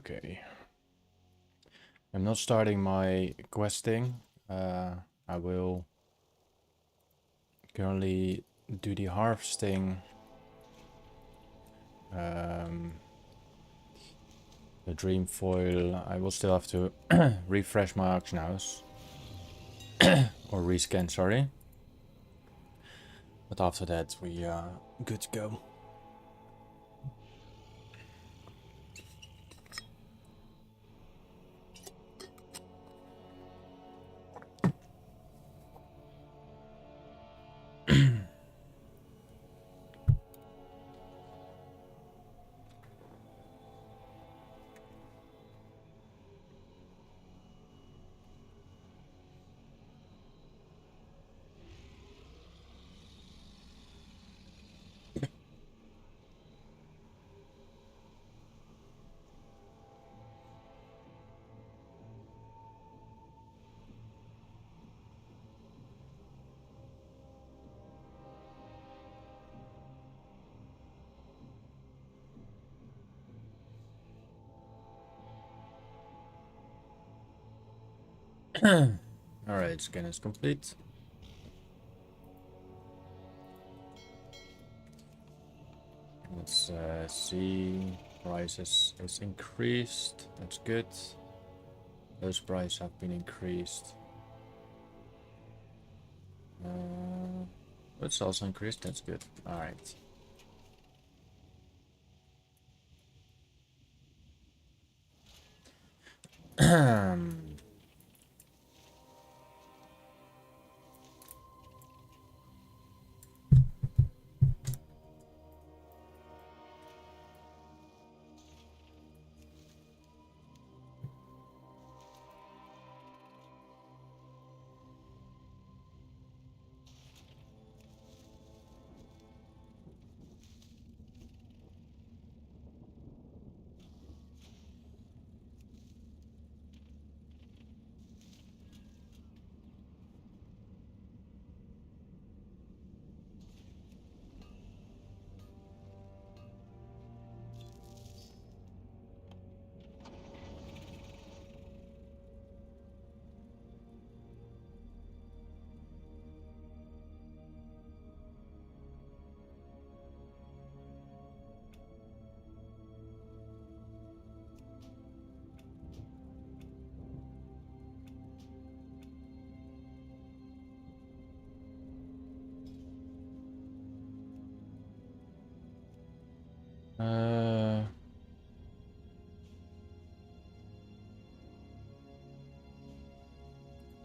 Okay. I'm not starting my questing. I will currently do the harvesting. The dream foil. I will still have to refresh my auction house. Or rescan, sorry. But after that, we are good to go. Alright, scan is complete. Let's see. Prices is increased. That's good. Those prices have been increased. It's also increased. That's good. Alright.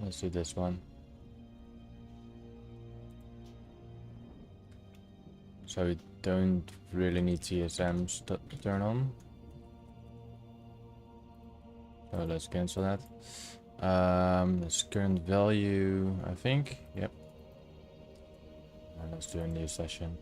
Let's do this one. So we don't really need TSMs to turn on. So let's cancel that. This current value, I think. Yep. And let's do a new session.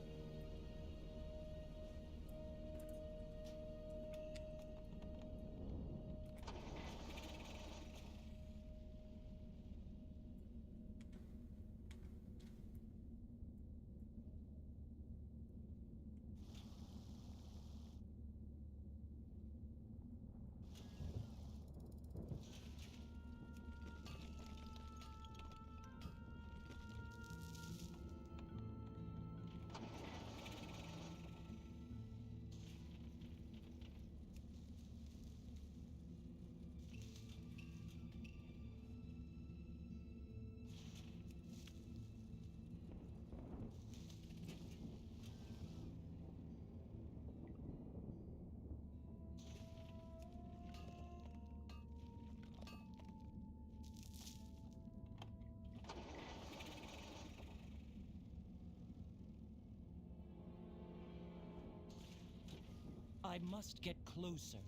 I must get closer.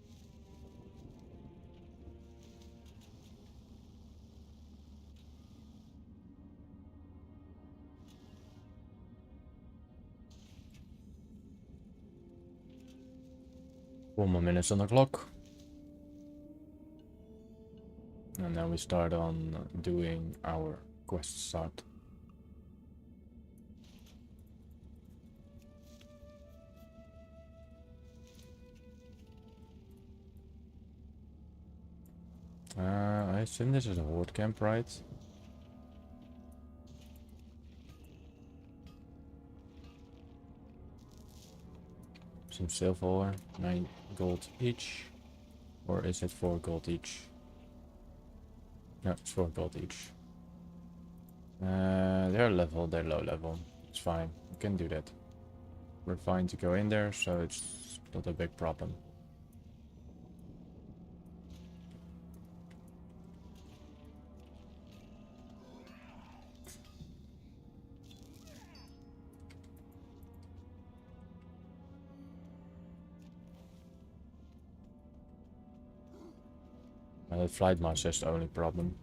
Four more minutes on the clock. And then we start on doing our quest start. I assume this is a horde camp, right? Some silver ore, 9 gold each. Or is it 4 gold each? No, it's 4 gold each. They're low level. It's fine, we can do that. We're fine to go in there, so it's not a big problem. The flight master is the only problem.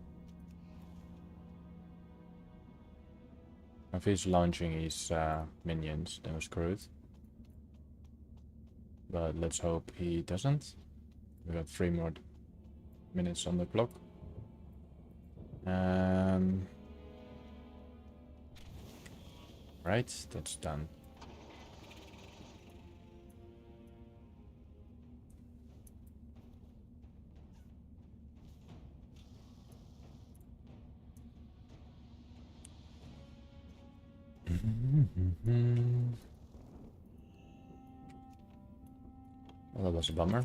If he's launching his minions, then we're screwed. But let's hope he doesn't. We got 3 more minutes on the clock. Right, that's done. Well, that was a bummer.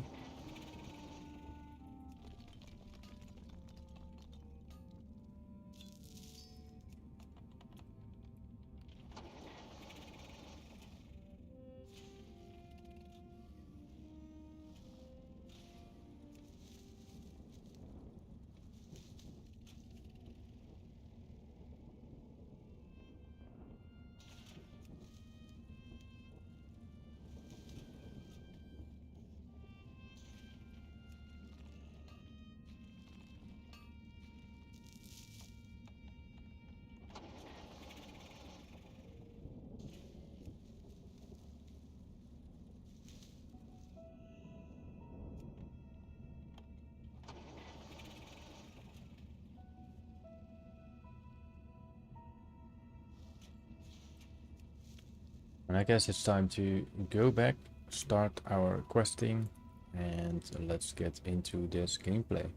And I guess it's time to go back, start our questing, and let's get into this gameplay.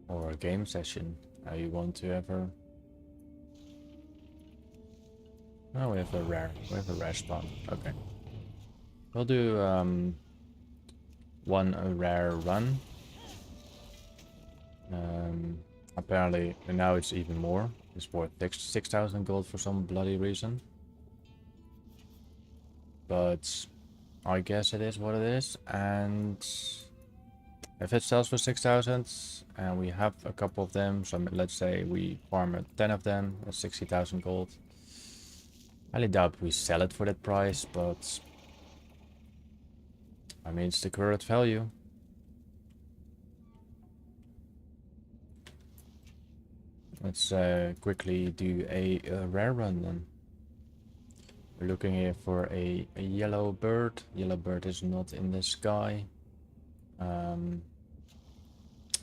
Or a game session, how you want to ever... Oh, we have a rare spawn, okay. We'll do one rare run. Apparently, and now it's even more. It's worth 6,000 gold for some bloody reason. But I guess it is what it is. And if it sells for 6,000 and we have a couple of them, so let's say we farm 10 of them, that's 60,000 gold. I highly doubt we sell it for that price, but I mean, it's the current value. Let's quickly do a rare run then. We're looking here for a yellow bird. Yellow bird is not in the sky.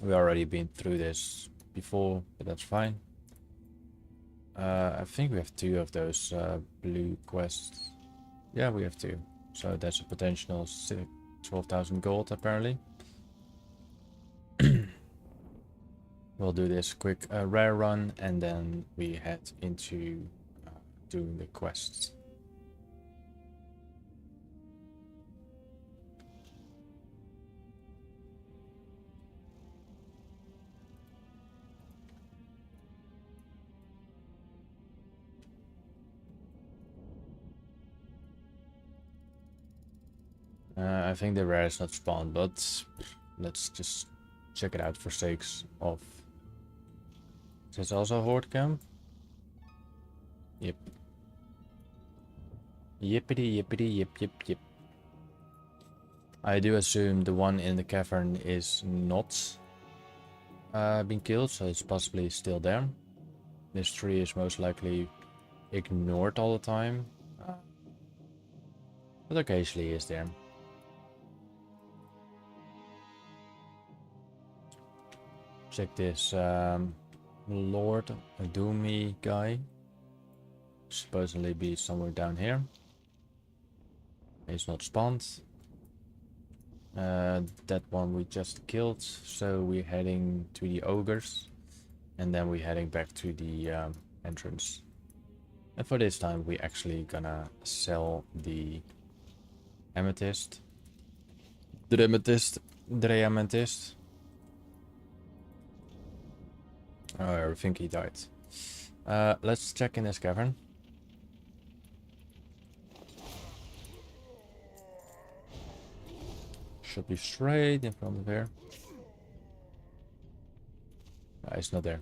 We already been through this before, but that's fine. I think we have 2 of those blue quests. Yeah, we have 2. So that's a potential 12,000 gold apparently. We'll do this quick rare run and then we head into doing the quests. I think the rare is not spawned, but let's just check it out for sakes of... Is this also a horde camp? Yep. Yippity yippity yip yip yip. I do assume the one in the cavern is not been killed, so it's possibly still there. This tree is most likely ignored all the time, but occasionally is there. Check this Lord Doomy guy. Supposedly be somewhere down here. He's not spawned. That one we just killed, so we're heading to the ogres, and then we're heading back to the entrance. And for this time, we actually gonna sell the amethyst. The amethyst. The amethyst. Oh, I think he died. Let's check in this cavern. Should be straight in front of here. It's not there.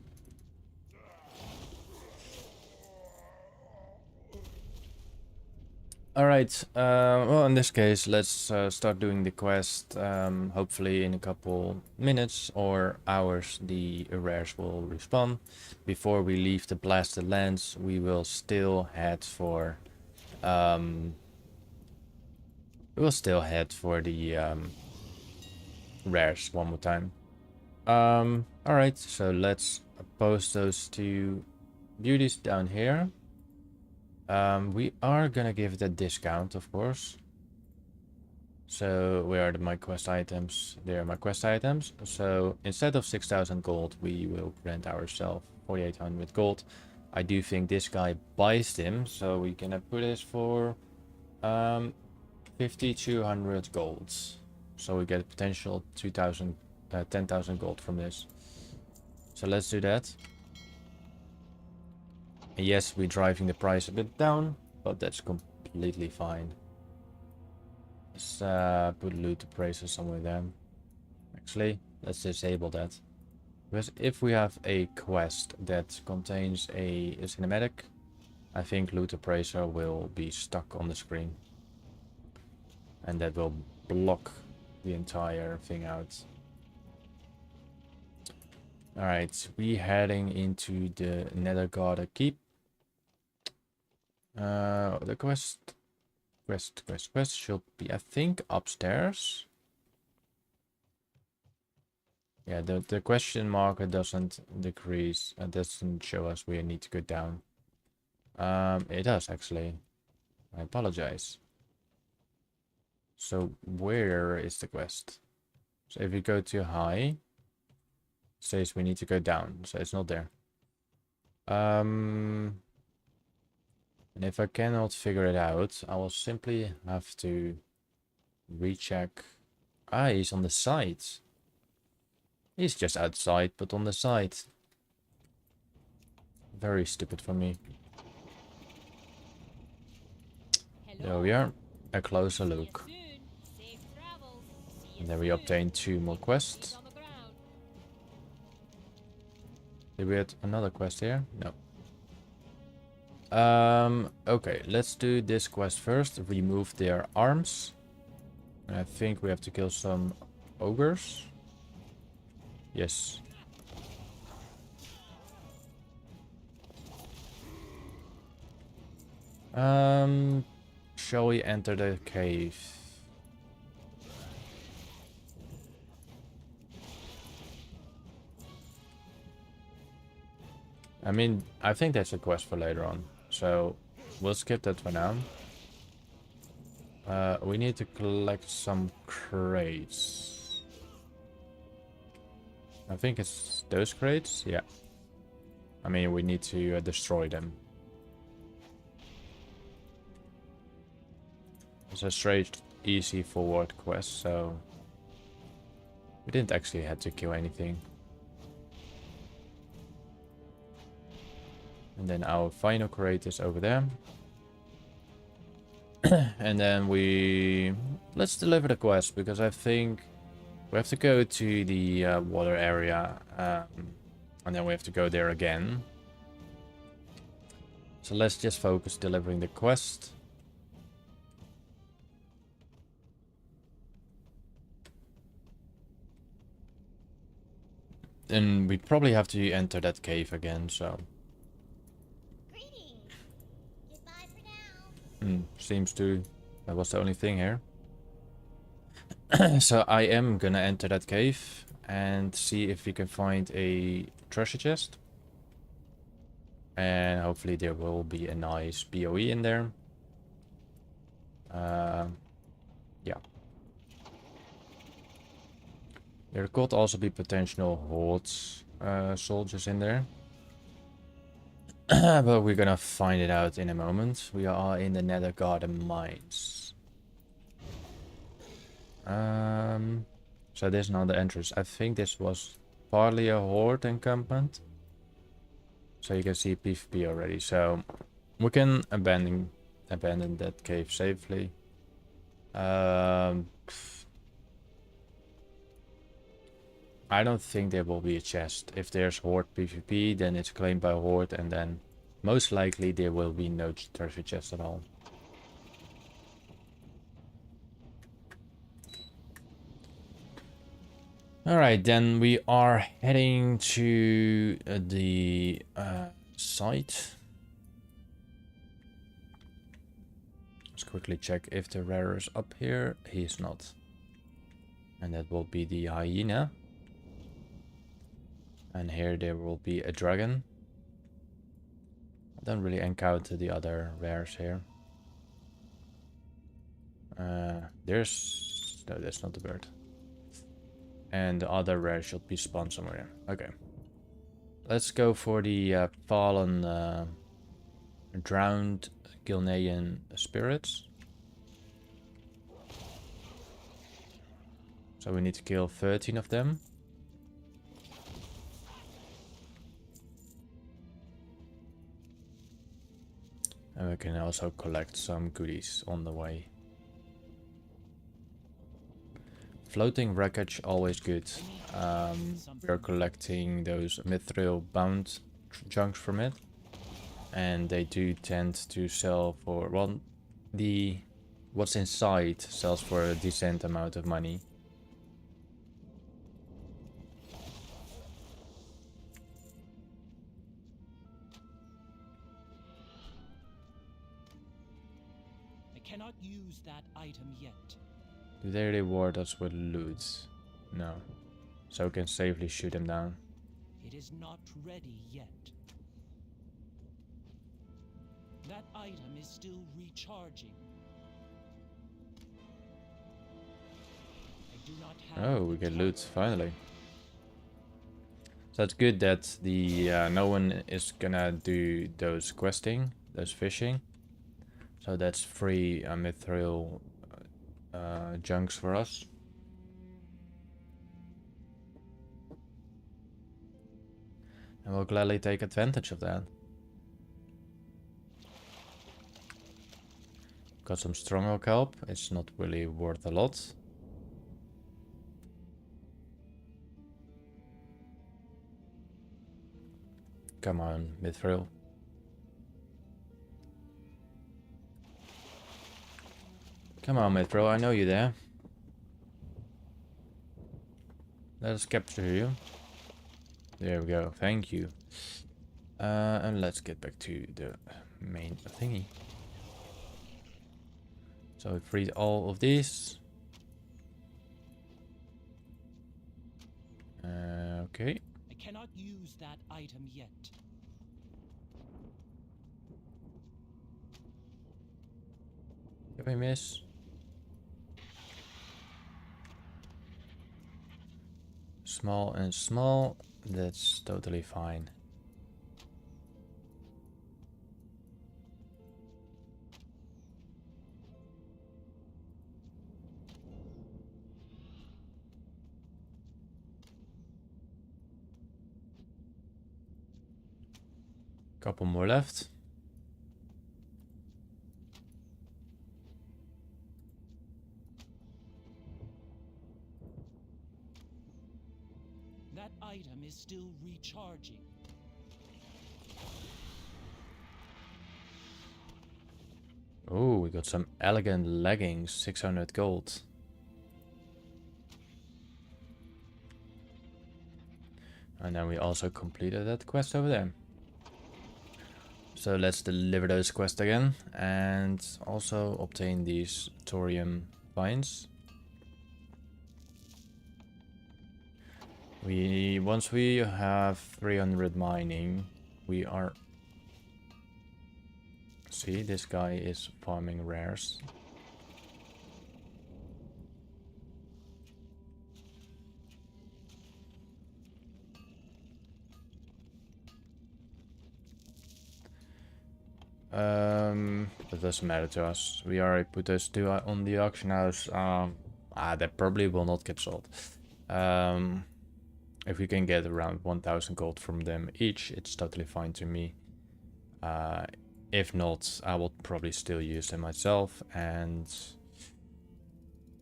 Alright, well in this case let's start doing the quest. Hopefully in a couple minutes or hours the rares will respawn. Before we leave the blasted lands we will still head for the rares one more time. Alright, so let's post those two beauties down here. We are gonna give it a discount, of course. So where are my quest items? There are my quest items. So instead of 6,000 gold, we will grant ourselves 4,800 gold. I do think this guy buys them, so we can put this for 5,200 gold. So we get potential 10,000 gold from this. So let's do that. Yes, we're driving the price a bit down, but that's completely fine. Let's put loot appraiser somewhere there. Actually, let's disable that. Because if we have a quest that contains a cinematic, I think loot appraiser will be stuck on the screen. And that will block the entire thing out. Alright, we heading into the Nether God Keep. The quest should be, I think, upstairs. Yeah, the question marker doesn't decrease. It doesn't show us we need to go down. It does actually. I apologize. So where is the quest? So if you go too high, it says we need to go down. So it's not there. And if I cannot figure it out, I will simply have to recheck. Ah, he's on the side. He's just outside, but on the side. Very stupid for me. There we are. A closer look. And then we obtain 2 more quests. Did we get another quest here? No. Okay, let's do this quest first. Remove their arms. I think we have to kill some ogres. Yes. Shall we enter the cave? I mean, I think that's a quest for later on. So, we'll skip that for now. We need to collect some crates. I think it's those crates? Yeah. I mean, we need to destroy them. It's a straight, easy forward quest, so... we didn't actually have to kill anything. And then our final crate is over there. And then let's deliver the quest, because I think we have to go to the water area, and then we have to go there again. So let's just focus delivering the quest. And we probably have to enter that cave again, so... seems to... that was the only thing here. So I am gonna enter that cave and see if we can find a treasure chest. And hopefully there will be a nice BOE in there. Yeah. There could also be potential hordes soldiers in there. But we're gonna find it out in a moment. We are in the Nether Garden Mines. So this is not the entrance. I think this was partly a horde encampment. So you can see PvP already. So we can abandon that cave safely. I don't think there will be a chest. If there's horde PvP, then it's claimed by horde, and then most likely there will be no treasure chest at all. Alright, then we are heading to the site. Let's quickly check if the rare is up here. He is not. And that will be the hyena. And here there will be a dragon. I don't really encounter the other rares here. No, that's not the bird. And the other rare should be spawned somewhere. Okay. Let's go for the fallen, drowned Gilnean spirits. So we need to kill 13 of them. And we can also collect some goodies on the way. Floating wreckage, always good. We're collecting those mithril bound junks from it. And they do tend to sell for, well, what's inside sells for a decent amount of money. I cannot use that item yet. Do they reward us with loot? No. So we can safely shoot them down. It is not ready yet. That item is still recharging. I do not have. Oh, we get loot finally. So it's good that the no one is gonna do those questing, those fishing. So that's free mithril junks for us. And we'll gladly take advantage of that. Got some strong oak help. It's not really worth a lot. Come on, mithril. Come on, mithril, I know you're there. Let us capture you. There we go, thank you. And let's get back to the main thingy. So we freed all of these. Okay. I cannot use that item yet. Did we miss? Small and small, that's totally fine. Couple more left. That item is still recharging. Oh, we got some elegant leggings, 600 gold. And then we also completed that quest over there. So let's deliver those quests again and also obtain these thorium vines. Once we have 300 mining, we are... See, this guy is farming rares. It doesn't matter to us. We already put those two on the auction house. They probably will not get sold. If we can get around 1,000 gold from them each, it's totally fine to me. If not, I will probably still use them myself and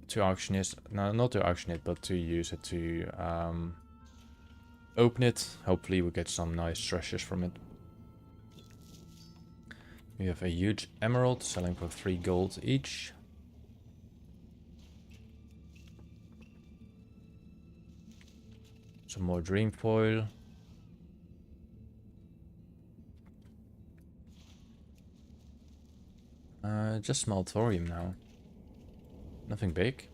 to auction it. No, not to auction it, but to use it to open it. Hopefully we get some nice treasures from it. We have a huge emerald selling for 3 gold each. Some more dream foil. Just small thorium now. Nothing big.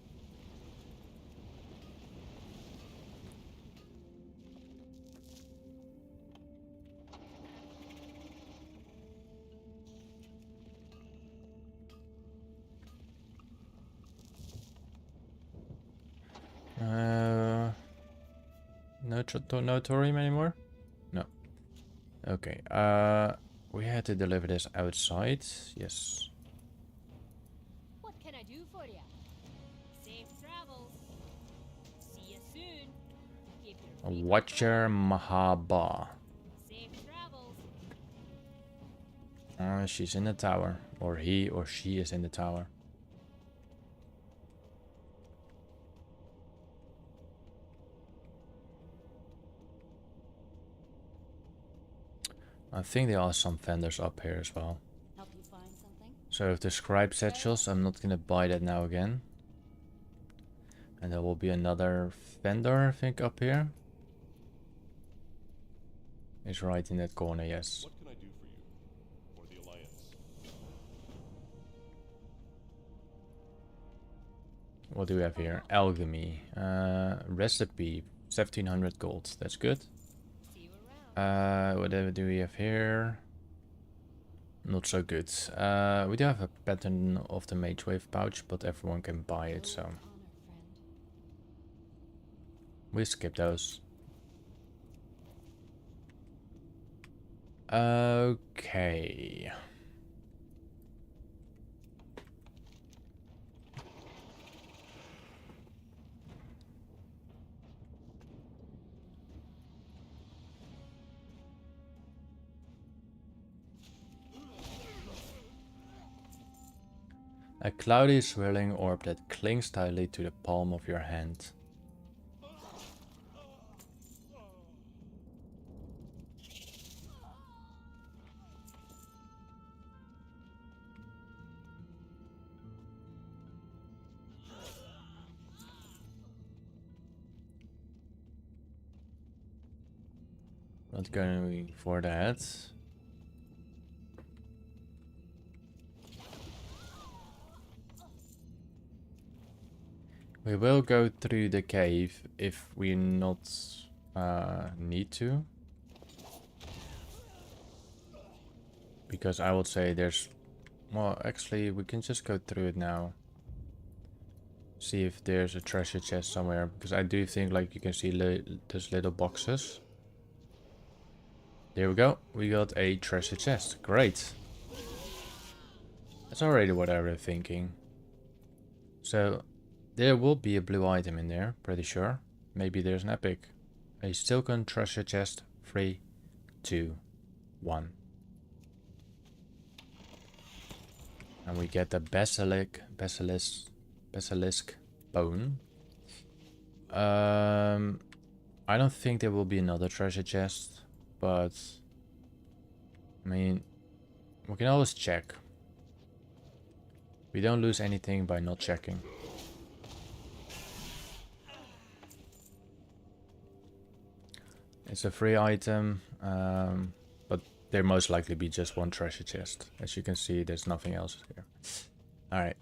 No thorium anymore? No. Okay. We had to deliver this outside. Yes. What can I do for you? Safe travels. See you soon. Keep your feet Watcher Mahaba. safe travels. She's in the tower. Or he or she is in the tower. I think there are some vendors up here as well. Help you find something? So if the scribe satchels, I'm not gonna buy that now again. And there will be another vendor, I think, up here. It's right in that corner, yes. What can I do for you? Or the Alliance? What do we have here? Alchemy. Recipe. 1700 gold. That's good. See you around. Whatever do we have here? Not so good. We do have a pattern of the Mage Wave pouch, but everyone can buy it, so Honor, friend. we skip those. Okay. A cloudy swirling orb that clings tightly to the palm of your hand. Not going for that. We will go through the cave if we not need to. Because I would say there's... Well, actually, we can just go through it now. See if there's a treasure chest somewhere. Because I do think, like, you can see those little boxes. There we go. We got a treasure chest. Great. That's already what I was thinking. So... there will be a blue item in there, pretty sure. Maybe there's an epic. A silken treasure chest. 3, 2, 1. And we get the basilisk bone. I don't think there will be another treasure chest, but I mean, we can always check. We don't lose anything by not checking. It's a free item, but there most likely be just one treasure chest. As you can see, there's nothing else here. Alright,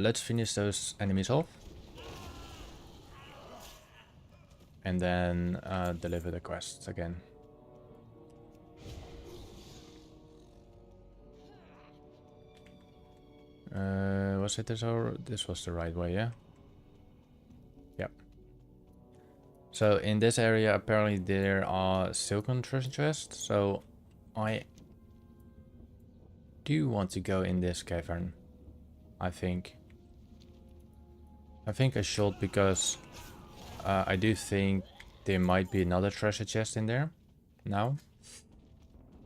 let's finish those enemies off. And then deliver the quests again. Was it this or this was the right way, yeah? Yep. So in this area apparently there are silken treasure chests, so I do want to go in this cavern. I think I should, because I do think there might be another treasure chest in there now.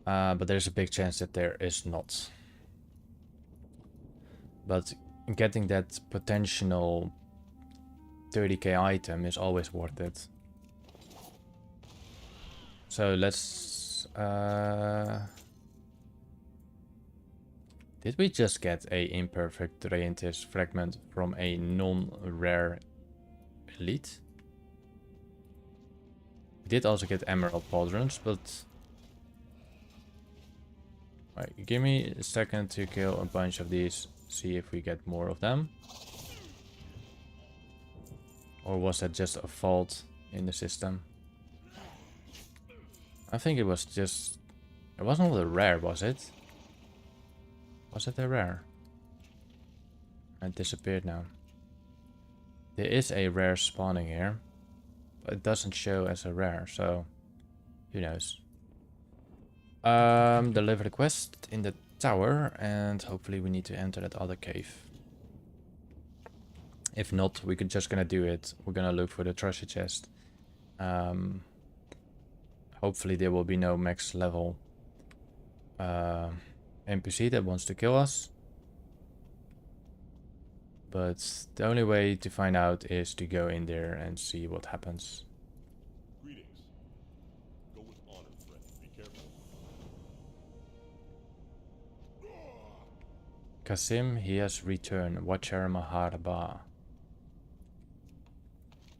But there's a big chance that there is not. But getting that potential 30k item is always worth it. So let's... did we just get a imperfect Draenor fragment from a non-rare elite? We did also get emerald pauldrons, but... Alright, give me a second to kill a bunch of these, see if we get more of them. Or was that just a fault in the system? I think it was just... It wasn't a rare, was it? Was it a rare? It disappeared now. There is a rare spawning here, but it doesn't show as a rare, so who knows. Deliver the quest in the tower, and hopefully we need to enter that other cave. If not, we're just gonna do it. We're gonna look for the treasure chest. Hopefully there will be no max level NPC that wants to kill us. But the only way to find out is to go in there and see what happens. Greetings. Go with honor, friend. Be careful. Kasim, he has returned. Watcher Maharba.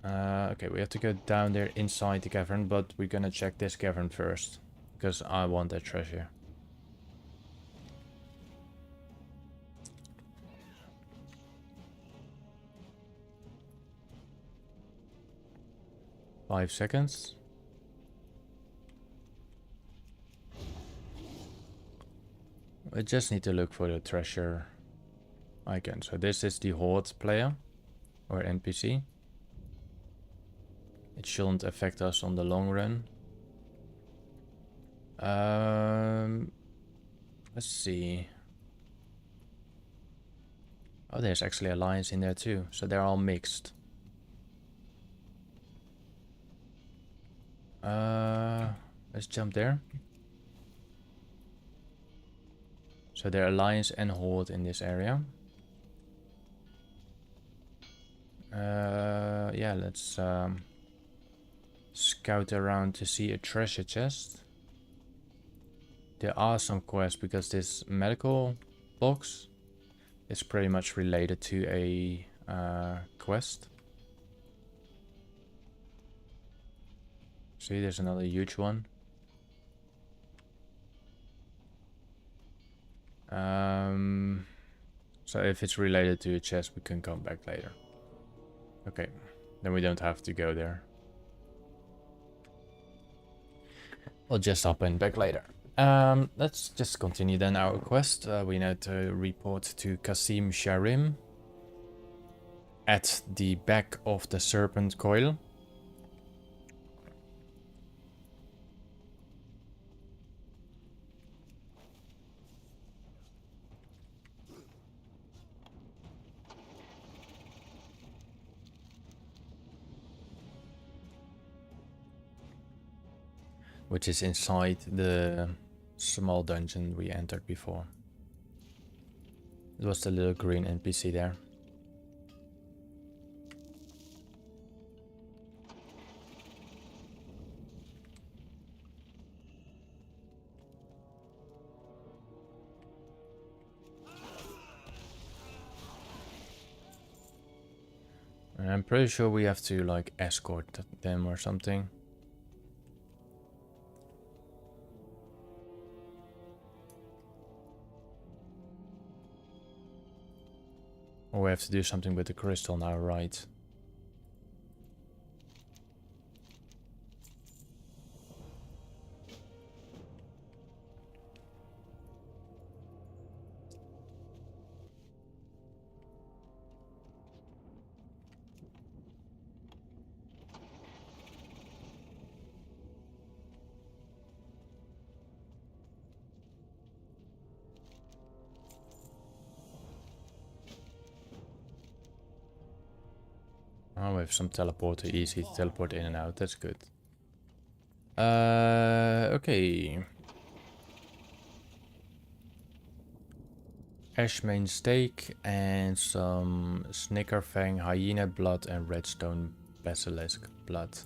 Okay, we have to go down there inside the cavern, but we're gonna check this cavern first, because I want that treasure. Five seconds. We just need to look for the treasure icon. So this is the Horde player, or NPC. It shouldn't affect us on the long run. Let's see. Oh, there's actually a alliance in there too, so they're all mixed. Let's jump there. So there are alliance and horde in this area. Yeah, let's scout around to see a treasure chest. There are some quests, because this medical box is pretty much related to a quest. See, there's another huge one. So if it's related to a chest, we can come back later. Okay, then we don't have to go there. We'll just hop in back later. Let's just continue then our quest. We need to report to Kasim Sharim at the back of the Serpent Coil. Which is inside the small dungeon we entered before. It was the little green NPC there. And I'm pretty sure we have to like escort them or something. Or we have to do something with the crystal now, right? Oh, we have some teleporter, easy to teleport in and out. That's good. Okay. Ashmane steak and some Snickerfang hyena blood and redstone basilisk blood.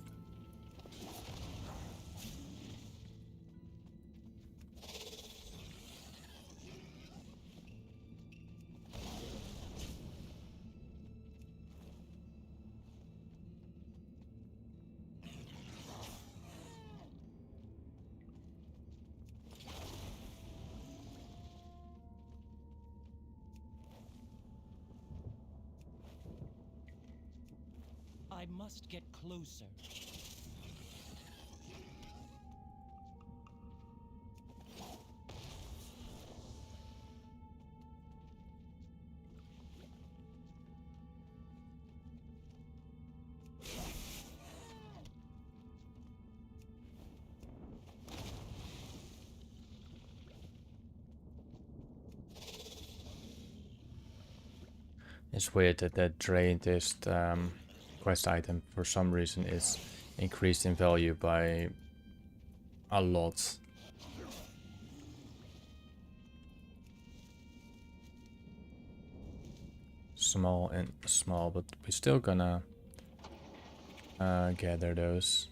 I must get closer. It's weird that that Draenor quest item for some reason is increased in value by a lot. Small and small, but we're still gonna gather those.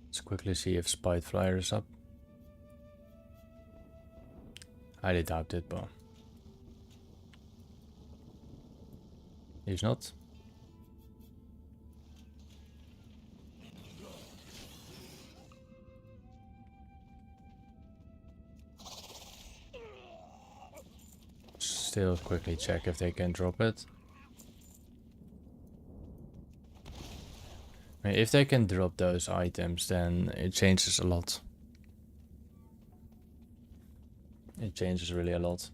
Let's quickly see if Spiteflyer is up. Highly doubt it, but he's not. Still quickly check if they can drop it. I mean, if they can drop those items, then it changes a lot. It changes really a lot.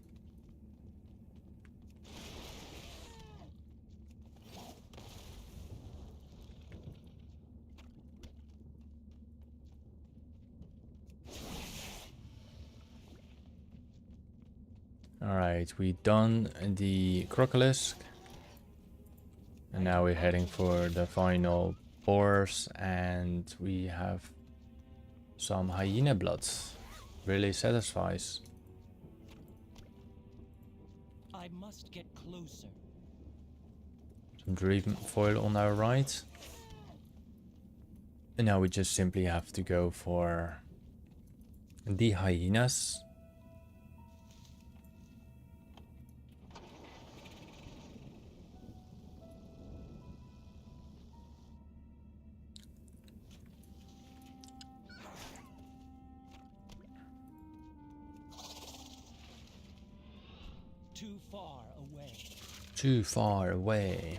Alright, we done the Crocolisk. And now we're heading for the final boars, and we have some hyena blood. Really satisfies. I must get closer. Some dream foil on our right. And now we just simply have to go for the hyenas. Too far away. Too far away.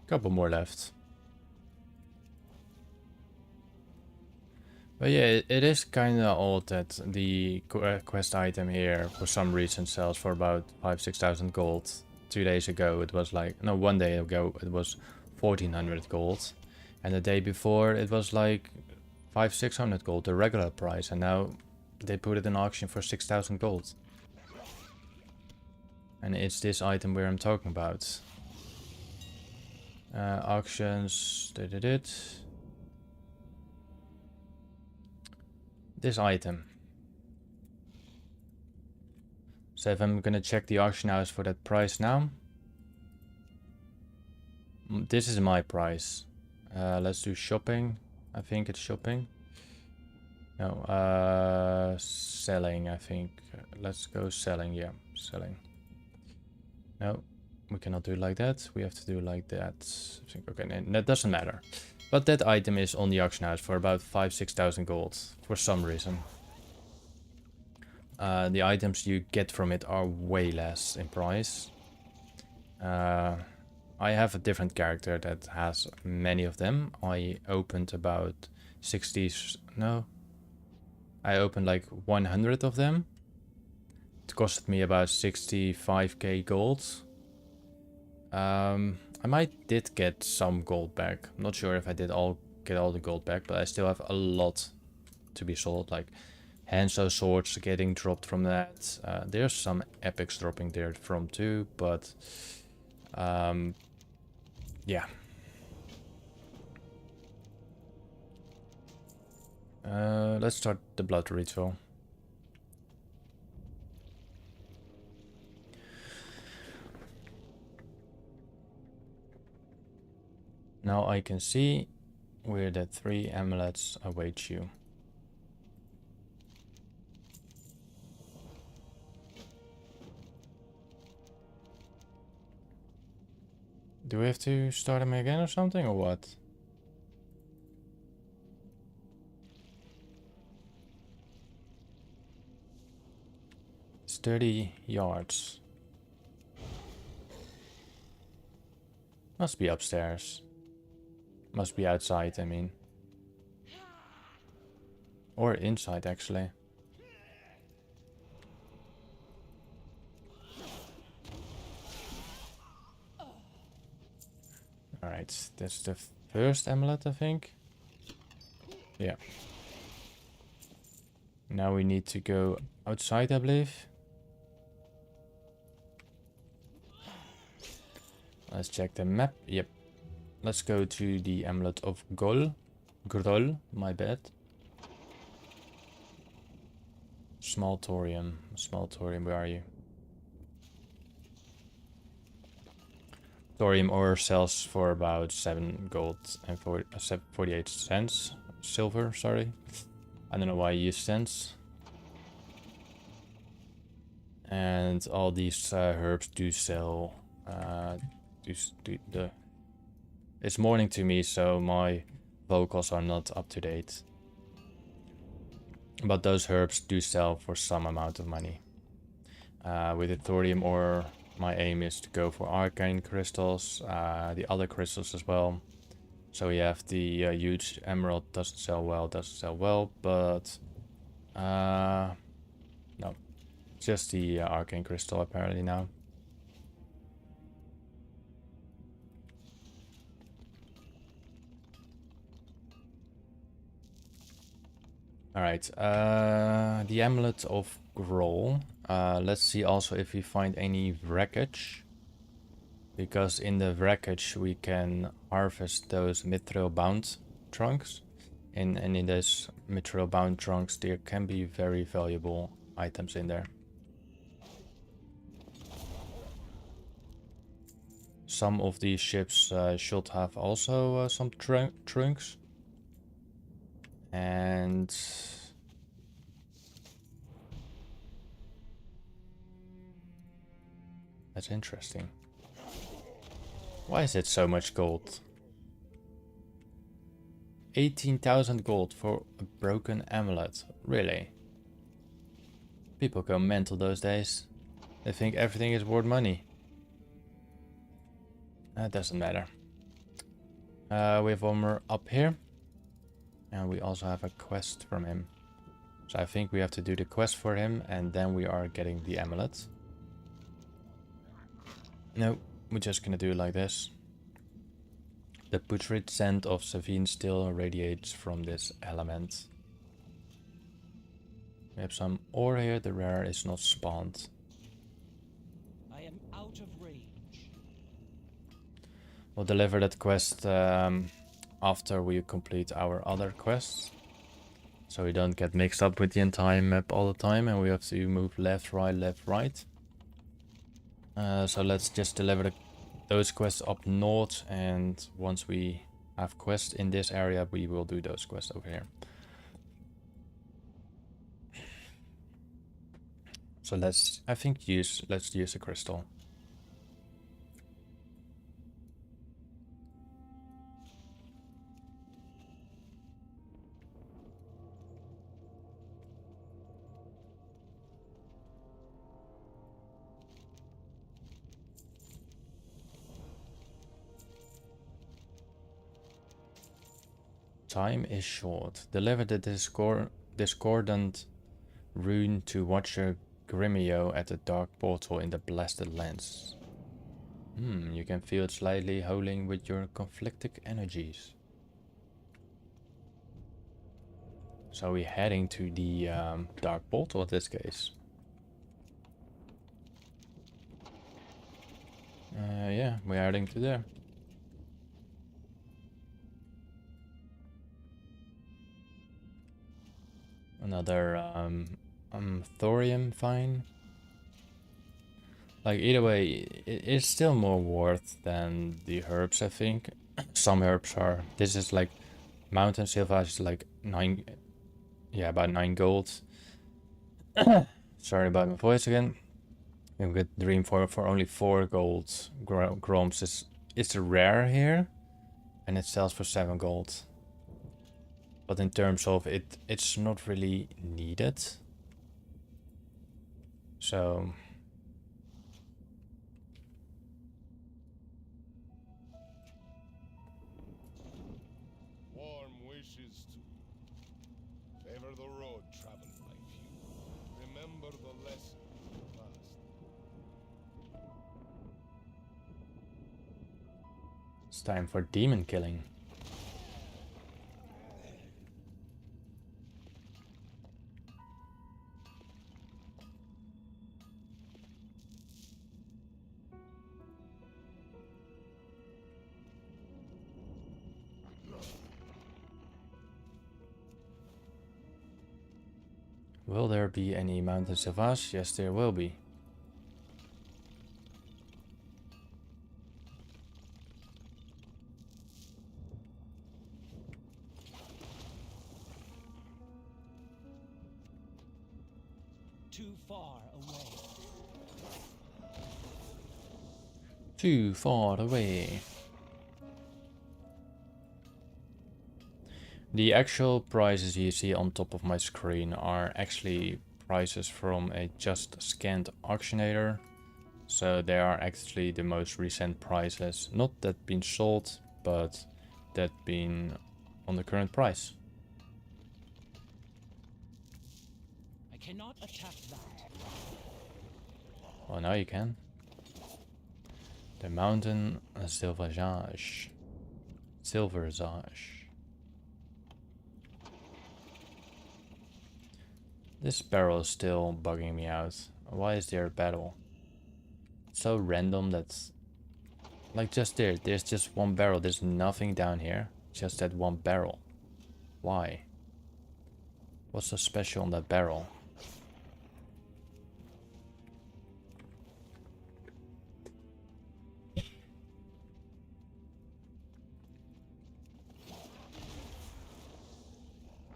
Couple more left. But yeah, it is kind of odd that the quest item here for some reason sells for about 5,000-6,000 gold. 2 days ago it was like, no, 1 day ago it was 1,400 gold. And the day before it was like 500-600 gold, the regular price. And now they put it in auction for 6,000 gold. And it's this item where I'm talking about. Auctions, did it. This item. So if I'm gonna check the auction house for that price now. This is my price. Let's do shopping. I think it's shopping. No, selling, I think. Let's go selling, yeah, selling. No, we cannot do it like that. We have to do it like that. I think, okay, that doesn't matter. But that item is on the auction house for about 5,000-6,000 gold for some reason. the items you get from it are way less in price. I have a different character that has many of them. I opened about 60, no, I opened like 100 of them. It costed me about 65k gold. I might did get some gold back. I'm not sure if I did get all the gold back, but I still have a lot to be sold, like Hanzo swords getting dropped from that. There's some epics dropping there from too, but yeah. Let's start the blood ritual. Now I can see where the 3 amulets await you. Do we have to start them again or something, or what? It's 30 yards. Must be upstairs. Must be outside, I mean. Or inside, actually. Alright, that's the first amulet, I think. Yeah. Now we need to go outside, I believe. Let's check the map. Yep. Let's go to the amulet of Grol, my bad. Small thorium, where are you? Thorium ore sells for about 7 gold and 48 cents. Silver, sorry. I don't know why I use cents. And all these herbs do sell. It's morning to me, so my vocals are not up to date. But those herbs do sell for some amount of money. With the thorium ore, my aim is to go for arcane crystals, the other crystals as well. So we have the huge emerald, doesn't sell well, but no, just the arcane crystal apparently now. Alright, the amulet of Groll. Let's see also if we find any wreckage. Because in the wreckage we can harvest those mithril bound trunks. And in those mithril bound trunks there can be very valuable items in there. Some of these ships should have also some trunks. And that's interesting. Why is it so much gold? 18,000 gold for a broken amulet. Really? People go mental those days. They think everything is worth money. That doesn't matter. We have one more up here. And we also have a quest from him. So I think we have to do the quest for him and then we are getting the amulet. No, we're just gonna do it like this. The putrid scent of Savine still radiates from this element. We have some ore here, the rare is not spawned. I am out of range. We'll deliver that quest after we complete our other quests. So we don't get mixed up with the entire map all the time and we have to move left, right. So let's just deliver those quests up north, and once we have quests in this area we will do those quests over here. So let's use a crystal. Time is short. Deliver the discordant rune to Watcher Grimio at the dark portal in the blasted lands. You can feel it slightly howling with your conflicted energies. So we're heading to the dark portal in this case. Yeah, we're heading to there. Another thorium fine. Like either way, it's still more worth than the herbs, I think. Some herbs are. This is like mountain silver is like 9. Yeah, about 9 gold. Sorry about my voice again. You get Dream for only 4 gold. Groms is it's rare here, and it sells for 7 gold. But in terms of it, it's not really needed. So Warm wishes to favor the road traveled by few. Remember the lesson of the past. it's time for demon killing. Will there be any mountain savage? Yes, there will be. Too far away. Too far away. The actual prices you see on top of my screen are actually prices from a just scanned auctionator. So they are actually the most recent prices. Not that been sold, but that been on the current price. I cannot attack that. Well, now you can. The mountain Silverzage. Silverzage. This barrel is still bugging me out. Why is there a battle? It's so random that's... Like just there's just one barrel. There's nothing down here. Just that one barrel. Why? What's so special on that barrel?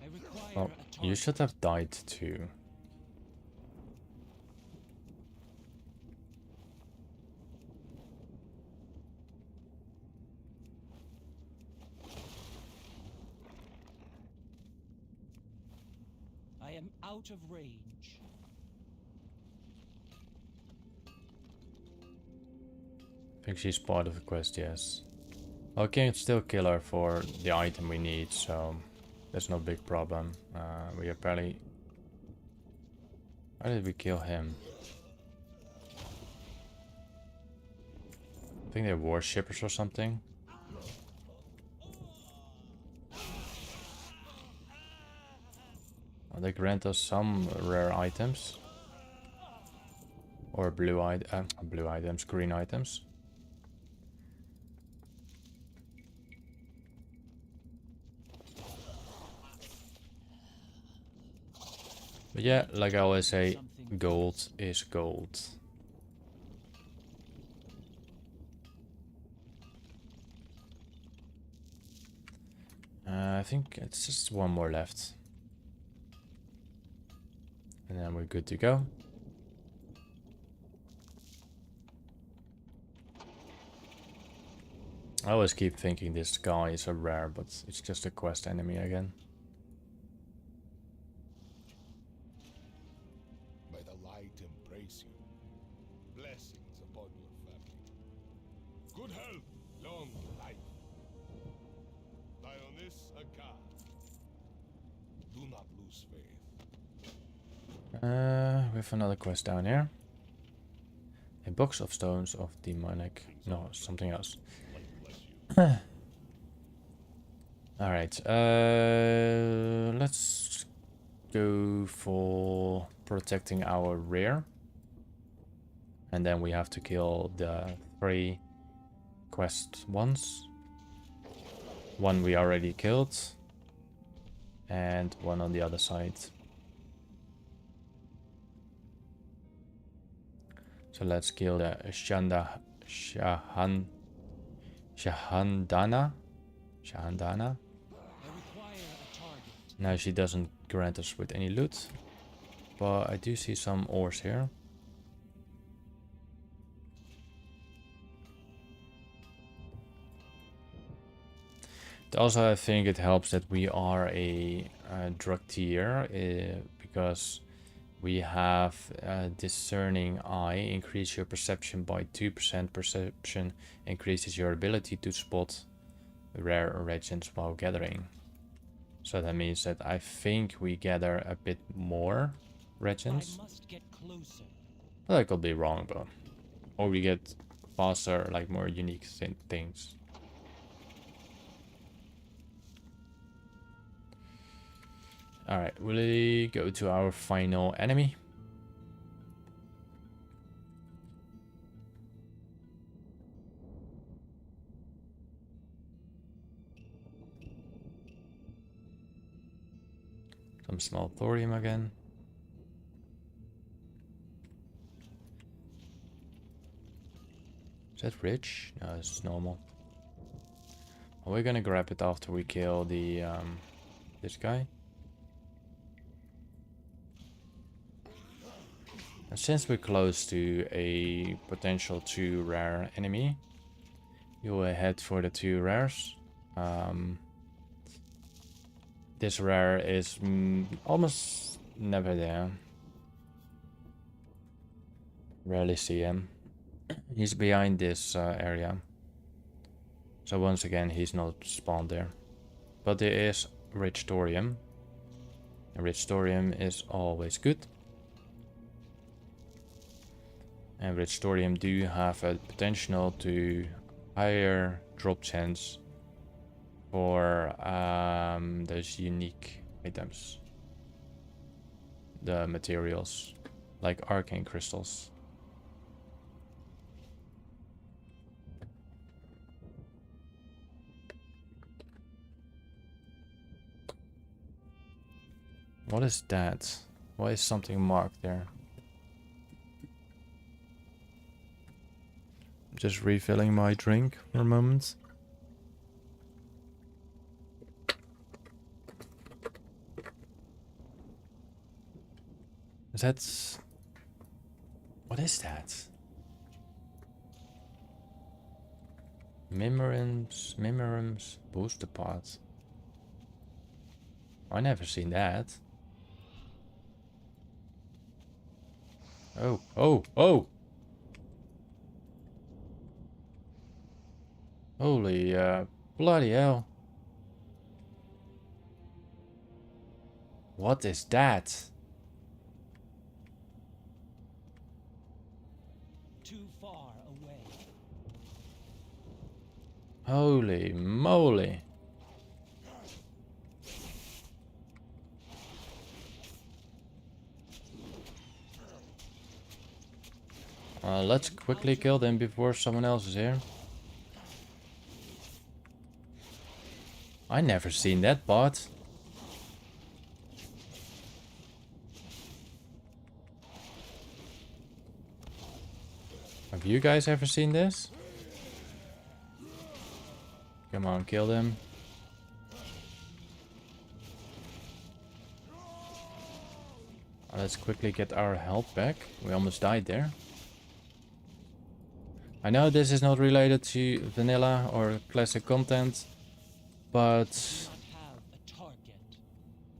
I require Well, a you target. should have died too. I am out of range. I think she's part of the quest, yes. I can still kill her for the item we need, so that's no big problem. We apparently... How did we kill him? I think they're worshippers or something. They grant us some rare items. Or blue items, green items. But yeah, like I always say, gold is gold. I think it's just one more left. And then we're good to go. I always keep thinking this guy is a rare, but it's just a quest enemy again. May the light embrace you. Blessings upon your family. Good health, long life. Dionys Akar. Do not lose faith. We have another quest down here. A box of stones of demonic. No, something else. Alright, let's go for protecting our rear. And then we have to kill the 3 quest ones. One we already killed. And one on the other side. So let's kill the Shahandana. I require a target. Now she doesn't grant us with any loot. But I do see some ores here. Also, I think it helps that we are a drug tier because we have discerning eye. Increase your perception by 2%. Perception increases your ability to spot rare reagents while gathering. So that means that I think we gather a bit more reagents. I must get closer. Well, I could be wrong, but or we get faster, like more unique things. Alright, will we go to our final enemy? Some small thorium again. Is that rich? No, it's normal. Well, we're gonna grab it after we kill the this guy. And since we're close to a potential 2 rare enemy, you will head for the 2 rares. This rare is almost never there. Rarely see him. He's behind this area. So once again, he's not spawned there. But there is rich thorium. And rich thorium is always good. And rich thorium do have a potential to higher drop chance for those unique items. The materials, like arcane crystals. What is that? Why is something marked there? Just refilling my drink for a moment. Is that... What is that? Memorums booster pot. I never seen that. Oh, oh, oh! Holy, bloody hell. What is that? Too far away. Holy moly. Let's quickly kill them before someone else is here. I never seen that bot. Have you guys ever seen this? Come on, kill them. Let's quickly get our health back. We almost died there. I know this is not related to vanilla or classic content, but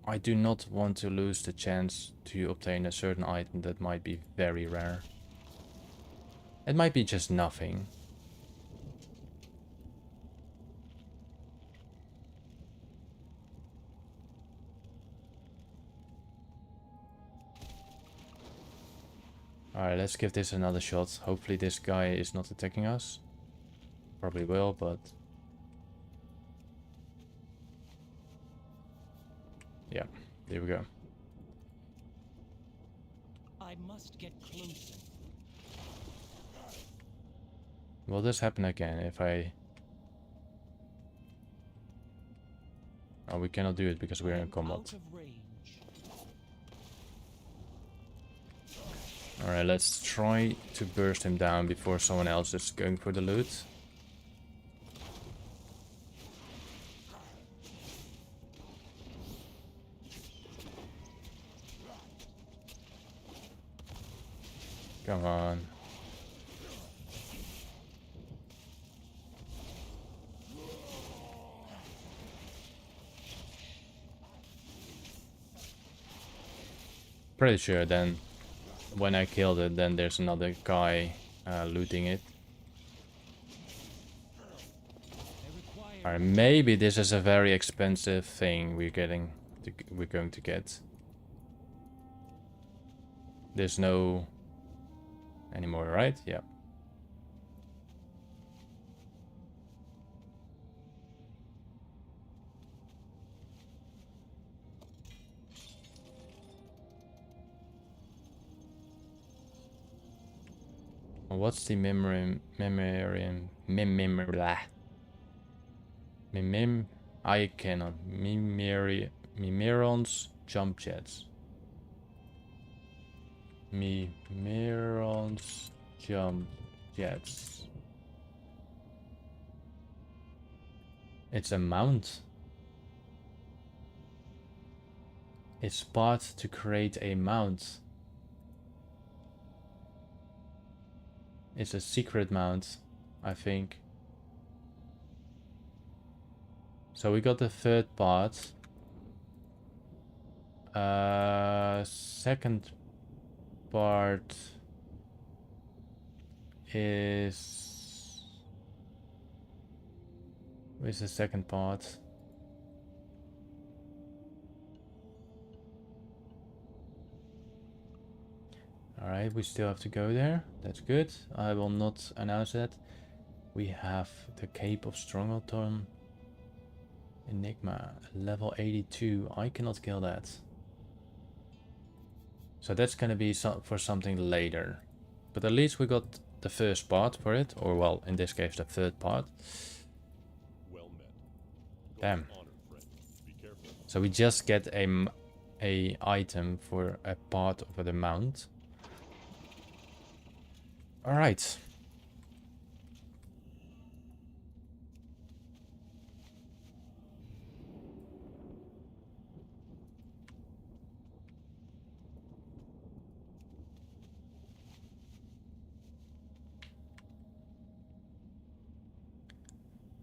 I do not want to lose the chance to obtain a certain item that might be very rare. It might be just nothing. Alright, let's give this another shot. Hopefully this guy is not attacking us. Probably will, but... yeah, there we go. I must get closer. Will this happen again if I... oh, we cannot do it because we're in I'm combat. out of range. Alright, let's try to burst him down before someone else is going for the loot. Come on. Pretty sure then when I killed it, then there's another guy looting it. Alright, maybe this is a very expensive thing we're going to get. There's no anymore, right? Yeah. What's the I cannot. Mimeron's jump jets. Mimeron's jump jets. It's a mount. It's part to create a mount. It's a secret mount, I think. So we got the third part. Second part is... where's the second part? Alright, we still have to go there. That's good. I will not announce that. We have the Cape of Strongholm. Enigma, level 82. I cannot kill that. So that's gonna be for something later. But at least we got the first part for it. Or well, in this case, the third part. Well met. Damn. Honor, friend. Be careful. So we just get a item for a part of the mount. Alright.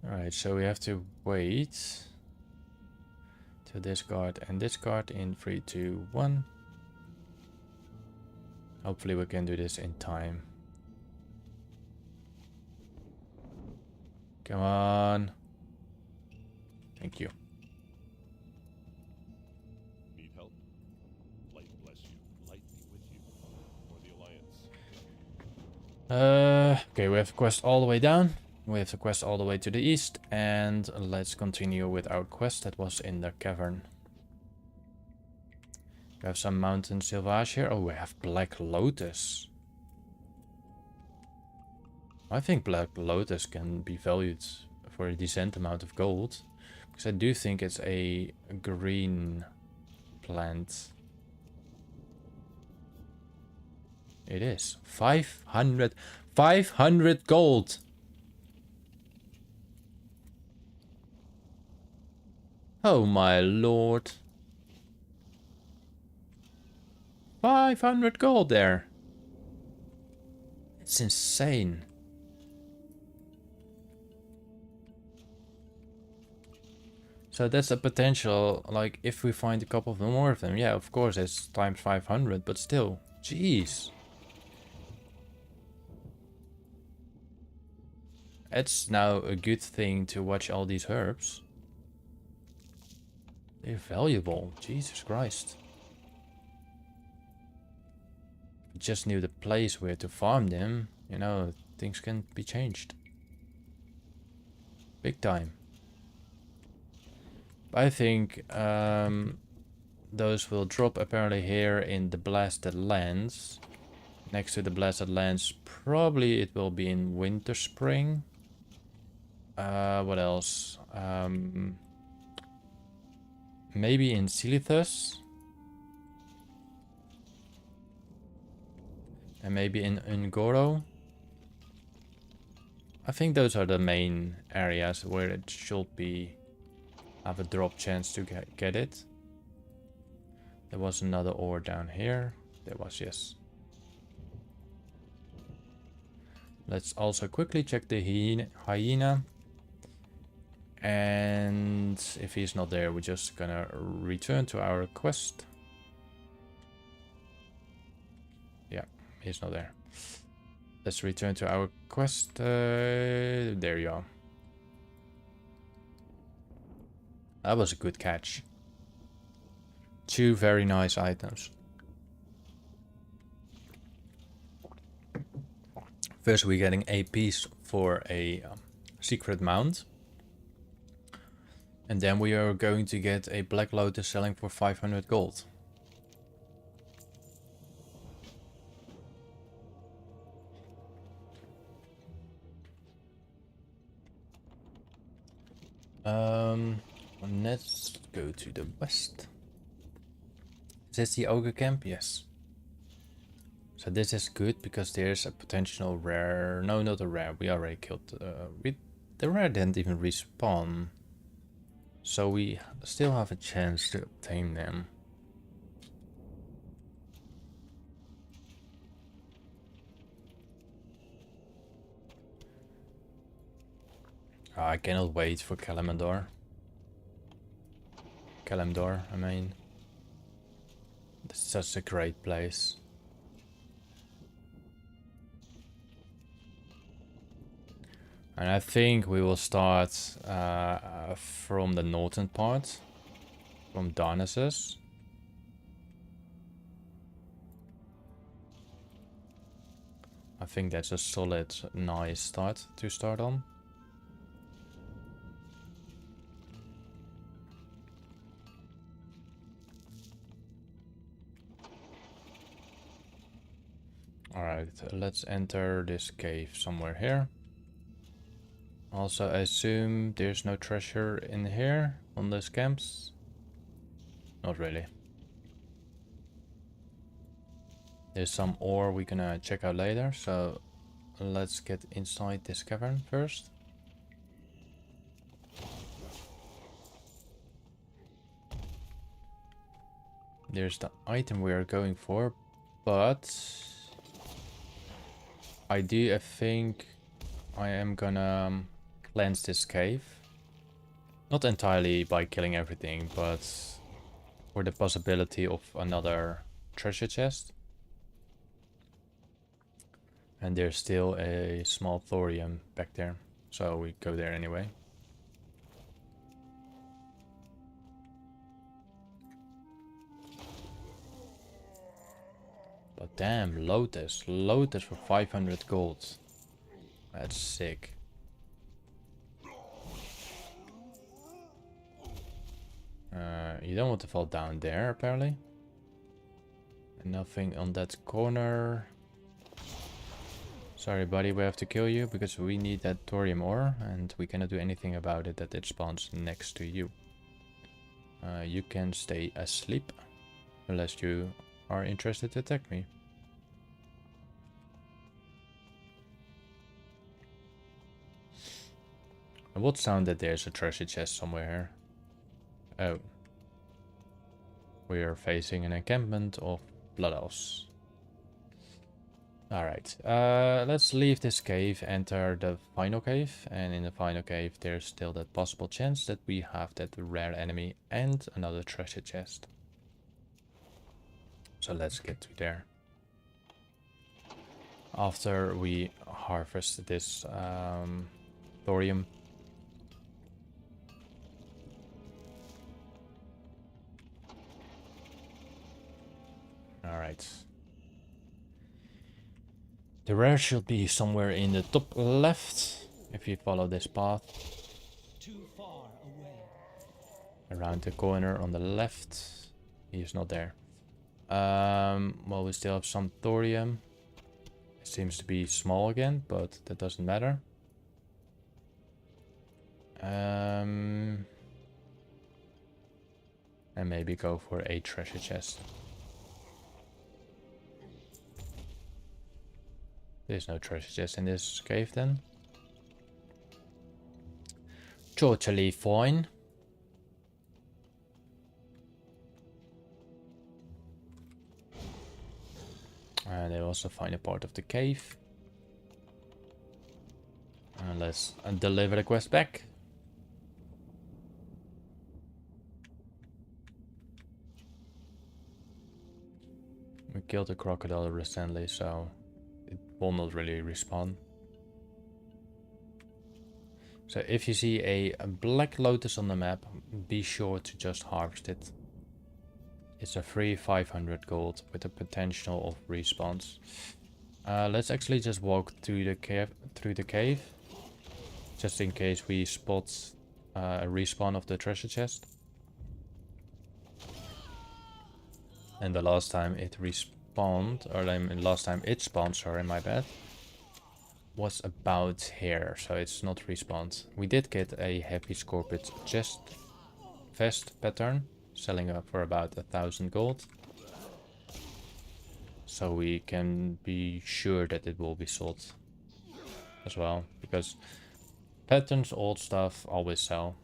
Alright, so we have to wait to discard and discard in 3, 2, 1. Hopefully we can do this in time. Come on. Thank you. Need help? Light bless you. Light be with you. For the Alliance. Okay, we have a quest all the way down. We have the quest all the way to the east. And let's continue with our quest that was in the cavern. We have some mountain silvage here. Oh, we have Black Lotus. I think Black Lotus can be valued for a decent amount of gold. Because I do think it's a green plant. It is. 500 gold! Oh my lord. 500 gold there. It's insane. So that's a potential, like, if we find a couple of more of them, yeah, of course, it's times 500, but still, jeez. It's now a good thing to watch all these herbs. They're valuable, Jesus Christ. just knew the place where to farm them, you know, things can be changed. Big time. I think those will drop apparently here in the Blasted Lands. Next to the Blasted Lands, probably it will be in Winter Spring. What else? Maybe in Silithus. And maybe in Ungoro. I think those are the main areas where it should be have a drop chance to get it. There was another ore down here. There was, yes. Let's also quickly check the hyena. And if he's not there, we're just gonna return to our quest. Yeah, he's not there. Let's return to our quest. There you are. That was a good catch. 2 very nice items. First, we're getting a piece for a secret mount. And then we are going to get a Black Lotus selling for 500 gold. Let's go to the west. Is this the ogre camp? Yes. So this is good because there's a potential rare. No, not a rare. We already killed. The rare didn't even respawn. So we still have a chance to obtain them. Oh, I cannot wait for Kalimdor. Kalimdor, I mean. It's such a great place. And I think we will start from the northern part, from Darnassus. I think that's a solid, nice start to start on. Alright, let's enter this cave somewhere here. Also, I assume there's no treasure in here on those camps. Not really. There's some ore we're gonna check out later, so let's get inside this cavern first. There's the item we are going for, but I think I am gonna cleanse this cave. Not entirely by killing everything, but for the possibility of another treasure chest. And there's still a small thorium back there, so we go there anyway. But damn, Lotus for 500 gold. That's sick. You don't want to fall down there, apparently. And nothing on that corner. Sorry, buddy, we have to kill you because we need that thorium ore, and we cannot do anything about it that it spawns next to you. You can stay asleep, unless you are interested to attack me. What sound that there's a treasure chest somewhere here? Oh. We are facing an encampment of blood elves. Alright, let's leave this cave, enter the final cave, and in the final cave there's still that possible chance that we have that rare enemy and another treasure chest. So let's get to there. After we harvest this thorium. Alright. The rare should be somewhere in the top left, if you follow this path. Too far away. Around the corner on the left. He's not there. Well, we still have some thorium. It seems to be small again, but that doesn't matter. And maybe go for a treasure chest. There's no treasure chest in this cave then. Totally fine. And they also find a part of the cave. And let's deliver the quest back. We killed a crocodile recently, so it will not really respawn. So if you see a black lotus on the map, be sure to just harvest it. It's a free 500 gold with a potential of respawns. Let's actually just walk through the cave, just in case we spot a respawn of the treasure chest. And the last time it respawned, or last time it spawned, sorry, my bad, was about here, so it's not respawned. We did get a heavy scorpion chest vest pattern, selling up for about 1,000 gold. So we can be sure that it will be sold as well, because patterns, old stuff, always sell.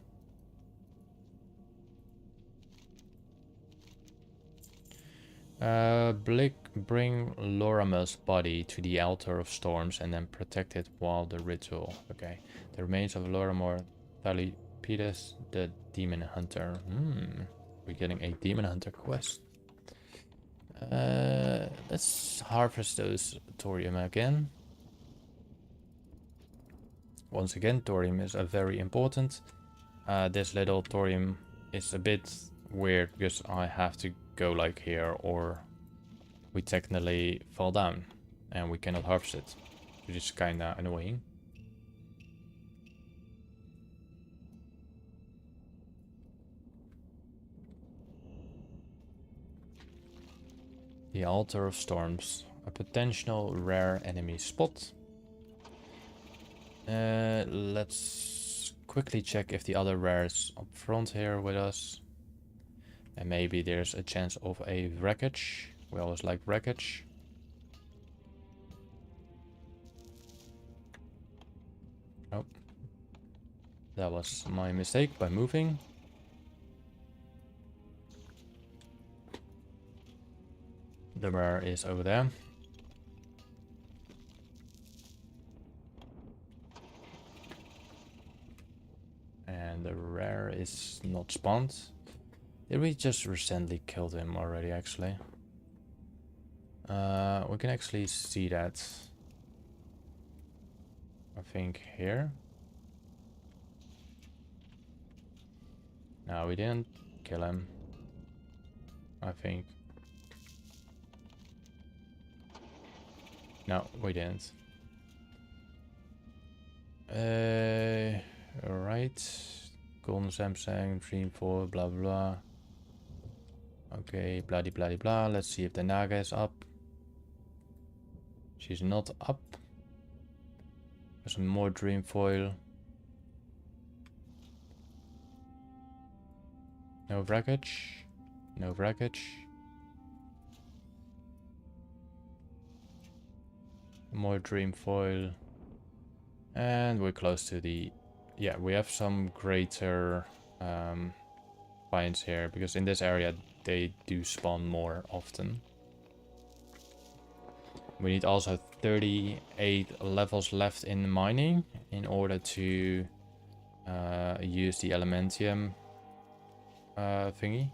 Bring Loremaster's body to the altar of storms and then protect it while the ritual. Okay. The remains of Loremar Thalipides, the demon hunter. We're getting a demon hunter quest. Let's harvest those thorium again. Once again, thorium is very important. This little thorium is a bit weird because I have to go like here, or we technically fall down and we cannot harvest it, which is kinda annoying. The Altar of Storms, a potential rare enemy spot. Let's quickly check if the other rares up front here with us. And maybe there's a chance of a wreckage. We always like wreckage. Oh. That was my mistake by moving. The rare is over there. And the rare is not spawned. Did we just recently killed him already, actually? We can actually see that. I think here. No, we didn't kill him. I think. No, we didn't. Alright. Golden Samsung, Dreamfall, blah blah. Okay, bloody bloody blah. Let's see if the Naga is up. She's not up. There's some more dream foil. No wreckage. No wreckage. More dream foil. And we're close to the... Yeah, we have some greater finds here, because in this area they do spawn more often. We need also 38 levels left in mining in order to use the Elementium thingy.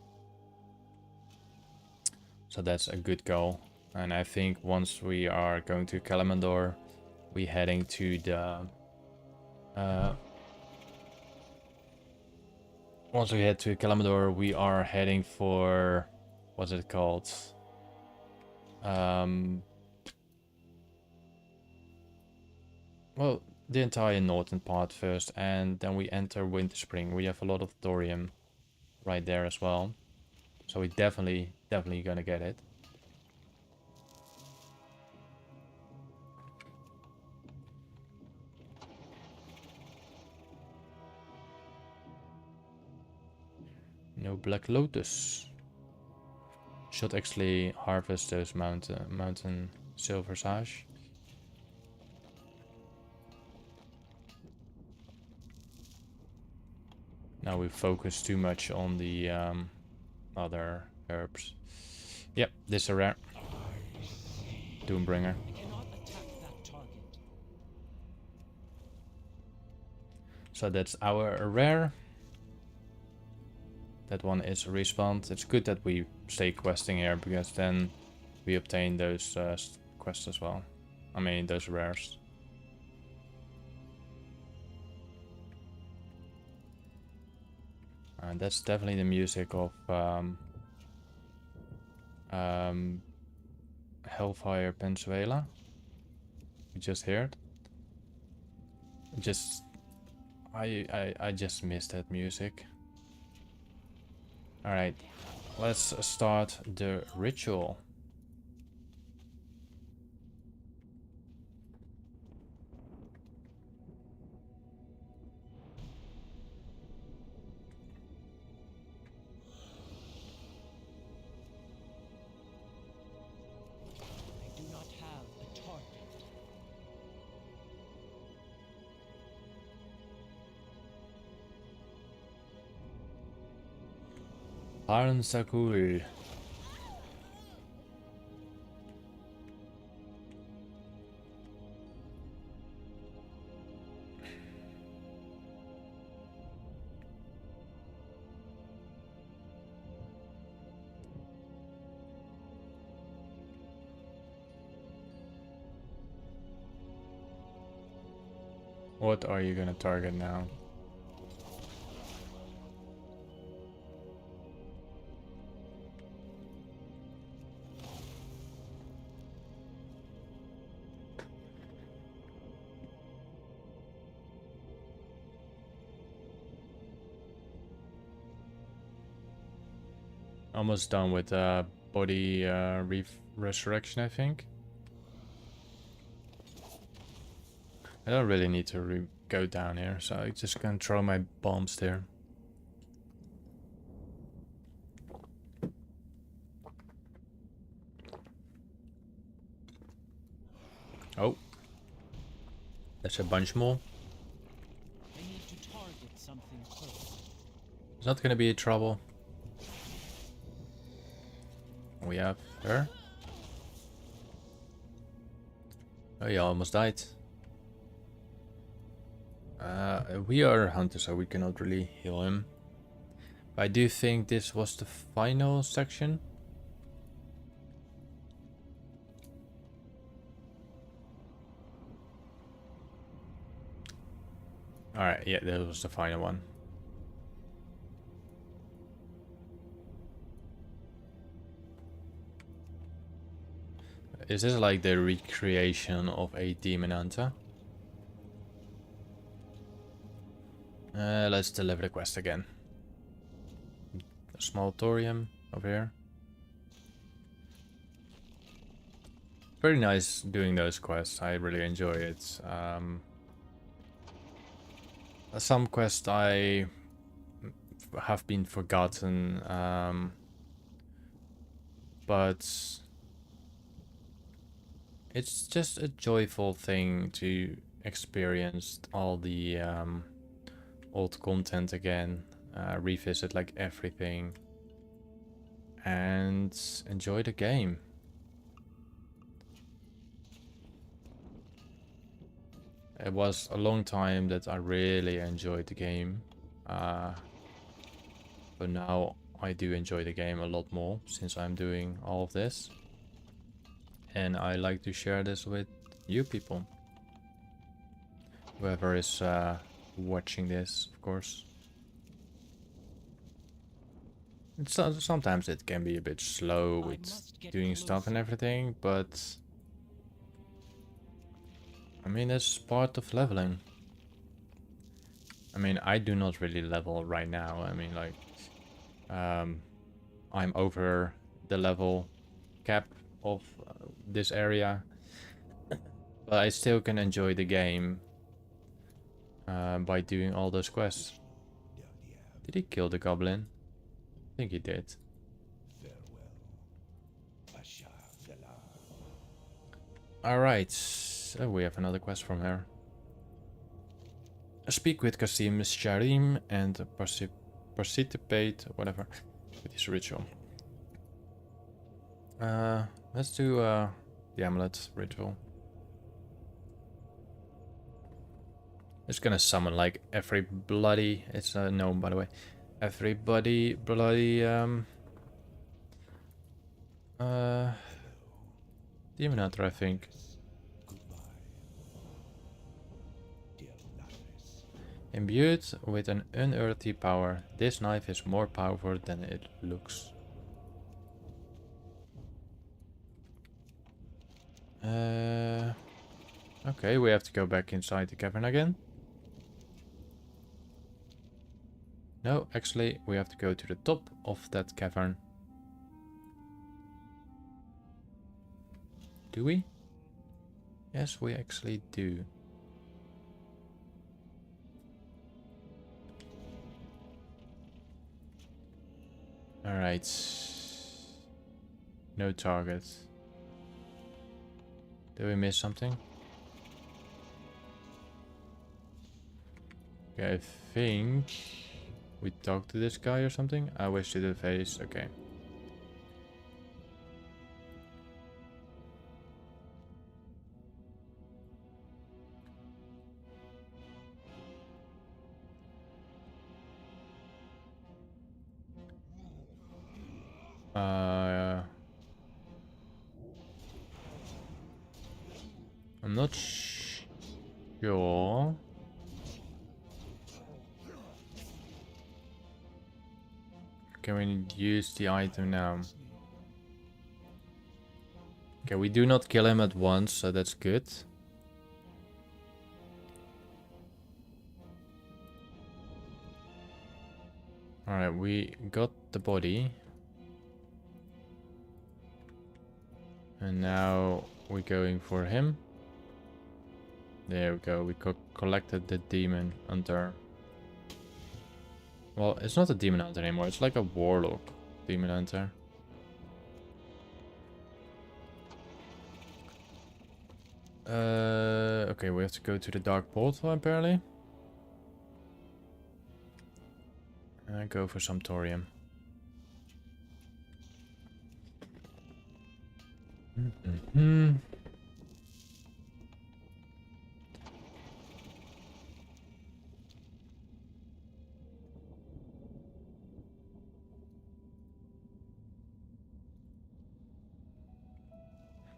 So that's a good goal. And I think once we are going to Kalimdor, we're heading to the... once we head to Kalimdor, we are heading for... What's it called? well, the entire northern part first, and then we enter Winter Spring. We have a lot of thorium right there as well, so we definitely gonna get it. No Black Lotus. Should actually harvest those mountain silver sash. Now we focus too much on the other herbs. Yep, this is a rare. Doombringer. We cannot attack that target. So that's our rare. That one is respawned. It's good that we stay questing here, because then we obtain those quests as well. I mean, those rares. And that's definitely the music of Hellfire Pensuela. We just heard. Just I just missed that music. Alright, let's start the ritual. I do not have a target. Harn Sakul. What are you gonna target now? Almost done with body resurrection, I think. I don't really need to go down here, so I just can throw my bombs there. Oh, that's a bunch more. I need to target something first. It's not gonna be trouble. We have her. Oh, yeah, almost died. We are hunters, so we cannot really heal him. But I do think this was the final section. Alright, yeah, that was the final one. Is this like the recreation of a demon hunter? Let's deliver the quest again. A small thorium over here. Very nice doing those quests. I really enjoy it. Some quests I have been forgotten, but it's just a joyful thing to experience all the old content again, revisit like everything, and enjoy the game. It was a long time that I really enjoyed the game, but now I do enjoy the game a lot more since I'm doing all of this, and I like to share this with you people, whoever is watching this, of course. Sometimes it can be a bit slow with doing stuff and everything, but I mean, that's part of leveling. I mean, I do not really level right now. I mean, like, I'm over the level cap of this area, but I still can enjoy the game by doing all those quests. Did he kill the goblin? I think he did. Alright, so we have another quest from her. Speak with ChillStream and participate, whatever, with his ritual. Let's do the amulet ritual. It's gonna summon like every bloody, it's a gnome by the way, everybody bloody demon hunter, I think. Imbued with an unearthly power, this knife is more powerful than it looks. Okay, we have to go back inside the cavern again. No, actually, we have to go to the top of that cavern. Do we? Yes, we actually do. Alright. No target. Did we miss something? Okay, I think we talked to this guy or something. I wish to the face. Okay. I'm not sure. Can we use the item now? Okay, we do not kill him at once, so that's good. Alright, we got the body. And now we're going for him. There we go, we collected the demon hunter. Well, it's not a demon hunter anymore, it's like a warlock demon hunter. Okay, we have to go to the dark portal apparently. And go for some thorium.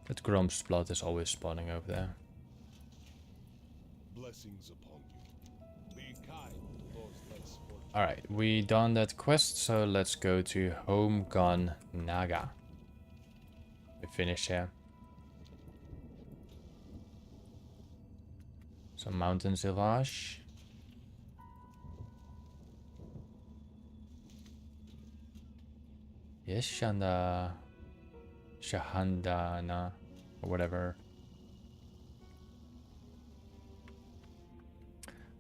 That Grom's blood is always spawning over there. Blessings upon you. Be kind to those less fortunate. Alright, we done that quest, so let's go to Home Gun Naga. We finished here. Some mountain silage. Yes, Shanda. Shahandana. Or whatever.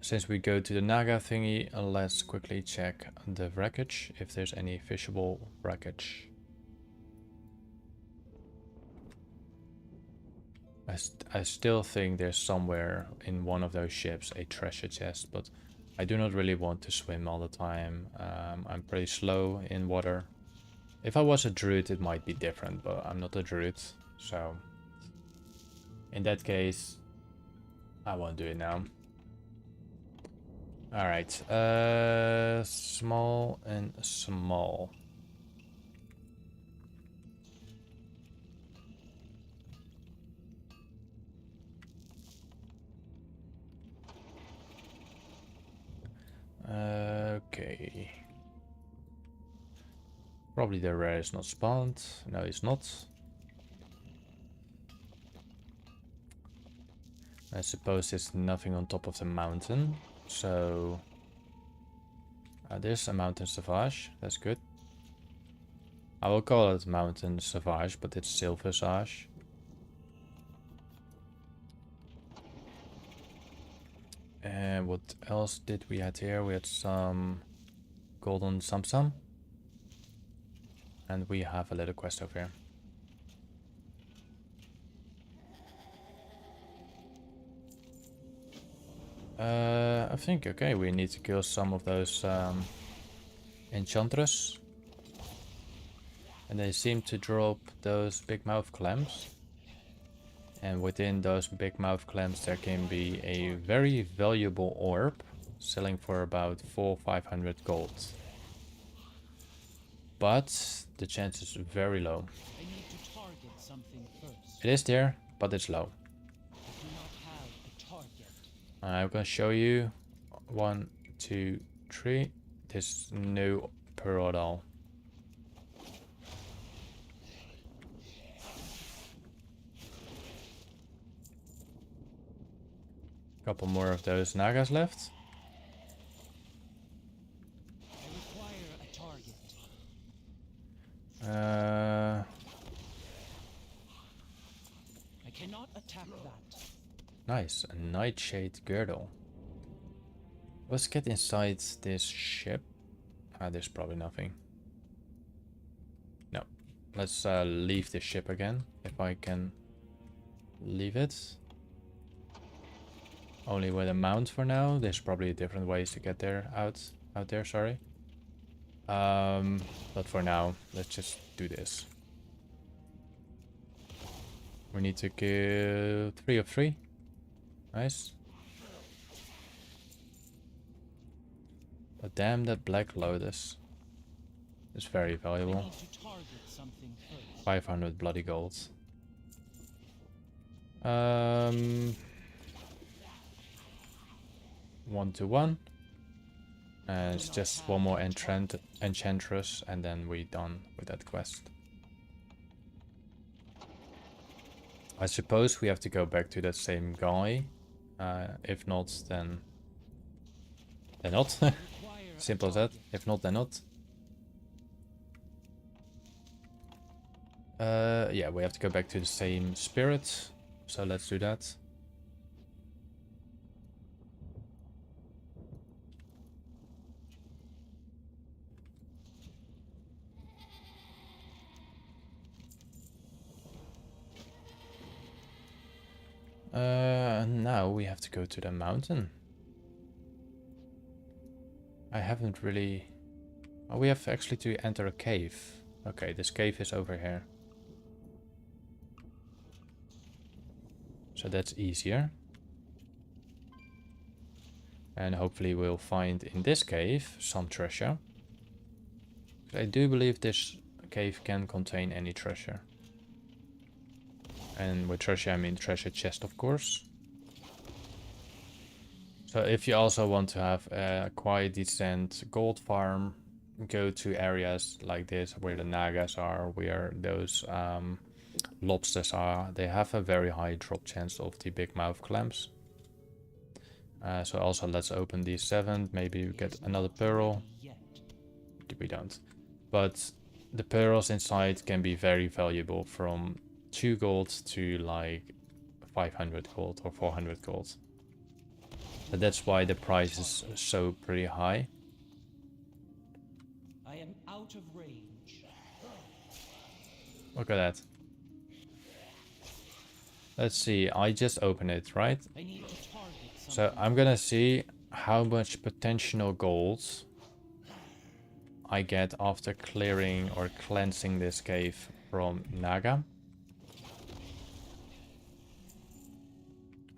Since we go to the Naga thingy, let's quickly check the wreckage, if there's any fishable wreckage. I still think there's somewhere in one of those ships a treasure chest, but I do not really want to swim all the time. I'm pretty slow in water. If I was a druid it might be different, but I'm not a druid, so in that case I won't do it now. Alright, small and small. Okay. Probably the rare is not spawned. No, it's not. I suppose there's nothing on top of the mountain, so there's a mountain sauvage. That's good. I will call it mountain sauvage, but it's silver sauvage. And what else did we have here? We had some golden Samsam. And we have a little quest over here. I think, okay, we need to kill some of those enchantress. And they seem to drop those big mouth clams. And within those big mouth clams there can be a very valuable orb, selling for about 400-500 gold. But the chance is very low. I need to target something first. It is there, but it's low. I do not have a target. I'm gonna show you 1, 2, 3. There's no pearl at all. Couple more of those nagas left. I require a target. I cannot attack that. Nice, a nightshade girdle. Let's get inside this ship. There's probably nothing. No. Let's leave this ship again, if I can leave it. Only with a mount for now. There's probably different ways to get there out there, sorry. But for now, let's just do this. We need to kill 3 of 3. Nice. But damn, that black lotus is very I valuable. need to target something first. 500 bloody gold. 1-1. And it's just one more enchantress and then we're done with that quest. I suppose we have to go back to that same guy. If not, then not. Simple as that. If not, then not. Yeah, we have to go back to the same spirit. So let's do that. Now we have to go to the mountain. I haven't really... Oh, we have actually to enter a cave. Okay, this cave is over here. So that's easier. And hopefully we'll find in this cave some treasure. I do believe this cave can contain any treasure. And with treasure I mean treasure chest, of course. So if you also want to have a quite decent gold farm, go to areas like this where the nagas are, where those lobsters are. They have a very high drop chance of the big mouth clams. So also let's open these 7. Maybe we get another pearl. We don't. But the pearls inside can be very valuable, from 2 gold to like 500 gold or 400 gold. But that's why the price is so pretty high. I am out of range. Look at that. Let's see, I just opened it, right? I need to target something. So I'm gonna see how much potential gold I get after clearing or cleansing this cave from Naga.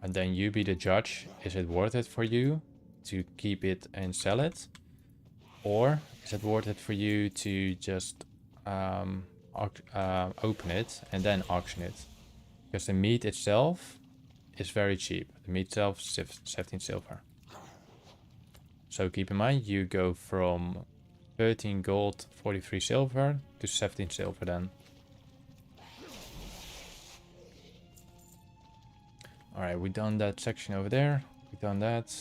And then you be the judge. Is it worth it for you to keep it and sell it? Or is it worth it for you to just open it and then auction it? Because the meat itself is very cheap. The meat itself is 17 silver. So keep in mind, you go from 13 gold, 43 silver to 17 silver then. Alright, we done that section over there. We done that.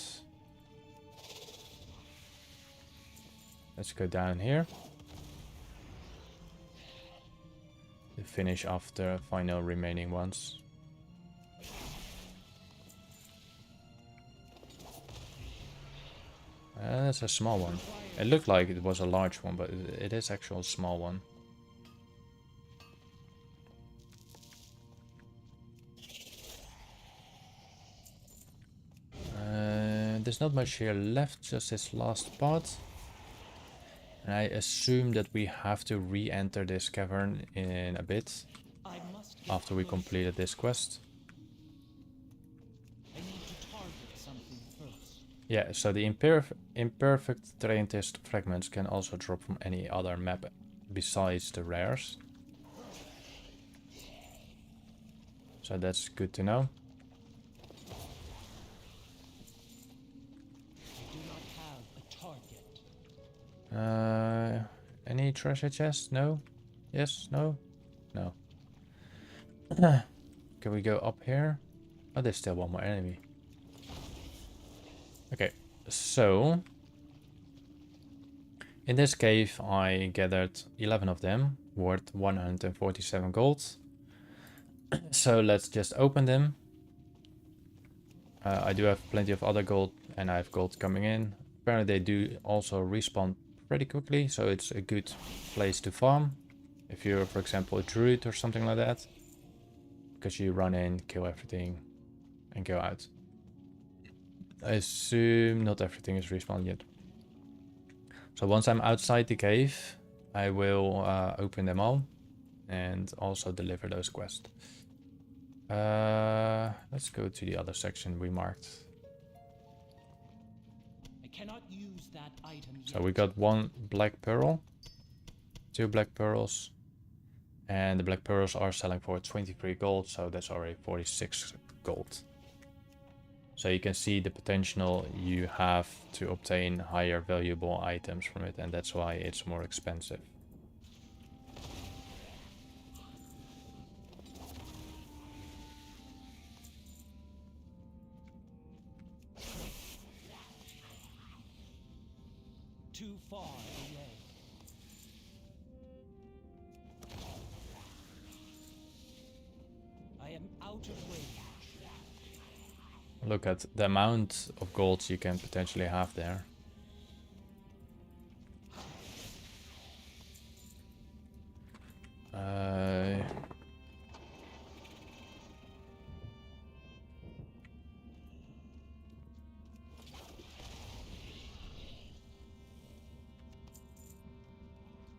Let's go down here. To finish off the final remaining ones. That's a small one. It looked like it was a large one, but it is actually a small one. There's not much here left, just this last part. And I assume that we have to re-enter this cavern in a bit after we completed this quest. I need to target something first. Yeah, so the imperfect terrain test fragments can also drop from any other map besides the rares. So that's good to know. Any treasure chests? No? Yes? No? No. Can we go up here? Oh, there's still one more enemy. Okay, so in this cave I gathered 11 of them, worth 147 gold. So let's just open them. I do have plenty of other gold and I have gold coming in. Apparently they do also respawn pretty quickly, so it's a good place to farm if you're, for example, a druid or something like that, because you run in, kill everything and go out. I assume not everything is respawned yet. So once I'm outside the cave, I will open them all and also deliver those quests. Let's go to the other section we marked. Cannot use that item so we got 1 black pearl, 2 black pearls, and the black pearls are selling for 23 gold, so that's already 46 gold. So you can see the potential you have to obtain higher valuable items from it, and that's why it's more expensive. Too far away. I am out of range. Look at the amount of gold you can potentially have there.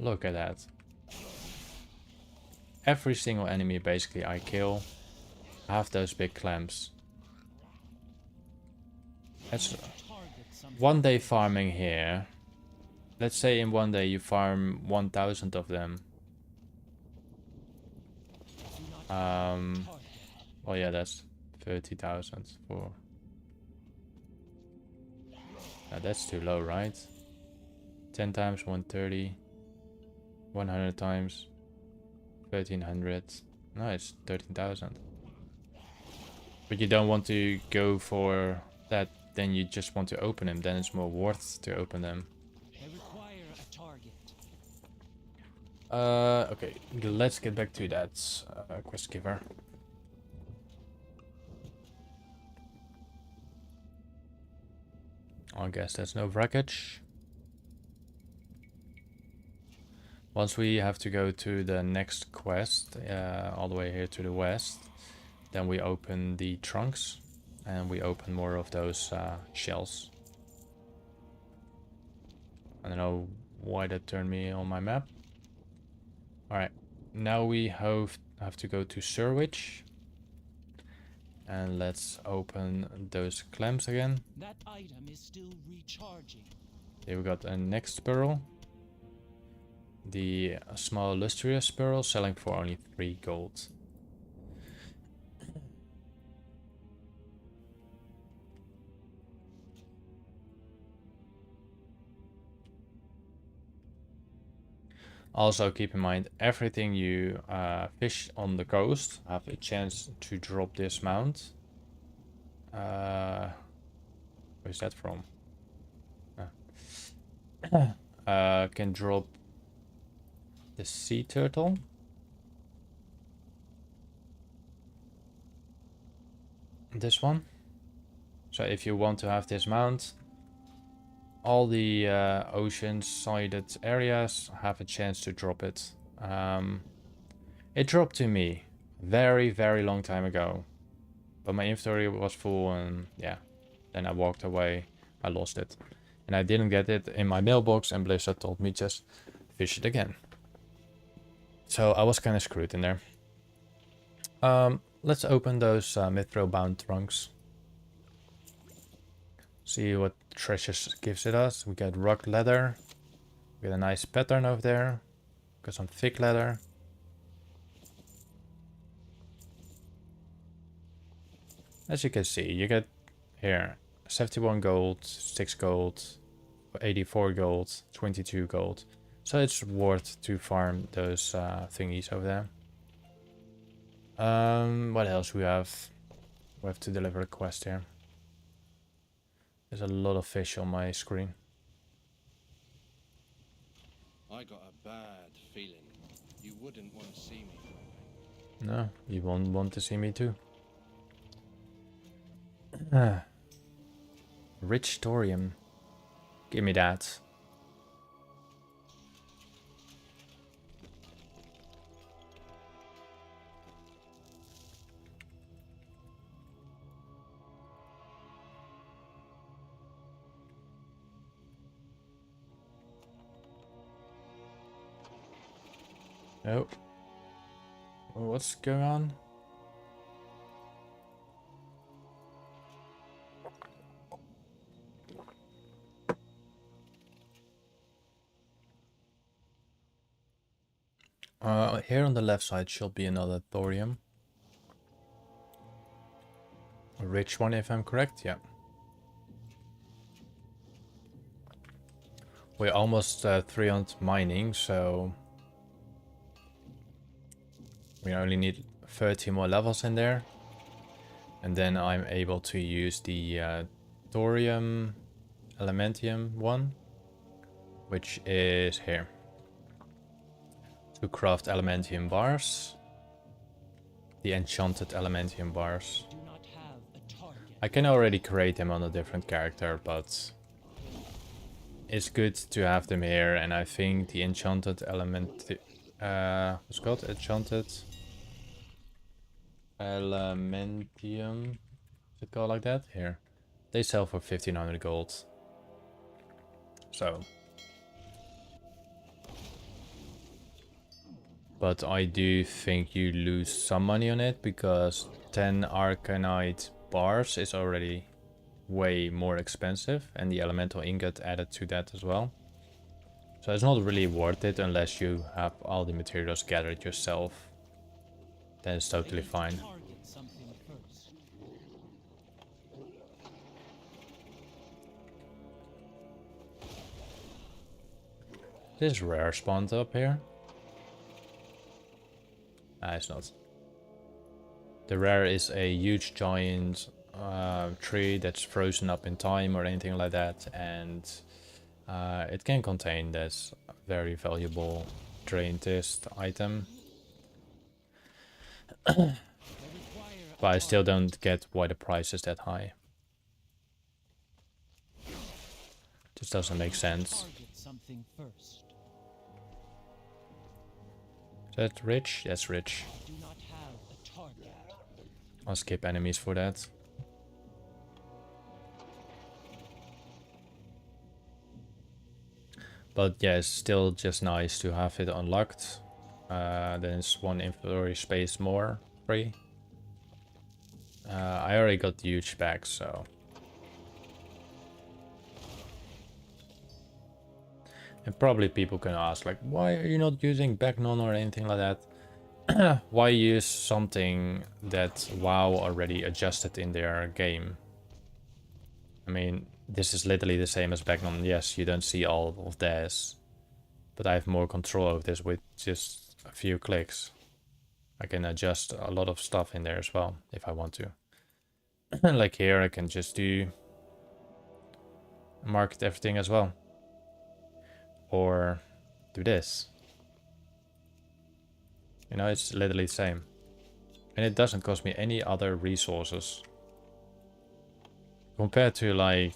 Look at that. Every single enemy basically I kill have those big clamps. That's 1 day farming here. Let's say in 1 day you farm 1,000 of them. Well, yeah, that's 30,000 for... that's too low, right? 10 times 130. 100 times 1300. No, it's 13,000. But you don't want to go for that, then you just want to open them, then it's more worth to open them. I require a target. Okay, let's get back to that quest giver. I guess that's no wreckage. Once we have to go to the next quest, all the way here to the west, then we open the trunks and we open more of those shells. I don't know why that turned me on my map. Alright, now we have to go to Surwich. And let's open those clamps again. That item is still recharging. Here we got a next pearl. The small lustrous pearl selling for only 3 gold. Also keep in mind, everything you fish on the coast have a chance to drop this mount. Where's that from? Can drop the sea turtle. This one. So if you want to have this mount, all the ocean-sided areas have a chance to drop it. It dropped to me very, very long time ago, but my inventory was full, and yeah, then I walked away. I lost it, and I didn't get it in my mailbox, and Blizzard told me just fish it again. So I was kind of screwed in there. Let's open those mithril-bound trunks. See what treasures gives it us. We got rock leather. We got a nice pattern over there. Got some thick leather. As you can see, you get here 71 gold, 6 gold, 84 gold, 22 gold. So it's worth to farm those thingies over there. What else we have? We have to deliver a quest here. There's a lot of fish on my screen. I got a bad feeling. You wouldn't want to see me. No, you won't want to see me too. Rich thorium. Give me that. Oh. What's going on? Here on the left side should be another thorium. A rich one, if I'm correct, yeah. We're almost 300 mining, so we only need 30 more levels in there. And then I'm able to use the thorium elementium one, which is here. To craft elementium bars. The enchanted elementium bars. Do not have a target. I can already create them on a different character, but it's good to have them here. And I think the enchanted element, what's it called? Enchanted elementium. Is it called like that? Here, they sell for 1500 gold. So. But I do think you lose some money on it, because 10 Arcanite bars is already way more expensive, and the elemental ingot added to that as well. So it's not really worth it unless you have all the materials gathered yourself. Then it's totally fine. Target something first. This rare spawned up here. Ah, it's not. The rare is a huge giant tree that's frozen up in time or anything like that, and it can contain this very valuable Draenor item. But I still don't get why the price is that high. Just doesn't make sense. Target something first. Is that rich? That's rich. Do not have a target. I'll skip enemies for that. But yeah, it's still just nice to have it unlocked. Then it's one inventory space more free. I already got the huge bag, so. And probably people can ask, like, why are you not using Bagnon or anything like that? Why use something that WoW already adjusted in their game? I mean, this is literally the same as Bagnon. Yes, you don't see all of this, but I have more control of this with just a few clicks. I can adjust a lot of stuff in there as well, if I want to. Like here, I can just do market everything as well. Or do this. You know, it's literally the same. And it doesn't cost me any other resources. Compared to like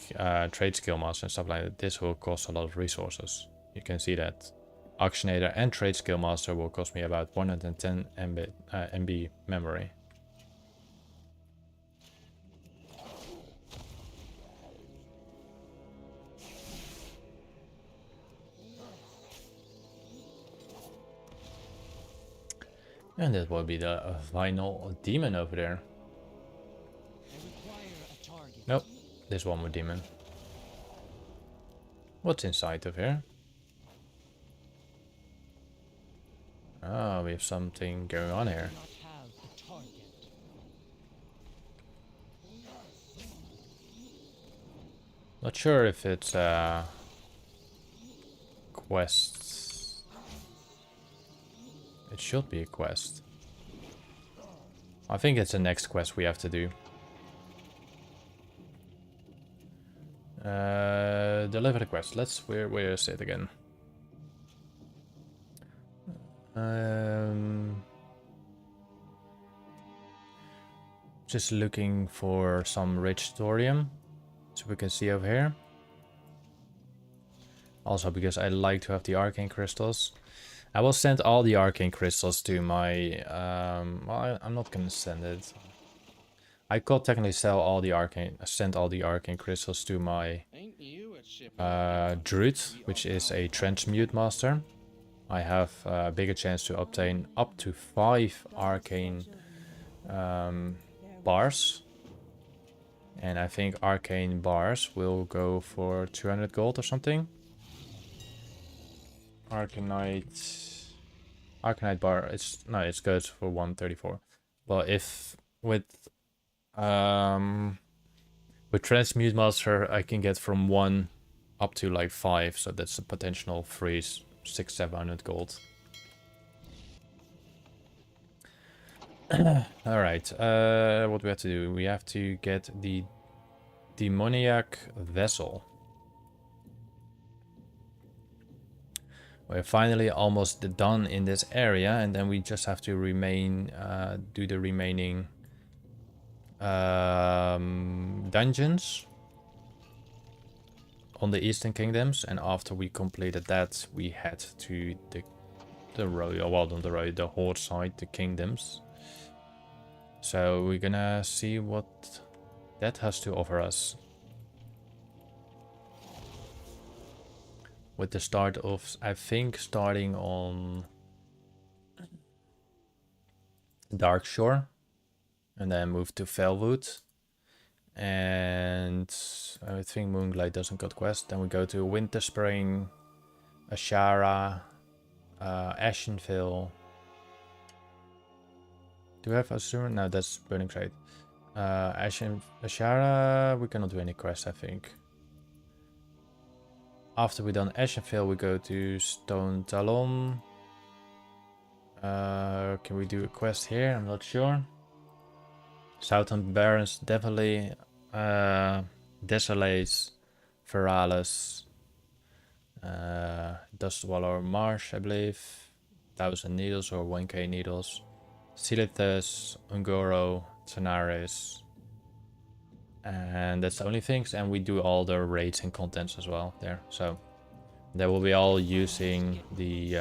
trade skill master and stuff like that, this will cost a lot of resources. You can see that. Auctionator and trade skill master will cost me about 110 MB memory. And that will be the final demon over there. Nope, there's one more demon. What's inside of here? Oh, we have something going on here. Not sure if it's quests. It should be a quest. I think it's the next quest we have to do. Deliver the quest. Where is it again? Just looking for some rich thorium, so we can see over here. Also because I like to have the arcane crystals. I will send all the arcane crystals to my well, I'm not gonna send it. I could technically send all the arcane crystals to my druid, which is a transmute master. I have a bigger chance to obtain up to 5 arcane bars. And I think arcane bars will go for 200 gold or something. Arcanite bar, it's good for 134. But if with Transmute Master I can get from 1 up to like 5, so that's a potential freeze 600-700 gold. Alright, what we have to do? We have to get the demoniac vessel. We're finally almost done in this area, and then we just have to do the remaining dungeons on the Eastern Kingdoms, and after we completed that, we head to the royal, well, not the royal, the Horde side, the kingdoms. So we're gonna see what that has to offer us. With the start of, I think, starting on Darkshore, and then move to Felwood, and I think Moonglade doesn't got quest. Then we go to Winterspring, Ashara, Ashenville. Do we have Azure? No, that's Burning Trade. Ashara, we cannot do any quest, I think. After we're done Ashenville, we go to Stone Talon. Can we do a quest here? I'm not sure. Southern Barrens, definitely. Desolates, Feralis, Dustwaller Marsh, I believe. 1000 needles or 1k needles. Silithus, Ungoro, Tenaris. And that's the only things, and we do all the raids and contents as well there. So they will be all using the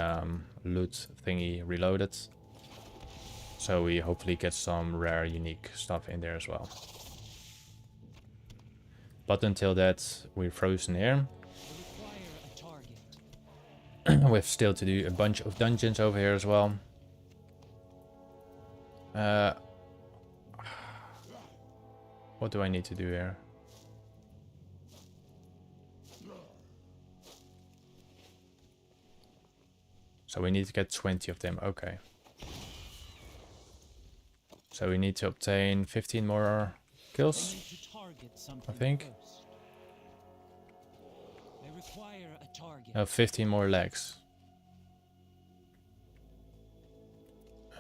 loot thingy reloaded. So we hopefully get some rare unique stuff in there as well. But until that, we're frozen here. We have still to do a bunch of dungeons over here as well. What do I need to do here? So we need to get 20 of them, okay. So we need to obtain 15 more kills, I think. No, 15 more legs.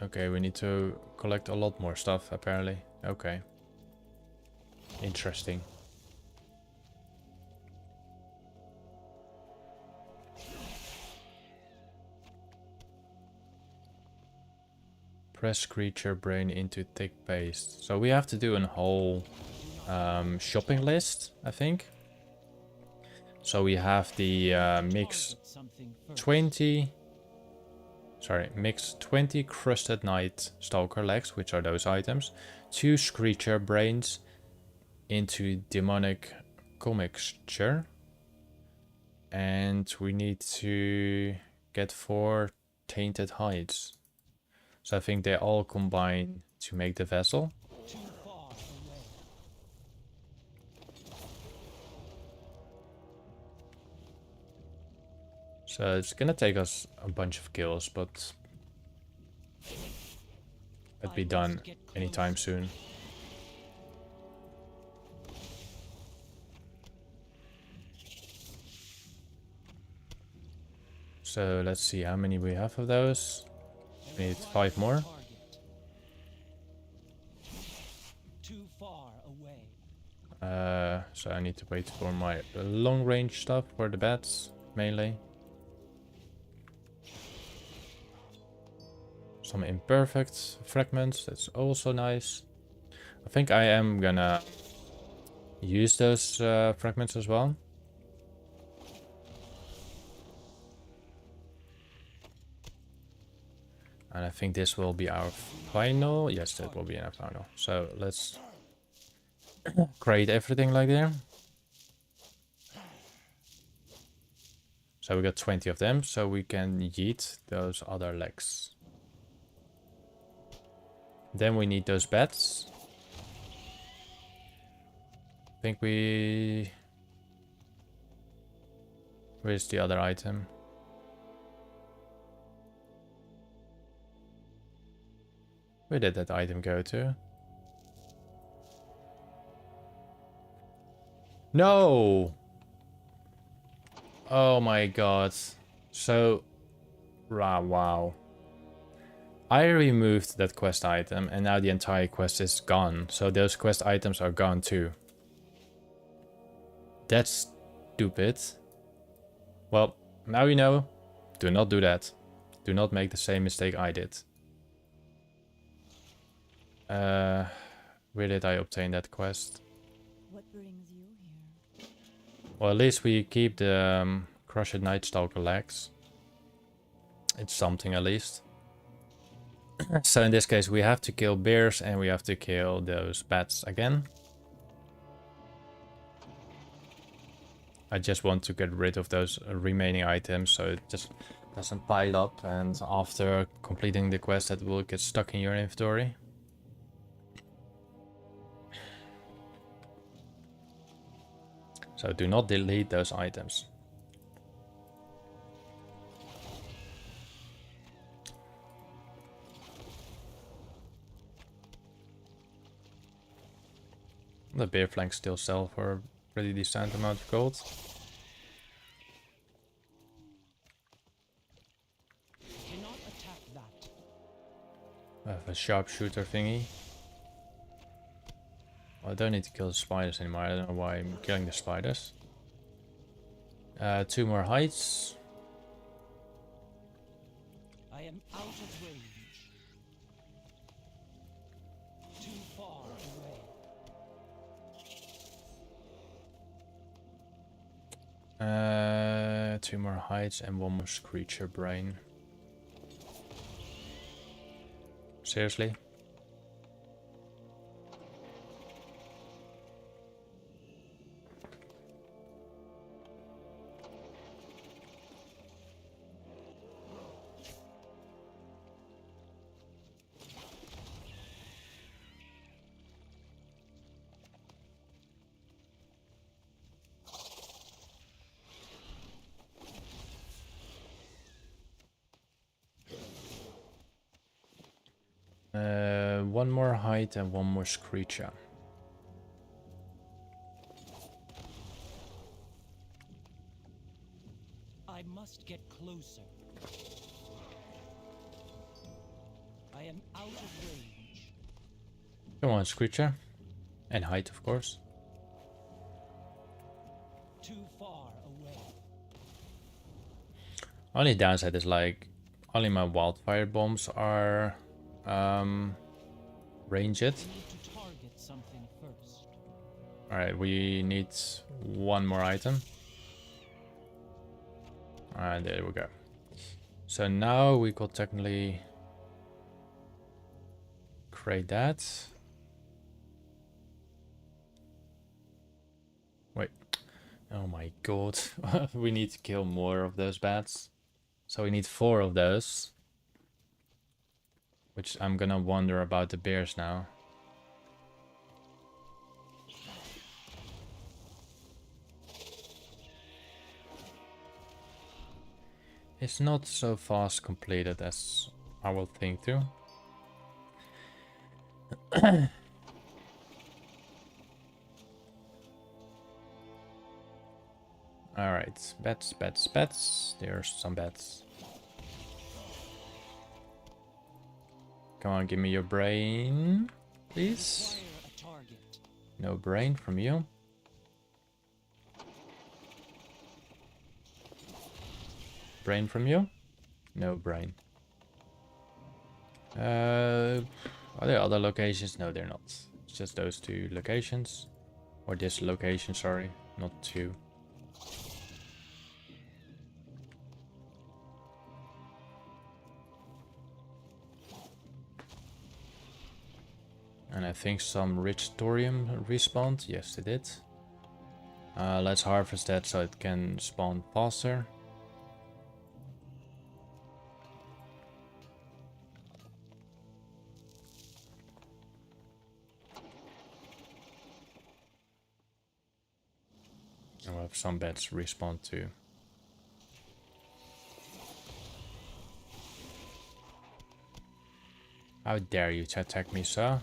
Okay, we need to collect a lot more stuff, apparently. Okay. Interesting. Press creature brain into thick paste. So we have to do a whole shopping list, I think. So we have the mix 20. Sorry, mix 20 crusted night stalker legs, which are those items, 2 screecher brains into demonic commixture, and we need to get 4 tainted hides. So I think they all combine to make the vessel. Too far away. So it's gonna take us a bunch of kills, but it'll be done anytime soon. So let's see how many we have of those. We need 5 more. Target. Too far away. So I need to wait for my long range stuff for the bats, mainly. Some imperfect fragments, that's also nice. I think I am gonna use those fragments as well. And I think this will be our final. Yes, that will be our final. So let's create everything like there. So we got 20 of them, so we can yeet those other legs. Then we need those bats. I think we... Where's the other item? Where did that item go to? No! Oh my god. So... wow. I removed that quest item and now the entire quest is gone. So those quest items are gone too. That's stupid. Well, now you know. Do not do that. Do not make the same mistake I did. Where did I obtain that quest? What brings you here? Well, at least we keep the Crushed Night Stalker legs. It's something at least. So in this case we have to kill bears and we have to kill those bats again. I just want to get rid of those remaining items so it just doesn't pile up, and after completing the quest that will get stuck in your inventory. So do not delete those items. The bear flanks still sell for a pretty decent amount of gold. Cannot attack that. I have a sharpshooter thingy. Well, I don't need to kill the spiders anymore. I don't know why I'm killing the spiders. 2 more heights. I am out of range. Too far away. 2 more heights and 1 more screecher brain. Seriously? One more height and 1 more screecher. I must get closer. I am out of range. Come on, screecher. And height, of course. too far away. Only downside is like only my wildfire bombs are ranged. We need to target something first. Alright, we need one more item. Alright, there we go. So now we could technically create that. Wait. Oh my god. We need to kill more of those bats. So we need 4 of those. Which I'm gonna wonder about the bears now. It's not so fast completed as I will think to. Alright, bats, bats, bats. There's some bats. Come on, give me your brain, please. Acquire a target. No brain from you. Brain from you? No brain. Are there other locations? No, they're not. It's just those 2 locations. Or this location, sorry. Not 2. And I think some rich thorium respawned. Yes, it did. Let's harvest that so it can spawn faster. And we'll have some bats respawn too. How dare you to attack me, sir?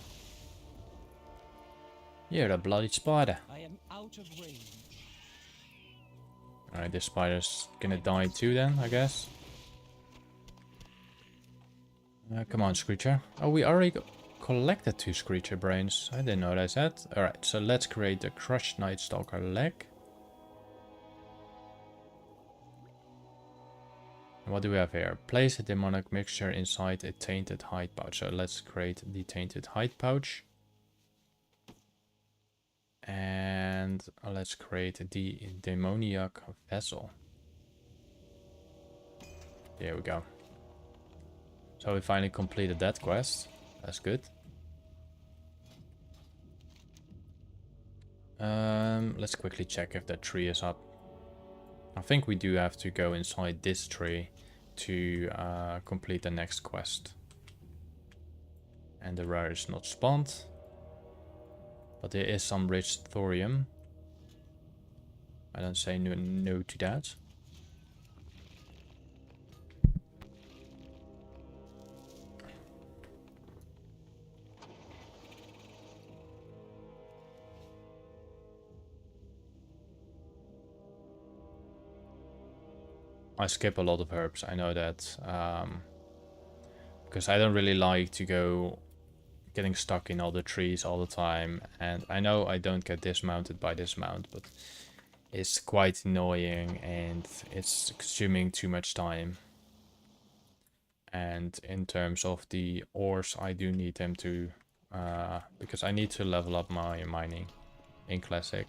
You're a bloody spider. I am out of range. Alright, this spider's gonna die too then, I guess. Come on, Screecher. Oh, we already collected 2 Screecher brains. I didn't notice that. Alright, so let's create the Crushed Night Stalker leg. What do we have here? Place a demonic mixture inside a tainted hide pouch. So let's create the tainted hide pouch. And let's create the demoniac vessel. There we go. So we finally completed that quest. That's good. Let's quickly check if that tree is up. I think we do have to go inside this tree to complete the next quest. And the rare is not spawned. But there is some rich thorium. I don't say no to that. I skip a lot of herbs, I know that. Because I don't really like to go getting stuck in all the trees all the time. And I know I don't get dismounted by this mount, but it's quite annoying and it's consuming too much time. And in terms of the ores, I do need them to... because I need to level up my mining in Classic.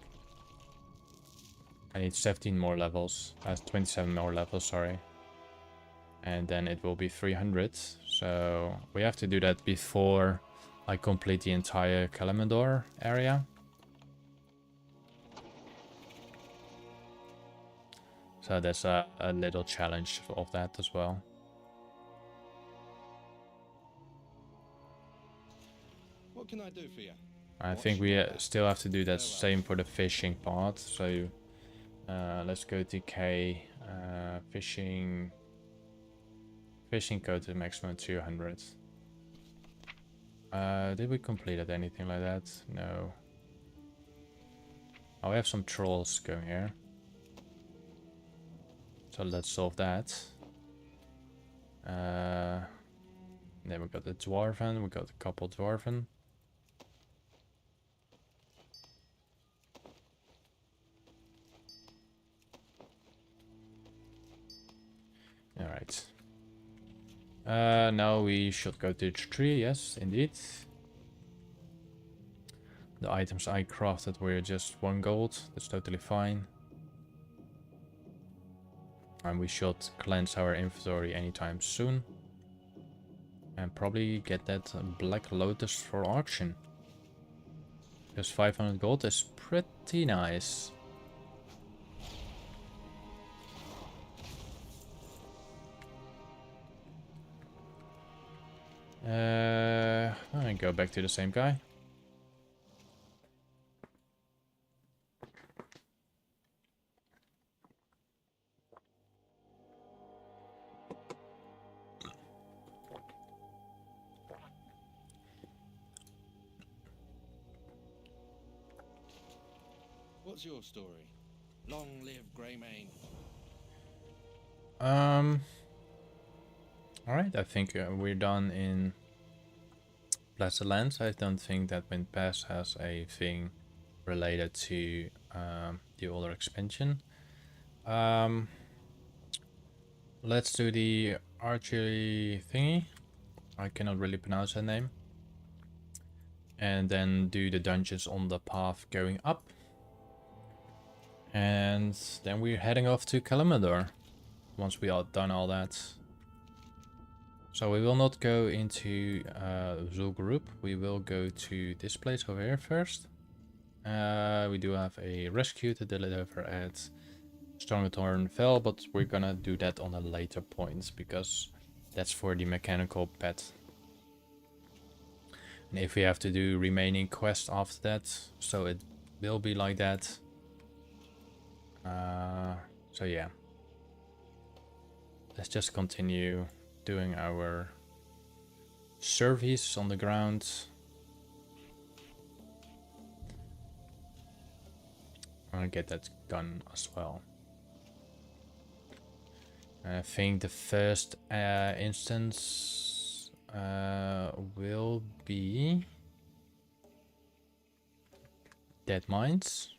I need 17 more levels, 27 more levels, sorry. And then it will be 300. So we have to do that before I complete the entire Kalimdor area. So that's a little challenge of that as well. What can I do for you? I think we still have to do that same for the fishing part. So let's go to K. Fishing go to maximum 200. Did we complete anything like that? No. Oh, we have some trolls going here. So let's solve that. Then we got the dwarven, we got a couple dwarven. Alright. Now we should go to the tree, yes, indeed. The items I crafted were just 1 gold, that's totally fine. And we should cleanse our inventory anytime soon. And probably get that Black Lotus for auction. Because 500 gold is pretty nice. I go back to the same guy. What's your story? Long live Greymane. Alright, I think we're done in Blessed Lands. I don't think that Wind Pass has a thing related to the older expansion. Let's do the archery thingy. I cannot really pronounce that name. And then do the dungeons on the path going up. And then we're heading off to Kalimdor once we are done all that. So we will not go into Zul group. We will go to this place over here first. We do have a rescue to deliver at Strongthorn Fell, but we're gonna do that on a later point because that's for the mechanical pet. And if we have to do remaining quests after that, so it will be like that. So yeah, let's just continue doing our service on the ground. I'll get that done as well. I think the first instance will be Dead Mines.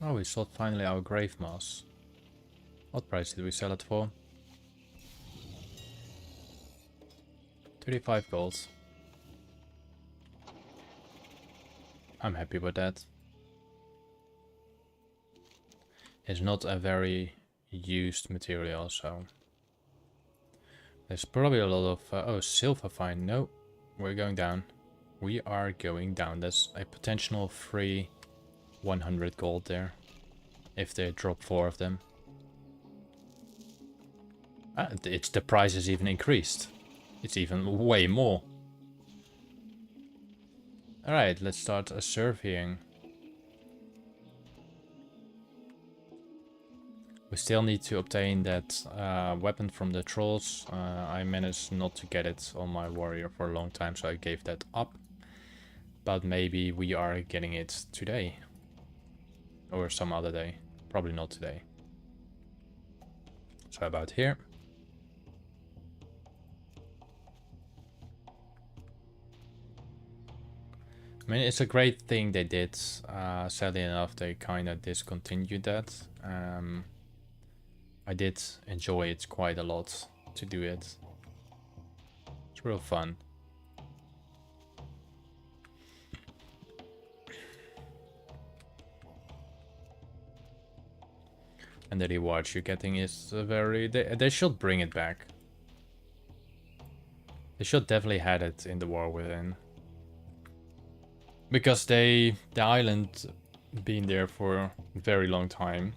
Oh, we sold finally our Grave Moss. What price did we sell it for? 35 gold. I'm happy with that. It's not a very used material, so there's probably a lot of oh, silver fine. No, we're going down. We are going down. There's a potential free 100 gold there if they drop 4 of them. It's the price is even increased. It's even way more. Alright, let's start surveying. We still need to obtain that weapon from the trolls. I managed not to get it on my warrior for a long time, so I gave that up. But maybe we are getting it today. Or some other day. Probably not today. So about here. I mean, it's a great thing they did. Sadly enough, they kind of discontinued that. I did enjoy it quite a lot to do it. It's real fun. And the rewards you're getting is very... They should bring it back. They should definitely had it in the War Within. Because the island been there for a very long time.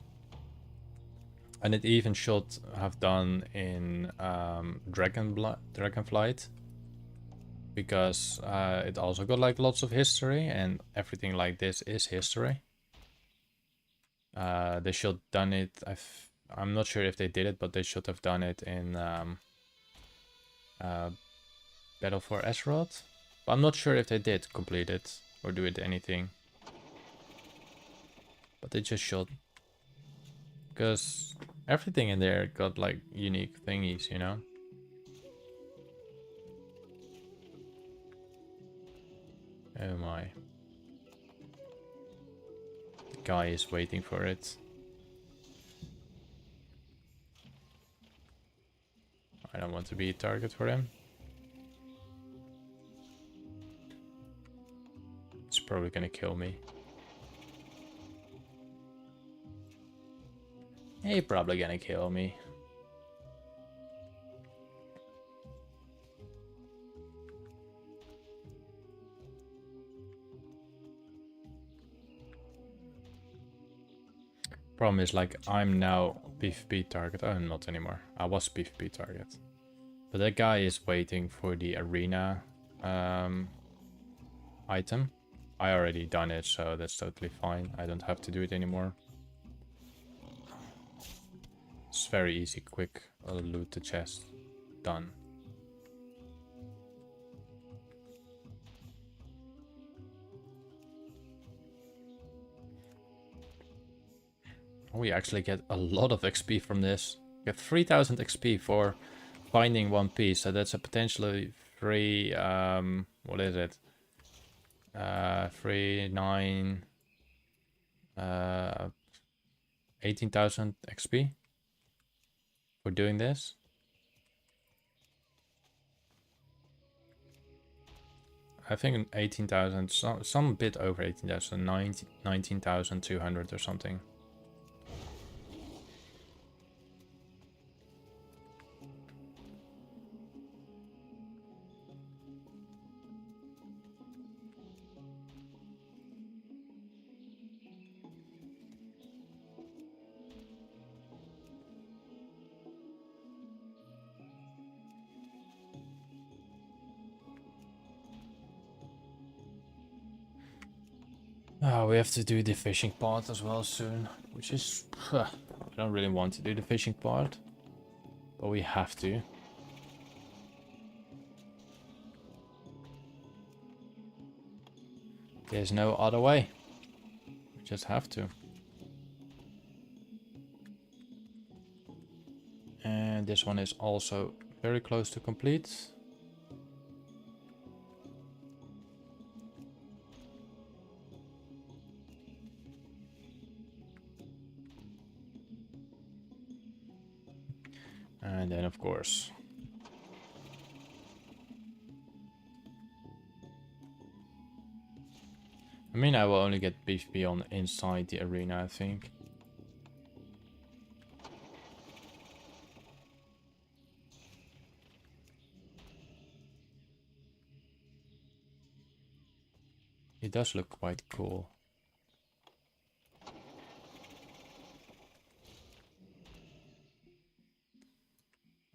And it even should have done in Dragonflight. Because it also got like lots of history and everything like this is history. They should done it. I'm not sure if they did it, but they should have done it in Battle for Azeroth. But I'm not sure if they did complete it or do it anything. But they just should, because everything in there got like unique thingies, you know. Oh my. Guy is waiting for it. want to be a target for him. It's probably gonna kill me. He's probably gonna kill me. Problem is, like, I'm now PvP target. Oh, I'm not anymore. I was PvP target. But that guy is waiting for the arena item. I already done it, so that's totally fine. I don't have to do it anymore. It's very easy, quick. I'll loot the chest. Done. We actually get a lot of XP from this. We get 3000 XP for finding one piece, so that's a potentially free, what is it? 3, 9, 18,000 XP for doing this. I think 18,000, some bit over 18,000, 19,200 or something. We have to do the fishing part as well soon, which is... I don't really want to do the fishing part, but we have to. There's no other way. We just have to. And this one is also very close to complete. And then, of course, I mean, I will only get PvP on inside the arena, I think. It does look quite cool.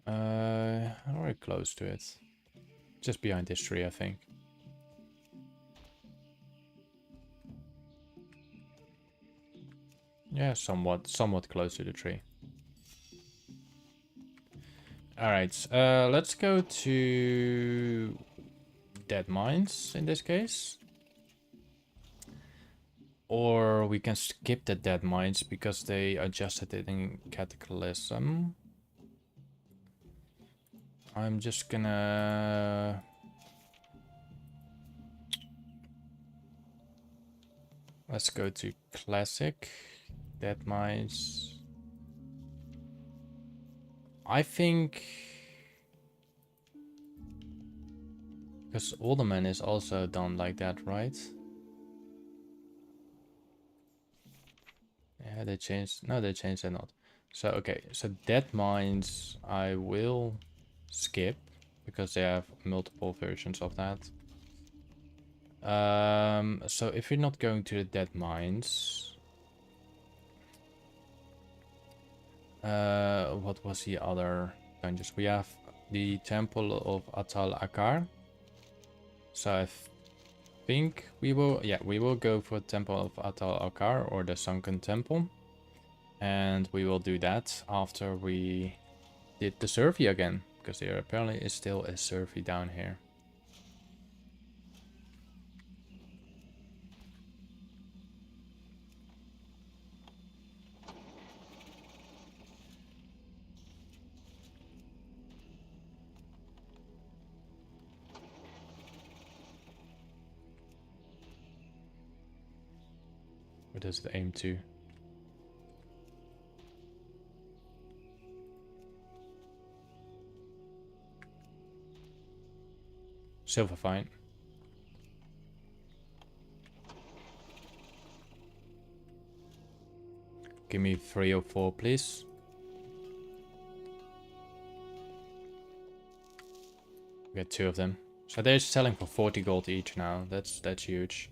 I'm very close to it. Just behind this tree, I think. Yeah, somewhat close to the tree. Alright, let's go to Dead Mines in this case. Or we can skip the Dead Mines because they adjusted it in Cataclysm. I'm just gonna... Let's go to Classic. Dead Mines. I think... Because Alderman is also done like that, right? Yeah, they changed... No, they changed it not. So, okay. So Dead Mines I will skip. Because they have multiple versions of that. So if you're not going to the Dead Mines... what was the other dungeons? We have the Temple of Atal Akar. So I think we will go for Temple of Atal Akar or the Sunken Temple. And we will do that after we did the survey again. Because there apparently is still a survey down here. What does it aim to? Silver fine. Give me 3 or 4, please. Get 2 of them. So they're selling for 40 gold each now. That's huge.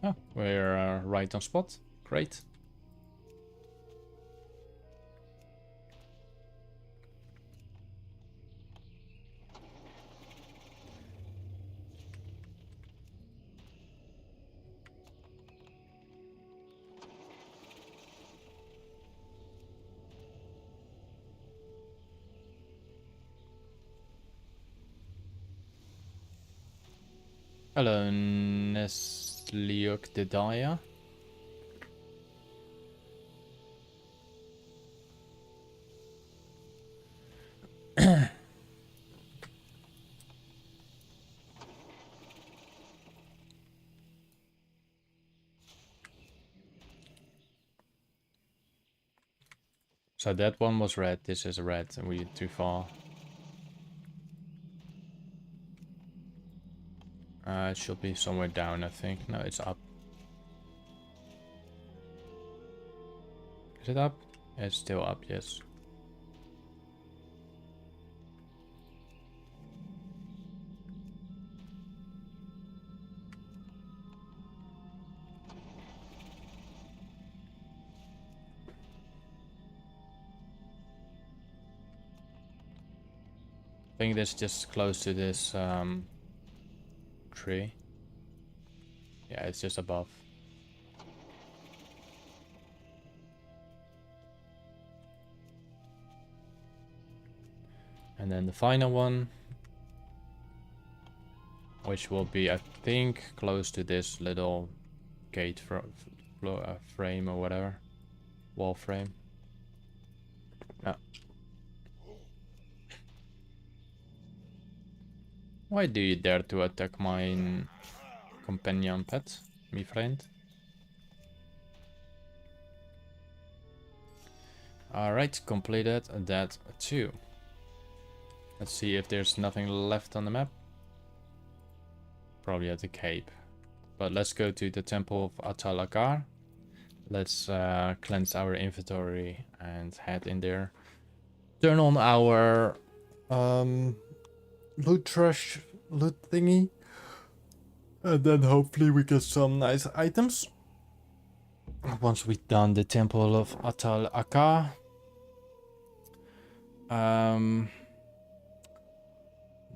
Oh, we're right on spot. Great. Hello, Nesliuk Dedaya. So that one was red, this is red, and we're too far. It should be somewhere down, I think. No, it's up. Is it up? It's still up, yes. I think that's just close to this tree. Yeah, it's just above. And then the final one, which will be, I think, close to this little gate frame or whatever. Wall frame. Yeah. Why do you dare to attack my companion pet, my friend? Alright, completed that too. Let's see if there's nothing left on the map. Probably at the cape. But let's go to the Temple of Atalakar. Let's cleanse our inventory and head in there. Turn on our loot thingy. And then hopefully we get some nice items. Once we've done the Temple of Atalakar.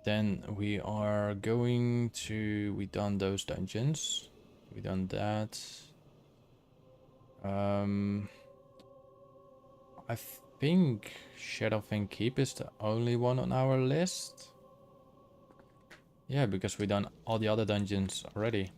Then we are going to... We done those dungeons. We done that. I think Shadowfang Keep is the only one on our list. Yeah, because we done all the other dungeons already.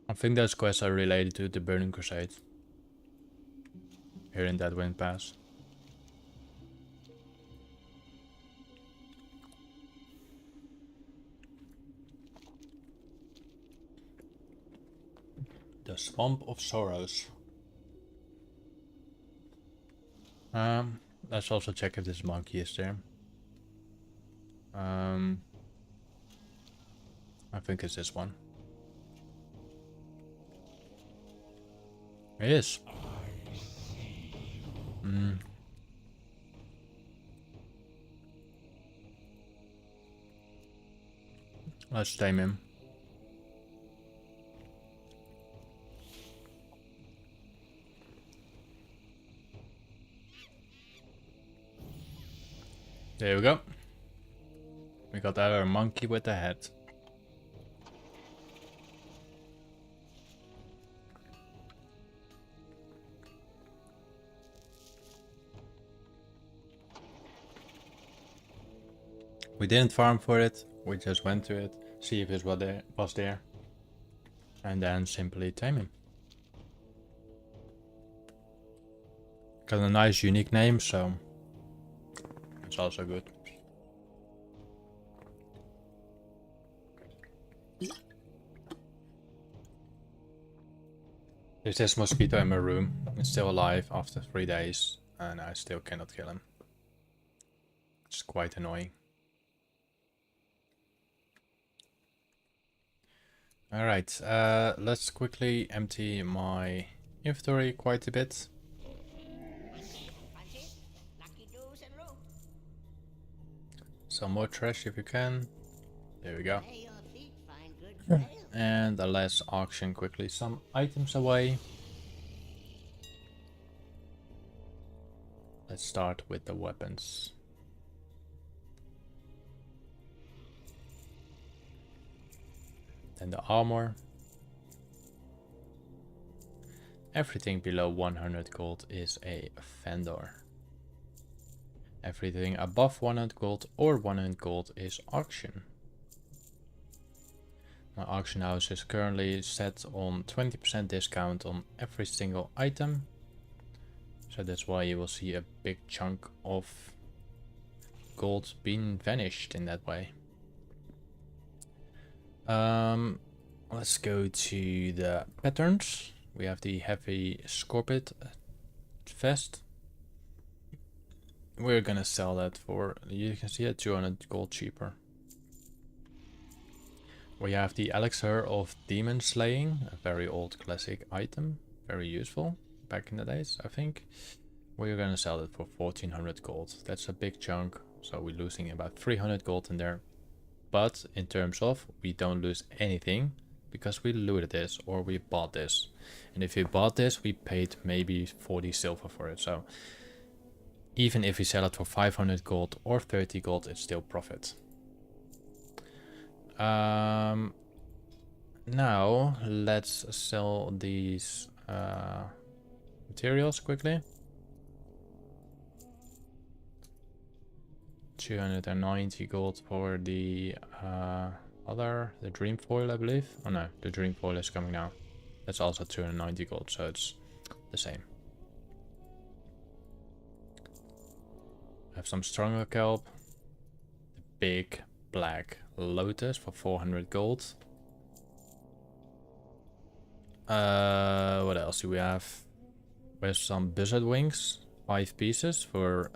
I think those quests are related to the Burning Crusade. Here in that Wind Pass. The Swamp of Sorrows. Let's also check if this monkey is there. I think it's this one. It is. Let's tame him. There we go. We got our monkey with the head. We didn't farm for it, we just went to it, see if it was there, and then simply tame him. Got a nice unique name, so it's also good. There's this mosquito in my room. It's still alive after 3 days, and I still cannot kill him. It's quite annoying. Alright, let's quickly empty my inventory quite a bit. Some more trash if you can. There we go. And let's auction quickly some items away. Let's start with the weapons. Then the armor. Everything below 100 gold is a vendor. Everything above 100 gold or 100 gold is auction. My auction house is currently set on 20% discount on every single item. So that's why you will see a big chunk of gold being vanished in that way. Let's go to the patterns. We have the heavy scorpion vest. We're gonna sell that for, you can see it, 200 gold cheaper. We have the elixir of demon slaying, a very old classic item, very useful back in the days, I think. We're gonna sell it for 1400 gold. That's a big chunk, so we're losing about 300 gold in there. But in terms of, we don't lose anything because we looted this or we bought this. And if we bought this, we paid maybe 40 silver for it. So even if we sell it for 500 gold or 30 gold, it's still profit. Now let's sell these materials quickly. 290 gold for the the dream foil, I believe. Oh no, the dream foil is coming now. That's also 290 gold, so it's the same. I have some stronger kelp. The big black lotus for 400 gold. What else do we have? We have some buzzard wings, 5 pieces for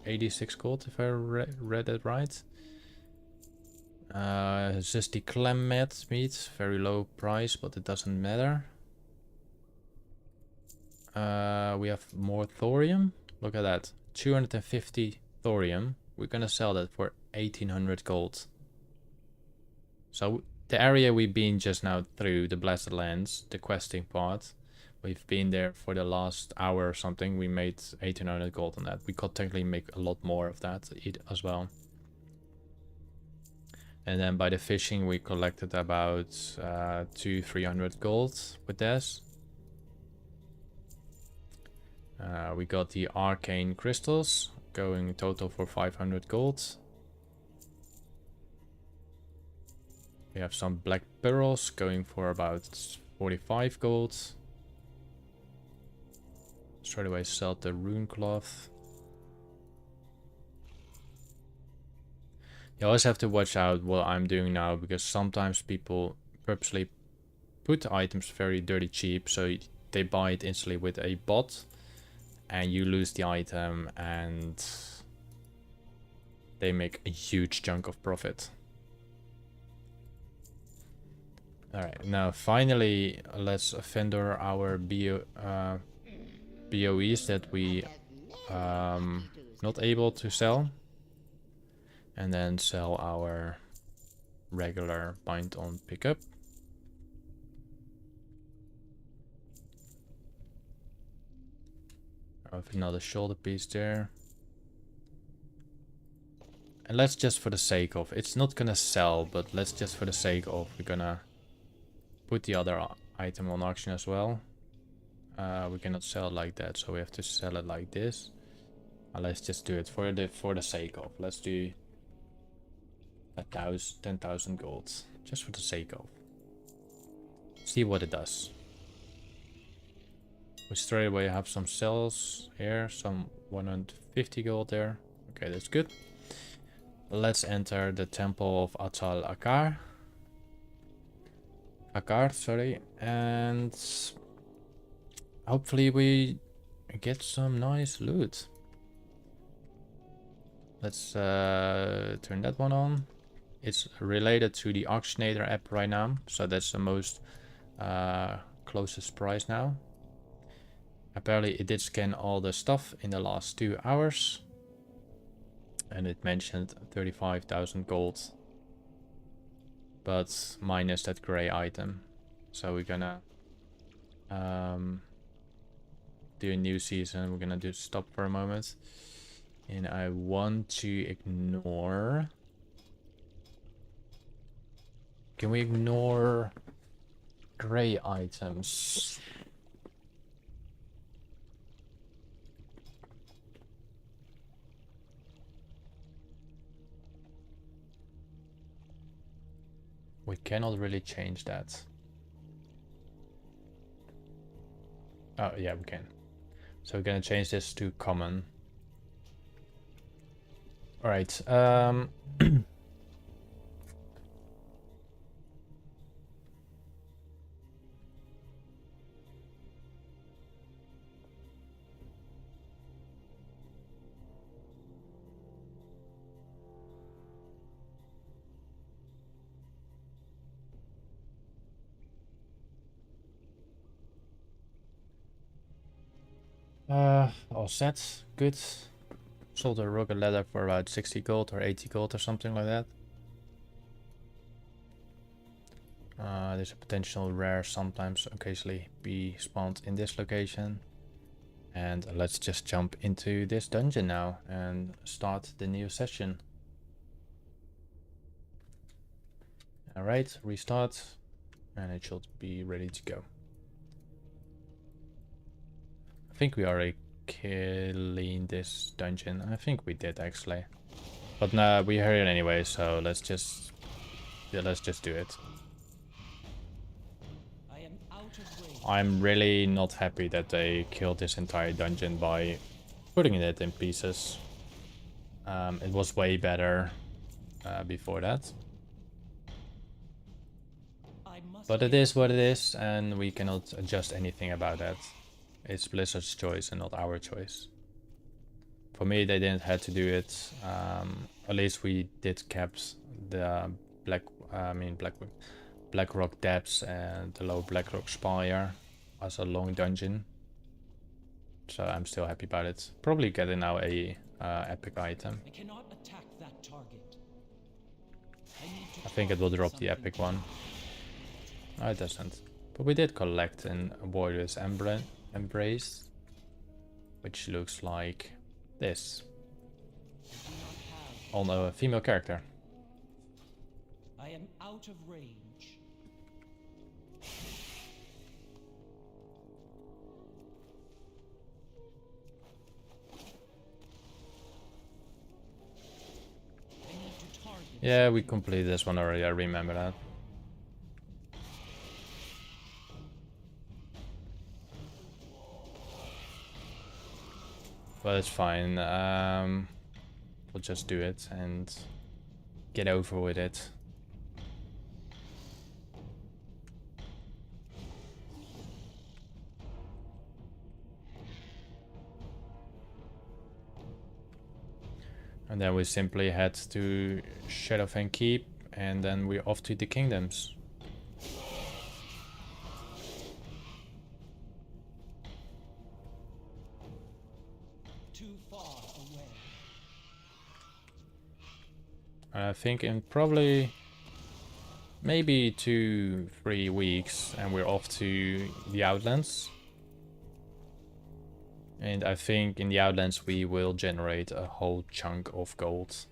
86 gold, if I read it right. Just the clam meat, very low price, but it doesn't matter. We have more thorium. Look at that, 250 thorium. We're gonna sell that for 1800 gold. So the area we've been just now through, the Blessed Lands, the questing part, we've been there for the last hour or something. We made 1800 gold on that. We could technically make a lot more of that as well. And then by the fishing, we collected about 200-300 gold with this. We got the arcane crystals, going total for 500 gold. We have some black pearls going for about 45 gold. Straight away sell the rune cloth. You always have to watch out what I'm doing now, because sometimes people purposely put items very dirty cheap, so they buy it instantly with a bot and you lose the item and they make a huge chunk of profit. Alright, now finally let's vendor our BOEs that we not able to sell, and then sell our regular bind on pickup. I have another shoulder piece there. And let's just, for the sake of, it's not gonna sell, but let's just for the sake of, we're gonna put the other item on auction as well. We cannot sell it like that, so we have to sell it like this. Let's just do it for the sake of. Let's do 10,000 gold, just for the sake of. See what it does. We straight away have some cells here, some 150 gold there. Okay, that's good. Let's enter the temple of Atal Akar, sorry, and hopefully we get some nice loot. Let's turn that one on. It's related to the Auctionator app right now, so that's the most closest price now. Apparently it did scan all the stuff in the last 2 hours. And it mentioned 35,000 gold. But minus that gray item. So we're gonna do a new season. We're gonna stop for a moment. And I want to ignore... Can we ignore gray items? We cannot really change that. Oh, yeah, we can. So we're gonna change this to common. Alright, all set, good. Sold a rugged leather for about 60 gold or 80 gold or something like that. There's a potential rare sometimes occasionally be spawned in this location. And let's just jump into this dungeon now and start the new session. Alright, restart, and it should be ready to go. I think we already cleaned this dungeon. I think we did actually. But nah, we heard it anyway, so let's just do it. I'm really not happy that they killed this entire dungeon by putting it in pieces. It was way better before that. But it is what it is, and we cannot adjust anything about that. It's Blizzard's choice and not our choice. For me, they didn't have to do it. At least we did kept the Blackrock Depths and the low Blackrock Spire as a long dungeon. So I'm still happy about it. Probably getting now a epic item. I cannot attack that target. I think it will drop the epic one. No, it doesn't. But we did collect an Warrior's Embrace, which looks like this. Oh no, a female character. I am out of range. Yeah, we completed this one already, I remember that. But it's fine, we'll just do it and get over with it. And then we simply head to Shadowfang Keep, and then we're off to the kingdoms. Too far away. I think in probably maybe 2-3 weeks, and we're off to the Outlands. And I think in the Outlands we will generate a whole chunk of gold.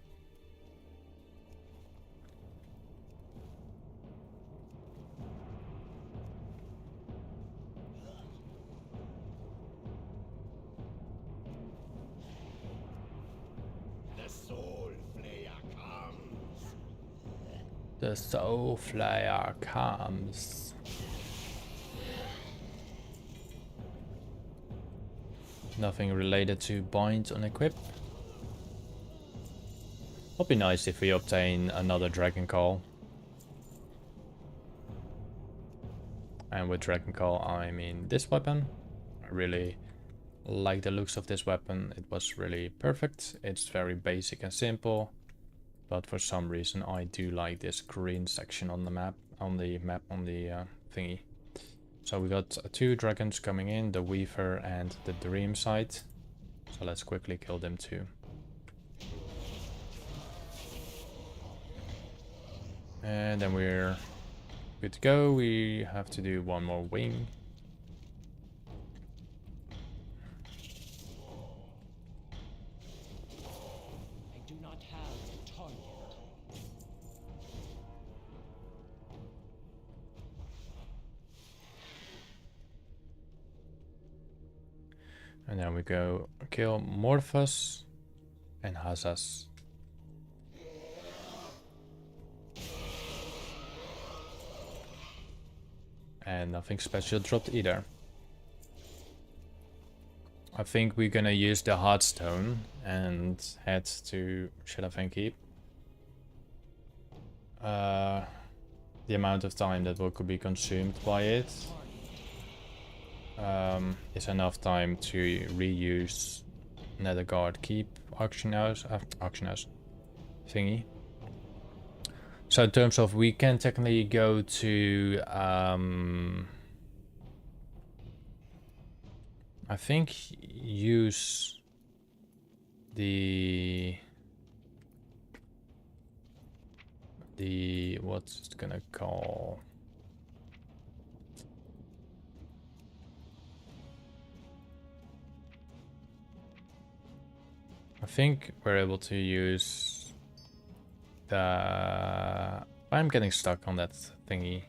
The Soul Flayer comes. The Soul Flyer comes. Nothing related to bind on equip. Would be nice if we obtain another Dragon Call. And with Dragon Call I mean this weapon. I really like the looks of this weapon. It was really perfect. It's very basic and simple. But for some reason I do like this green section on the map. On the thingy. So we got 2 dragons coming in. The Weaver and the Dream Sight. So let's quickly kill them too. And then we're good to go. We have to do one more wing. I do not have a target. And then we go kill Morphus and Hazas. And nothing special dropped either. I think we're gonna use the Heartstone and head to Shadowfang Keep. The amount of time that could be consumed by it is enough time to reuse Netherguard Keep auction house thingy. So in terms of, we can technically go to I think use the what's it gonna call, I think we're able to use the, I'm getting stuck on that thingy.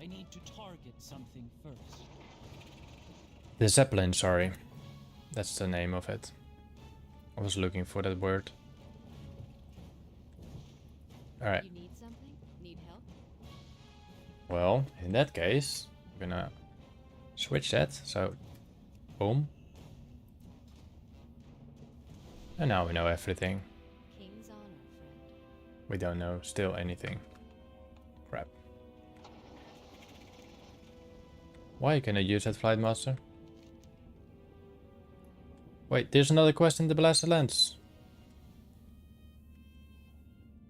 I need to target something first. The Zeppelin, sorry. That's the name of it. I was looking for that word. Alright. You need something? Need help? Well, in that case, I'm gonna switch that. So, boom. And now we know everything. King's honor, friend. We don't know still anything. Crap. Why can I use that Flight Master? Wait, there's another quest in the Blasted Lands.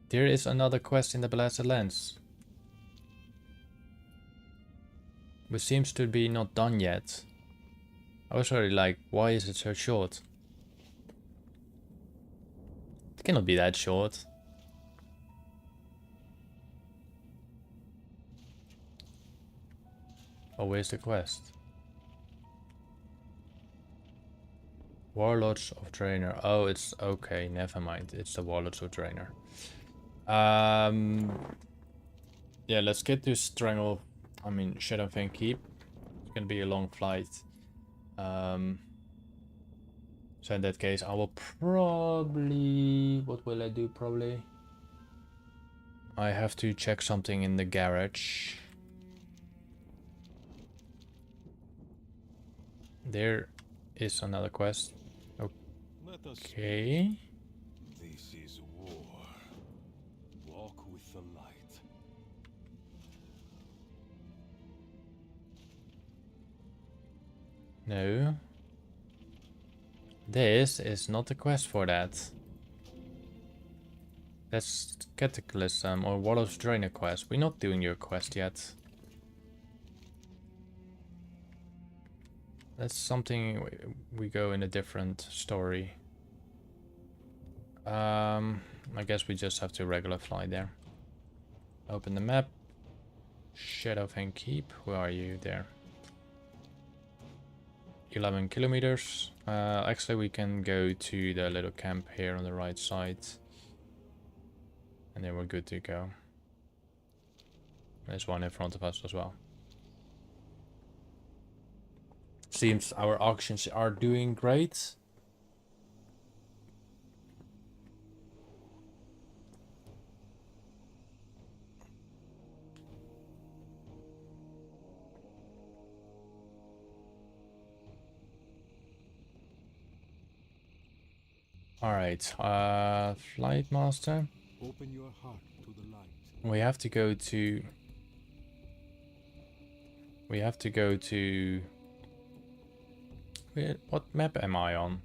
There is another quest in the Blasted Lands. Which seems to be not done yet. I was already like, why is it so short? It cannot be that short. Oh, where's the quest? Warlords of Draenor. Oh, it's okay, never mind. It's the Warlords of Draenor. Yeah, let's get to Shadowfang Keep. It's gonna be a long flight. So in that case, I will probably... What will I do probably? I have to check something in the garage. There is another quest. Okay. This is war. Walk with the light. No. This is not the quest for that. That's Cataclysm or Warlords of Draenor quest. We're not doing your quest yet. That's something we go in a different story. I guess we just have to regular fly there. Open the map. Shadowfang Keep. Where are you? There. 11 kilometers. Actually, we can go to the little camp here on the right side. And then we're good to go. There's one in front of us as well. seems our auctions are doing great. Alright, Flight Master. Open your heart to the light. We have to go to... Wait, what map am I on?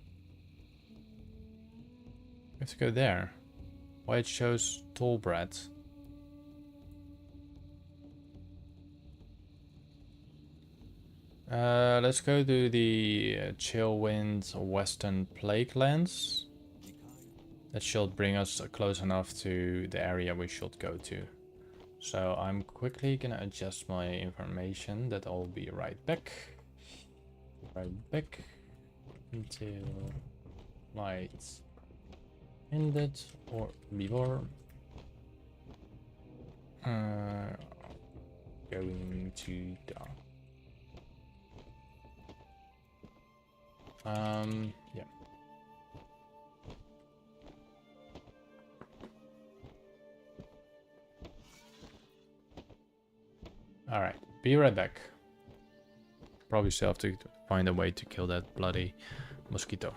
We have to go there. Why it shows Tallbred? Let's go to the Chillwind Western Plague Lands. That should bring us close enough to the area we should go to. So I'm quickly gonna adjust my information. That I'll be right back. Right back until lights ended or before. Going to dark. Yeah. Alright, be right back. Probably still have to find a way to kill that bloody mosquito.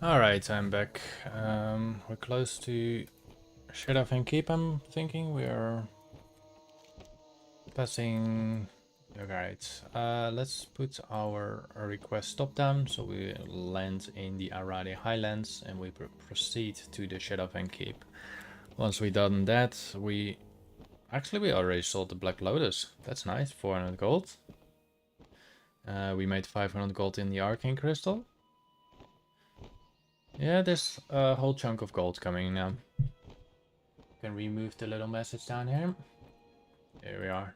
Alright, I'm back. We're close to Shadowfang Keep, I'm thinking. We are passing... Alright, let's put our request stop down so we land in the Aradi Highlands and we proceed to the Shadowfang Keep. Once we done that, we already sold the Black Lotus. That's nice, 400 gold. We made 500 gold in the Arcane Crystal. Yeah, there's a whole chunk of gold coming now. Can remove the little message down here. Here we are.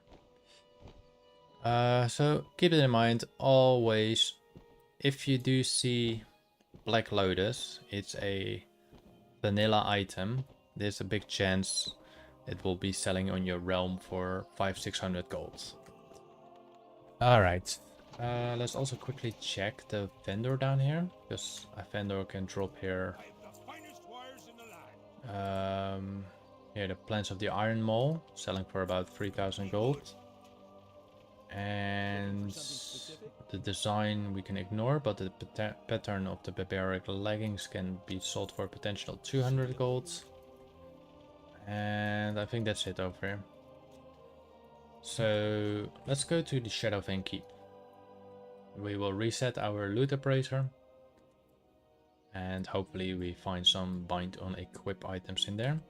So keep it in mind, always, if you do see Black Lotus, it's a vanilla item. There's a big chance it will be selling on your realm for 500-600 gold. Alright. Let's also quickly check the vendor down here, because a vendor can drop here. Here, the Plans of the Iron Mole, selling for about 3,000 gold. And the design we can ignore, but the pattern of the barbaric leggings can be sold for a potential 200 gold. And I think that's it over here. So let's go to the Shadowfang Keep. We will reset our loot appraiser. And hopefully we find some bind on equip items in there.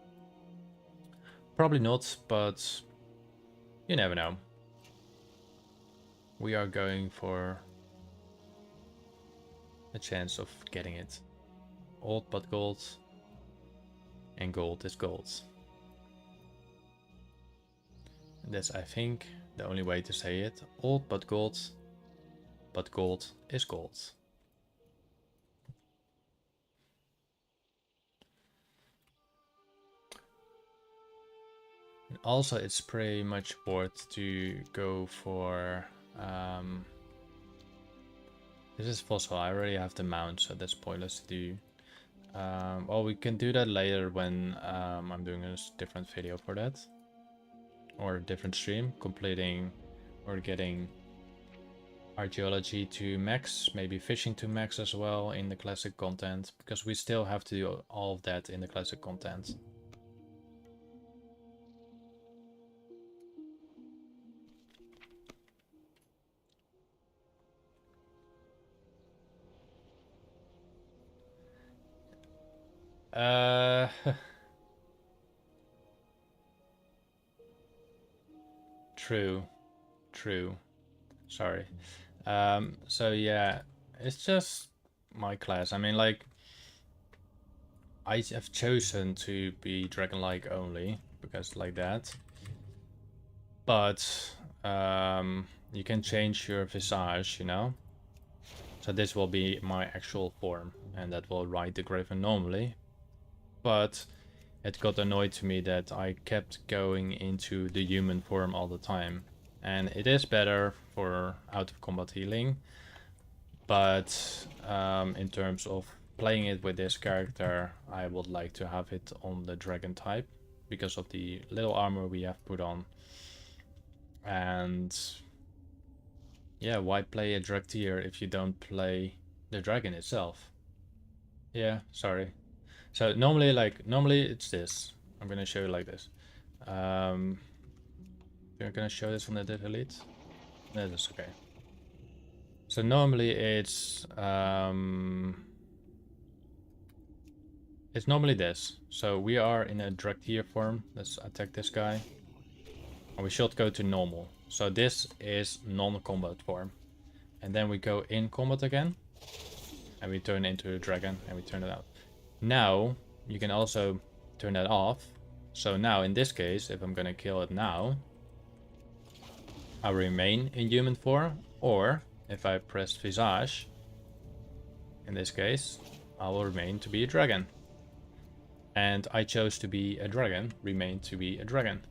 Probably not, but you never know. We are going for a chance of getting it. Old but gold. And gold is gold. That's, I think, the only way to say it. Old but gold is gold. And also, it's pretty much worth to go for... this is fossil. I already have the mount, so that's pointless to do. Well, we can do that later when I'm doing a different video for that. Or a different stream, completing or getting archaeology to max, maybe fishing to max as well in the classic content, because we still have to do all of that in the classic content. True. Sorry. So yeah, it's just my class. I mean, like, I have chosen to be dragon-like only, because like that. But, you can change your visage, you know? So this will be my actual form, and that will ride the Graven normally. But it got annoyed to me that I kept going into the human form all the time. And it is better for out of combat healing. But in terms of playing it with this character, I would like to have it on the dragon type. Because of the little armor we have put on. And yeah, why play a drag tier if you don't play the dragon itself? Yeah, sorry. So normally it's this. I'm gonna show you like this. You're gonna show this on the delete? No, that's okay. So normally it's normally this. So we are in a drag tier form. Let's attack this guy. And we should go to normal. So this is non-combat form. And then we go in combat again. And we turn into a dragon and we turn it out. Now, you can also turn that off. So now, in this case, if I'm gonna kill it now, I remain in human form. Or, if I press visage, in this case, I will remain to be a dragon. And I chose to be a dragon, remain to be a dragon.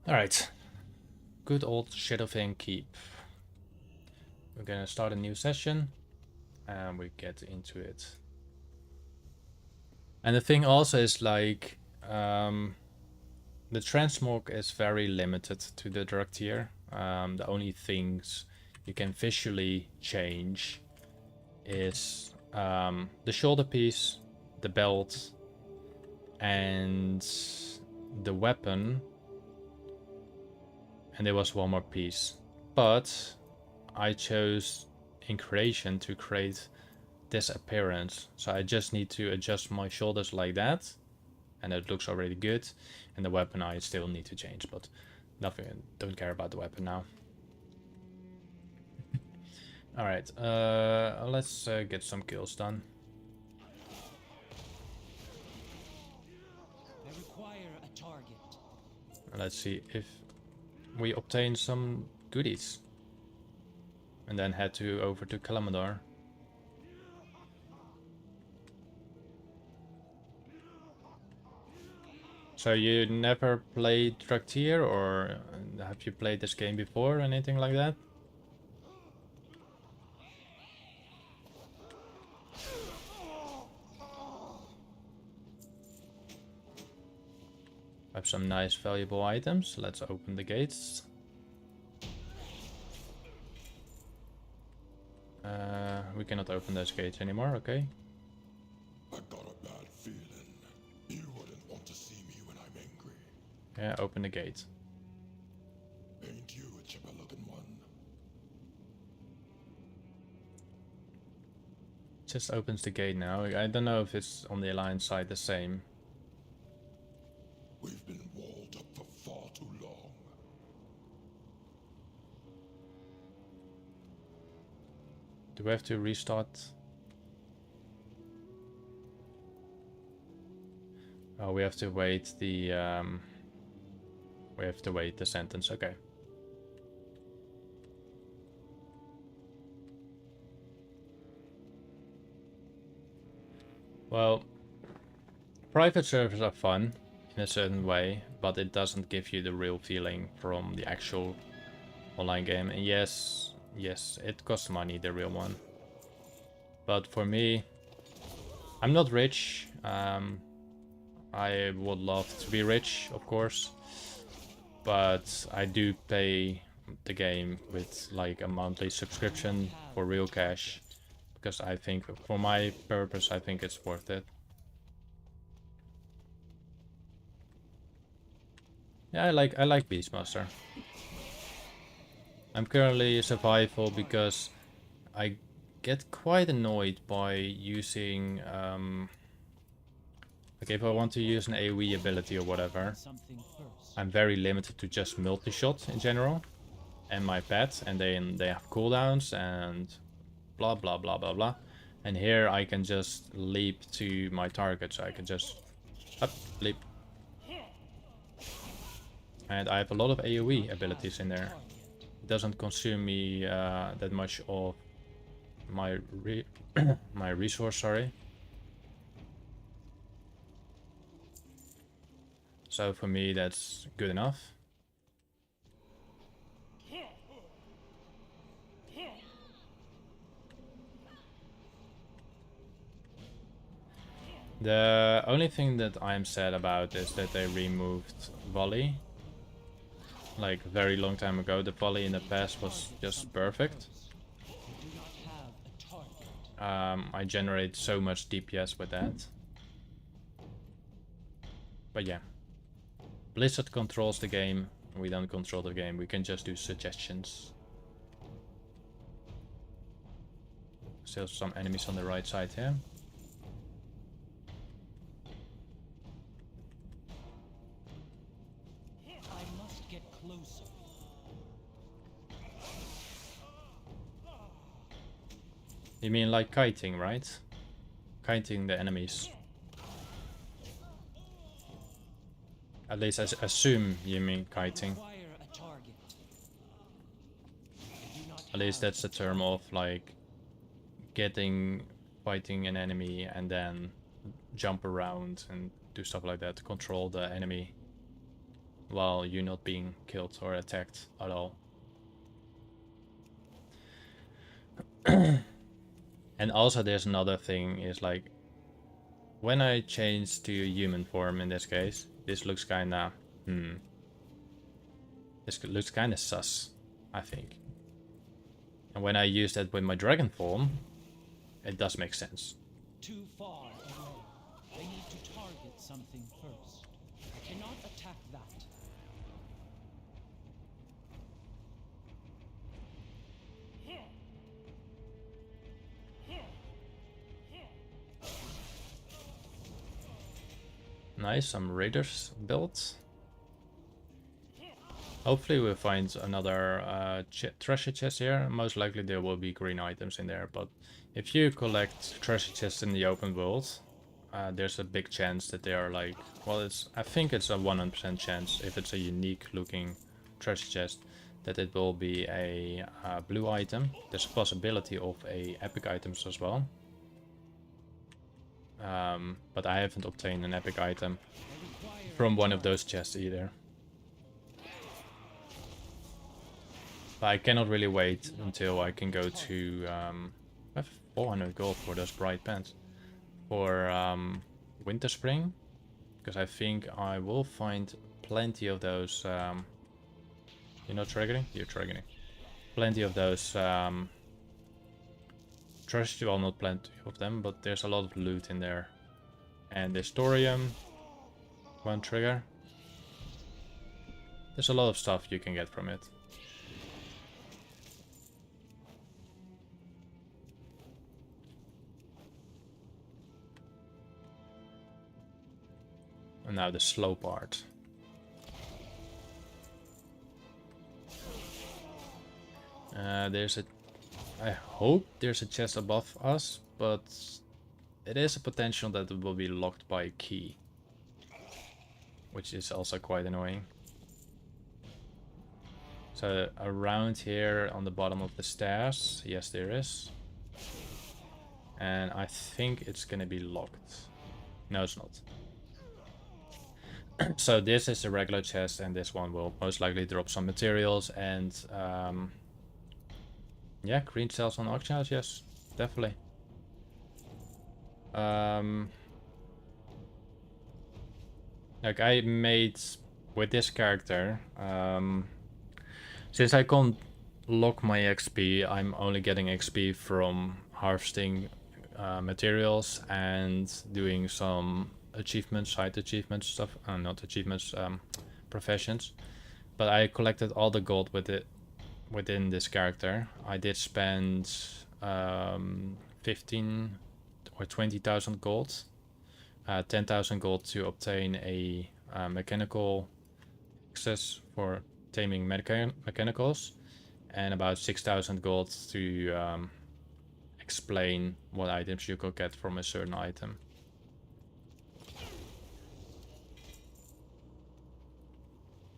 Alright. Good old Shadowfang Keep. We're gonna start a new session and we get into it. And the thing also is like the transmog is very limited to the drug tier. The only things you can visually change is the shoulder piece, the belt, and the weapon. And there was one more piece. But I chose in creation to create this appearance. So I just need to adjust my shoulders like that. And it looks already good. And the weapon I still need to change, but nothing, don't care about the weapon now. Alright, let's get some kills done. I require a target. Let's see if we obtain some goodies. And then head over to Kalimdor. So you never played Draenor, or have you played this game before or anything like that? I have some nice valuable items. Let's open the gates. We cannot open those gates anymore, okay. I got a bad feeling. You wouldn't want to see me when I'm angry. Yeah, open the gate. Ain't you a chipper looking one? Just opens the gate now. I don't know if it's on the Alliance side the same. We've been walled up for far too long. Do we have to restart? Oh, we have to wait the sentence. Okay. Well, private servers are fun in a certain way, but it doesn't give you the real feeling from the actual online game. And yes, it costs money, the real one. But for me, I'm not rich. I would love to be rich, of course, but I do pay the game with like a monthly subscription for real cash, because I think for my purpose, I think it's worth it. Yeah, I like Beastmaster. I'm currently survival because I get quite annoyed by using like if I want to use an AoE ability or whatever, Something first. I'm very limited to just multi-shot in general and my pet, and then they have cooldowns and blah blah blah blah blah. And here I can just leap to my target, so I can just up, leap. And I have a lot of AoE abilities in there. It doesn't consume me that much of my my resource, sorry. So for me, that's good enough. The only thing that I'm sad about is that they removed volley. Like very long time ago, the volley in the past was just perfect. I generate so much DPS with that. But yeah. Blizzard controls the game. We don't control the game. We can just do suggestions. Still some enemies on the right side here. I must get closer. You mean like kiting, right? Kiting the enemies. At least I assume you mean kiting. At least that's the term of like fighting an enemy and then jump around and do stuff like that to control the enemy while you're not being killed or attacked at all. And also there's another thing, is like when I change to human form in this case, this looks kinda This looks kind of sus, I think. And when I use that with my dragon form, it does make sense. Too far away. I need to target something first. I cannot attack that. Nice, some raiders built. Hopefully we'll find another treasure chest here. Most likely there will be green items in there, but if you collect treasure chests in the open world, there's a big chance that they are like, well, I think it's a 100% chance if it's a unique looking treasure chest that it will be a blue item. There's a possibility of a epic items as well. But I haven't obtained an epic item from one of those chests either. But I cannot really wait until I can go to... I have 400 gold for those bright pants. For Winter Spring. Because I think I will find plenty of those... you're not triggering? You're triggering. Plenty of those... treasure, well, not plenty of them, but there's a lot of loot in there. And this thorium, one trigger. There's a lot of stuff you can get from it. And now the slow part. There's a... I hope there's a chest above us, but it is a potential that it will be locked by a key. Which is also quite annoying. So around here on the bottom of the stairs, yes there is. And I think it's gonna be locked. No, it's not. So this is a regular chest and this one will most likely drop some materials and yeah, green cells on auction house, yes, definitely. Like I made with this character, since I can't lock my XP, I'm only getting XP from harvesting materials and doing some achievements, side achievements stuff, not achievements, professions. But I collected all the gold with it within this character. I did spend 15 or 20,000 gold, 10,000 gold to obtain a mechanical access for taming mechanicals, and about 6,000 gold to explain what items you could get from a certain item.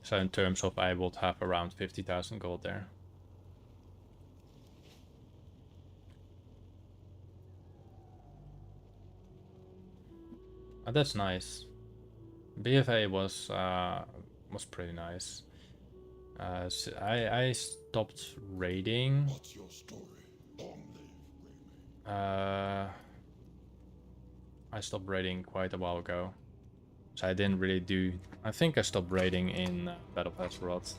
So in terms of, I would have around 50,000 gold there. Oh, that's nice. BFA was pretty nice. So I stopped raiding. What's your story? I stopped raiding quite a while ago, so I didn't really do. I think I stopped raiding in Battle Pass Rot.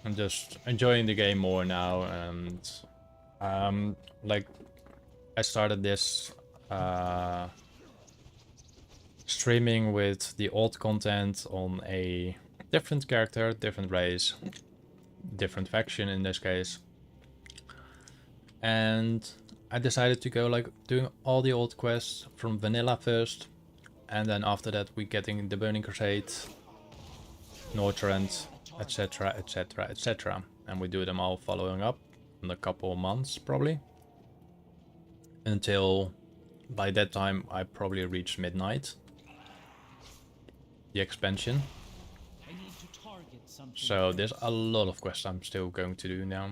I'm just enjoying the game more now, and like I started this streaming with the old content on a different character, different race, different faction in this case. And I decided to go like doing all the old quests from vanilla first, and then after that we getting the Burning Crusade, Northrend, etc, etc, etc. And we do them all following up in a couple of months probably. Until by that time I probably reach midnight. The expansion. So there's a lot of quests I'm still going to do now.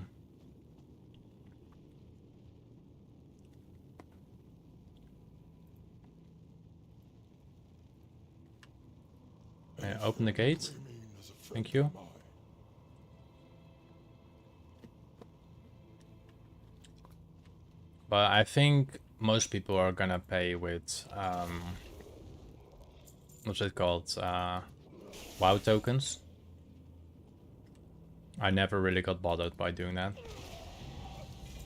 Open the gate. Thank you. But I think most people are gonna pay with what's it called? WoW tokens. I never really got bothered by doing that.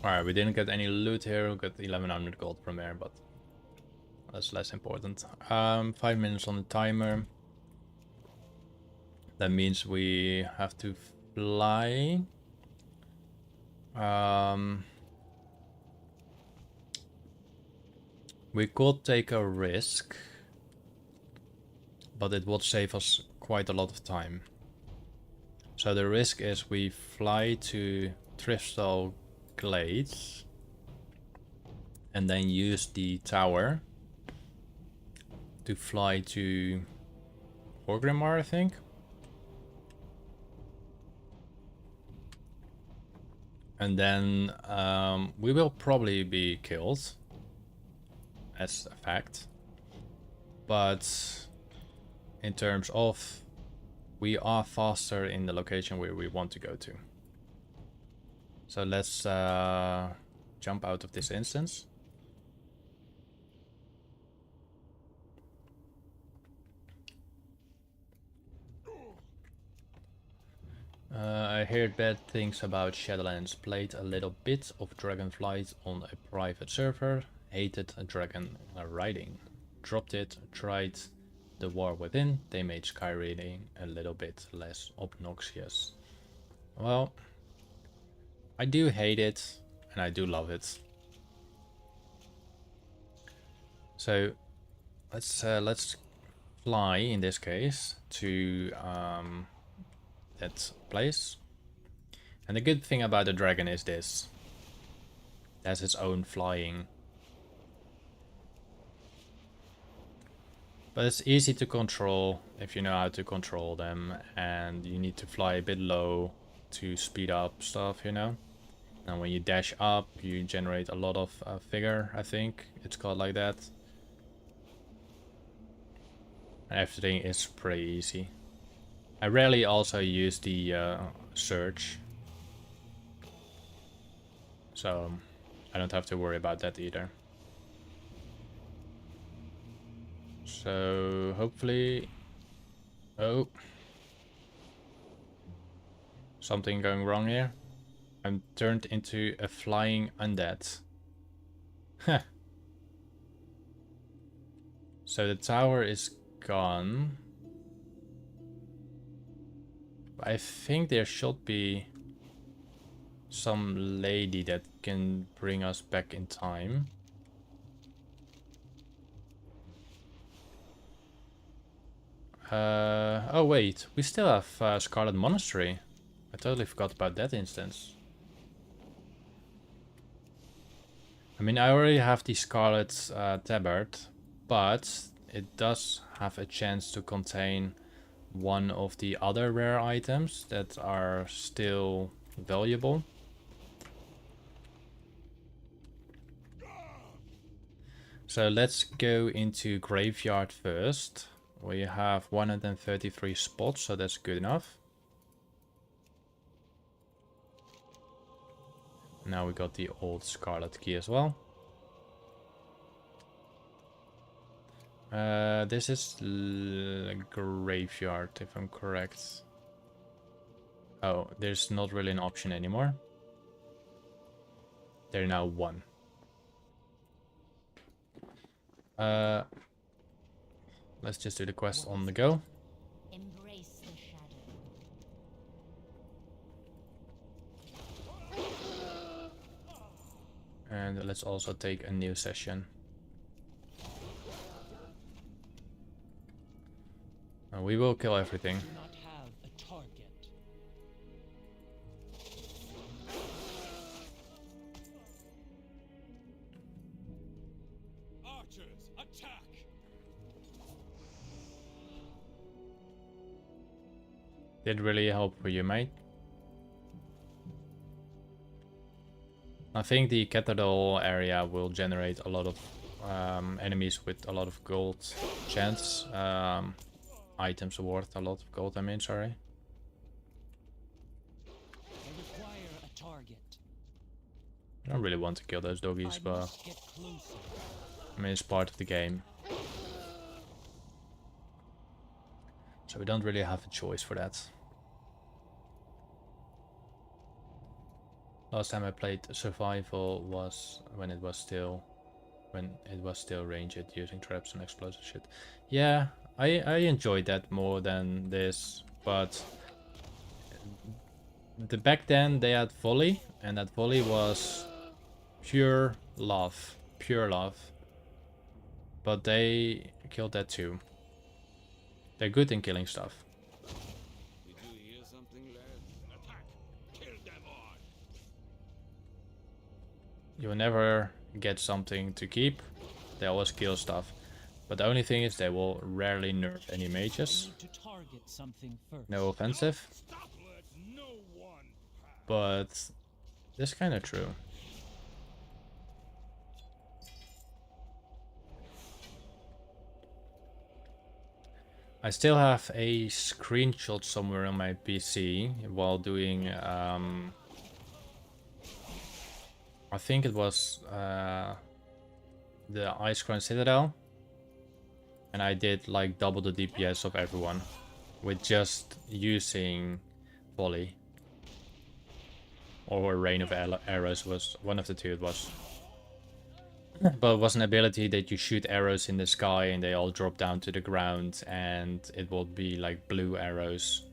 Alright, we didn't get any loot here. We got 1100 gold from there, but that's less important. 5 minutes on the timer. That means we have to fly. We could take a risk, but it would save us quite a lot of time. So the risk is we fly to Thriftstall Glades and then use the tower to fly to Orgrimmar, I think. And then we will probably be killed, as a fact. But in terms of, we are faster in the location where we want to go to. So let's jump out of this instance. I heard bad things about Shadowlands. Played a little bit of Dragonflight on a private server. Hated dragon riding. Dropped it. Tried the War Within. They made skyraining a little bit less obnoxious. Well, I do hate it and I do love it. So let's fly in this case to that place. And the good thing about the dragon is this. It has its own flying. But it's easy to control if you know how to control them, and you need to fly a bit low to speed up stuff, you know. And when you dash up, you generate a lot of figure, I think it's called like that. And everything is pretty easy. I rarely also use the search, so I don't have to worry about that either. So hopefully, oh, something going wrong here. I'm turned into a flying undead. Huh. So the tower is gone. I think there should be some lady that can bring us back in time. Oh wait, we still have Scarlet Monastery. I totally forgot about that instance. I mean, I already have the Scarlet Tabard, but it does have a chance to contain one of the other rare items that are still valuable. So let's go into Graveyard first. We have 133 spots, so that's good enough. Now we got the old Scarlet Key as well. This is Graveyard, if I'm correct. Oh, there's not really an option anymore. They're now 1. Let's just do the quest on the go. Embrace the shadow. And let's also take a new session. We will kill everything. Do not have a target. Archers, attack! Did really help for you, mate. I think the cathedral area will generate a lot of enemies with a lot of gold chance. Items worth a lot of gold, I mean, sorry. I require a target. I don't really want to kill those doggies, I but must get closer. I mean, it's part of the game. So we don't really have a choice for that. Last time I played survival was when it was still ranged using traps and explosive shit. Yeah, I enjoyed that more than this, but back then they had volley, and that volley was pure love. But they killed that too. They're good in killing stuff. Did you hear something, lads? Attack! Kill them all! You will never get something to keep. They always kill stuff. But the only thing is they will rarely nerf any mages. Need to target something first. No offensive, Stop! Let no one pass! but that's kind of true. I still have a screenshot somewhere on my PC while doing, I think it was the Ice Crown Citadel, and I did like double the DPS of everyone with just using volley, or rain of arrows, was one of the two it was. But it was an ability that you shoot arrows in the sky and they all drop down to the ground, and it will be like blue arrows.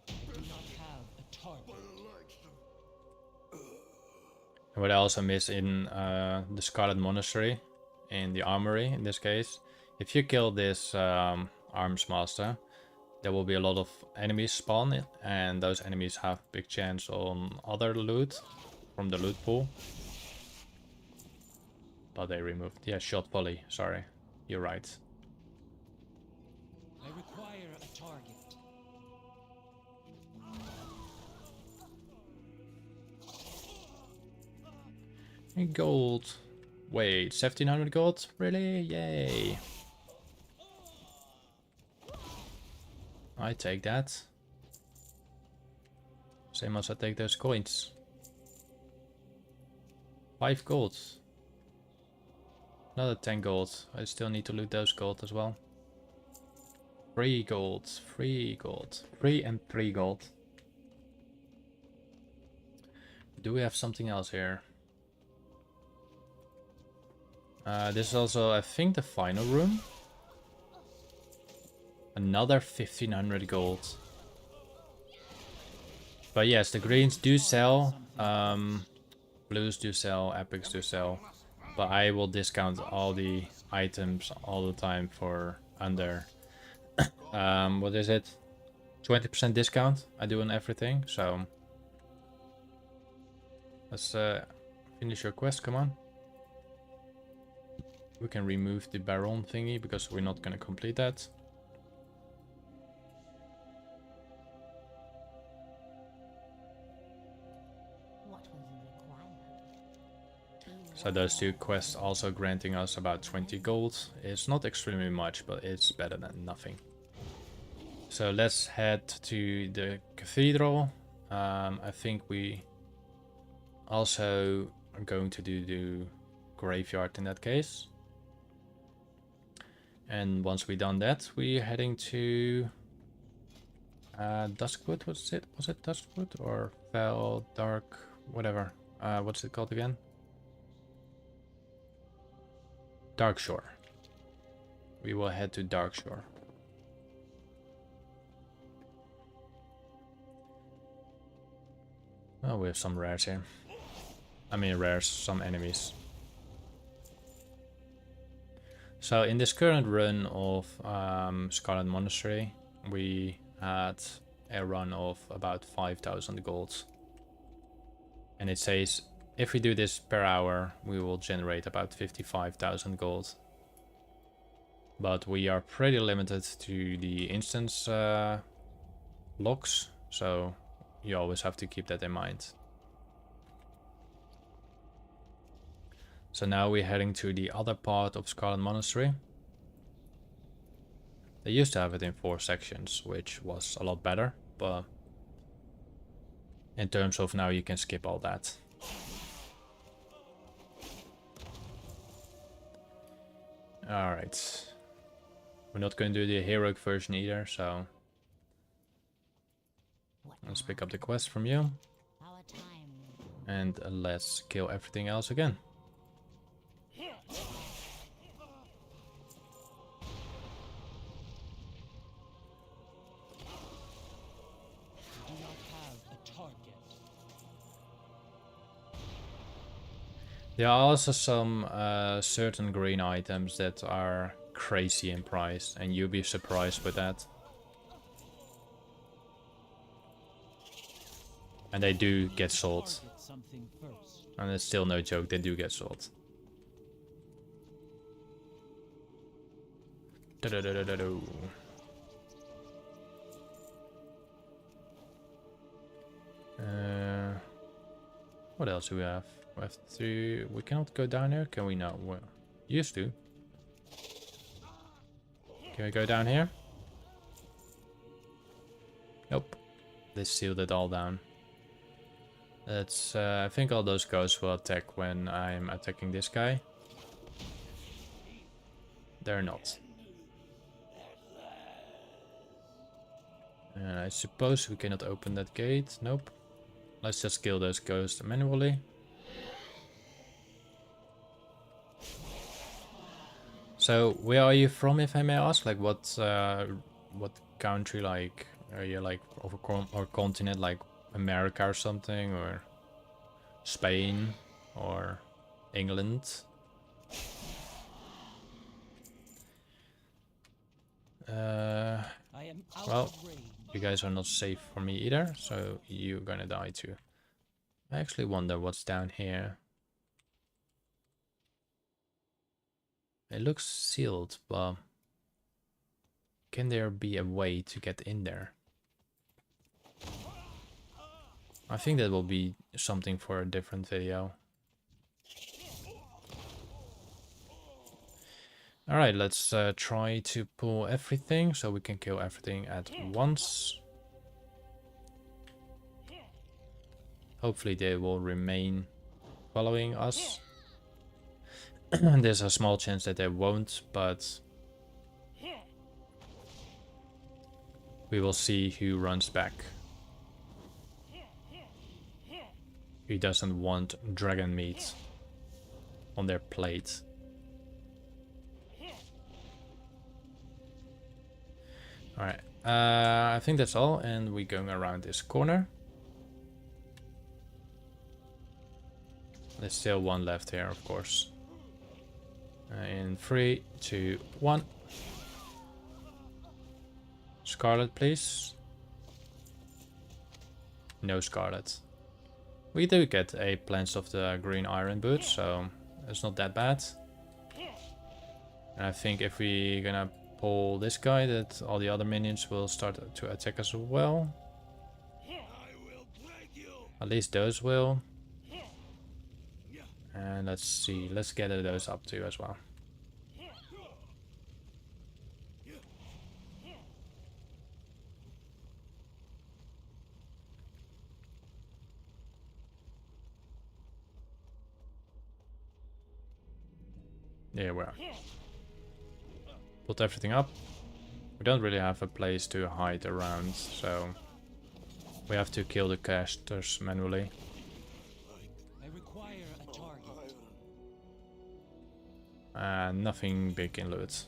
Do not have a target. And what I also miss in the Scarlet Monastery, in the armory in this case, if you kill this Arms Master, there will be a lot of enemies spawn, and those enemies have big chance on other loot from the loot pool. But they removed, yeah, shot volley, sorry, you're right. I require a target. Gold. Wait, 1700 gold? Really? Yay. I take that. Same as I take those coins. 5 gold. Another 10 gold. I still need to loot those gold as well. 3 gold. 3 gold. 3 and 3 gold. Do we have something else here? This is also, I think, the final room. Another 1500 gold. But yes, the greens do sell. Blues do sell, epics do sell. But I will discount all the items all the time for under, what is it? 20% discount I do on everything, so. Let's finish your quest, come on. We can remove the Baron thingy because we're not going to complete that. What will you require? So those two quests also granting us about 20 gold. It's not extremely much, but it's better than nothing. So let's head to the cathedral. I think we also are going to do the graveyard in that case. And once we've done that, we're heading to Duskwood. Was it Duskwood or Fell Dark? Whatever. What's it called again? Darkshore. We will head to Darkshore. Oh, we have some rares here. I mean rares, some enemies. So in this current run of Scarlet Monastery, we had a run of about 5,000 gold. And it says if we do this per hour, we will generate about 55,000 gold. But we are pretty limited to the instance locks, so you always have to keep that in mind. So now we're heading to the other part of Scarlet Monastery. They used to have it in 4 sections, which was a lot better, but in terms of now you can skip all that. Alright, We're not going to do the heroic version either, so let's pick up the quest from you. Our time. And let's kill everything else again. We do not have a target. There are also some certain green items that are crazy in price, and you'll be surprised with that. And they do get sold. Target something first. And it's still no joke, they do get sold. Da-da-da-da-da-do. What else do we have? We have to... We cannot go down here, can we? No, we used to. Can we go down here? Nope. They sealed it all down. It's, I think all those ghosts will attack when I'm attacking this guy. They're not. And I suppose we cannot open that gate. Nope. Let's just kill those ghosts manually. So, where are you from, if I may ask? Like, what country? Like, are you like of or continent, like America or something, or Spain, or England? I am out Well, of range. you guys are not safe for me either, so you're gonna die too. I actually wonder what's down here. It looks sealed, but can there be a way to get in there? I think that will be something for a different video. Alright, let's try to pull everything so we can kill everything at once. Hopefully they will remain following us. There's a small chance that they won't, but we will see who runs back. Who doesn't want dragon meat on their plate. Alright, I think that's all, and we're going around this corner. There's still one left here, of course. In 3, 2, 1. Scarlet, please. No Scarlet. We do get a Plants of the Green Iron Boot, so it's not that bad. And I think if we're gonna pull this guy, that all the other minions will start to attack us as well. At least those will. And let's see, let's gather those up too as well. There we are. Put everything up. We don't really have a place to hide around, so we have to kill the casters manually. I require a target. Nothing big in loot.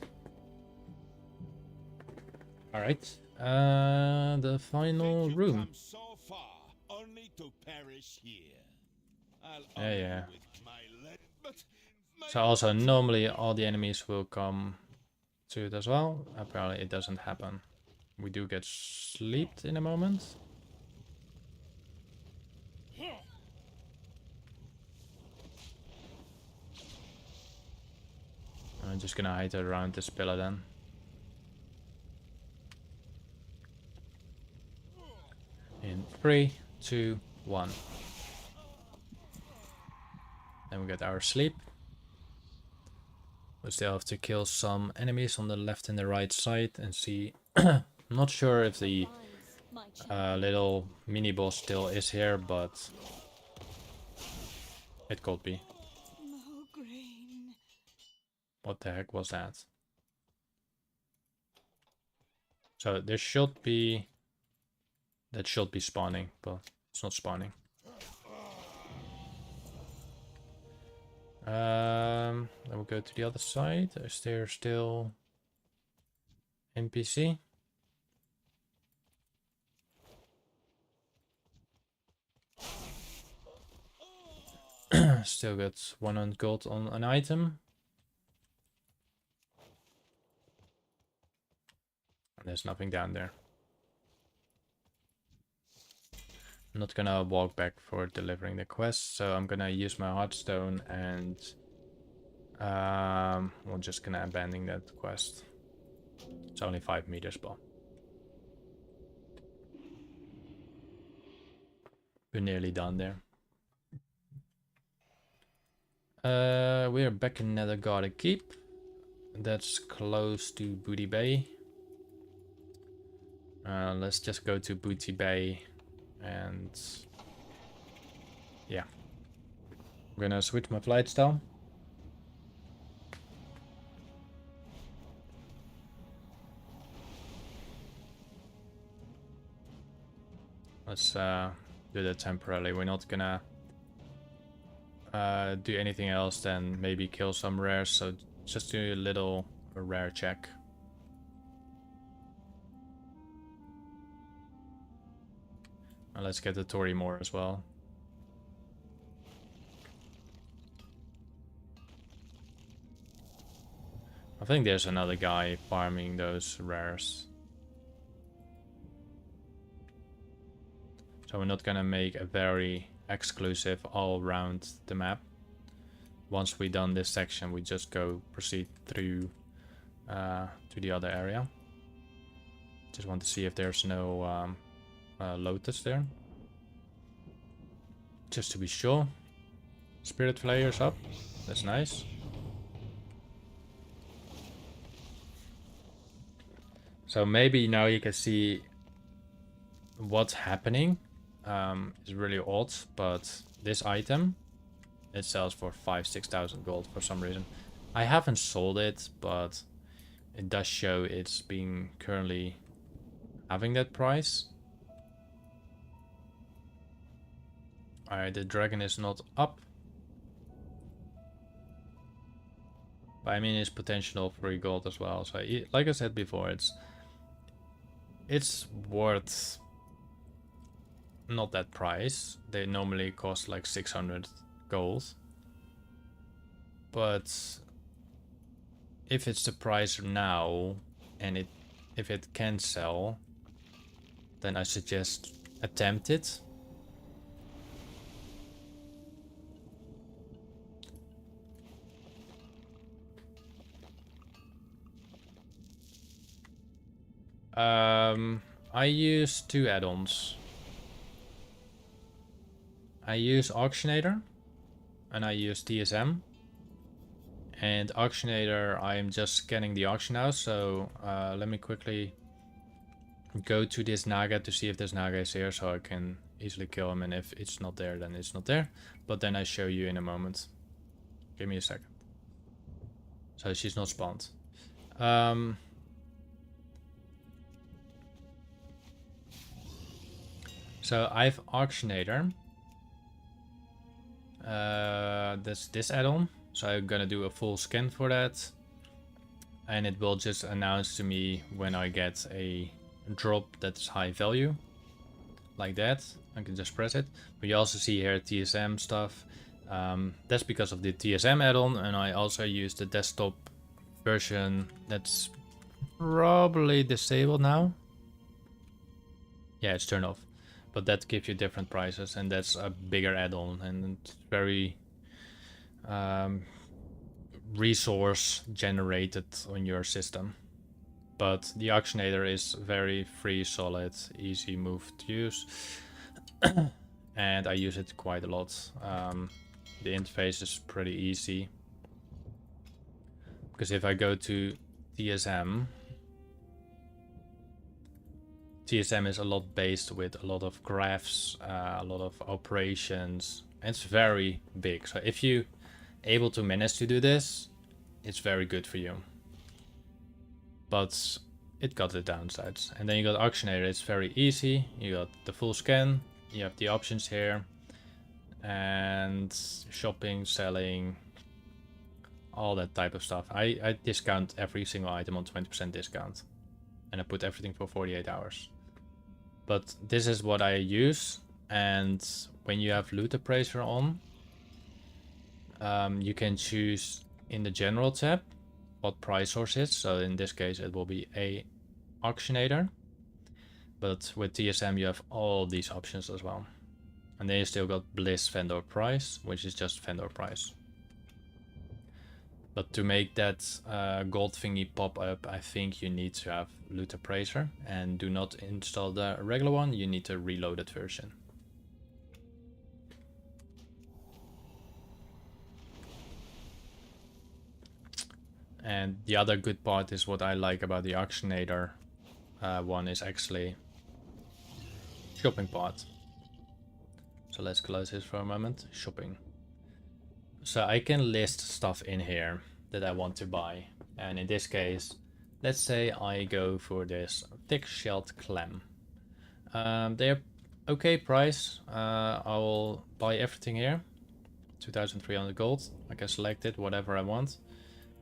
Alright, the final room. So far, only to perish here. Yeah. So also normally all the enemies will come to it as well. Apparently it doesn't happen. We do get sleeped in a moment. I'm just gonna hide around this pillar then. In 3, 2, 1. Then we get our sleep. We still have to kill some enemies on the left and the right side and see. I'm not sure if the little mini boss still is here, but it could be. Mograine. What the heck was that? So there should be... That should be spawning, but it's not spawning. Then we'll go to the other side. Is there still NPC? Still got 100 gold on an item. And there's nothing down there. I'm not gonna walk back for delivering the quest, so I'm gonna use my heartstone and we're just gonna abandon that quest. It's only 5 meters, but we're nearly done there. We're back in Nethergarden Keep. That's close to Booty Bay. Let's just go to Booty Bay and yeah. I'm gonna switch my flight style. Let's do that temporarily. We're not gonna do anything else than maybe kill some rares, so just do a little rare check. And let's get the Tory more as well. I think there's another guy farming those rares. So we're not gonna make a very exclusive all around the map. Once we've done this section, we just proceed through to the other area. Just want to see if there's no Lotus there. Just to be sure. Spirit Flayer's up. That's nice. So maybe now you can see what's happening. It's really odd, but this item, it sells for 5,000-6,000 gold for some reason. I haven't sold it, but it does show it's being currently having that price. Alright, the dragon is not up. But I mean, it's potential 3 gold as well. So like I said before, it's worth not that price. They normally cost like 600 gold. But if it's the price now and if it can sell, then I suggest attempt it. I use 2 add-ons. I use Auctionator and I use TSM. And Auctionator, I am just scanning the auction house, so let me quickly go to this Naga to see if this Naga is here, so I can easily kill him, and if it's not there, then it's not there. But then I show you in a moment. Give me a second. So she's not spawned. So I have Auctionator. That's this add-on. So I'm gonna do a full scan for that. And it will just announce to me when I get a drop that's high value. Like that. I can just press it. But you also see here TSM stuff. That's because of the TSM add-on. And I also use the desktop version that's probably disabled now. Yeah, it's turned off. But that gives you different prices, and that's a bigger add-on, and it's very resource generated on your system. But the Auctionator is very free, solid, easy move to use. And I use it quite a lot. The interface is pretty easy. Because if I go to TSM, TSM is a lot based with a lot of graphs, a lot of operations. It's very big. So if you able to manage to do this, it's very good for you. But it got the downsides. And then you got Auctionator, it's very easy. You got the full scan, you have the options here, and shopping, selling, all that type of stuff. I discount every single item on 20% discount, and I put everything for 48 hours. But this is what I use, and when you have Loot Appraiser on, you can choose in the general tab what price source is. So in this case it will be a Auctionator, but with TSM you have all these options as well. And then you still got Bliss vendor price, which is just vendor price. But to make that gold thingy pop up, I think you need to have Loot Appraiser, and do not install the regular one, you need the reloaded version. And the other good part is what I like about the Auctionator one is actually shopping part. So let's close this for a moment. Shopping. So I can list stuff in here that I want to buy. And in this case, let's say I go for this thick-shelled clam. They're okay price. I will buy everything here. 2,300 gold. I can select it, whatever I want.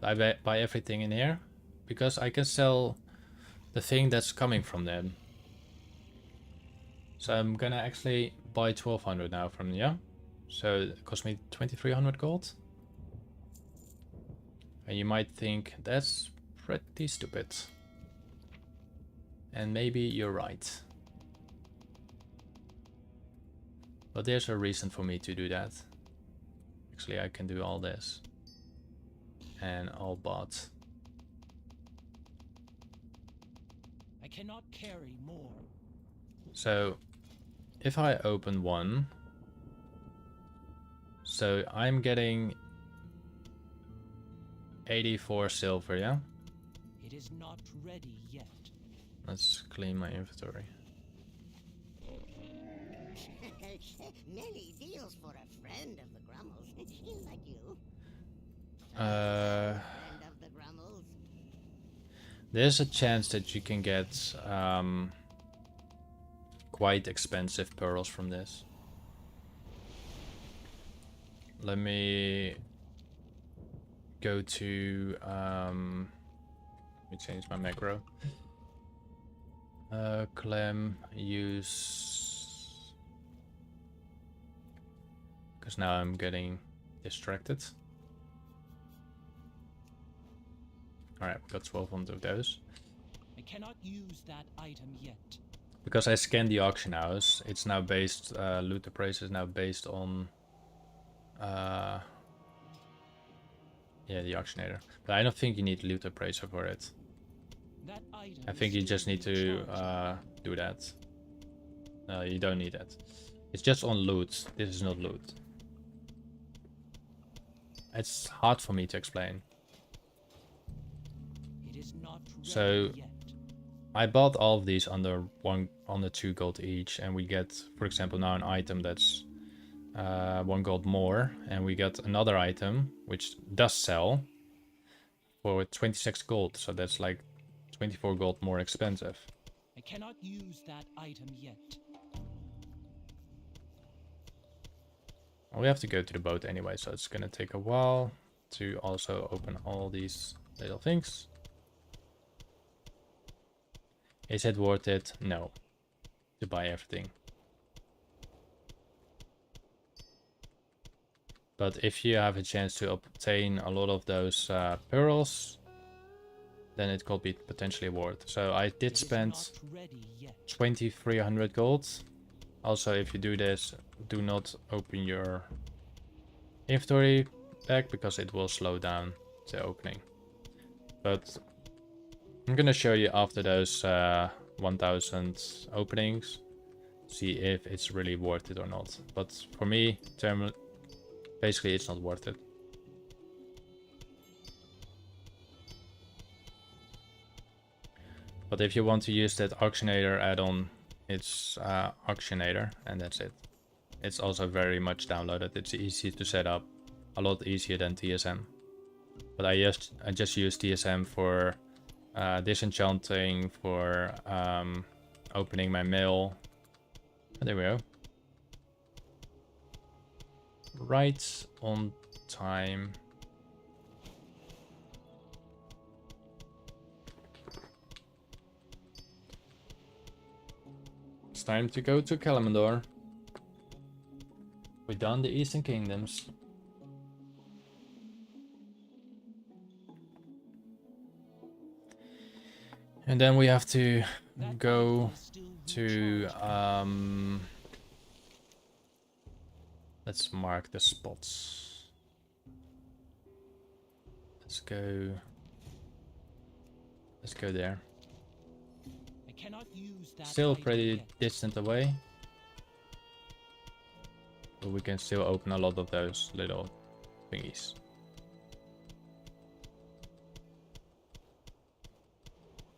I buy everything in here because I can sell the thing that's coming from them. So I'm gonna actually buy 1,200 now from them. So it cost me 2,300 gold. And you might think that's pretty stupid. And maybe you're right. But there's a reason for me to do that. Actually, I can do all this. And all bought. I cannot carry more. So if I open one, so I'm getting 84 silver, yeah? It is not ready yet. Let's clean my inventory. Many deals for a friend of the Grummels. Like you. Friend of the Grummels. There's a chance that you can get quite expensive pearls from this. Let me go to let me change my macro. Clem use, because now I'm getting distracted. Alright, got 1,200 of those. I cannot use that item yet. Because I scanned the auction house, it's now based, Loot Appraiser is now based on yeah, the Auctionator. But I don't think you need Loot Appraiser for it. That item I think you just need to do that. No, you don't need that. It's just on loot. This is not loot. It's hard for me to explain. It is not ready So yet. I bought all of these under 2 gold each, and we get, for example, now an item that's 1 gold more, and we got another item which does sell for 26 gold, so that's like 24 gold more expensive. I cannot use that item yet. We have to go to the boat anyway, so it's gonna take a while to also open all these little things. Is it worth it? No. To buy everything. But if you have a chance to obtain a lot of those pearls, then it could be potentially worth. So I did spend 2,300 gold. Also, if you do this, do not open your inventory back because it will slow down the opening. But I'm gonna show you after those 1,000 openings, see if it's really worth it or not. But for me, basically it's not worth it. But if you want to use that Auctionator add-on, it's Auctionator, and that's it. It's also very much downloaded. It's easy to set up, a lot easier than TSM. But I just use TSM for disenchanting for opening my mail. And there we go. Right on time. It's time to go to Kalimdor. We've done the Eastern Kingdoms. And then we have to go to let's mark the spots. Let's go there. I cannot use that Still item pretty yet. distant away. But we can still open a lot of those little thingies.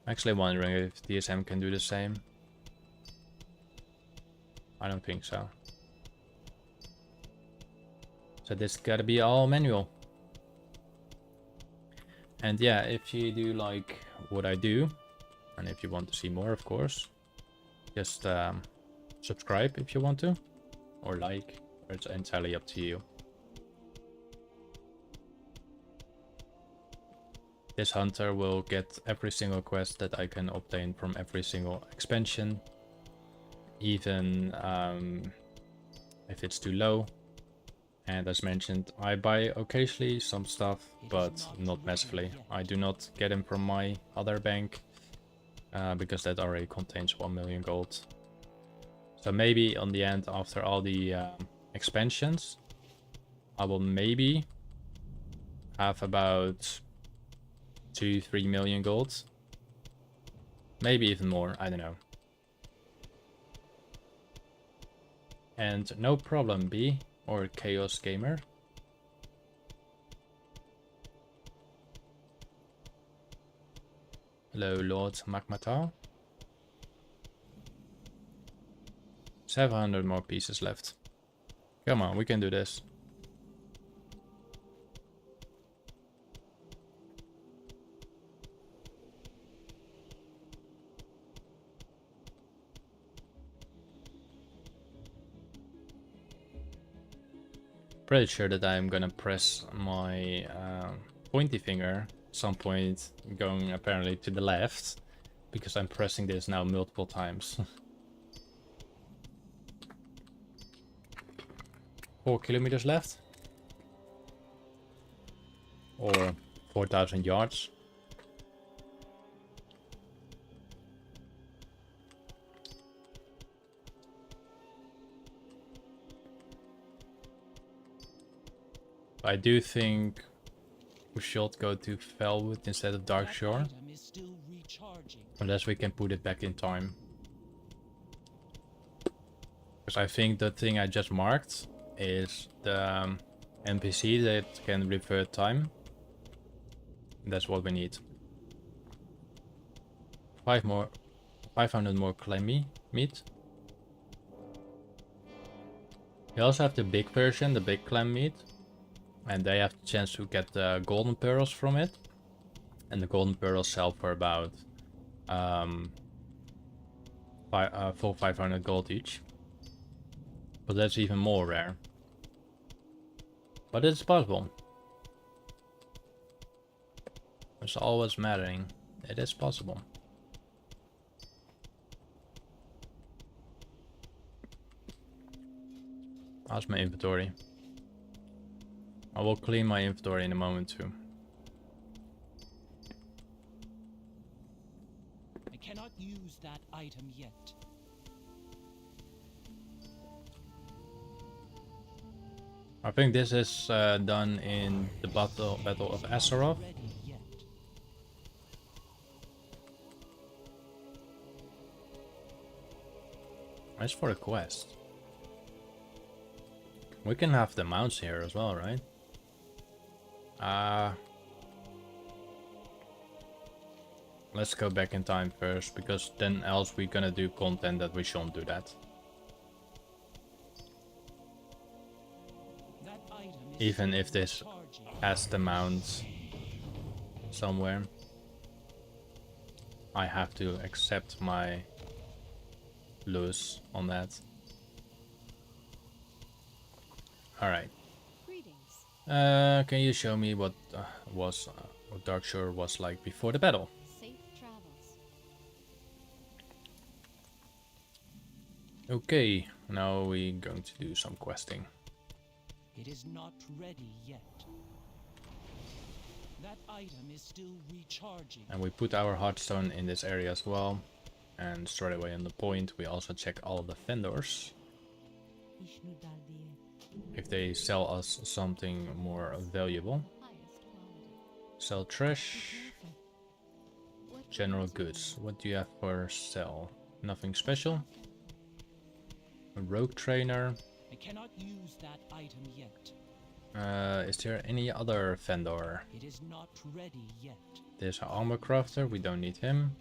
I'm actually wondering if DSM can do the same. I don't think so. So this gotta be all manual. And yeah, if you do like what I do, and if you want to see more, of course, just subscribe if you want to, or like, or it's entirely up to you. This hunter will get every single quest that I can obtain from every single expansion, even if it's too low. And as mentioned, I buy occasionally some stuff, but not massively. I do not get them from my other bank, because that already contains 1 million gold. So maybe on the end, after all the expansions, I will maybe have about 2-3 million gold. Maybe even more, I don't know. And no problem, B or Chaos Gamer. Hello, Lord Magmata. 700 more pieces left. Come on, we can do this. Pretty sure that I'm gonna press my pointy finger at some point, going apparently to the left, because I'm pressing this now multiple times. 4 kilometers left, or 4,000 yards. I do think we should go to Felwood instead of Darkshore, That item is still recharging. unless we can put it back in time. Because I think the thing I just marked is the NPC that can revert time. That's what we need. 500 more clammy meat. We also have the big version, the big clam meat. And they have the chance to get the golden pearls from it. And the golden pearls sell for about full 500 gold each. But that's even more rare. But it's possible. It's always mattering. It is possible. How's my inventory? I will clean my inventory in a moment too. I cannot use that item yet. I think this is done in the battle of Azeroth. Ready yet. It's for the quest. We can have the mounts here as well, right? Let's go back in time first, because then else we're gonna do content that we shouldn't do that. That item is Even if still this recharging. has the mounts somewhere. I have to accept my lose on that. Alright. Greetings. Can you show me what what Darkshore was like before the battle? Safe travels. Okay, now we're going to do some questing. It is not ready yet. That item is still recharging. And we put our Hearthstone in this area as well. And straight away on the point, we also check all the vendors. If they sell us something more valuable. Sell trash. General goods. What do you have for sale? Nothing special. A rogue trainer. I cannot use that item yet. Is there any other vendor? It is not ready yet. There's an armor crafter, we don't need him.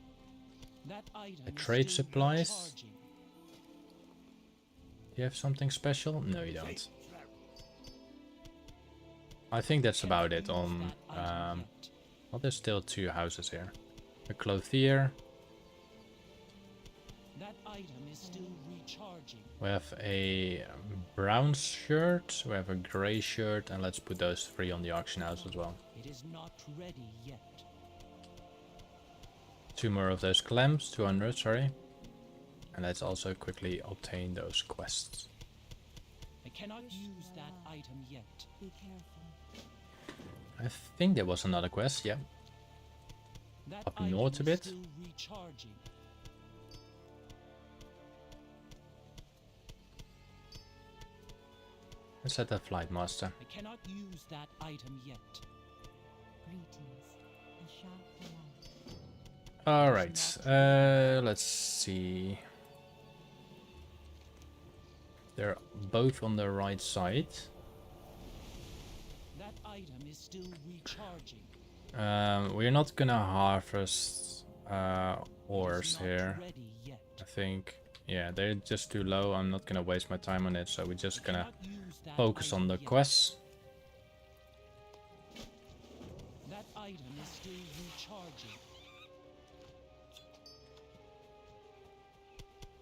That item A is trade still supplies. recharging. Do you have something special? No, you don't. I think that's about it on... well, there's still 2 houses here. A clothier. That item is still recharging. We have a brown shirt, we have a grey shirt, and let's put those 3 on the auction house as well. It is not ready yet. 2 more of those clams, 200, sorry. And let's also quickly obtain those quests. I cannot use that item yet. Be careful. I think there was another quest, yeah. That Up item north a is bit. still recharging. Let's set that flight master. I cannot use that item yet. Greetings. A sharp light. Alright, let's see. They're both on the right side. That item is still recharging. We're not gonna harvest ores It's not here. ready yet. I think, yeah, they're just too low. I'm not gonna waste my time on it, so we're just gonna Cannot use that focus on item the yet. quests. That item is still recharging.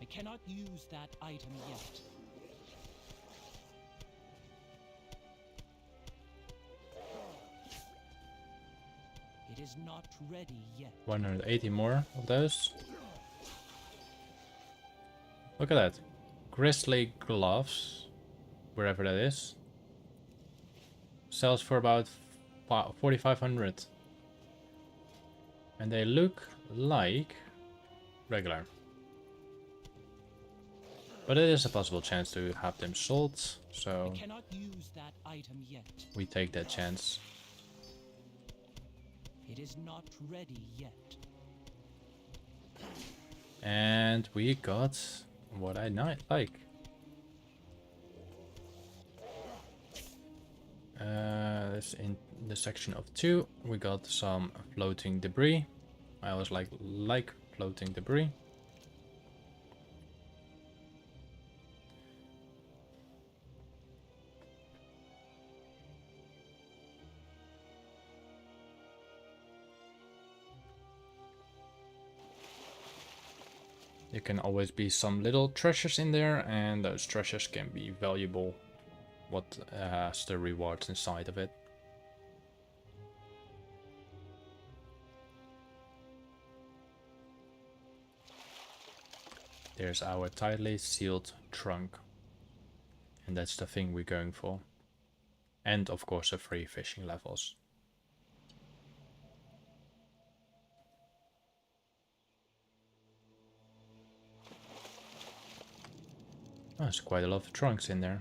I cannot use that item yet. It is not ready yet. 180 more of those. Look at that. Grizzly gloves, wherever that is. Sells for about 4,500. And they look like regular. But it is a possible chance to have them sold, so I cannot use that item yet. we take that chance. It is not ready yet. And we got what I like. This in the section of 2, we got some floating debris. I always like floating debris. There can always be some little treasures in there, and those treasures can be valuable. What has the rewards inside of it. There's our tightly sealed trunk. And that's the thing we're going for. And of course the free fishing levels. Oh, there's quite a lot of trunks in there.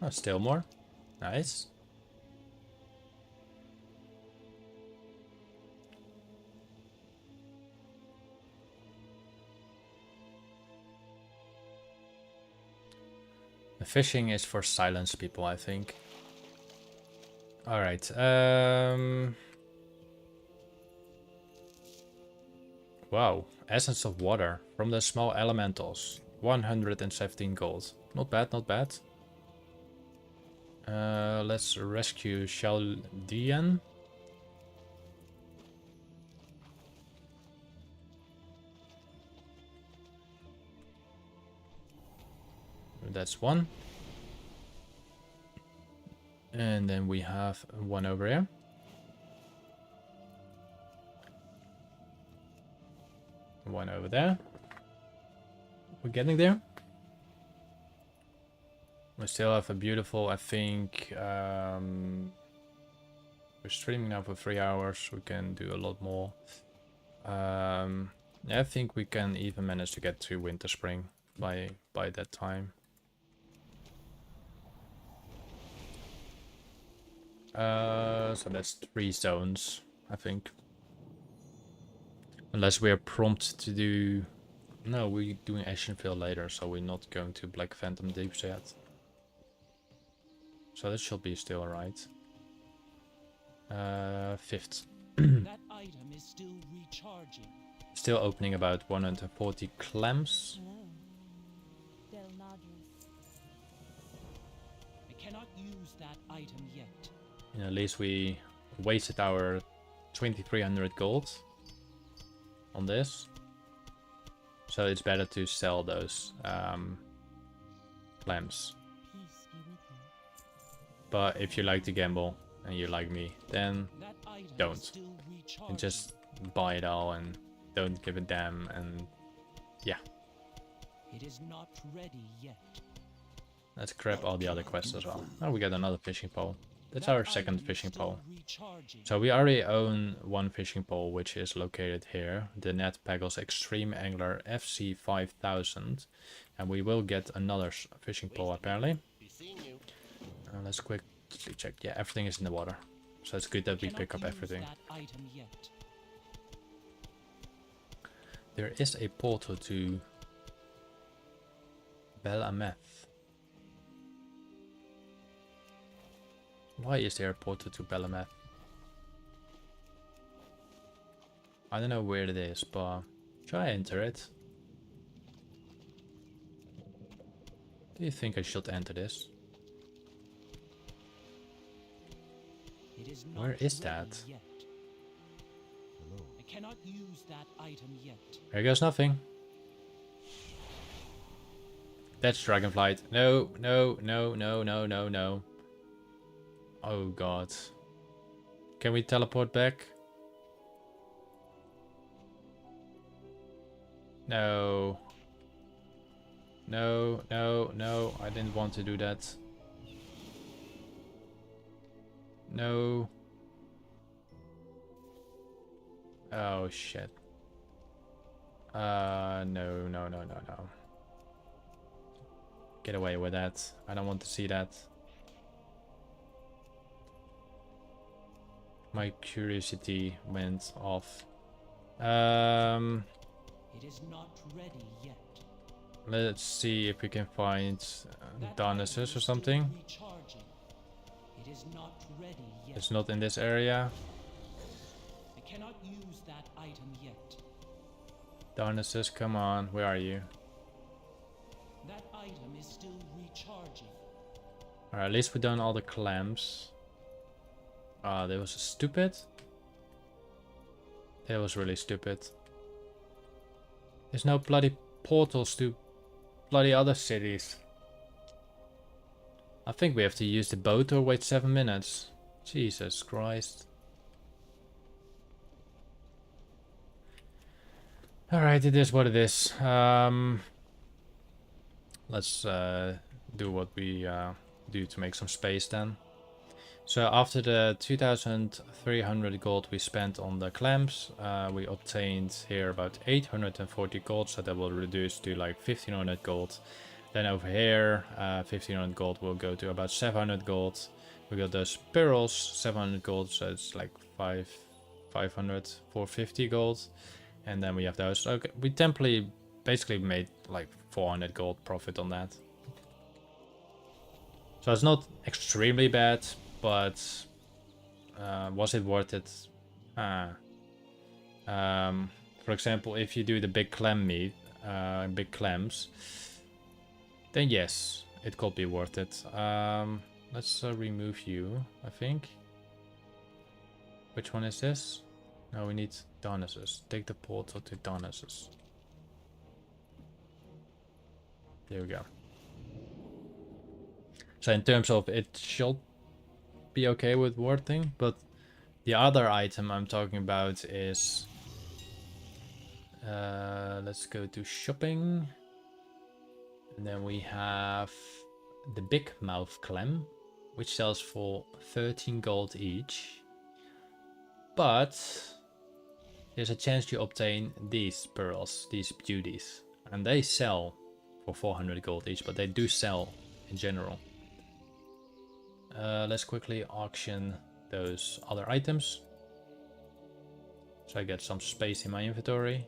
Oh, still more. Nice. The fishing is for silence people, I think. Alright, wow, essence of water from the small elementals. 117 gold. Not bad, not bad. Let's rescue Chaldean. That's one. And then we have one over here. One over there. We're getting there. We still have a beautiful, I think, we're streaming now for 3 hours. We can do a lot more. Yeah, I think we can even manage to get to Winter Spring by that time. So that's 3 zones, I think. Unless we are prompt to do... No, we're doing Ashenvale later, so we're not going to Black Phantom Deeps yet. So that should be still alright. 5th. That item is still recharging. Still opening about 140 clams. Hello. Delnadris. I cannot use that item yet. And at least we wasted our 2300 gold on this. So it's better to sell those clams. Peace be with you. But if you like to gamble and you like me, then That item don't. is still recharging. you just buy it all and don't give a damn, and yeah. It is not ready yet. Let's grab all the other quests as well. Oh, we got another fishing pole. That's That our second item is fishing still pole. recharging. So we already own one fishing pole, which is located here. The Net Peggles Extreme Angler FC 5000. And we will get another fishing pole apparently. Be seeing you. Let's quickly check. Yeah, everything is in the water. So it's good that we Cannot pick up use everything. that item yet. There is a portal to Bel Ameth. Why is there a portal to Bel Ameth? I don't know where it is, but should I enter it? Do you think I should enter this? It is not Where is ready that? Yet. I cannot use that item yet. There goes nothing. That's Dragonflight. No, no, no, no, no, no, no. Oh god. Can we teleport back? No. No, no, no. I didn't want to do that. No. Oh shit. No, no, no, no, no. Get away with that. I don't want to see that. My curiosity went off. It is not ready yet. Let's see if we can find That Darnassus item or is still something. recharging. It is not ready yet. It's not in this area. I cannot use that item yet. Darnassus, come on. Where are you? That item is still recharging. Alright, at least we done all the clams. Ah, that was stupid. That was really stupid. There's no bloody portals to bloody other cities. I think we have to use the boat or wait 7 minutes. Jesus Christ. Alright, it is what it is. Let's do what we do to make some space then. So after the 2,300 gold we spent on the clams, we obtained here about 840 gold, so that will reduce to like 1,500 gold. Then over here, 1,500 gold will go to about 700 gold. We got those pearls, 700 gold, so it's like 500, 450 gold. And then we have those. Okay, we basically made like 400 gold profit on that. So it's not extremely bad, but was it worth it? For example, if you do the big clam meat, big clams, then yes, it could be worth it. let's remove you, I think. Which one is this? No, we need Darnassus. Take the portal to Darnassus. There we go. So in terms of it should be okay with warding, but the other item I'm talking about is let's go to shopping. And then we have the Big Mouth Clam, which sells for 13 gold each. But there's a chance you obtain these pearls, these beauties. And they sell for 400 gold each, but they do sell in general. Let's quickly auction those other items. So I get some space in my inventory.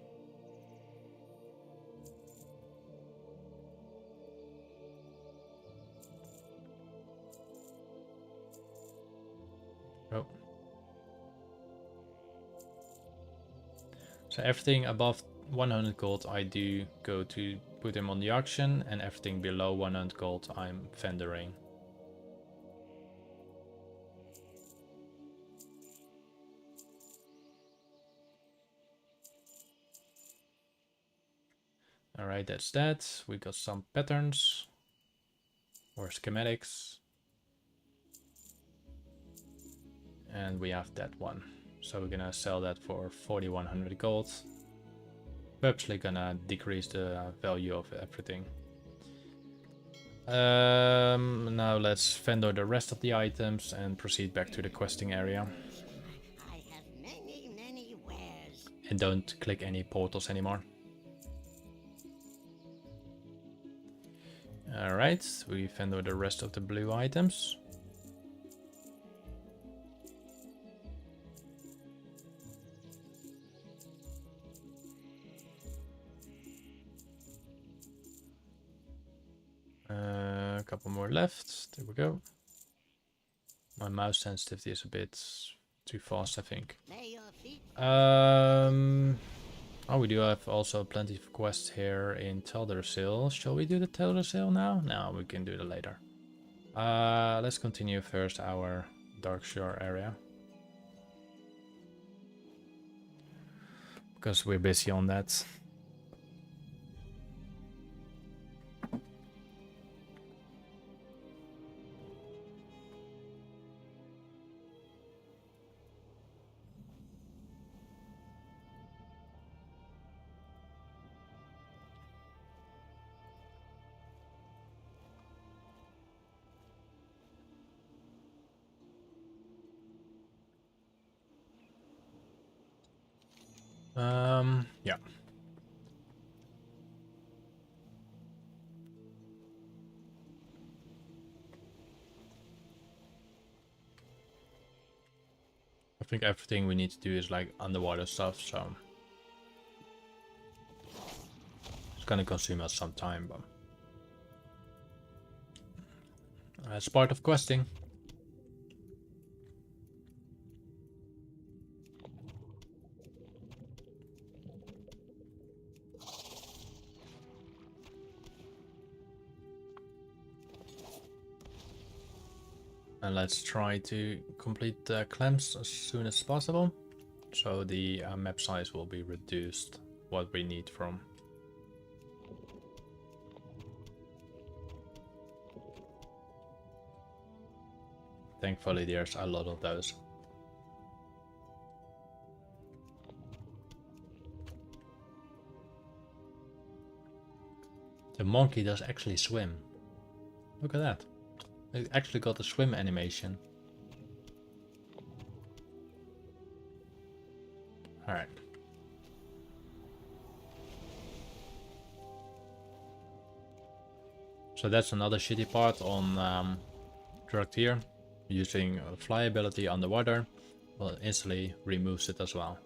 Oh. So everything above 100 gold I do go to put them on the auction, and everything below 100 gold I'm vendoring. Alright, that's that. We got some patterns or schematics. And we have that one. So we're gonna sell that for 4100 gold. Purposely gonna decrease the value of everything. Now let's vendor the rest of the items and proceed back to the questing area. I have many wares. And don't click any portals anymore. Alright, we vendor the rest of the blue items. A couple more left. There we go. My mouse sensitivity is a bit too fast, I think. Lay your feet. Oh, we do have also plenty of quests here in Teldrassil. Shall we do the Teldrassil now? No, we can do it later. Let's continue first our Darkshore area. Because we're busy on that. Yeah. I think everything we need to do is like underwater stuff, so it's gonna consume us some time, but it's part of questing. And let's try to complete the clams as soon as possible, so the map size will be reduced, what we need from. Thankfully there's a lot of those. The monkey does actually swim. Look at that. It actually got a swim animation. Alright. So that's another shitty part on Drugged here. Using fly ability underwater, well, instantly removes it as well.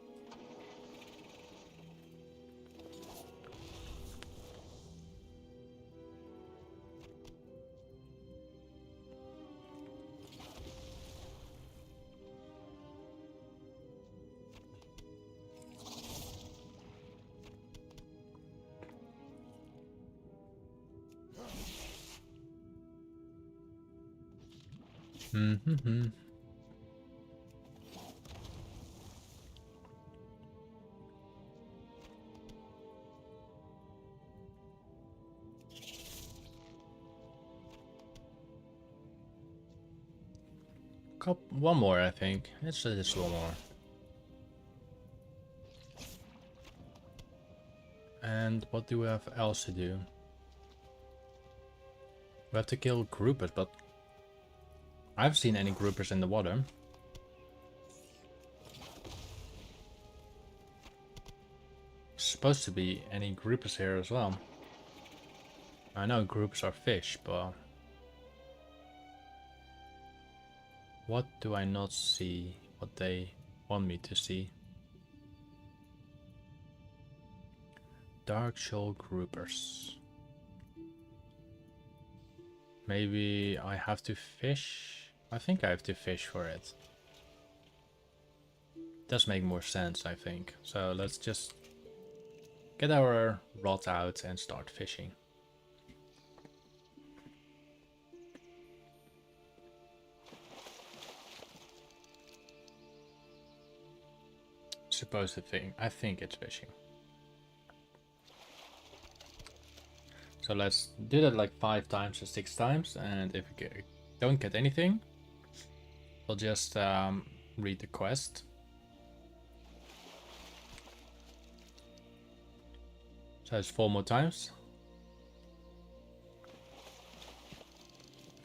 Mm-hmm. One more, I think. It's just one more. And what do we have else to do? We have to kill groupers, but I haven't seen any groupers in the water. Supposed to be any groupers here as well. I know groupers are fish, but what do I not see? What they want me to see? Dark shoal groupers. Maybe I have to fish? I think I have to fish for it. Does make more sense, I think. So let's just get our rod out and start fishing. Supposed to think, I think it's fishing. So let's do that like 5 times or 6 times, and if we don't get anything, we'll just read the quest. So it's 4 more times.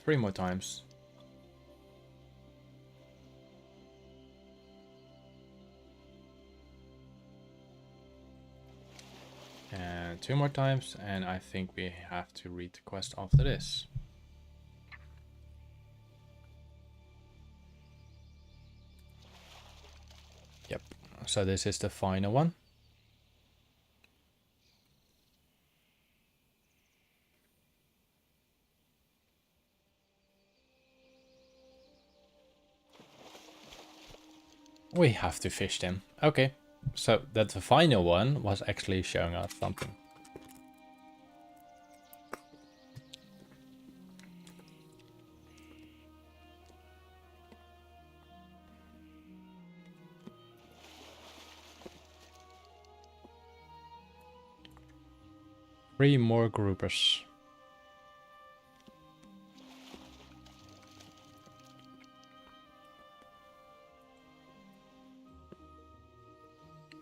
3 more times. And 2 more times, and I think we have to read the quest after this. Yep, so this is the final one. We have to fish them. Okay. So that the final one was actually showing us something. Three more groupers.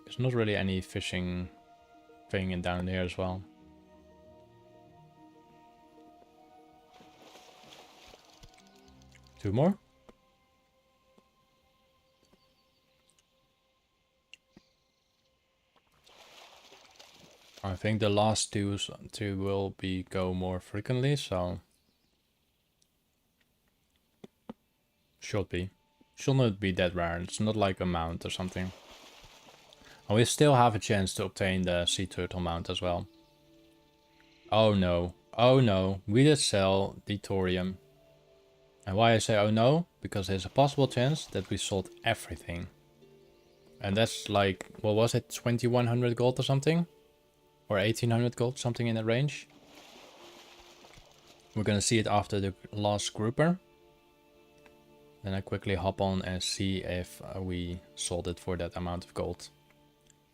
There's not really any fishing thing in down there as well. Two more. I think the last two will go more frequently, so should not be that rare. It's not like a mount or something. And we still have a chance to obtain the sea turtle mount as well. Oh no, oh no, we did sell the thorium. And why I say oh no? Because there's a possible chance that we sold everything. And that's like, what was it, 2100 gold or something? Or 1800 gold, something in that range. We're gonna see it after the last grouper. Then I quickly hop on and see if we sold it for that amount of gold.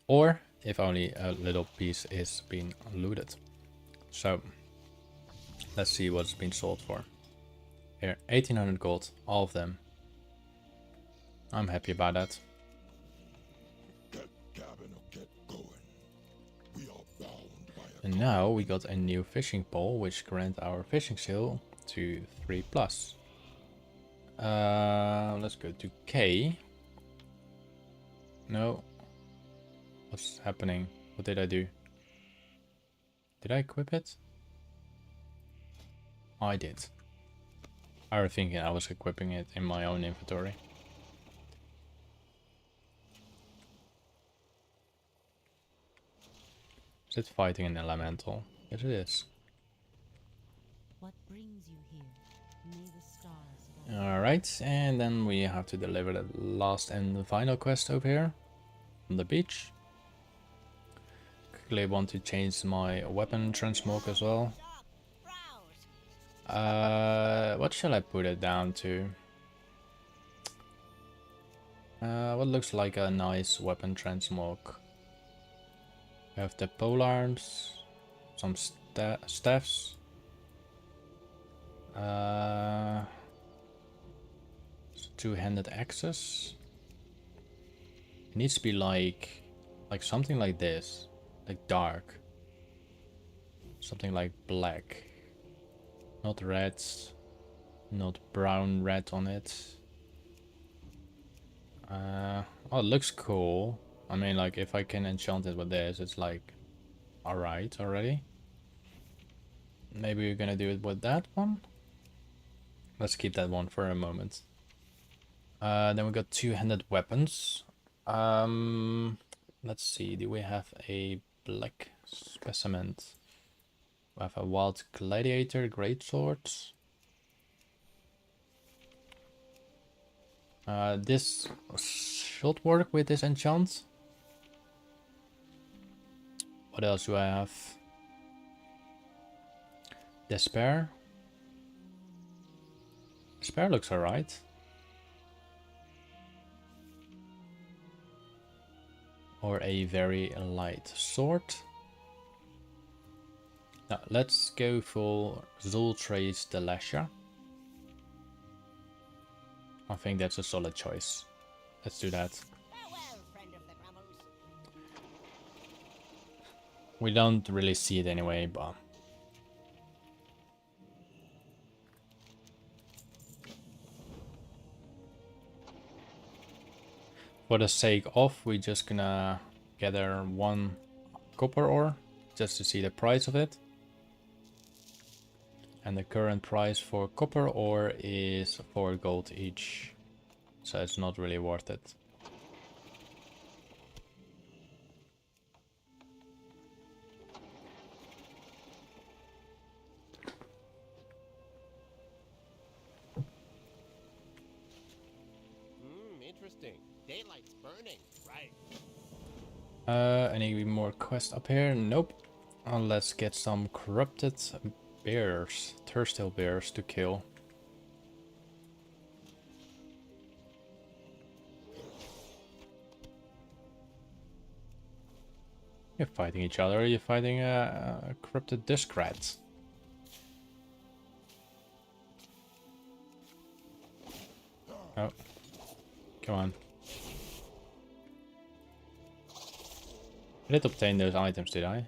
Or if only a little piece is being looted. So let's see what's been sold for. Here, 1800 gold, all of them. I'm happy about that. And now we got a new fishing pole, which grants our fishing skill to 3+. Let's go to K. No. What's happening? What did I do? Did I equip it? I did. I was thinking I was equipping it in my own inventory. Is it fighting an elemental? Yes, it is. What brings you here? May the stars guide. Alright, and then we have to deliver the last and the final quest over here on the beach. Quickly want to change my weapon transmog as well. What shall I put it down to? What looks like a nice weapon transmog. We have the polearms, some staffs. Two-handed axes. It needs to be like something like this, like dark. Something like black. Not red, not brown red on it. Oh, it looks cool. I mean, like, if I can enchant it with this, it's like, alright already. Maybe we're gonna do it with that one. Let's keep that one for a moment. Then we got two-handed weapons. Let's see, do we have a black specimen? We have a wild gladiator greatsword. This should work with this enchant. What else do I have? Despair. Despair looks alright. Or a very light sword. Now let's go for Zultrace the Lasher. I think that's a solid choice. Let's do that. Farewell, friend of the Grammels. We don't really see it anyway, but... For the sake of, we're just gonna gather one copper ore, just to see the price of it. And the current price for copper ore is 4 gold each. So it's not really worth it. Interesting. Daylight's burning. Right. Any more quests up here? Nope. Let's get some corrupted bears, Thurstill bears to kill. You're fighting each other, you're fighting a corrupted discrat. Oh. Come on. I did obtain those items, did I?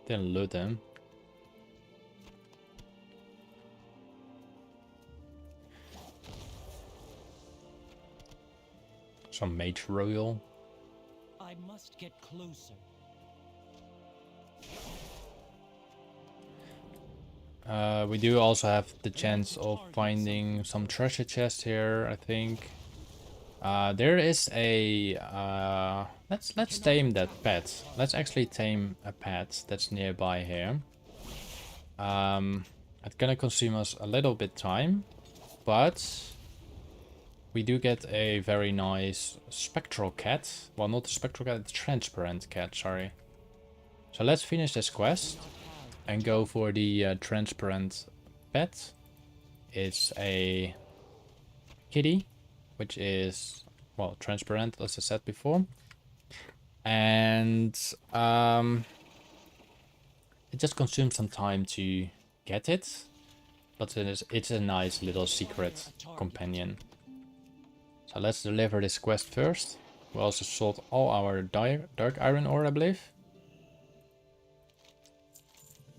Didn't loot them. Some mage royal. I must get closer. We do also have the chance of finding some treasure chest here, I think. There is a let's tame that pet. Let's actually tame a pet that's nearby here. It's gonna consume us a little bit time, but we do get a very nice spectral cat. Well, not a spectral cat, it's a transparent cat, sorry. So let's finish this quest and go for the transparent pet. It's a kitty, which is, well, transparent, as I said before. And it just consumes some time to get it, but it's a nice little secret companion. So let's deliver this quest first. We also sold all our dark iron ore, I believe.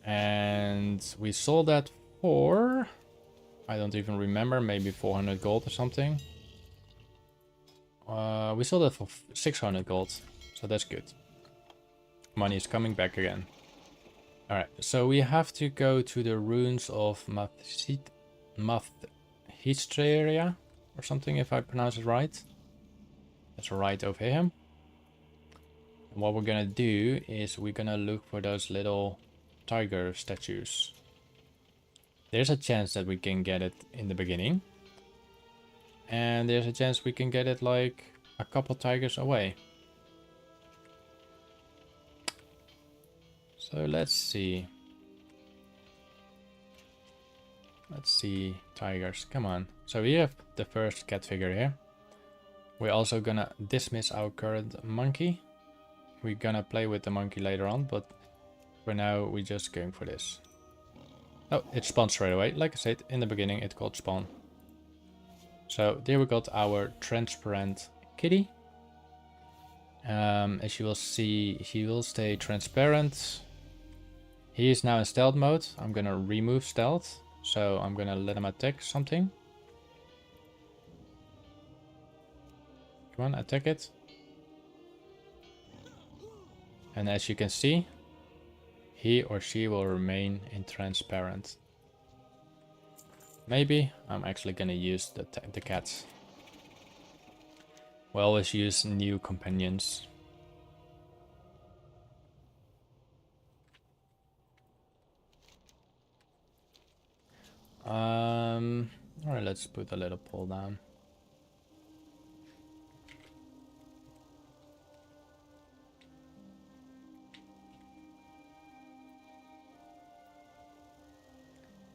And we sold that for, I don't even remember, maybe 400 gold or something. We sold it for 600 gold, so that's good. Money is coming back again. Alright, so we have to go to the ruins of Mathistria or something, if I pronounce it right. That's right over here. And what we're gonna do is we're gonna look for those little tiger statues. There's a chance that we can get it in the beginning. And there's a chance we can get it like a couple tigers away. So let's see. Let's see, tigers, come on. So we have the first cat figure here. We're also gonna dismiss our current monkey. We're gonna play with the monkey later on, but for now we're just going for this. Oh, it spawned straight away. Like I said, in the beginning it called spawn. So there we got our transparent kitty. As you will see, he will stay transparent. He is now in stealth mode. I'm gonna remove stealth. So I'm gonna let him attack something. Come on, attack it. And as you can see, he or she will remain in transparent. Maybe I'm actually gonna use the cats. We always use new companions. Alright, let's put a little pole down.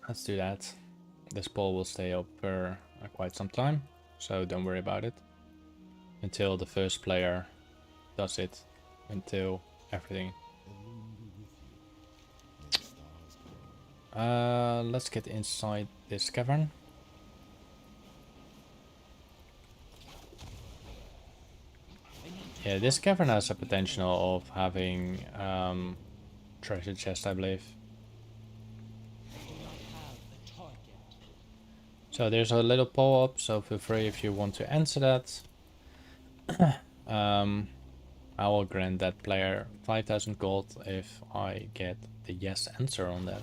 Let's do that. This pole will stay up for quite some time, so don't worry about it. Until the first player does it, until everything. Let's get inside this cavern. Yeah, this cavern has a potential of having treasure chest, I believe. So there's a little pole up, so feel free if you want to answer that. I will grant that player 5,000 gold if I get the yes answer on that.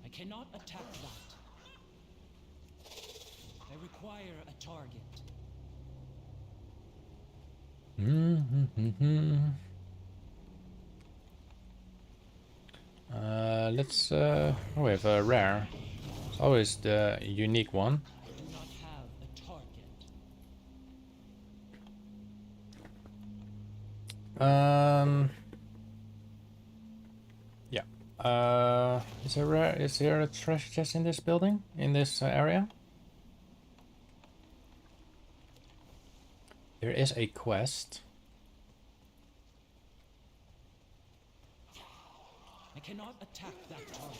I cannot attack that. I require a target. Let's we have a rare. It's always the unique one. I do not have a target. Yeah. Is there a treasure chest in this building? In this area? There is a quest. I cannot attack that target.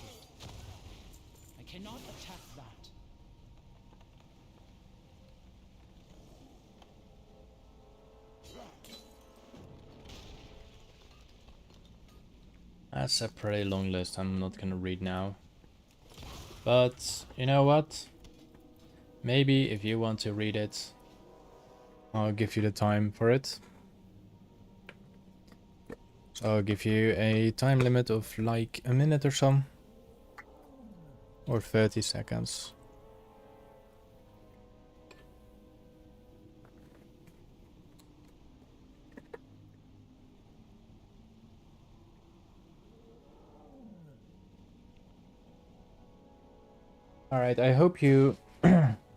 I cannot attack that. That's a pretty long list. I'm not gonna read now. But you know what? Maybe if you want to read it, I'll give you the time for it. So I'll give you a time limit of like a minute or so. Or 30 seconds. Alright, I hope you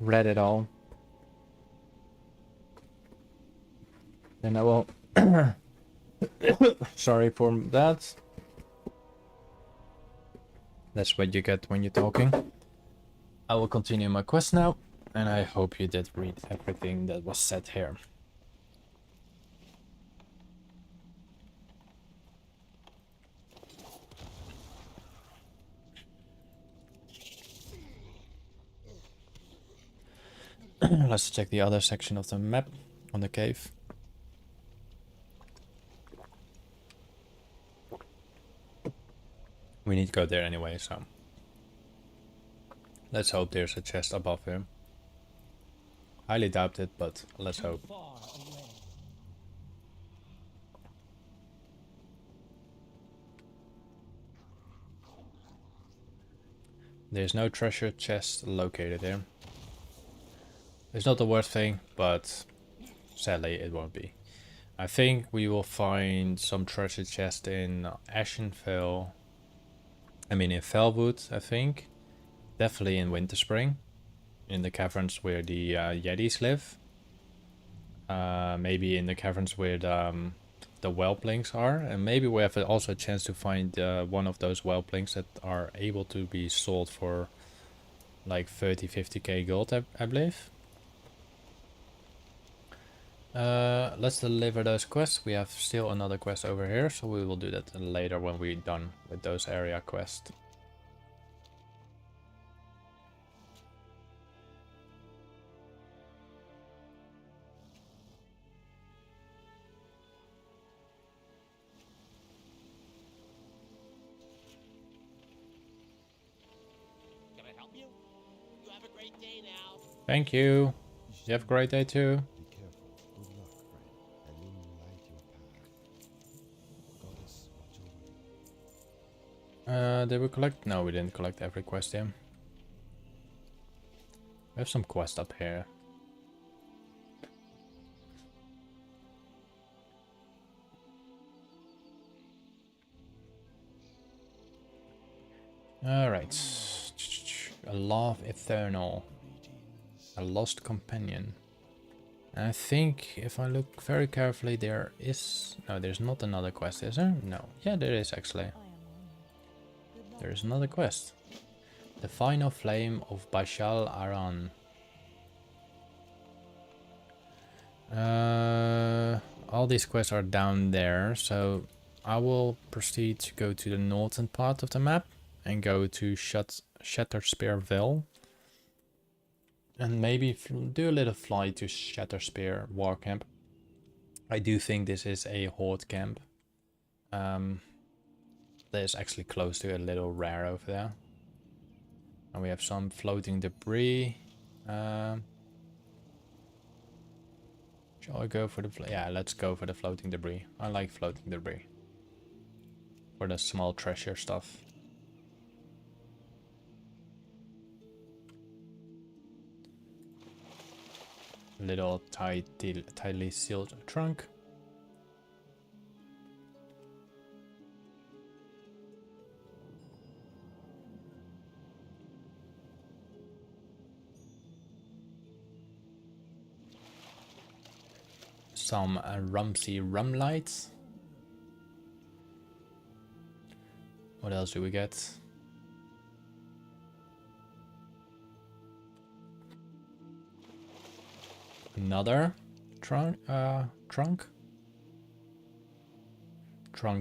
read it all. Then I will... Sorry for that. That's what you get when you're talking. I will continue my quest now, and I hope you did read everything that was said here. Let's check the other section of the map on the cave. We need to go there anyway, so let's hope there's a chest above him. Highly doubt it, but let's hope. Far away. There's no treasure chest located here. It's not the worst thing, but sadly it won't be. I think we will find some treasure chest in Ashenvale. I mean in Felwood, I think. Definitely in Winterspring. in the caverns where the Yetis live. Maybe in the caverns where the whelplings are, and maybe we have also a chance to find one of those whelplings that are able to be sold for like 30-50k gold, I believe. Let's deliver those quests. We have still another quest over here, so we will do that later when we're done with those area quests. Can I help you? You have a great day now. Thank you. You have a great day too. Be careful. Good luck, friend, and light your path. Goddess, watch over you. Did we collect? No, we didn't collect every quest here. We have some quests up here. Alright. A love eternal. A lost companion. And I think if I look very carefully there is... No, there's not another quest, is there? No. Yeah, there is actually. There is another quest. The final flame of Bashal Aran. All these quests are down there, so I will proceed to go to the northern part of the map and go to Shatterspear Vale. And maybe do a little fly to Shatterspear War Camp. I do think this is a horde camp. That is actually close to a little rare over there. And we have some floating debris. Shall I go for the... Yeah, let's go for the floating debris. I like floating debris. For the small treasure stuff. Little tightly sealed trunk. Some Rumsey rum lights. What else do we get? Another trunk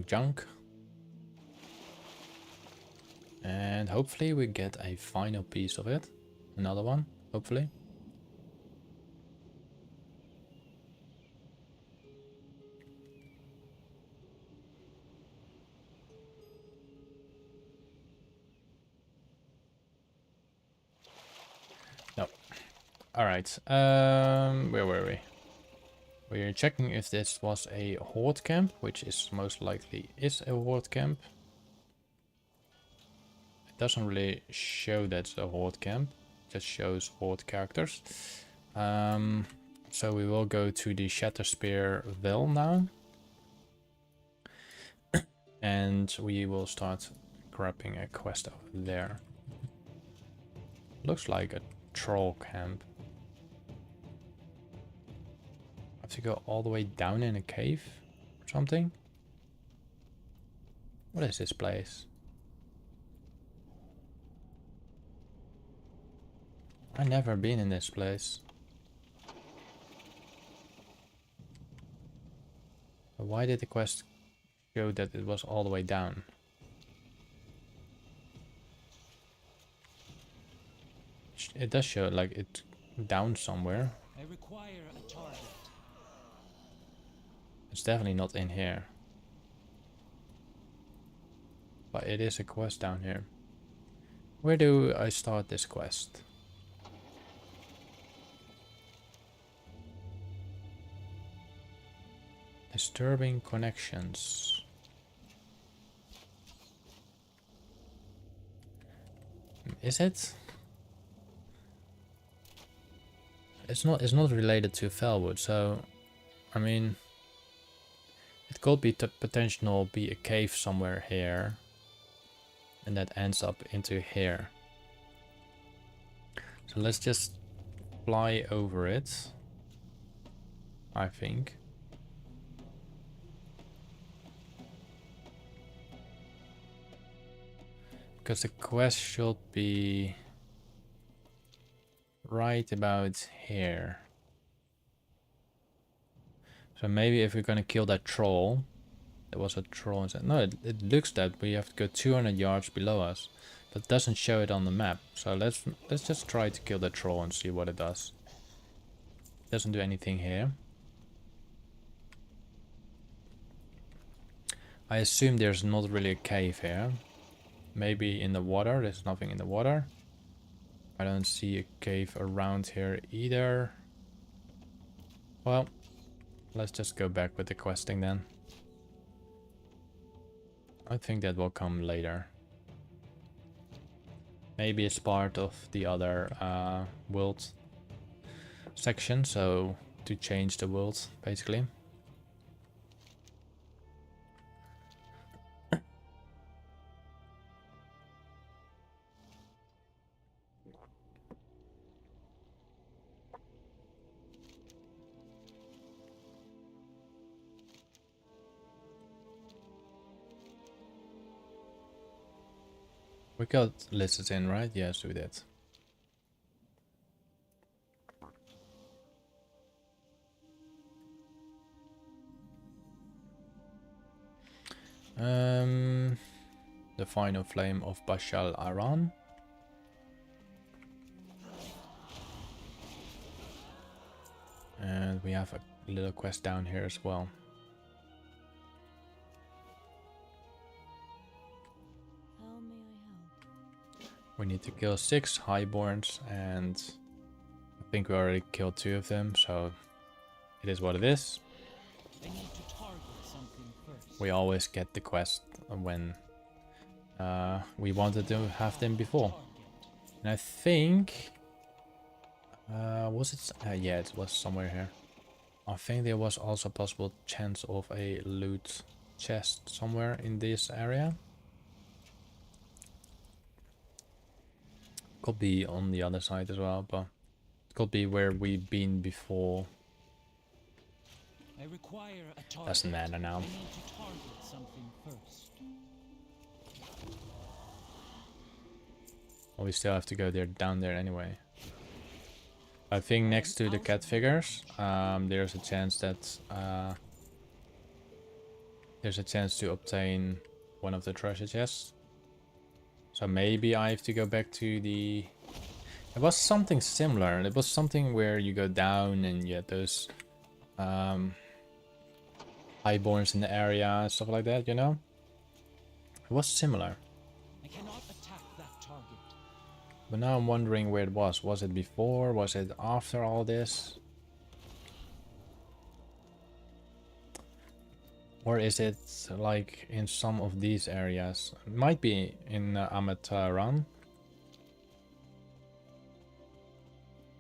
junk, and hopefully we get a final piece of it. Another one, hopefully. No. Alright, where were we? We're checking if this was a horde camp, which is most likely is a horde camp. It doesn't really show that's a horde camp, it just shows horde characters. So we will go to the Shatterspear Vale now. And we will start grabbing a quest over there. Looks like a troll camp. Have to go all the way down in a cave or something. What is this place? I've never been in this place. But why did the quest show that it was all the way down? It does show like it down somewhere. I require a target. It's definitely not in here. But it is a quest down here. Where do I start this quest? Disturbing connections. Is it? It's not related to Felwood, so I mean it could be potential be a cave somewhere here and that ends up into here. So let's just fly over it, I think. Because the quest should be right about here. So maybe if we're gonna kill that troll, there was a troll inside. No, it looks that we have to go 200 yards below us, but it doesn't show it on the map. So let's just try to kill the troll and see what it does. It doesn't do anything here. I assume there's not really a cave here. Maybe in the water. There's nothing in the water. I don't see a cave around here either. Well, let's just go back with the questing then. I think that will come later. Maybe it's part of the other world section, so to change the world basically. We got listed in, right? Yes, we did. The final flame of Bashal Aran. And we have a little quest down here as well. How may I help? We need to kill 6 highborns, and I think we already killed 2 of them, so it is what it is. I need to target something first. We always get the quest when we wanted to have them before. And I think... was it? Yeah, it was somewhere here. I think there was also a possible chance of a loot chest somewhere in this area. Could be on the other side as well, but it could be where we've been before. I require a target. Doesn't matter now. I need to target something first. Well, we still have to go down there anyway. I think next to the cat figures, there's a chance that there's a chance to obtain one of the treasure chests. So maybe I have to go back to the... It was something similar. It was something where you go down and you get those highborns in the area and stuff like that, you know? It was similar. I cannot attack that target. But now I'm wondering where it was. Was it before? Was it after all this? Or is it like in some of these areas? It might be in Amataran.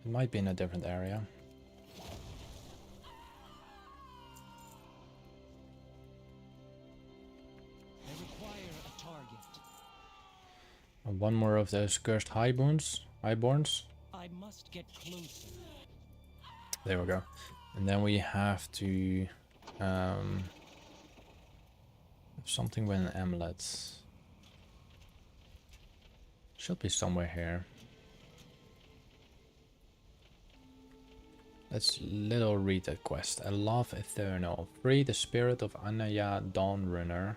It might be in a different area. I require a target. And one more of those cursed highborns. I must get closer. There we go. And then we have to something with an amulet. Should be somewhere here. Let's little read that quest. A love eternal. Free the spirit of Anaya Dawnrunner.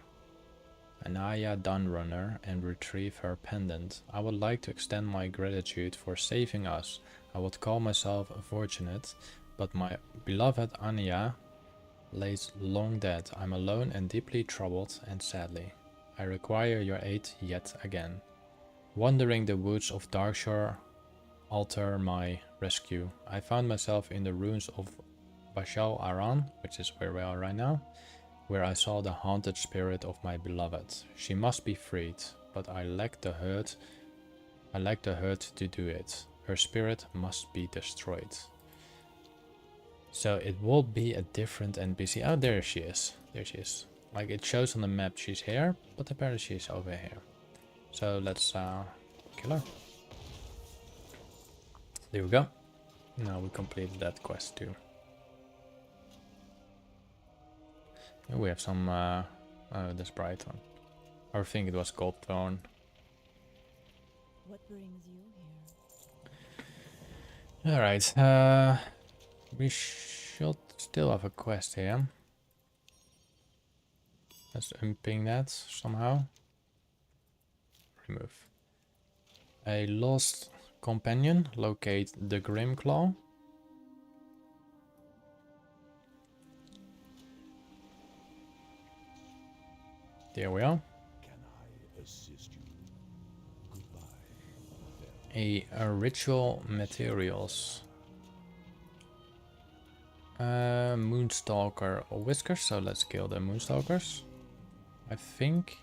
And retrieve her pendant. I would like to extend my gratitude for saving us. I would call myself fortunate, but my beloved Anya lays long dead. I'm alone and deeply troubled, and sadly, I require your aid yet again. Wandering the woods of Darkshore alter my rescue. I found myself in the ruins of Bashal Aran, which is where we are right now, where I saw the haunted spirit of my beloved. She must be freed, but I lack the hurt. I lack the hurt to do it. Her spirit must be destroyed. So it will be a different NPC. Oh, there she is. There she is. Like it shows on the map she's here, but apparently she's over here. So let's kill her. There we go. Now we completed that quest too. And we have some, oh, that's bright one. I think it was gold thorn. What brings you here? Alright, we should still have a quest here. Let's unping that somehow. Remove. A lost companion, locate the Grimclaw. There we are. Can I assist you? Goodbye. A ritual materials. Moonstalker whiskers, so let's kill the Moonstalkers. I think.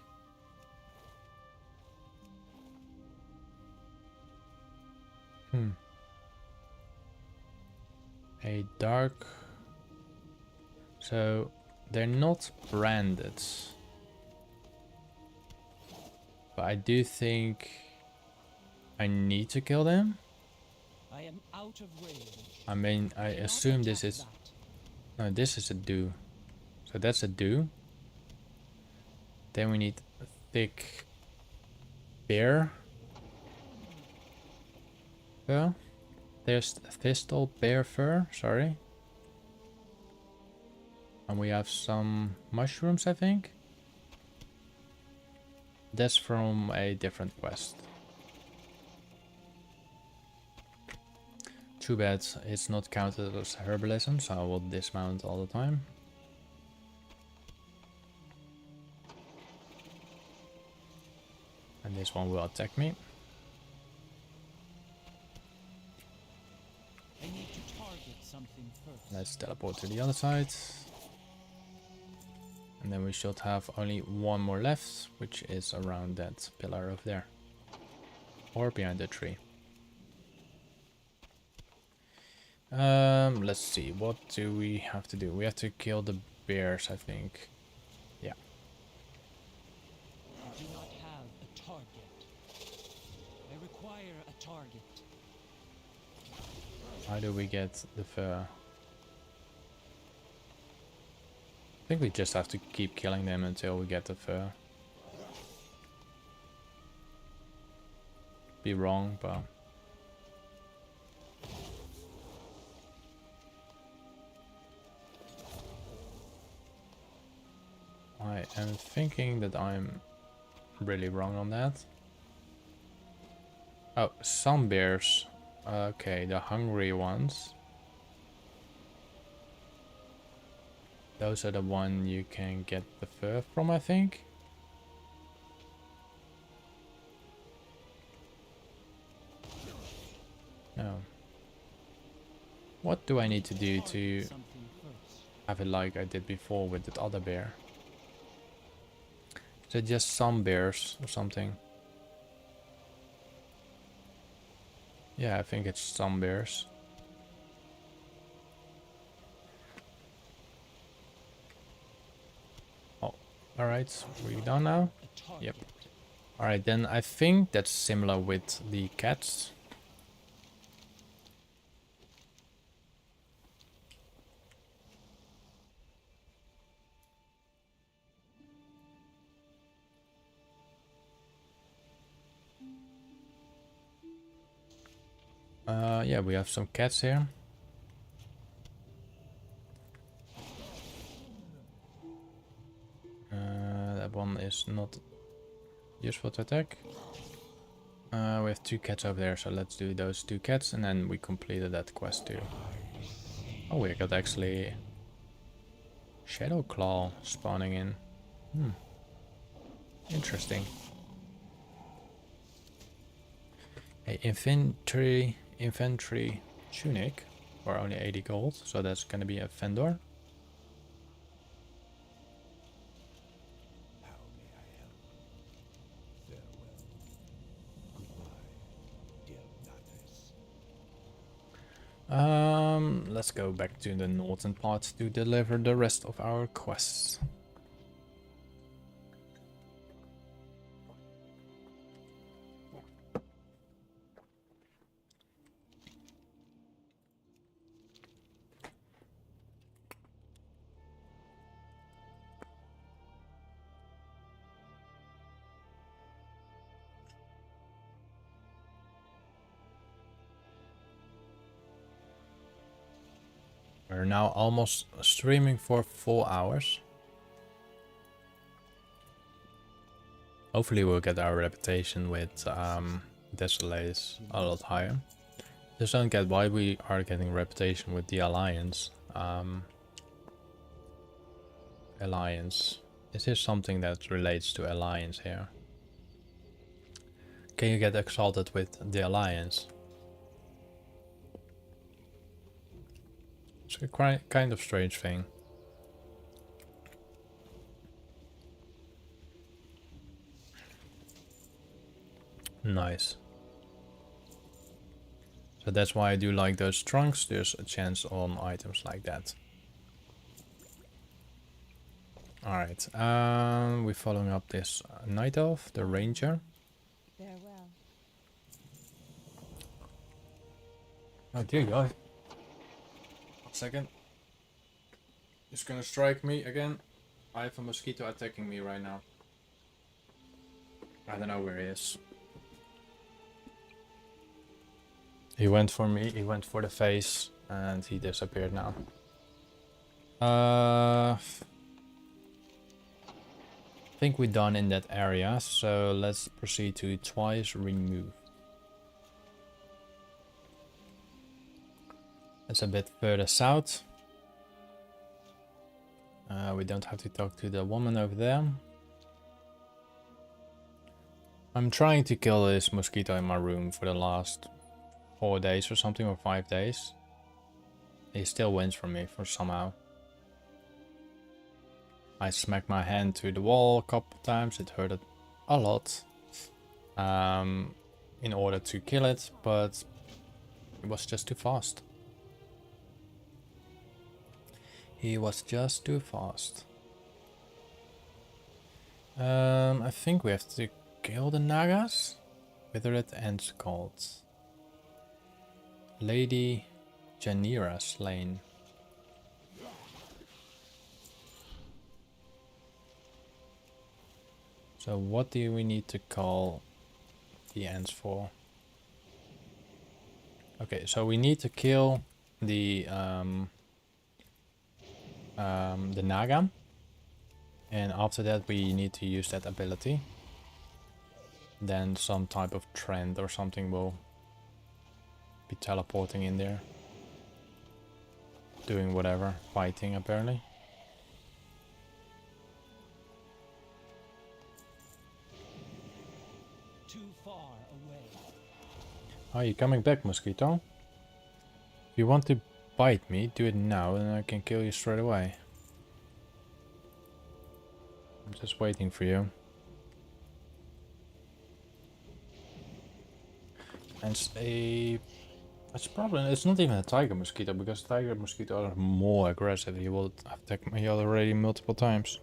A dark. So they're not branded. But I do think I need to kill them. I am out of range. I mean, I Cannot assume this attack is... that. No, this is a do. So that's a do. Then we need a thick bear. Fur. There's thistle bear fur, sorry. And we have some mushrooms, I think. That's from a different quest. Too bad it's not counted as herbalism, so I will dismount all the time. And this one will attack me. I need to target something first. Let's teleport to the other side. And then we should have only one more left, which is around that pillar over there. Or behind the tree. Let's see, what do we have to do? We have to kill the bears, I think. Yeah. I do not have a target. I require a target. How do we get the fur? I think we just have to keep killing them until we get the fur. Be wrong, but... I am thinking that I'm really wrong on that. Oh, some bears. Okay, the hungry ones. Those are the one you can get the fur from, I think. No. What do I need to do to Something first. have it like I did before with that other bear? Is it just some bears or something? Yeah, I think it's some bears. Oh, alright, we done now? A target. Yep. Alright, then I think that's similar with the cats. Yeah, we have some cats here. That one is not useful to attack. We have two cats over there, so let's do those two cats, and then we completed that quest too. Oh, we got actually Shadow Claw spawning in. Interesting. A infantry tunic for only 80 gold, so that's gonna be a Fendor. How may I help? Farewell. Goodbye, dear Nathis. Let's go back to the northern part to deliver the rest of our quests. We're now almost streaming for 4 hours. Hopefully we'll get our reputation with Desolates a lot higher. Just don't get why we are getting reputation with the Alliance. Alliance. Is this something that relates to Alliance here? Can you get exalted with the Alliance? It's a kind of strange thing. Nice. So that's why I do like those trunks. There's a chance on items like that. Alright, we're following up this Night Elf, the Ranger. Farewell. Oh dear God. 1 second. It's gonna strike me again. I have a mosquito attacking me right now. I don't know where he is. He went for me, he went for the face, and he disappeared now. I think we're done in that area, so let's proceed to twice remove. That's a bit further south. We don't have to talk to the woman over there. I'm trying to kill this mosquito in my room for the last 4 days or something, or 5 days. He still wins from me for somehow. I smacked my hand to the wall a couple times. It hurt a lot in order to kill it, but it was just too fast. He was just too fast. I think we have to kill the Nagas. Withered and Scald. Lady Janira slain. So what do we need to call the ants for? Okay, so we need to kill the Naga, and after that we need to use that ability. Then some type of trend or something will be teleporting in there, doing whatever, fighting apparently. Too far away. Are you coming back, mosquito? If you want to bite me, do it now and I can kill you straight away. I'm just waiting for you. And it's probably, it's not even a tiger mosquito, because tiger mosquitoes are more aggressive. He will attack me already multiple times.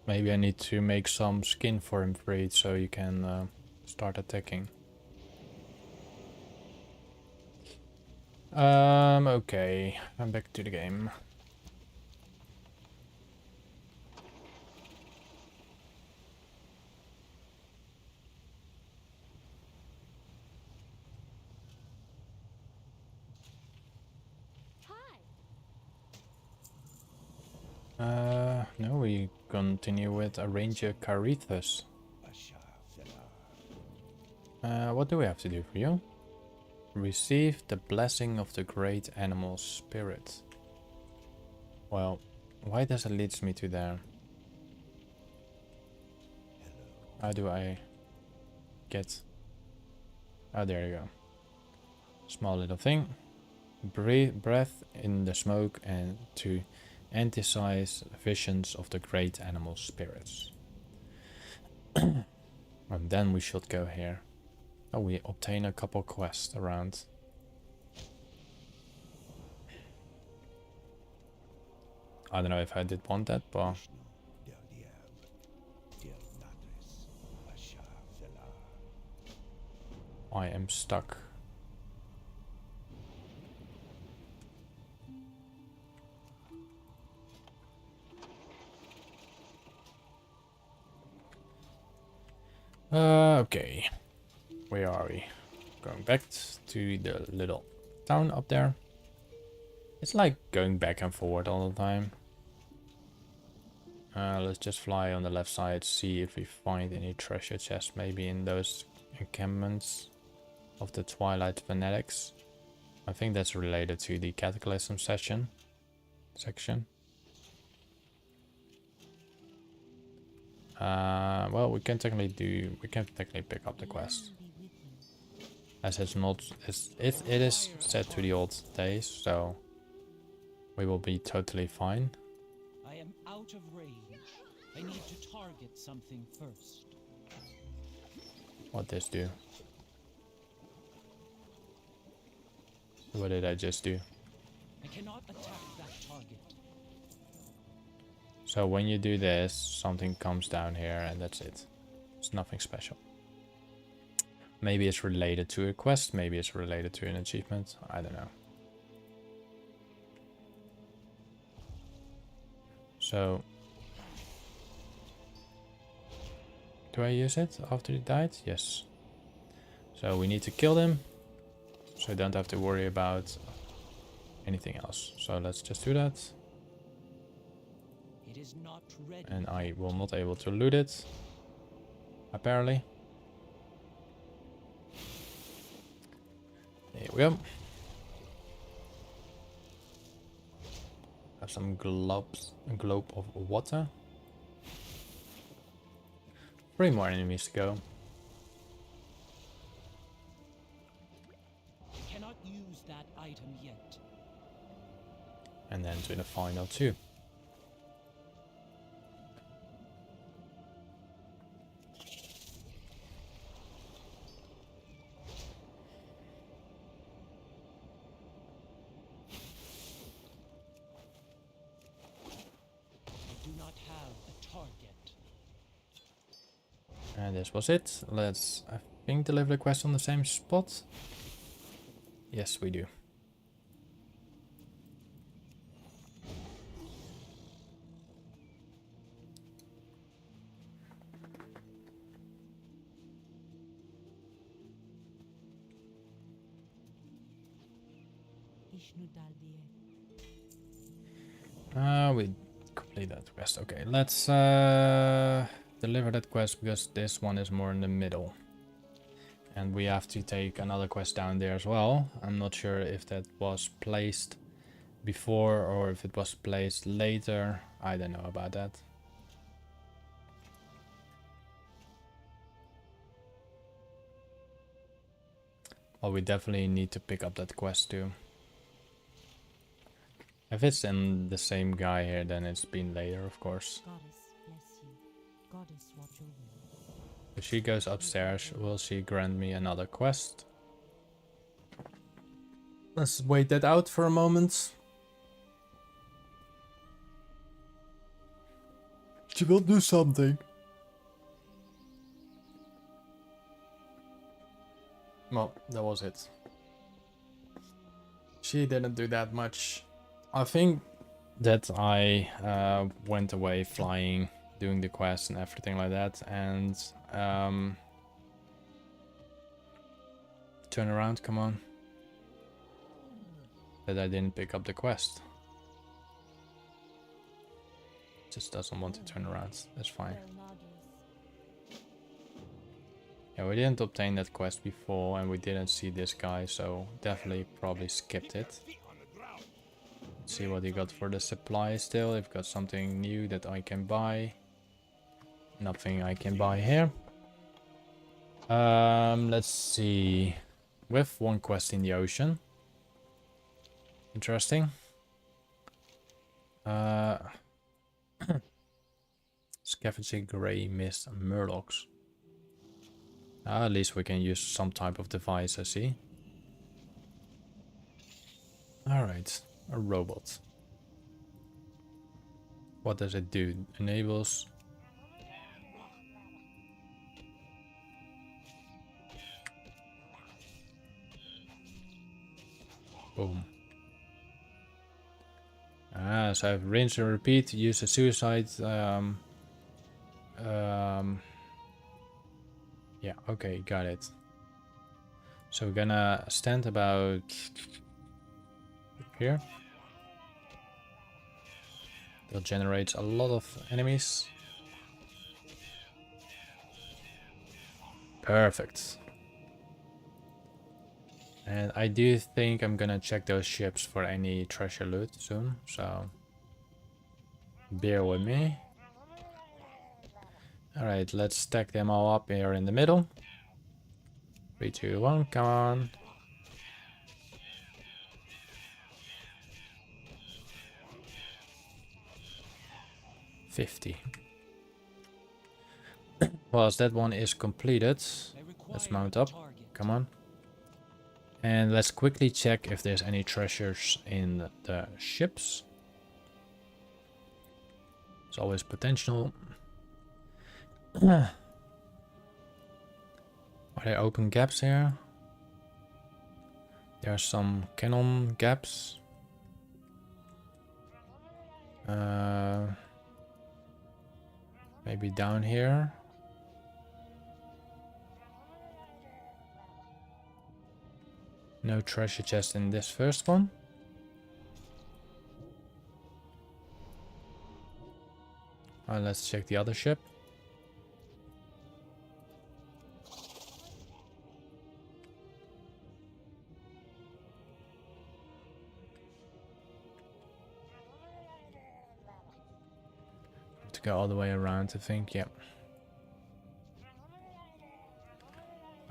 Maybe I need to make some skin for him breed so you can start attacking. Okay, I'm back to the game. No, we continue with a Ranger Carithus. What do we have to do for you? Receive the blessing of the great animal spirit. Well, why does it lead me to there? How do I get... Oh, there you go. Small little thing. Breath in the smoke and to emphasize visions of the great animal spirits. And then we should go here. Oh, we obtain a couple quests around. I don't know if I did want that, but... I am stuck. Okay. Where are we? Going back to the little town up there. It's like going back and forward all the time. Let's just fly on the left side, see if we find any treasure chests, maybe in those encampments of the Twilight Fanatics. I think that's related to the Cataclysm section. Well, we can technically pick up the quest, as it's not, it is set to the old days, so we will be totally fine. I am out of range. I need to target something first. What this do? What did I just do? I cannot attack that target. So when you do this, something comes down here and that's it. It's nothing special. Maybe it's related to a quest, maybe it's related to an achievement, I don't know. So, do I use it after he died? Yes. So we need to kill them, so I don't have to worry about anything else. So let's just do that. It is not ready. And I will not able to loot it, apparently. There we go. Have some globes, a globe of water. 3 more enemies to go. I cannot use that item yet. And then to the final 2. And this was it. Let's, I think, deliver the quest on the same spot. Yes, we do. We complete that quest. Okay, let's deliver that quest because this one is more in the middle. And we have to take another quest down there as well. I'm not sure if that was placed before or if it was placed later. I don't know about that. Well, we definitely need to pick up that quest too. If it's in the same guy here, then it's been later, of course. Goddess bless you. Goddess watch over you. If she goes upstairs, will she grant me another quest? Let's wait that out for a moment. She will do something. Well, that was it. She didn't do that much. I think that I went away flying, doing the quest and everything like that, and turn around, come on. That I didn't pick up the quest. Just doesn't want to turn around, that's fine. Yeah, we didn't obtain that quest before and we didn't see this guy, so definitely probably skipped it. Let's see what he got for the supply still, if got something new that I can buy. Nothing I can buy here. Let's see. With one quest in the ocean. Interesting. Scavenging grey mist murlocs. At least we can use some type of device, I see. Alright, a robot. What does it do? Enables... Boom. So I have rinse and repeat, use a suicide... yeah, okay, got it. So we're gonna stand about here. They'll generate a lot of enemies. Perfect. And I do think I'm gonna check those ships for any treasure loot soon, so bear with me. Alright, let's stack them all up here in the middle. 3, 2, 1, come on. $50. Whilst that one is completed, let's mount up. Come on. And let's quickly check if there's any treasures in the ships. It's always potential. Are there open gaps here? There are some cannon gaps. Maybe down here. No treasure chest in this first one. Let's check the other ship. Have to go all the way around, I think. Yep.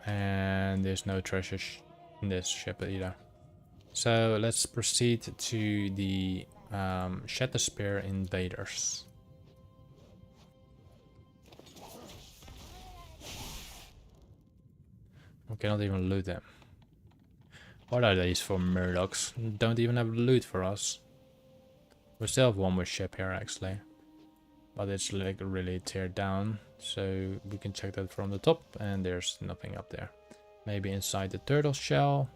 And there's no treasure in this ship either. So let's proceed to the Shatter Spear invaders. We cannot even loot them. What are these for Murdochs? Don't even have loot for us. We still have one more ship here actually. But it's like really teared down. So we can check that from the top and there's nothing up there. Maybe inside the turtle shell.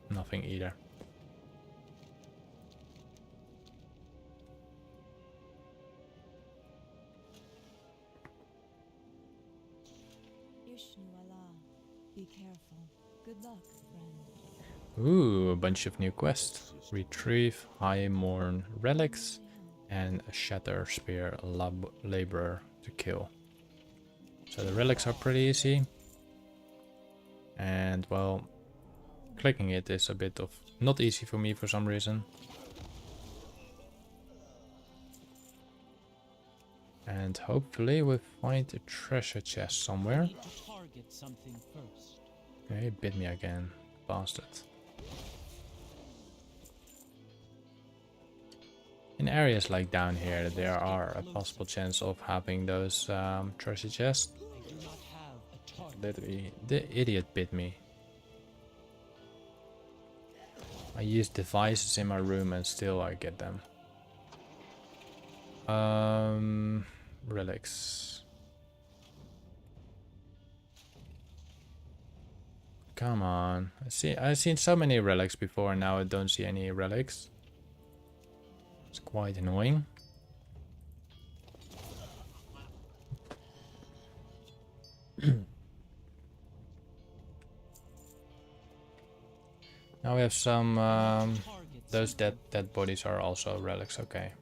Nothing either. Be careful. Good luck, friend. Ooh, a bunch of new quests. Retrieve High Morn relics and a Shatter Spear laborer to kill. So the relics are pretty easy. And well, clicking it is a bit of not easy for me for some reason. And hopefully we'll find a treasure chest somewhere. Okay, he bit me again, bastard. In areas like down here, there are a possible chance of having those treasure chests. Literally, the idiot bit me. I use devices in my room and still I get them. Relics. Come on. I've seen so many relics before and now I don't see any relics. It's quite annoying. Now we have some those dead bodies are also relics, okay.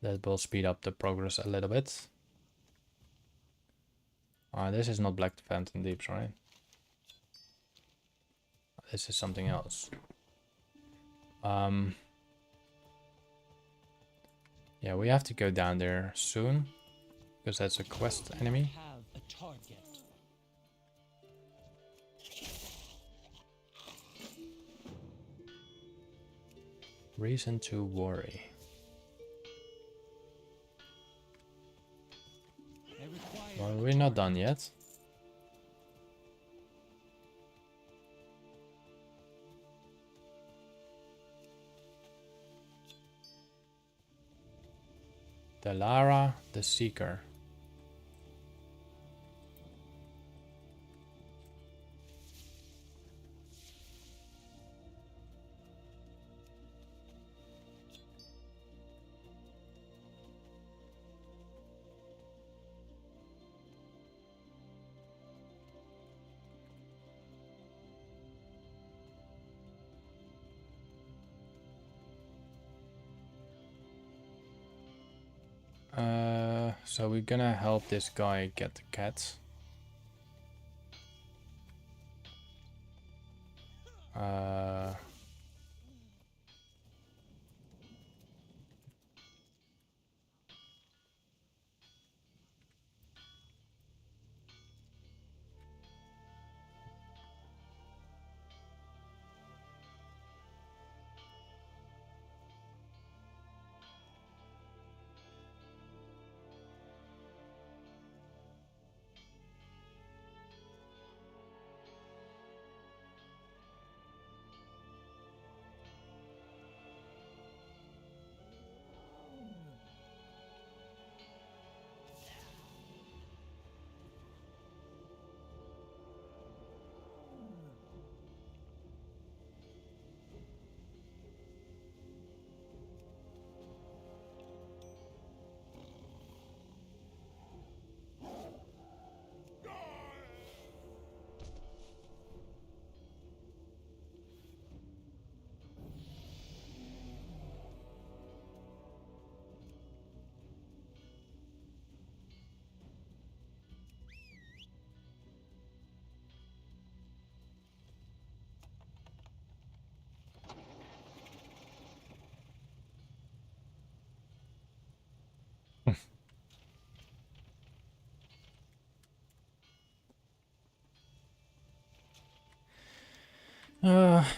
That will speed up the progress a little bit. This is not Black Phantom Deeps, right? This is something else. Yeah, we have to go down there soon. Because that's a quest enemy. Reason to worry. Well, we're not done yet. Delara the Seeker. So we're gonna help this guy get the cat.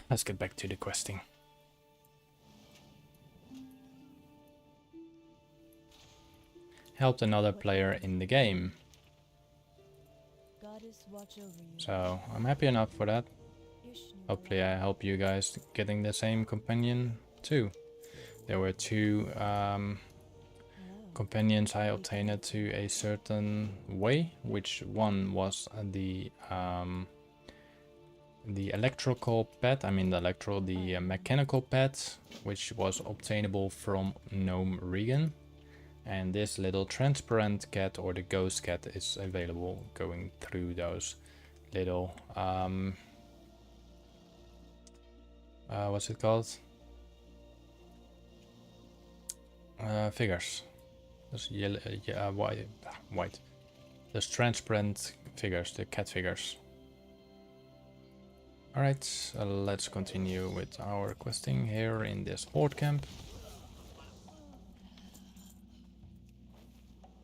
Let's get back to the questing. Helped another player in the game. Goddess watch over you. So I'm happy enough for that. Ishnu Hopefully I help you guys getting the same companion too. There were two companions I obtained to a certain way, which one was the electrical pet, the mechanical pet, which was obtainable from Gnome Regan. And this little transparent cat, or the ghost cat, is available going through those little what's it called? Figures. Those yellow, white. Those transparent figures, the cat figures. Alright, let's continue with our questing here in this horde camp.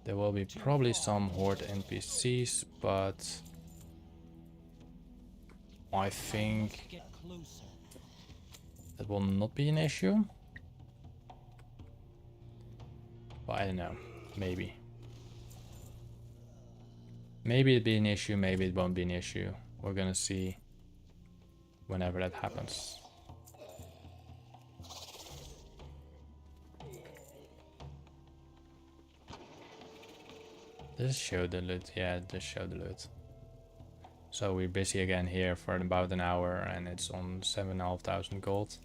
There will be probably some horde NPCs, but I think that will not be an issue. But I don't know, maybe. Maybe it'll be an issue, maybe it won't be an issue. We're gonna see whenever that happens. Does it show the loot? Yeah, it does show the loot. So we're busy again here for about an hour and it's on 7,500 gold.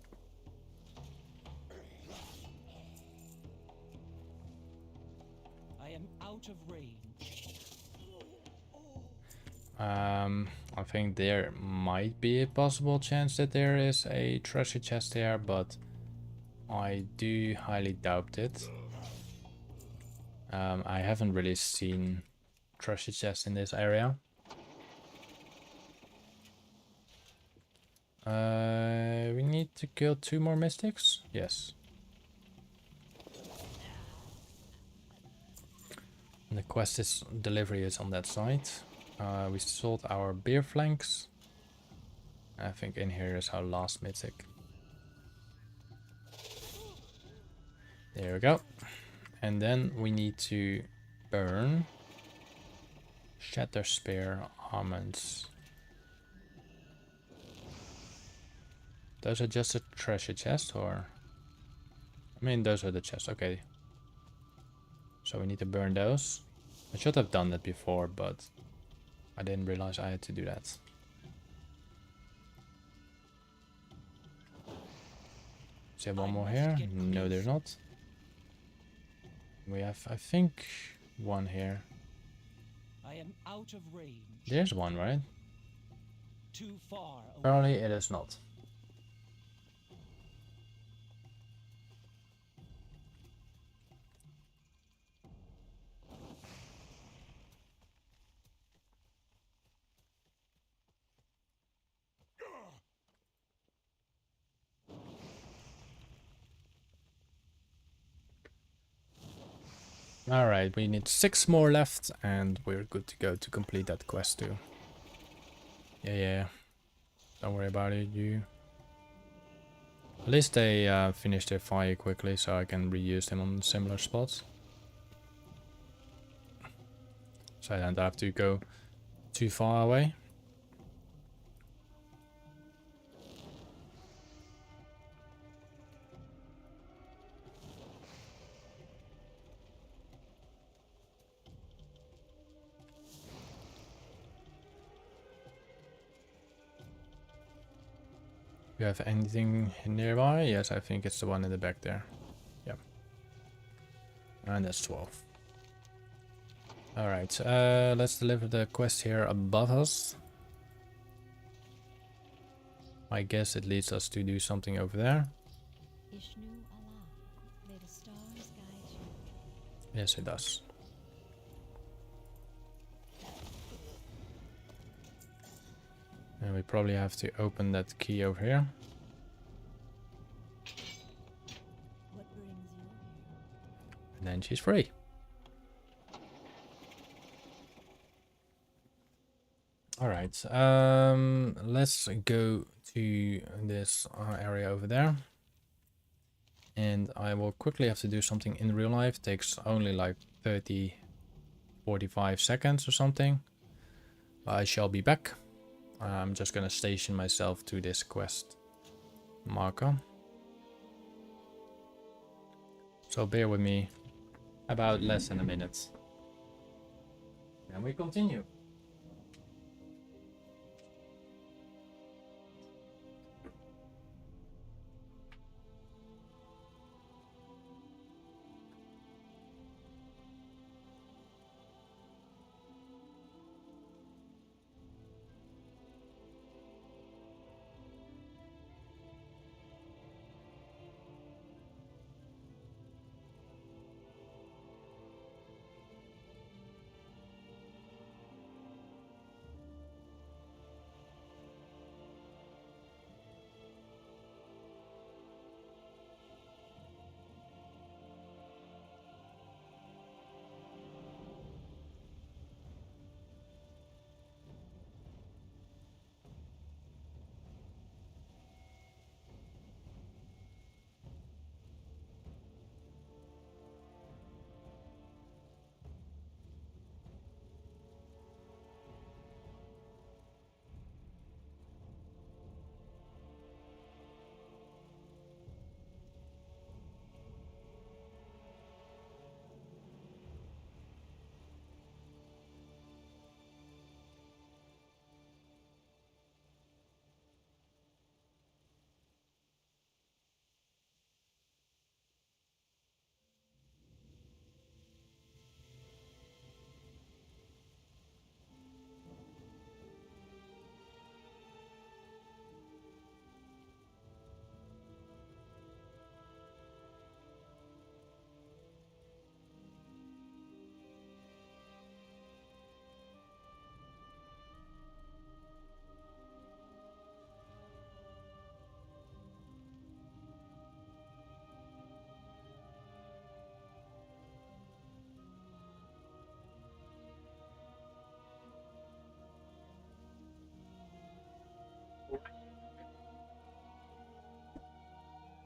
I am out of range. I think there might be a possible chance that there is a treasure chest there, but I do highly doubt it. I haven't really seen treasure chests in this area. We need to kill 2 more mystics? Yes. And the quest is delivery is on that side. We sold our beer flanks. I think in here is our last mythic. There we go. And then we need to burn Shatter Spear almonds. Those are just a treasure chest, or? I mean, those are the chests, okay. So we need to burn those. I should have done that before, but I didn't realize I had to do that. Is there one more here? No, there's not. We have, I think, one here. I am out of range. There's one, right? Too far away. Apparently it is not. Alright, we need 6 more left and we're good to go to complete that quest too. Yeah. Don't worry about it, you. At least they finished their fire quickly so I can reuse them on similar spots. So I don't have to go too far away. Do you have anything nearby? Yes, I think it's the one in the back there. Yep. And that's 12. Alright, let's deliver the quest here above us. I guess it leads us to do something over there. Ishnu Allah, may the stars guide you. Yes, it does. And we probably have to open that key over here. What brings you here? And then she's free. Alright, let's go to this area over there. And I will quickly have to do something in real life. Takes only like 45 seconds or something. I shall be back. I'm just gonna station myself to this quest marker. So bear with me about less than a minute. And we continue.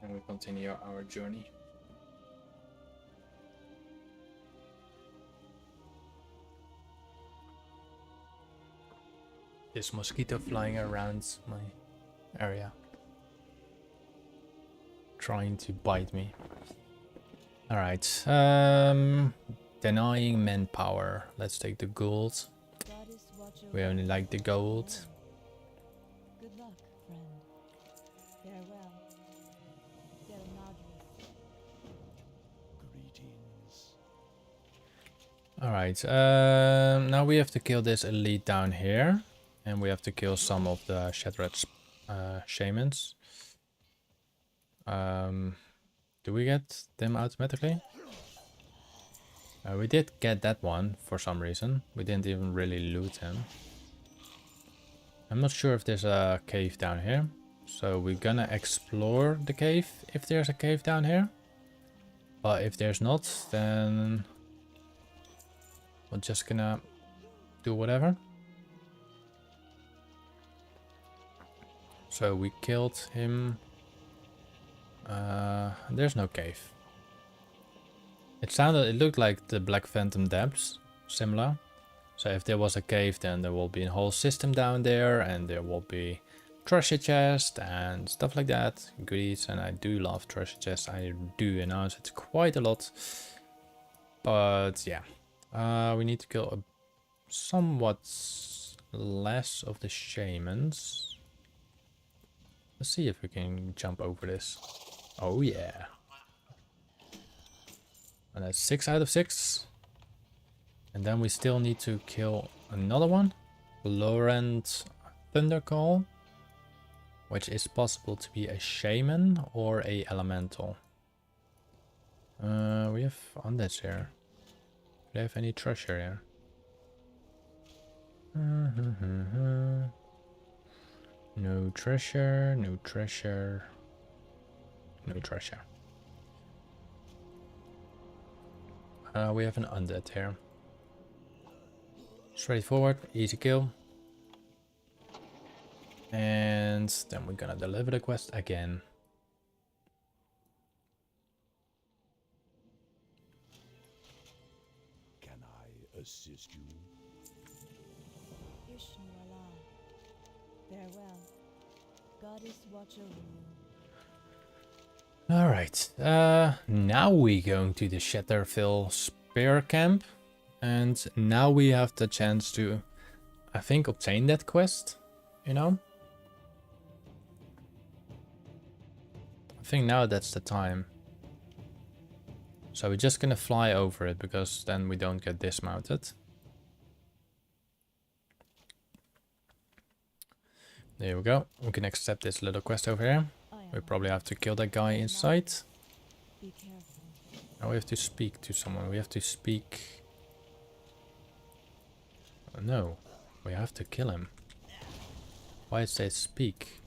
And we continue our journey. This mosquito flying around my area, trying to bite me. Alright, denying manpower. Let's take the gold. Goddess watch over We only like the gold. Good luck, friend. Farewell. Greetings. Alright, now we have to kill this elite down here. And we have to kill some of the Shattered Shamans. Do we get them automatically? We did get that one for some reason. We didn't even really loot him. I'm not sure if there's a cave down here. So we're gonna explore the cave if there's a cave down here. But if there's not, then we're just gonna do whatever. So we killed him. There's no cave. It looked like the Black Phantom Depths, similar. So if there was a cave, then there will be a whole system down there, and there will be treasure chest and stuff like that, goodies. And I do love treasure chests. I do announce it quite a lot. But yeah, we need to kill a somewhat less of the shamans. Let's see if we can jump over this. Oh yeah. And that's 6 out of 6. And then we still need to kill another one. Laurent Thundercall. Which is possible to be a shaman or a elemental. We have undeads here. Do they have any treasure here? No treasure, no treasure, no treasure. We have an undead here. Straightforward, easy kill. And then we're gonna deliver the quest again. Can I assist you? Farewell. Goddess watch over you. Alright, now we're going to the Shatterville Spear Camp. And now we have the chance to, I think, obtain that quest, you know? I think now that's the time. So we're just gonna fly over it, because then we don't get dismounted. There we go. We can accept this little quest over here. We probably have to kill that guy inside. Be careful. Now we have to speak to someone. We have to speak... Oh, no. We have to kill him. Why it says speak?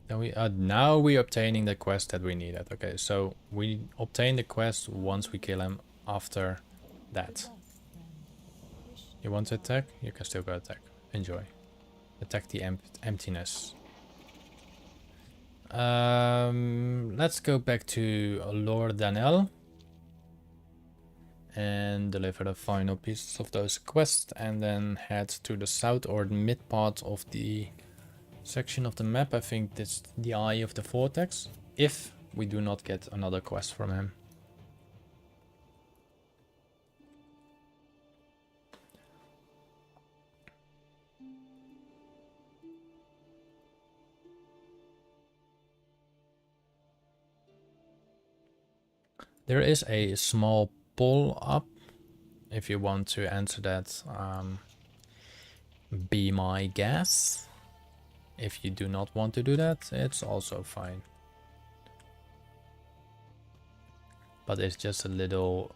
Then we now we're obtaining the quest that we needed. Okay, so we obtain the quest once we kill him after that. You want to attack? You can still go attack. Enjoy. Attack the emptiness. Let's go back to Lord Danel and deliver the final pieces of those quests, and then head to the south or mid part of the section of the map. I think that's the Eye of the Vortex, if we do not get another quest from him. There is a small poll up. If you want to answer that, be my guest. If you do not want to do that, it's also fine. But it's just a little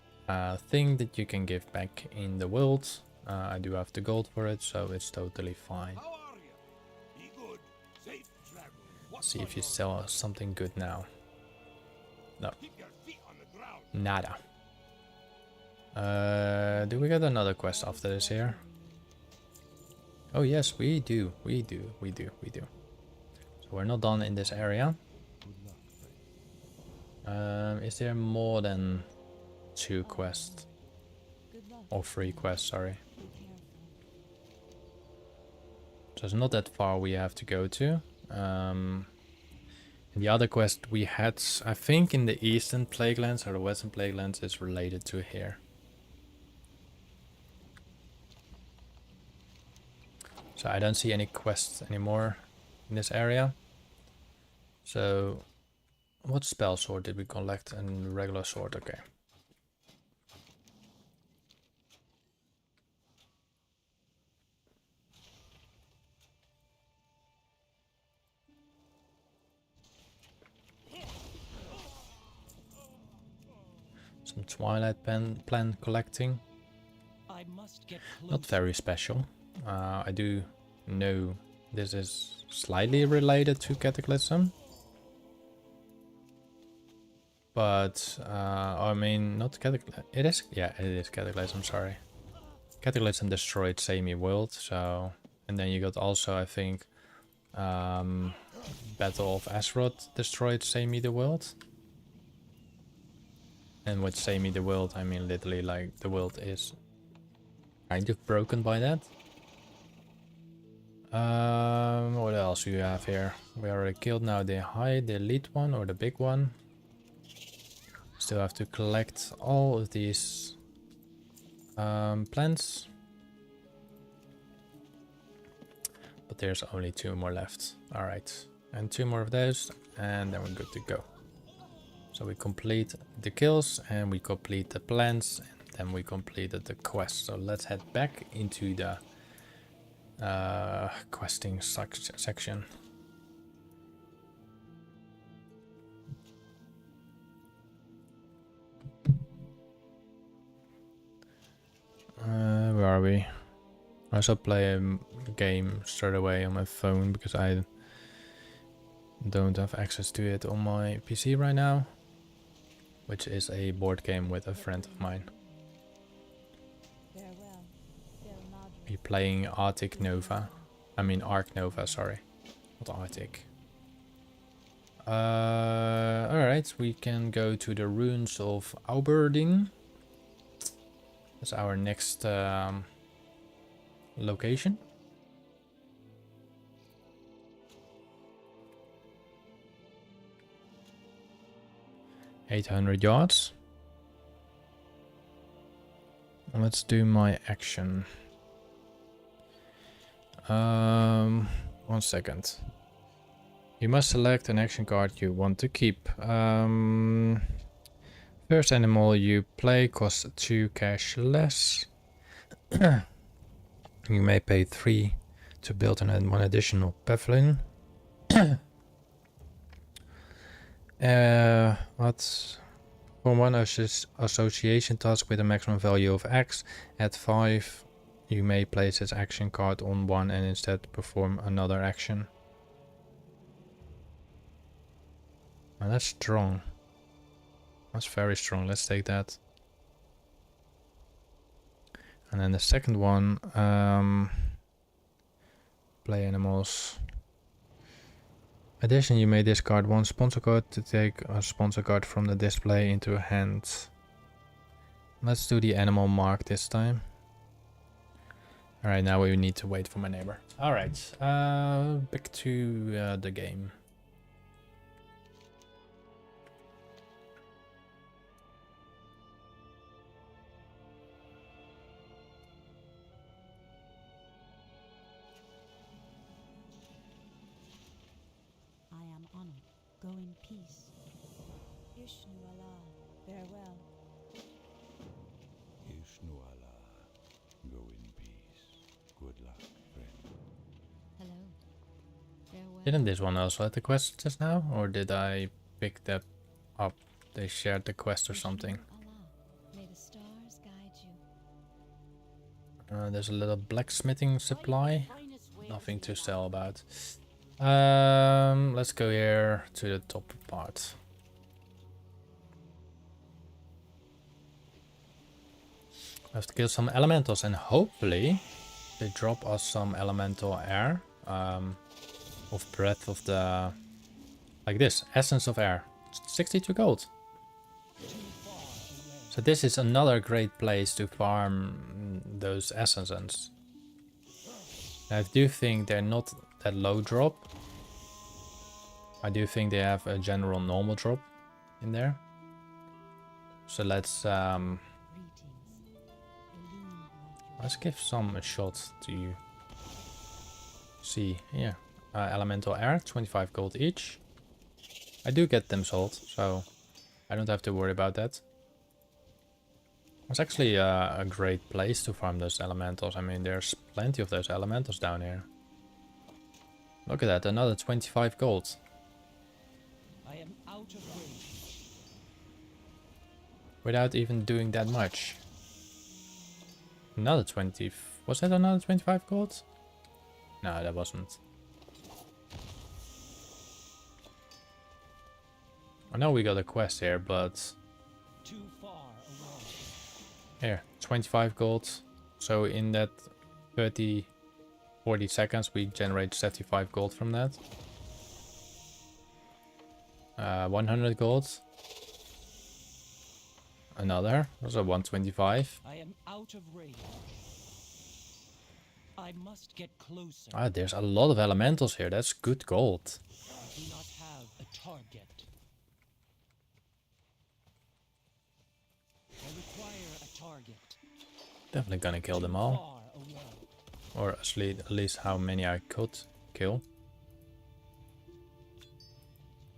thing that you can give back in the world. I do have the gold for it, so it's totally fine. See if you sell something good now. No. Nada. Do we get another quest after this here? Oh yes, we do. We do. So we're not done in this area. Is there more than 2 quests? Or 3 quests, sorry. So it's not that far we have to go to. The other quest we had, I think, in the Eastern Plaguelands or the Western Plaguelands, is related to here. So I don't see any quests anymore in this area. So, what spell sword did we collect? And regular sword, okay. Some Twilight plant collecting. I must get Not very special. I do know this is slightly related to Cataclysm. But, I mean, not Cataclysm. It is, yeah, it is Cataclysm, sorry. Cataclysm destroyed Sami World, so... And then you got also, I think, Battle of Azeroth destroyed Sami the World. And with Sami the World, I mean literally like the world is kind of broken by that. What else do you have here? We already killed now the elite one or the big one. Still have to collect all of these plants. But there's only 2 more left. Alright. And 2 more of those and then we're good to go. So we complete the kills and we complete the plants and then we completed the quest. So let's head back into the questing section. Where are we? I also play a game straight away on my phone because I don't have access to it on my PC right now. Which is a board game with a friend of mine. We're playing Arctic Nova. I mean Arc Nova, sorry. Not Arctic. Alright, we can go to the ruins of Auberding. That's our next location. $800 yards. Let's do my action. 1 second. You must select an action card you want to keep. First animal you play costs 2 cash less. You may pay 3 to build one additional pavilion. What? For one association task with a maximum value of X, at 5 you may place this action card on 1 and instead perform another action. Now that's strong. That's very strong. Let's take that. And then the second one, play animals. Addition, you may discard 1 sponsor card to take a sponsor card from the display into a hand. Let's do the animal mark this time. Alright, now we need to wait for my neighbor. Alright, back to the game. Go in peace. Ishnu Allah, farewell. Ishnu Allah, go in peace. Good luck, friend. Hello. Farewell. Didn't this one also have the quest just now? Or did I pick that up? They shared the quest or something. May the stars guide you. There's a little blacksmithing supply. Nothing to sell about. Let's go here to the top part. I have to kill some elementals and hopefully they drop us some elemental air. Of breath of the... like this, essence of air. 62 gold. So this is another great place to farm those essences. I do think they're not that low drop. I do think they have a general normal drop in there. So let's give some a shot to see here. Elemental air, 25 gold each. I do get them sold, so I don't have to worry about that. It's actually a great place to farm those elementals. I mean, there's plenty of those elementals down here. Look at that, another 25 gold. I am out of range. Without even doing that much. Another 20... was that another 25 gold? No, that wasn't. I know we got a quest here, but Too far away. here, 25 gold. So in that 40 seconds, we generate 75 gold from that. 100 gold. Another. That's a 125. I am out of range. I must get closer. Ah, there's a lot of elementals here. That's good gold. I do not have a target. I require a target. Definitely gonna kill them Too all. far away. Or at least how many I could kill.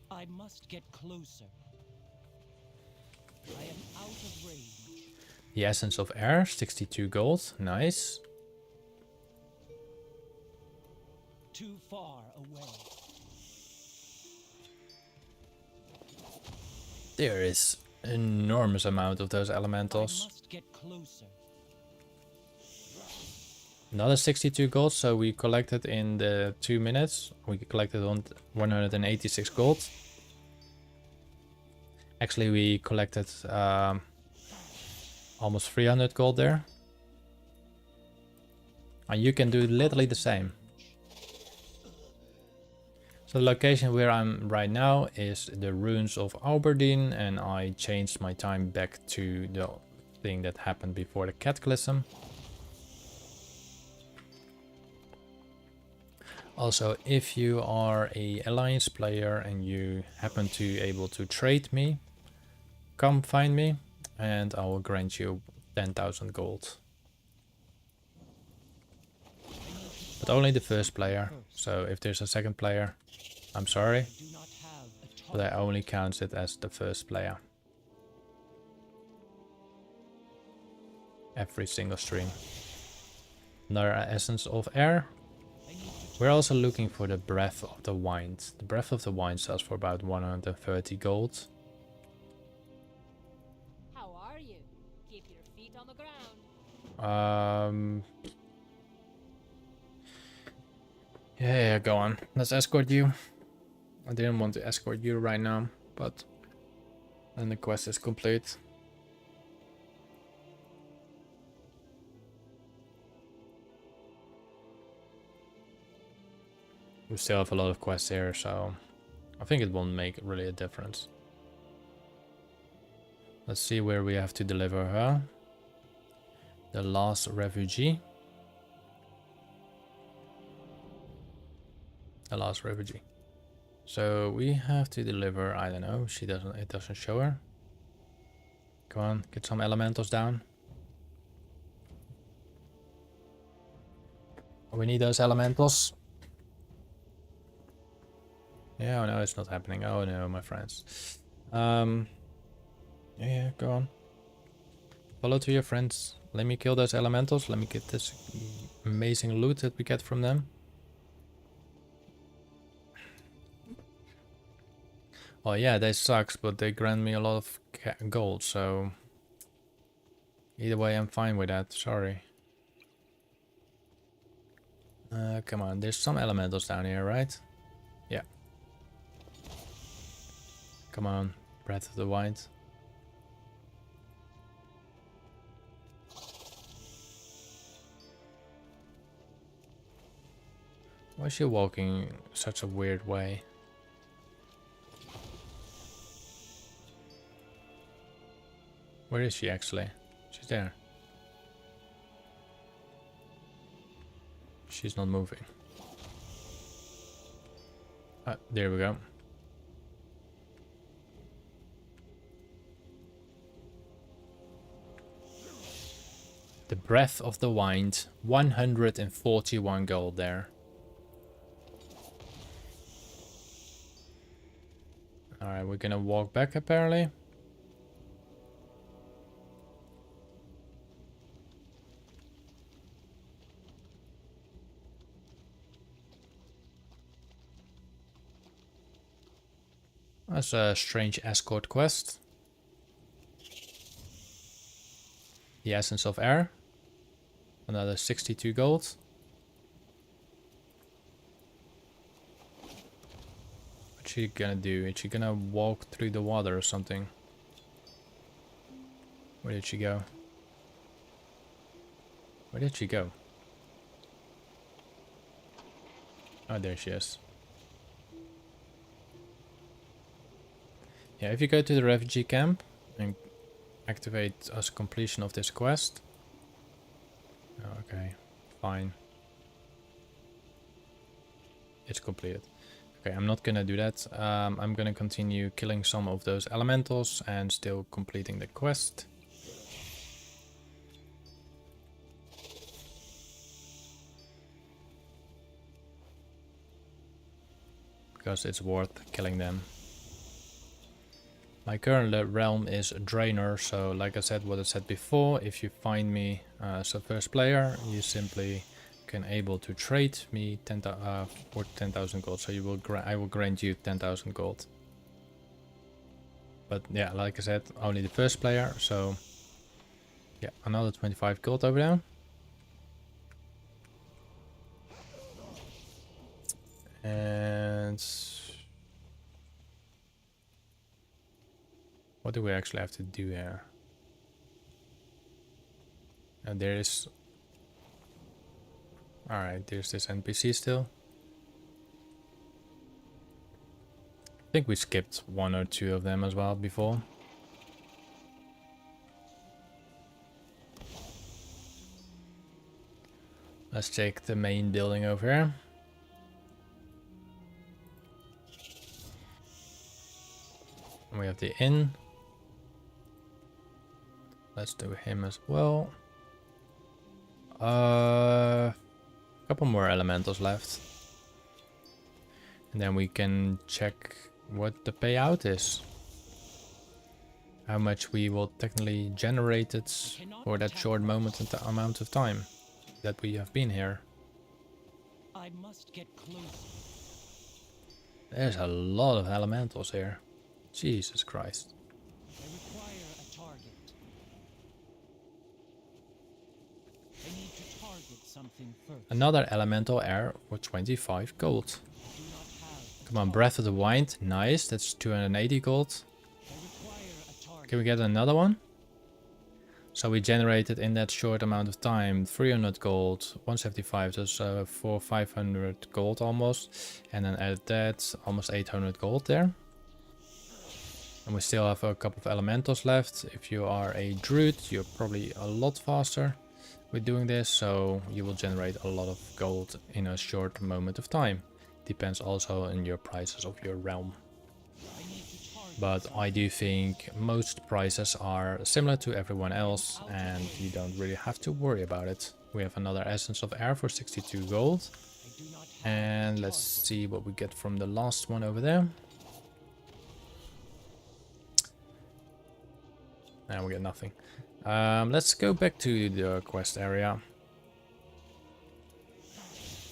I must get closer. I am out of range. The Essence of Air, 62 gold. Nice. Too far away. There is enormous amount of those I elementals. must get closer. Another 62 gold, so we collected in the 2 minutes. We collected on 186 gold. Actually, we collected almost 300 gold there. And you can do literally the same. So the location where I'm right now is the ruins of Aberdeen, and I changed my time back to the thing that happened before the cataclysm. Also, if you are a alliance player and you happen to able to trade me, come find me and I will grant you 10,000 gold. But only the first player. So if there's a second player, I'm sorry, Do not have a target. but I only count it as the first player. Every single stream. Another Essence of Air. I need to We're also looking for the Breath of the Wind. The Breath of the Wind sells for about 130 gold. How are you? Keep your feet on the ground. Yeah, go on. Let's escort you. I didn't want to escort you right now, but then the quest is complete. We still have a lot of quests here, so I think it won't make really a difference. Let's see where we have to deliver her. The last refugee. The last refugee. So we have to deliver, I don't know, it doesn't show her. Come on, get some elementals down. We need those elementals. Yeah, oh no, it's not happening. Oh no, my friends. Yeah, go on. Follow to your friends. Let me kill those elementals. Let me get this amazing loot that we get from them. Oh yeah, they sucks, but they grant me a lot of gold, so either way I'm fine with that, sorry. Come on, there's some elementals down here, right? Yeah. Come on, Breath of the Wind. Why is she walking such a weird way? Where is she actually? She's there. She's not moving. Ah, there we go. The Breath of the Wind, 141 gold there. Alright, we're gonna walk back apparently. That's a strange escort quest. The Essence of Air. Another 62 gold. But she gonna do? Is she gonna walk through the water or something? Where did she go? Where did she go? Oh, there she is. Yeah, if you go to the refugee camp and activate as completion of this quest. Okay, fine. It's completed. Okay, I'm not gonna do that. I'm gonna continue killing some of those elementals and still completing the quest. Because it's worth killing them. My current realm is Draenor, so like I said, what I said before, if you find me as a first player, you simply can able to trade me for 10,000 gold. So you will I will grant you 10,000 gold. But yeah, like I said, only the first player. So yeah, another 25 gold over there. And what do we actually have to do here? And there is... Alright, there's this NPC still. I think we skipped one or two of them as well before. Let's check the main building over here. And we have the inn. Let's do him as well. Couple more elementals left. And then we can check what the payout is. How much we will technically generate it for that short moment and the amount of time that we have been here. I must get closer. There's a lot of elementals here. Jesus Christ. I require a target. I need to target something first. Another elemental air for 25 gold. I do not have Come on, Breath of the Wind. Nice, that's 280 gold. I require a target. Can we get another one? So we generated in that short amount of time 300 gold, 175, so for 500 gold almost. And then add that, almost 800 gold there. And we still have a couple of elementals left. If you are a druid, you're probably a lot faster with doing this, so you will generate a lot of gold in a short moment of time. Depends also on your prices of your realm. But I do think most prices are similar to everyone else and you don't really have to worry about it. We have another Essence of Air for 62 gold. And let's see what we get from the last one over there. Now we get nothing. Let's go back to the quest area.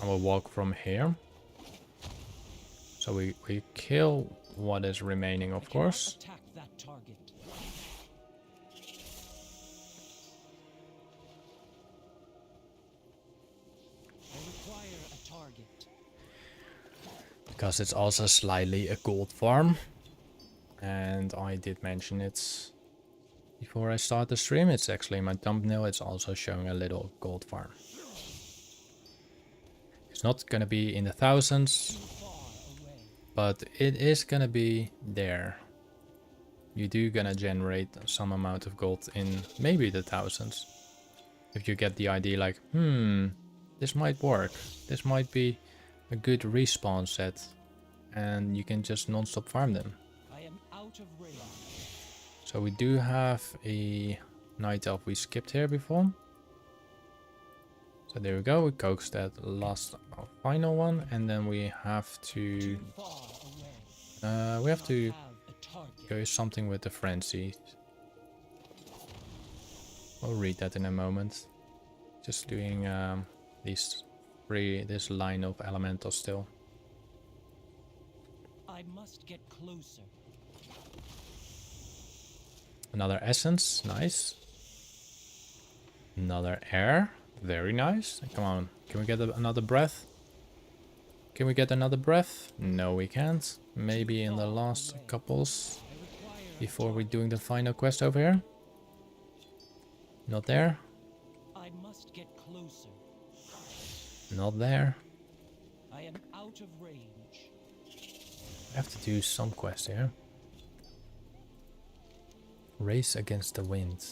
I will walk from here. So we kill what is remaining, of course. Attack that target. I require a target. Because it's also slightly a gold farm. And I did mention it before I start the stream. It's actually in my thumbnail. It's also showing a little gold farm. It's not gonna be in the thousands, but it is gonna be there. You do gonna generate some amount of gold in maybe the thousands. If you get the idea like, this might work. This might be a good respawn set. And you can just non-stop farm them. I am out of range. So we do have a night elf we skipped here before. So there we go, we coaxed that last final one, and then we have to go something with the frenzy. We'll read that in a moment. Just doing this line of elementals still. I must get closer. Another essence, nice. Another air, very nice. Come on, can we get another breath? Can we get another breath? No, we can't. Maybe in the last couples before we're doing the final quest over here. Not there. I must get closer. Not there. I am out of range. I have to do some quest here. Race against the wind.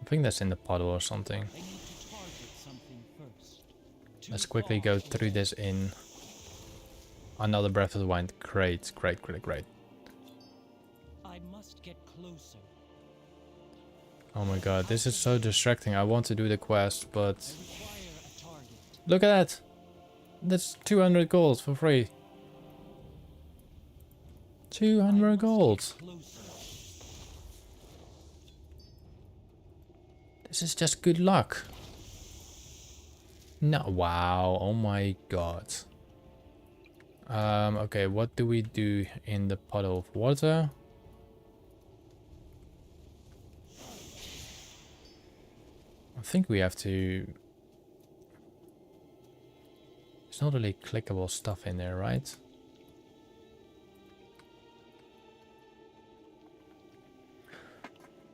I think that's in the puddle or something. I need to target something first. Let's quickly go through this in another breath of the wind. Great, great, great, great. I must get closer. Oh my god, this is so distracting. I want to do the quest, but I require a target. look at that. That's 200 gold for free. 200 gold. Closer. This is just good luck. No, wow, oh my god. Okay, what do we do in the puddle of water? I think we have to... It's not really clickable stuff in there, right?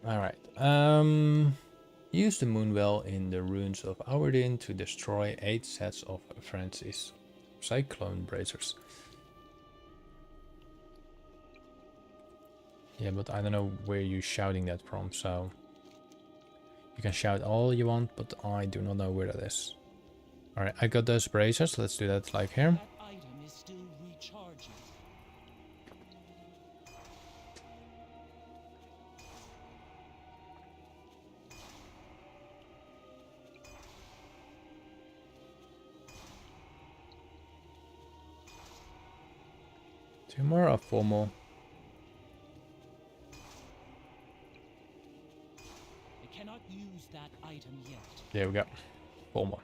Alright, use the moonwell in the ruins of Auerdin to destroy 8 sets of Francis cyclone bracers. Yeah, but I don't know where you're shouting that from, so... You can shout all you want, but I do not know where that is. Alright, I got those bracers, let's do that like here. That item is still recharging. Two more or 4 more? I cannot use that item yet. There we go. 4 more.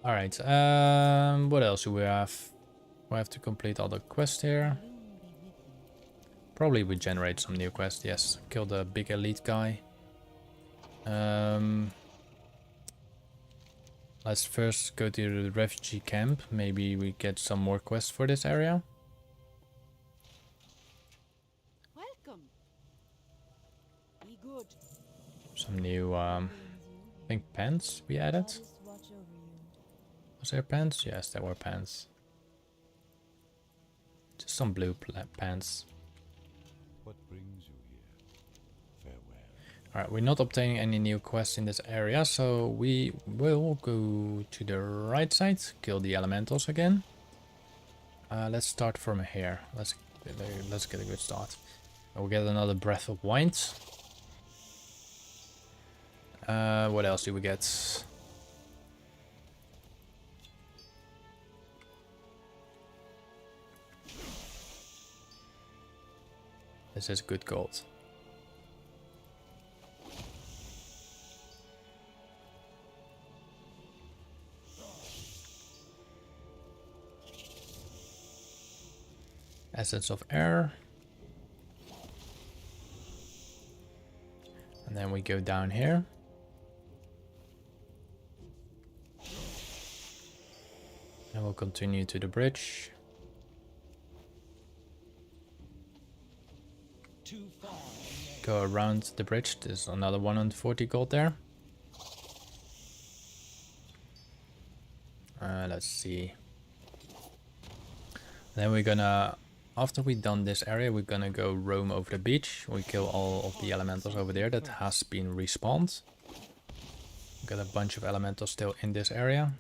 Alright, what else do we have? We have to complete all the quests here. Probably we generate some new quests, yes. Kill the big elite guy. Let's first go to the refugee camp. Maybe we get some more quests for this area. Welcome. Be good. Some new, I think pants we added. Was there pants? Yes, there were pants. Just some blue pants. What brings you here? Farewell. Alright, we're not obtaining any new quests in this area, so we will go to the right side, kill the elementals again. Let's start from here. Let's get a good start. We'll get another breath of wind. What else do we get? This is good gold. Essence of air. And then we go down here. And we'll continue to the bridge. Too far. Go around the bridge. There's another 140 gold there. Let's see. Then we're gonna, after we've done this area, we're gonna go roam over the beach. We kill all of the elementals over there that has been respawned. Got a bunch of elementals still in this area.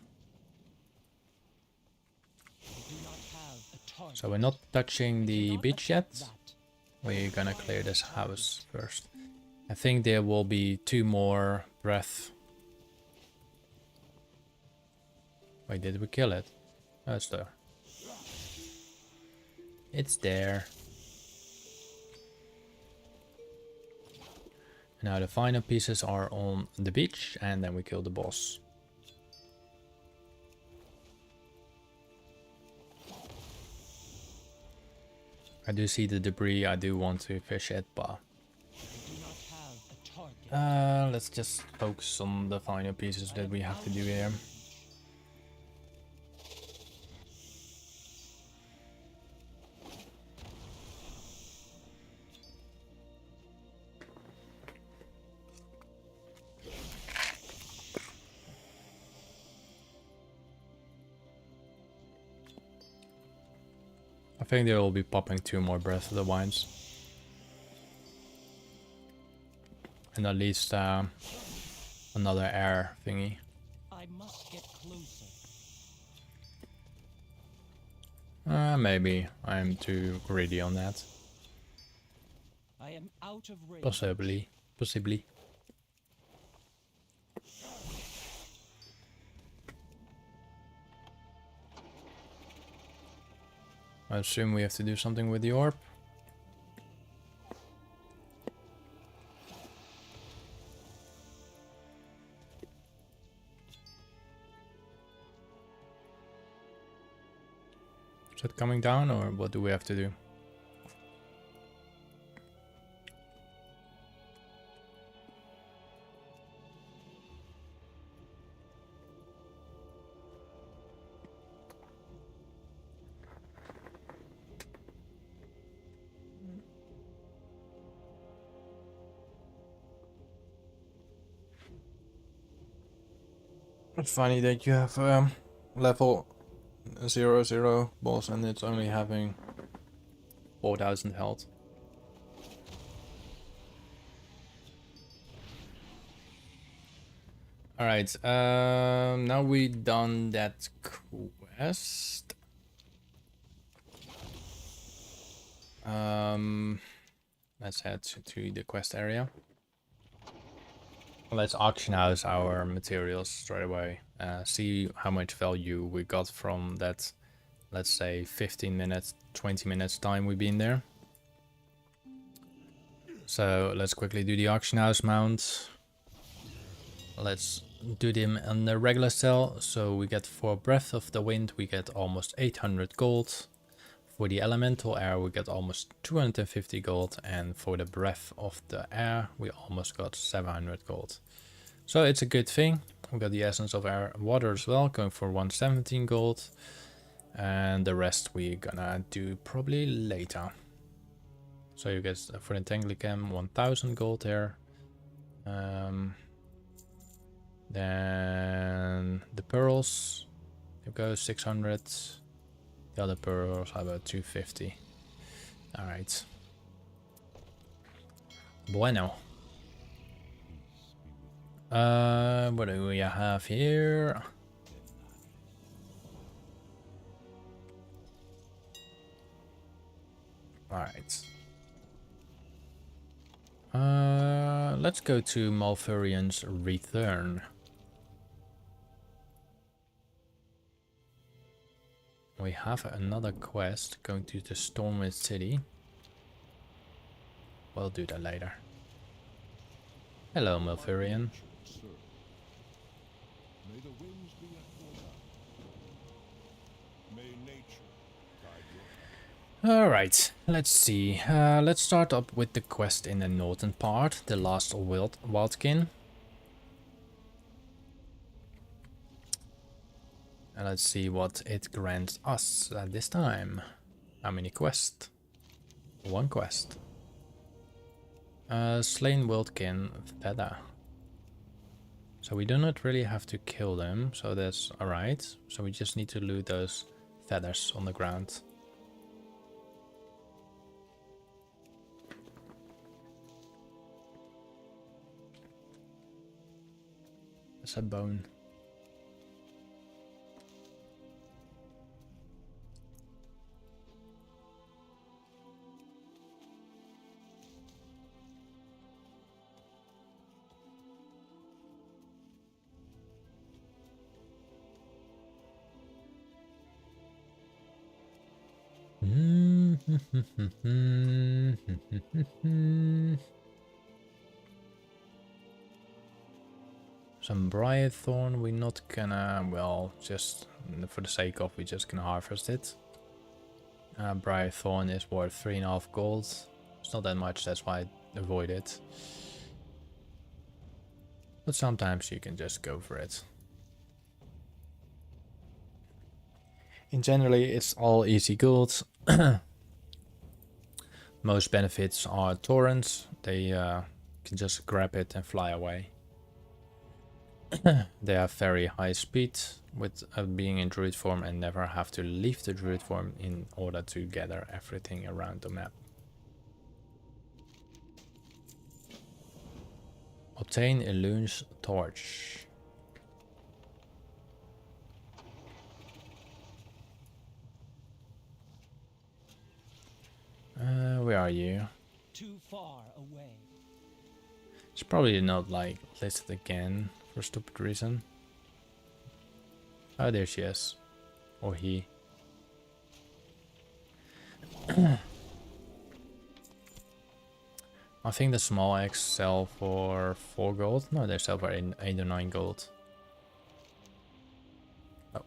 So we're not touching the beach yet. We're gonna clear this house first. I think there will be 2 more breath. Wait, did we kill it? Oh, it's there. It's there. Now the final pieces are on the beach, and then we kill the boss. I do see the debris, I do want to fish it, but I do not have a target. let's just focus on the final pieces that we have to do here. I think they will be popping 2 more Breath of the Winds. And at least another air thingy. I must get closer. Maybe I'm too greedy on that. I am out of range. Possibly. I assume we have to do something with the orb. Is it coming down, or what do we have to do? It's funny that you have level 0 boss and it's only having 4000 health. Alright, now we done that quest. Let's head to the quest area. Let's auction house our materials straight away. See how much value we got from that, let's say 15 minutes, 20 minutes time we've been there. So let's quickly do the auction house mount. Let's do them on the regular cell. So we get for Breath of the Wind, we get almost 800 gold. For the elemental air, we get almost 250 gold. And for the breath of the air, we almost got 700 gold. So it's a good thing. We got the essence of air and water as well, going for 117 gold. And the rest we're gonna do probably later. So you get for the Tanglicam 1000 gold here. Then the pearls, there goes 600. The other pearls are about 250. Alright. Bueno. What do we have here? Alright. Let's go to Malfurion's Return. We have another quest going to the Stormwind City. We'll do that later. Hello, Malfurion. May the winds be at your back. May nature guide your hand. Alright, let's see. Let's start up with the quest in the northern part, the last Wildkin. And let's see what it grants us at this time. How many quests? 1 quest. Slain Wildkin Feather. So we do not really have to kill them, so that's alright. So we just need to loot those feathers on the ground. That's a bone. Some Briarthorn, we're not gonna, well, just for the sake of, we're just gonna harvest it. Briar Thorn is worth 3.5 gold. It's not that much, that's why I avoid it. But sometimes you can just go for it. In generally, it's all easy gold. Most benefits are torrents. They can just grab it and fly away. They have very high speed with being in druid form and never have to leave the druid form in order to gather everything around the map. Obtain Elune's torch. Where are you? Too far away. It's probably not like listed again for stupid reason. Oh, there she is. Or he. I think the small eggs sell for 4 gold. No, they sell for 8 or 9 gold. Oh.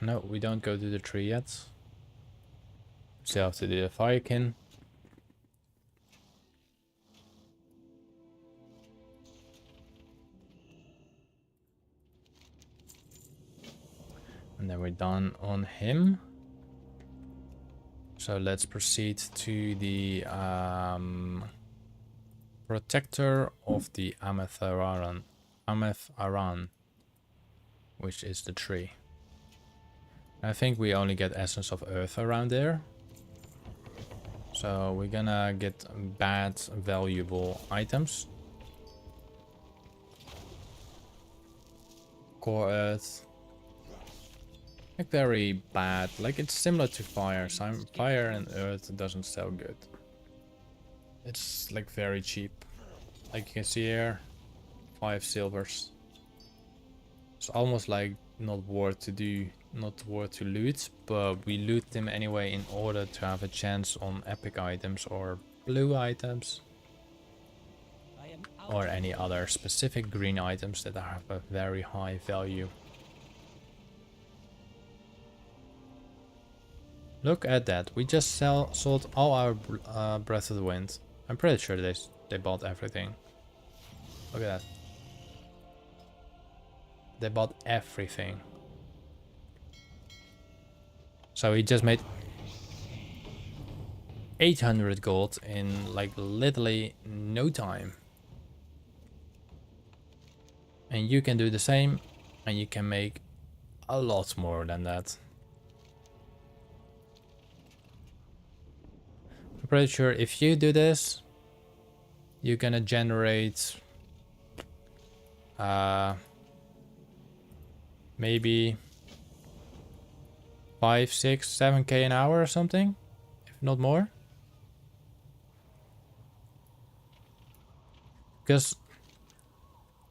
No, we don't go to the tree yet. Still have to do the firekin. And then we're done on him. So let's proceed to the protector of the Ametharan, which is the tree. I think we only get Essence of Earth around there. So we're gonna get bad valuable items. Core Earth. Like very bad. Like it's similar to fire. Fire and earth doesn't sell good. It's like very cheap. Like you can see here, 5 silvers. It's almost like not worth to do, not worth to loot, but we loot them anyway in order to have a chance on epic items or blue items. Or any other specific green items that have a very high value. Look at that, we just sold all our Breath of the Wind. I'm pretty sure they bought everything. Look at that. They bought everything. So he just made 800 gold in like literally no time. And you can do the same and you can make a lot more than that. I'm pretty sure if you do this, you're gonna generate maybe 5, 6, 7k an hour or something, if not more. Because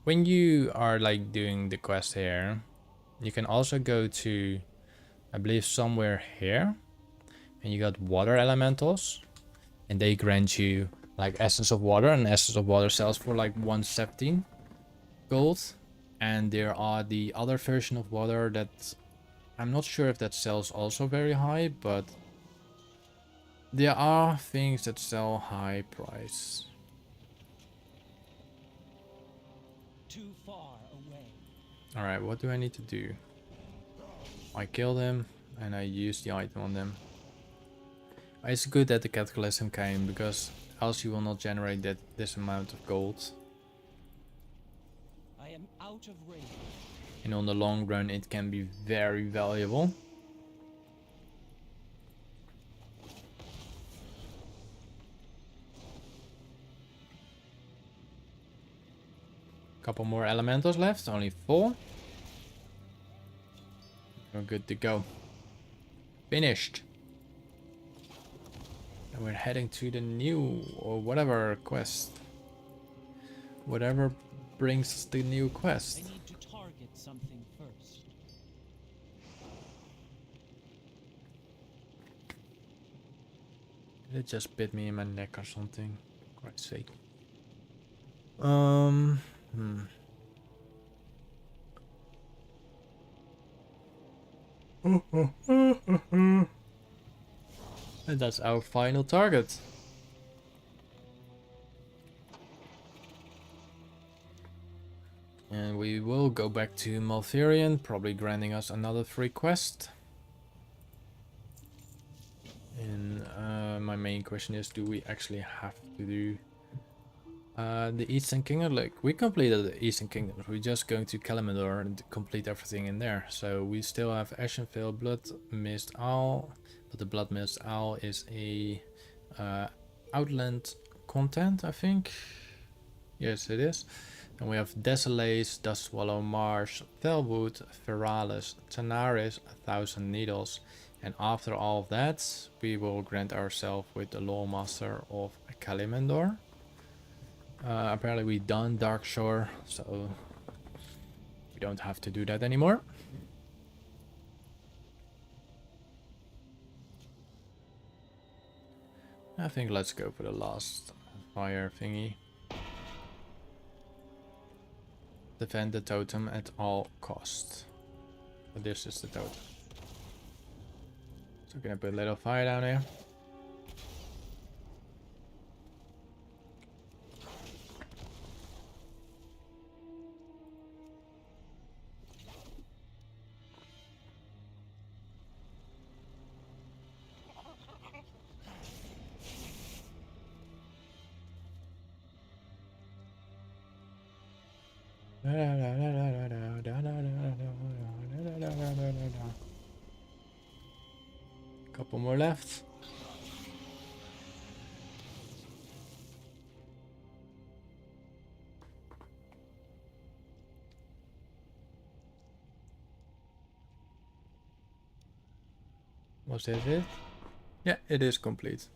when you are like doing the quest here, you can also go to, I believe somewhere here, and you got water elementals. And they grant you like Essence of Water, and Essence of Water sells for like 117 gold. And there are the other version of water that I'm not sure if that sells also very high, but there are things that sell high price. Too far away. Alright, what do I need to do? I killed him and I used the item on them. It's good that the Cataclysm came, because else you will not generate this amount of gold. I am out of range. And on the long run it can be very valuable. Couple more elementals left, only 4. We're good to go. Finished. And we're heading to the new, or whatever quest. Whatever brings the new quest. I need to target something first. Did it just bit me in my neck or something? For Christ's sake. And that's our final target. And we will go back to Maltherion, probably granting us another free quest. And my main question is, do we actually have to do the Eastern Kingdom? Like, we completed the Eastern Kingdom. We're just going to Kalimdor and complete everything in there. So we still have Ashenvale, Blood Mist Owl, but the Blood Mist Owl is a Outland content, I think. Yes, it is. And we have Desolace, Dustswallow Marsh, Felwood, Feralis, Tanaris, 1,000 Needles. And after all of that, we will grant ourselves with the Loremaster of Kalimdor. Apparently we done Darkshore, so we don't have to do that anymore. I think let's go for the last fire thingy. Defend the totem at all costs. But this is the totem. So we're gonna put a little fire down here. Couple more left. Was that it? Yeah, it is complete.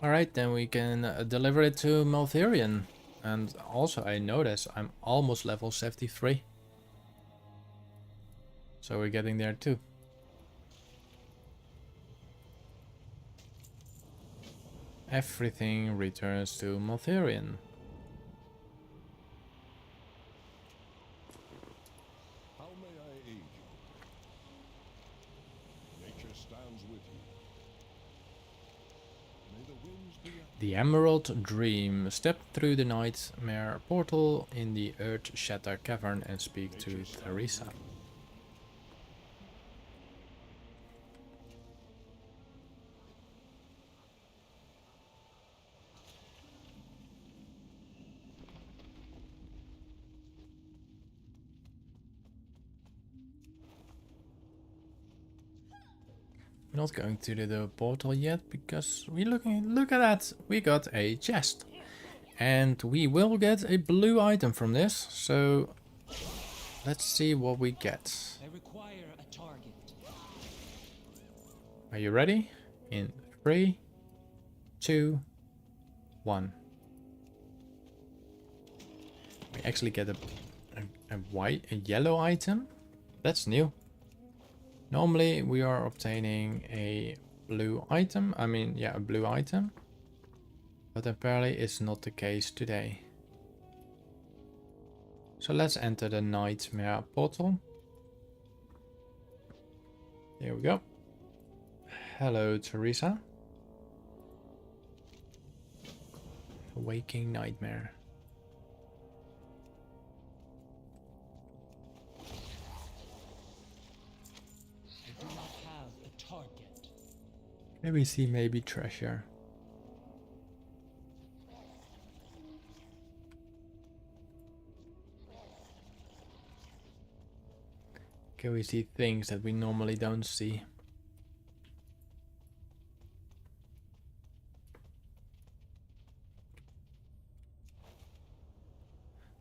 Alright, then we can deliver it to Maltherion. And also I notice I'm almost level 73. So we're getting there too. Everything returns to Maltherion. How may I aid you? Nature stands with you. May the winds be at The Emerald Dream. Step through the nightmare portal in the Earth Shatter Cavern and speak to Theresa. We're not going to the portal yet because look at that, we got a chest. And we will get a blue item from this, so let's see what we get. I require a target. Are you ready? In 3, 2, 1. We actually get a yellow item. That's new. Normally we are obtaining a blue item. I mean, yeah, a blue item. But apparently it's not the case today. So let's enter the nightmare portal. Here we go. Hello, Theresa. Waking nightmare. I do not have a target. Here we see maybe treasure. Can we see things that we normally don't see?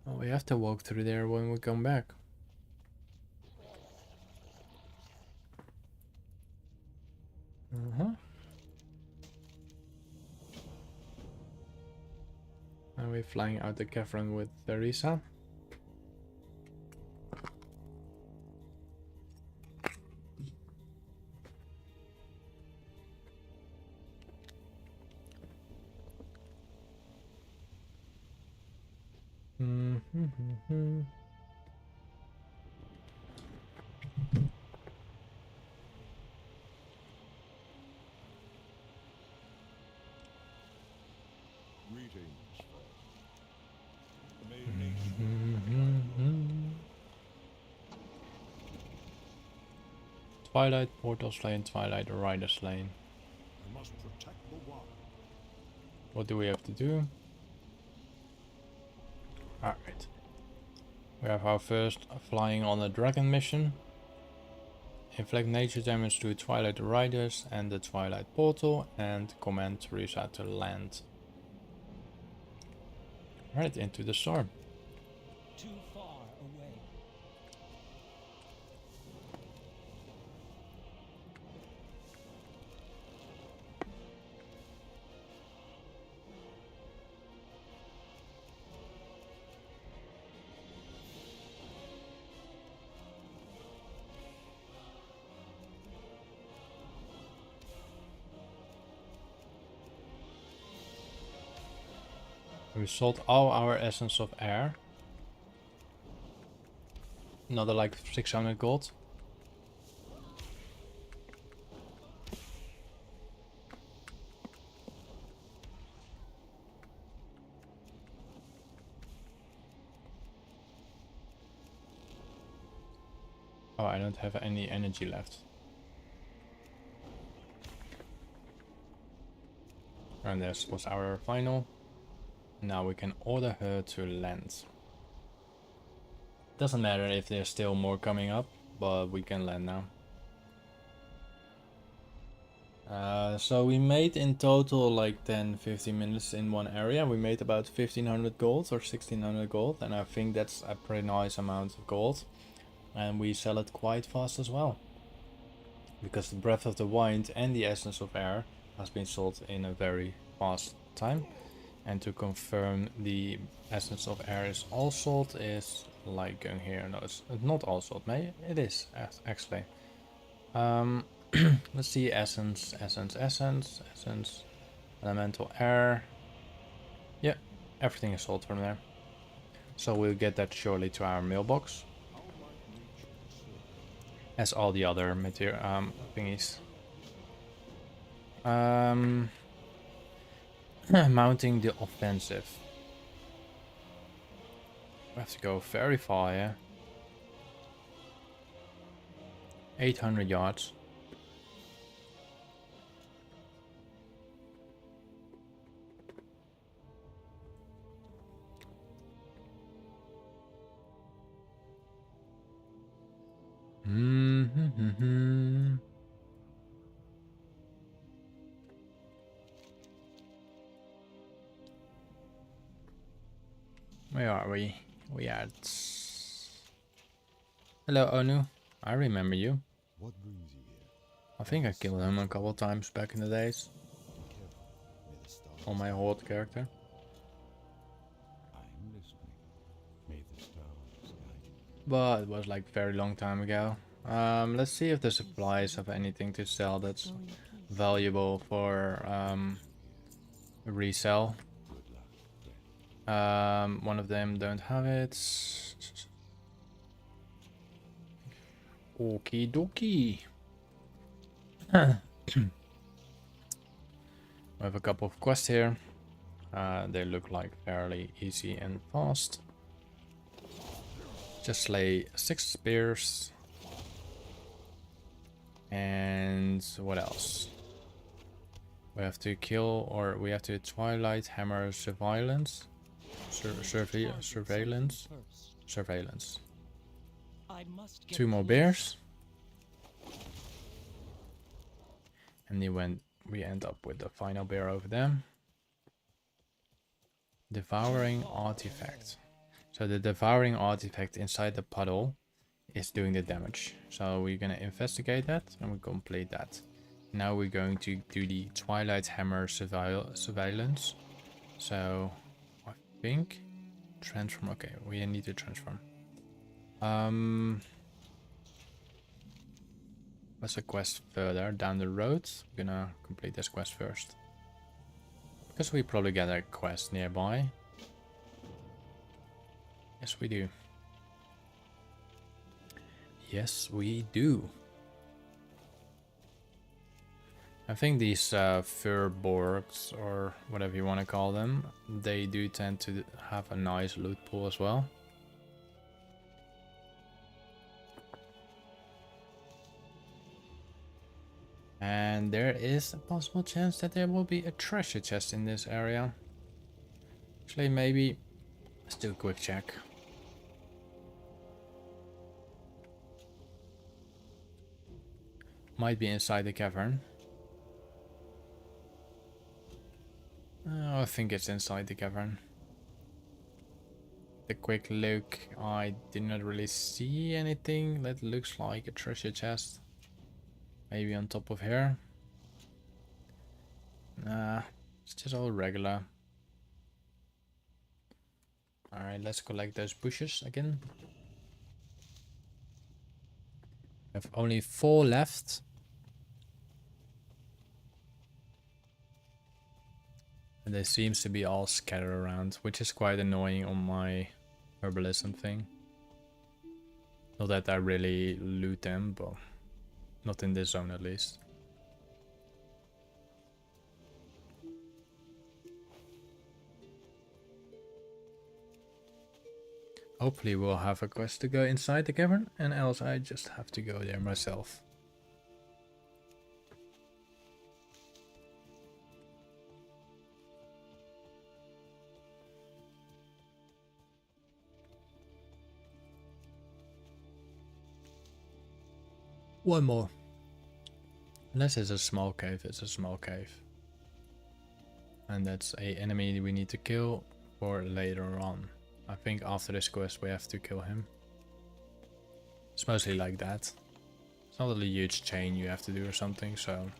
Oh, we have to walk through there when we come back. And we're flying out the cavern with Theresa. change, friend. May nature Twilight Portal slain, Twilight Rider slain. I must protect the wild. What do we have to do? Alright. We have our first flying on a dragon mission. Inflict nature damage to Twilight Riders and the Twilight Portal, and command Teresa to land. Right into the storm. Too far away. We sold all our essence of air. Another like 600 gold. Oh, I don't have any energy left. And this was our final. Now we can order her to land. Doesn't matter if there's still more coming up, but we can land now. So we made in total like 10-15 minutes in one area. We made about 1500 gold or 1600 gold, and I think that's a pretty nice amount of gold. And we sell it quite fast as well, because the Breath of the Wind and the Essence of Air has been sold in a very fast time. And to confirm the Essence of Air is all sold is like going here. No, it's not all sold. Maybe it is actually. Let's see, essence, elemental air. Yeah, everything is sold from there. So we'll get that shortly to our mailbox, as all the other material thingies. Mounting the offensive. We have to go very far, yeah. 800 yards. Where are we? We are at... Hello, Onu. I remember you. What brings you here? I think I killed him a couple times back in the days. Be careful. May the stars On my Horde character. I'm listening. May the stars guide you. But it was like very long time ago. Let's see if the supplies have anything to sell that's valuable for resell. Good luck, friend. One of them don't have it. Okie dokie. We have a couple of quests here. They look like fairly easy and fast. Just slay 6 spears. And what else? We have to kill, or we have to Twilight Hammer surveillance. Surveillance. Surveillance. I must get 2 more closer. bears. And then we end up with the final bear over there. Devouring artifact. So the devouring artifact inside the puddle is doing the damage. So we're gonna investigate that and we complete that. Now we're going to do the Twilight Hammer surveillance. So I think transform. Okay, we need to transform. What's a quest further down the road? We're gonna complete this quest first, because we probably get a quest nearby. Yes, we do. Yes, we do. I think these furborgs, or whatever you want to call them, they do tend to have a nice loot pool as well. And there is a possible chance that there will be a treasure chest in this area. Actually, maybe let's do a quick check. Might be inside the cavern. Oh, I think it's inside the cavern. The quick look, I did not really see anything that looks like a treasure chest. Maybe on top of here. Nah, it's just all regular. Alright, let's collect those bushes again. We have only 4 left. And they seems to be all scattered around, which is quite annoying on my herbalism thing. Not that I really loot them, but not in this zone at least. Hopefully we'll have a quest to go inside the cavern, and else I just have to go there myself. One more. Unless it's a small cave, it's a small cave. And that's a enemy we need to kill for later on. I think after this quest we have to kill him. It's mostly like that. It's not a huge chain you have to do or something, so...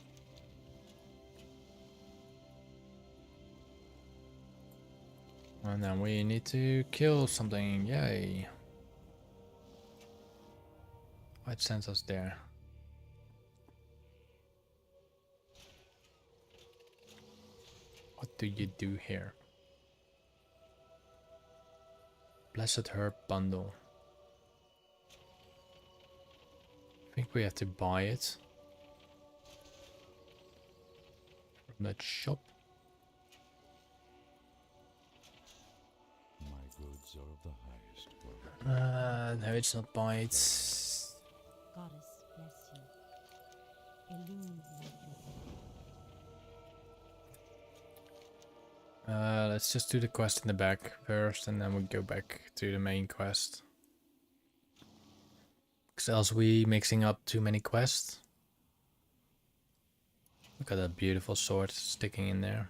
And then we need to kill something, yay! What sends us there? What do you do here? Blessed Herb Bundle. I think we have to buy it from that shop. My goods are of the highest quality. No, it's not buy it. Goddess bless you. Illume like your Let's just do the quest in the back first, and then we go back to the main quest. Because else we mixing up too many quests. Look at that beautiful sword sticking in there.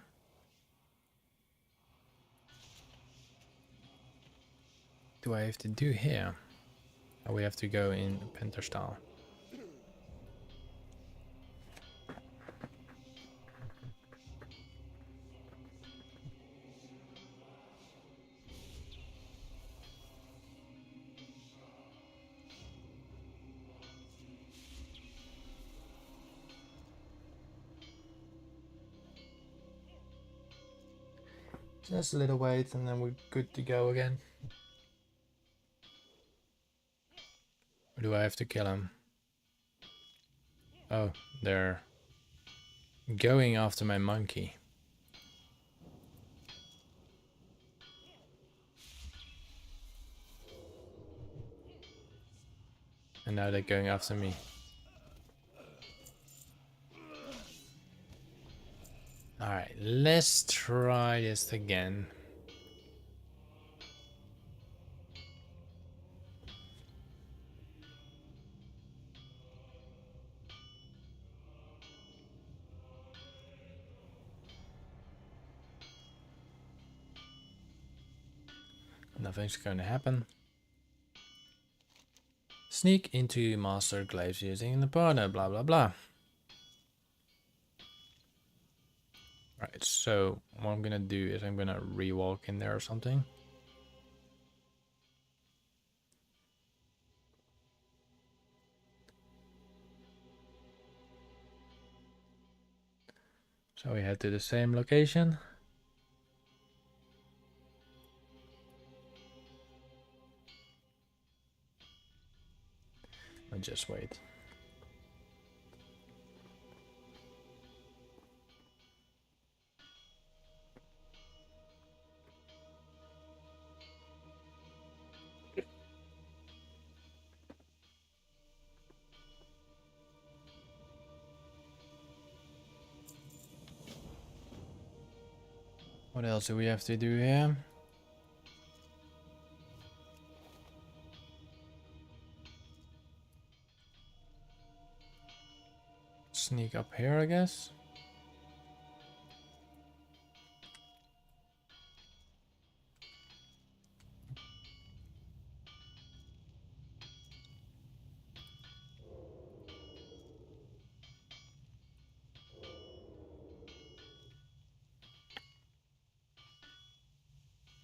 What do I have to do here? Oh, we have to go in Penterstal. Just a little wait and then we're good to go again. Or do I have to kill him? Oh, they're going after my monkey. And now they're going after me. Alright, let's try this again. Nothing's going to happen. Sneak into master glaives using the partner, blah blah blah. Right, so what I'm gonna do is I'm gonna re-walk in there or something. So we head to the same location. I'll just wait. What else do we have to do here? Sneak up here, I guess.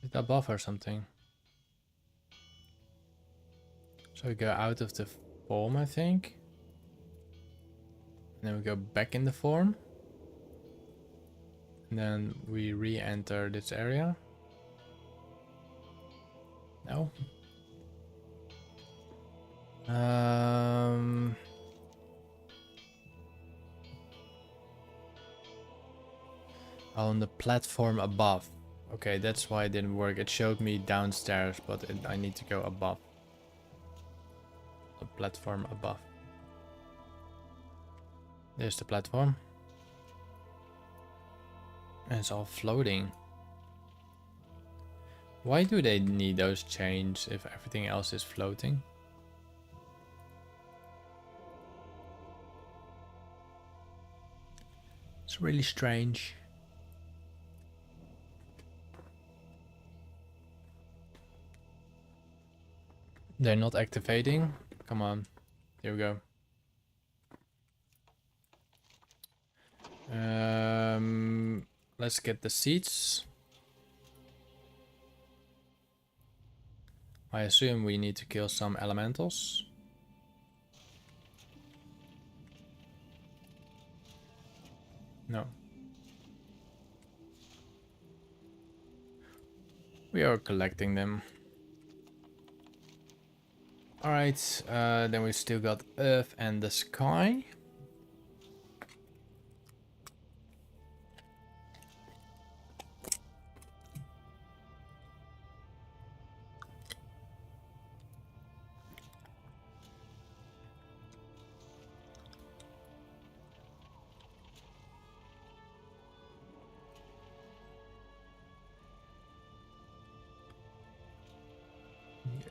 Is that buff or something? So we go out of the form, I think. And then we go back in the form. And then we re-enter this area. No. On the platform above. Okay, that's why it didn't work. It showed me downstairs, but I need to go above. The platform above. There's the platform. And it's all floating. Why do they need those chains if everything else is floating? It's really strange. They're not activating. Come on. Here we go. Let's get the seats. I assume we need to kill some elementals. No. We are collecting them. Alright, then we still got Earth and the Sky.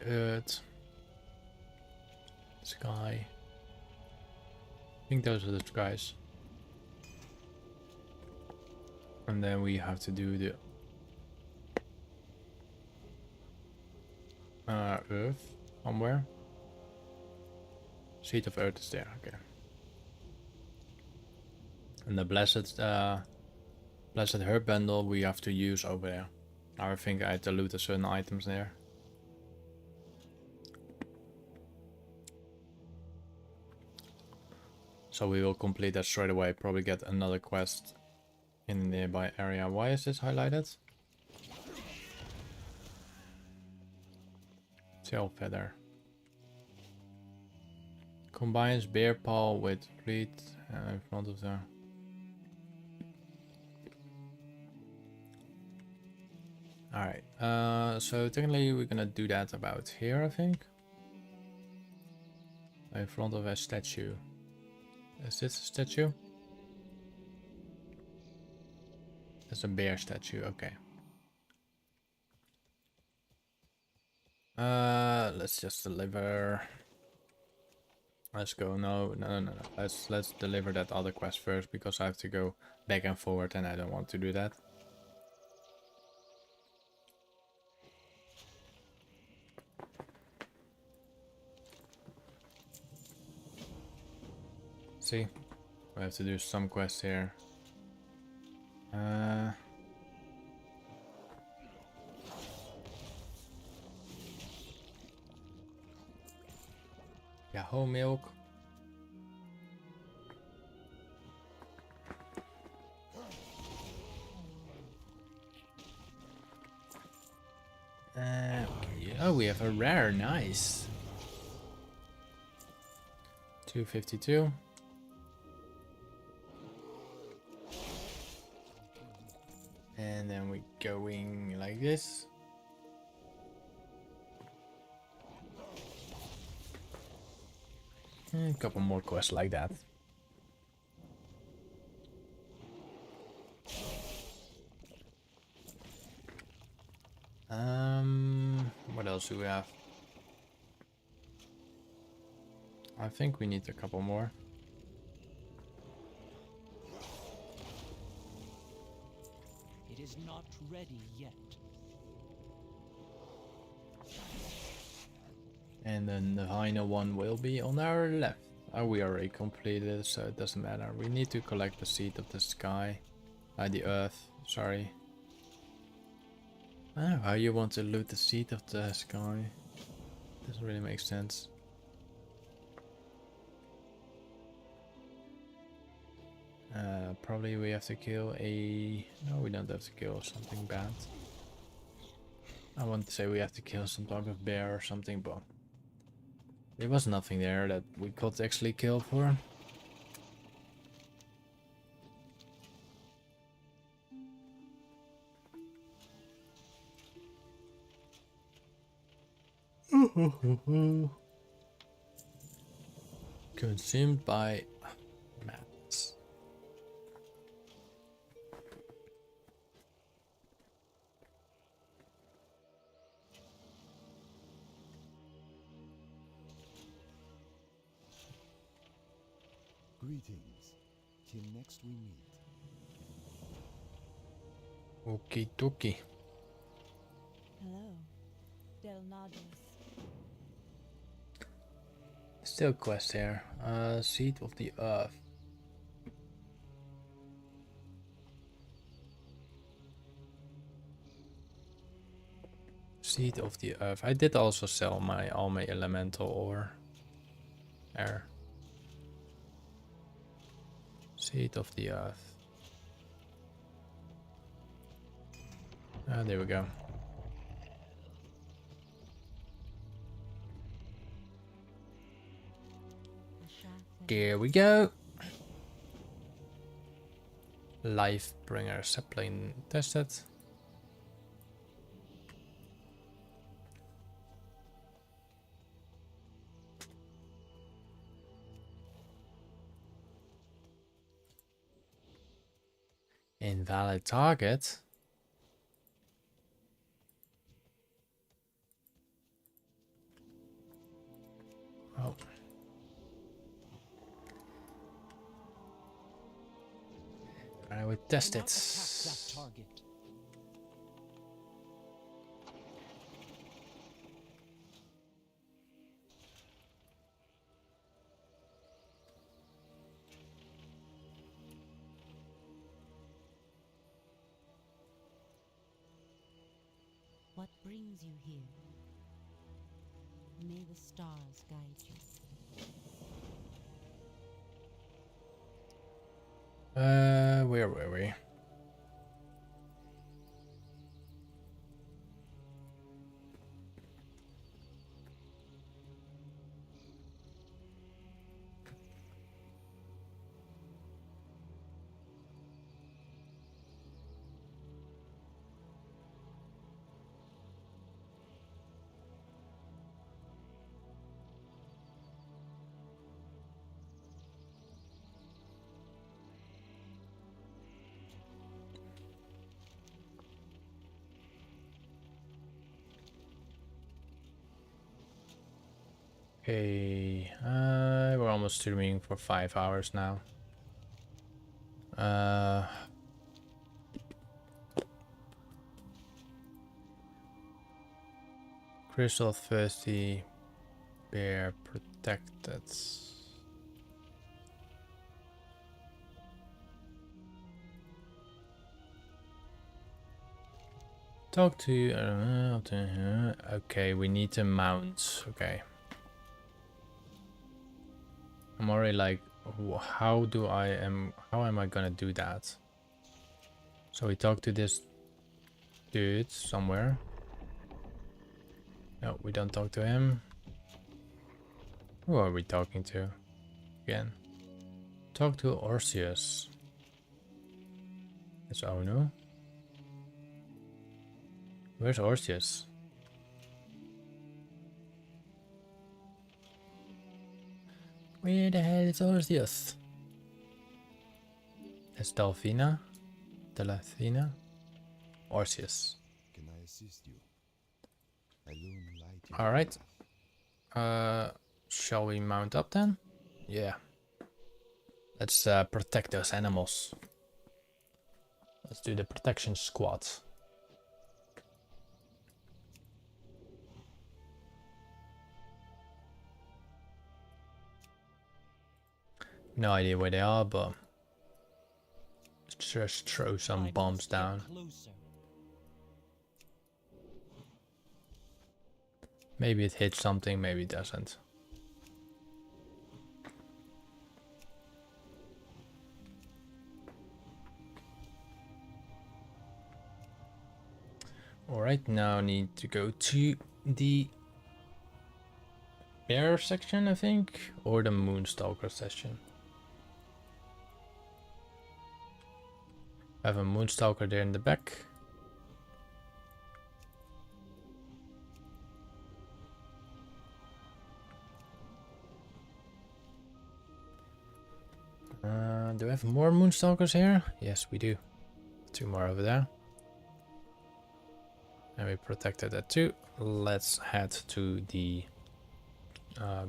Earth. Sky. I think those are the skies. And then we have to do the Earth somewhere. Seat of Earth is there, okay. And the blessed herb bundle we have to use over there. Now I think I had to loot a certain items there. So we will complete that straight away, probably get another quest in the nearby area. Why is this highlighted? Tail feather. Combines bear paw with fleet in front of the... Alright, so technically we're gonna do that about here, I think. In front of a statue. Is this a statue? That's a bear statue, okay. Let's just deliver. Let's go. No. Let's deliver that other quest first because I have to go back and forward and I don't want to do that. See, we have to do some quests here. Yahoo milk. Okay. Oh, we have a rare. Nice. 252. And then we're going like this. And a couple more quests like that. else do we have? I think we need a couple more. It is not ready yet. And then the final one will be on our left. We already completed it, so it doesn't matter. We need to collect the seed of the sky. The earth, sorry. I don't know how you want to loot the seed of the sky. Doesn't really make sense. Probably we have to kill a... No, we don't have to kill something bad. I want to say we have to kill some type of bear or something, but... There was nothing there that we could actually kill for. Consumed by mats. Greetings. Till next we meet. Okie dokie. Hello, Delnadus. Still quest here. Seed of the earth. Seed of the earth. I did also sell all my elemental ore. There. Seed of the earth. Ah, there we go. Here we go. Lifebringer sapling tested. Invalid target. Oh. I will test Do it. not attack that target. What brings you here? May the stars guide you. Where were we? Okay, we're almost streaming for 5 hours now. Crystal thirsty, bear protected. Talk to okay, we need to mount. Okay. I'm already like, how am I gonna do that? So we talk to this dude somewhere. No, we don't talk to him. Who are we talking to? Again. Talk to Orseus. It's Onu. Where's Orseus? Where the hell is Orseus? It's Delphina? Delphina? Orseus. Can I assist you? Alone light. All right. Shall we mount up then? Yeah. Let's protect those animals. Let's do the protection squad. No idea where they are, but let's just throw some bombs down. Closer. Maybe it hits something, maybe it doesn't. Alright, now I need to go to the bear section, I think, or the Moonstalker section. I have a Moonstalker there in the back. Do I have more Moonstalkers here? Yes, we do. 2 more over there. And we protected that too. Let's head to the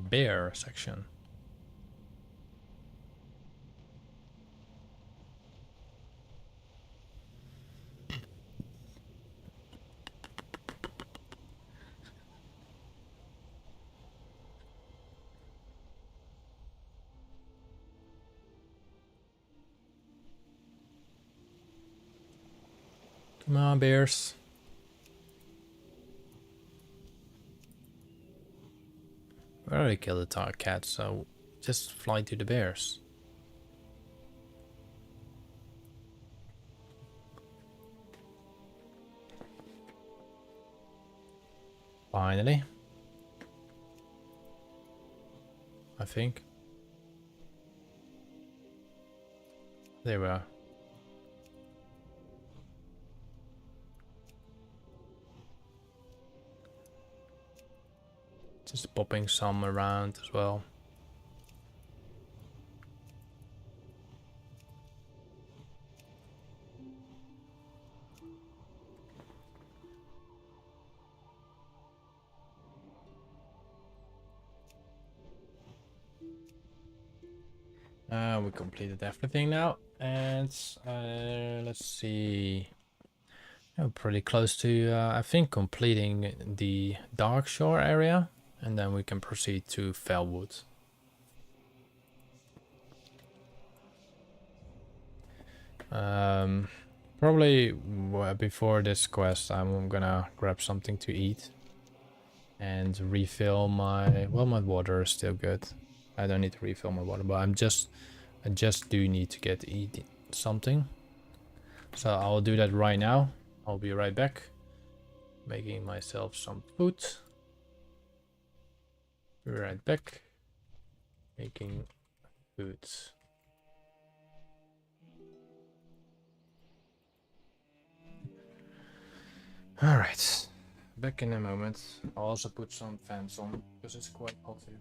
bear section. Come on, bears. We already killed the tar cat, so just fly to the bears. Finally. I think. There we are. Just popping some around as well. We completed everything now, and let's see. We're pretty close to, I think, completing the Dark Shore area, and then we can proceed to Felwood. Probably before this quest, I'm gonna grab something to eat and refill my. Well, my water is still good. I don't need to refill my water, but I just do need to get eat something. So I'll do that right now. I'll be right back. Making myself some food. Be right back. Making food. Alright. Back in a moment. I'll also put some fans on because it's quite hot here.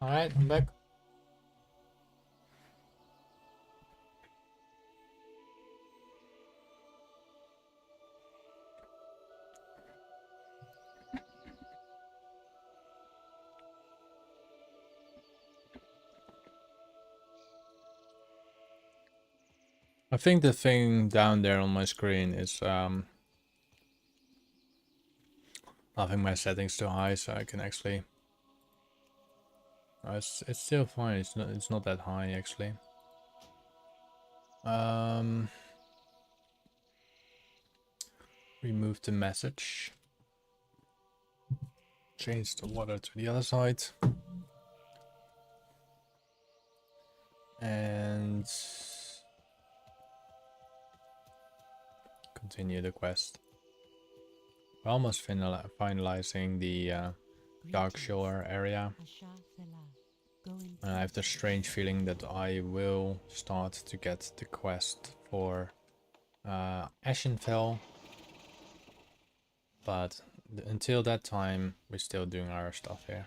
Alright, I'm back. I think the thing down there on my screen is I think my settings too high, so I can actually. It's still fine. It's not that high actually. Remove the message. Change the water to the other side. And continue the quest. We're almost finalizing the Dark Shore area. And I have the strange feeling that I will start to get the quest for Ashenfell. But until that time, we're still doing our stuff here.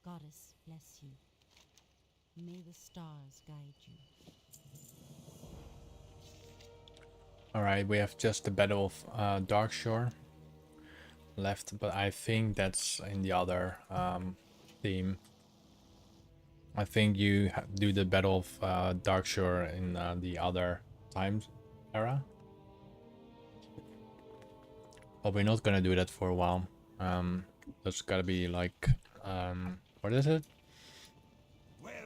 Goddess bless you. May the stars guide you. Alright, we have just the Battle of Darkshore left, but I think that's in the other theme. I think you do the Battle of Darkshore in the other time era. But we're not gonna do that for a while. That's gotta be like, what is it?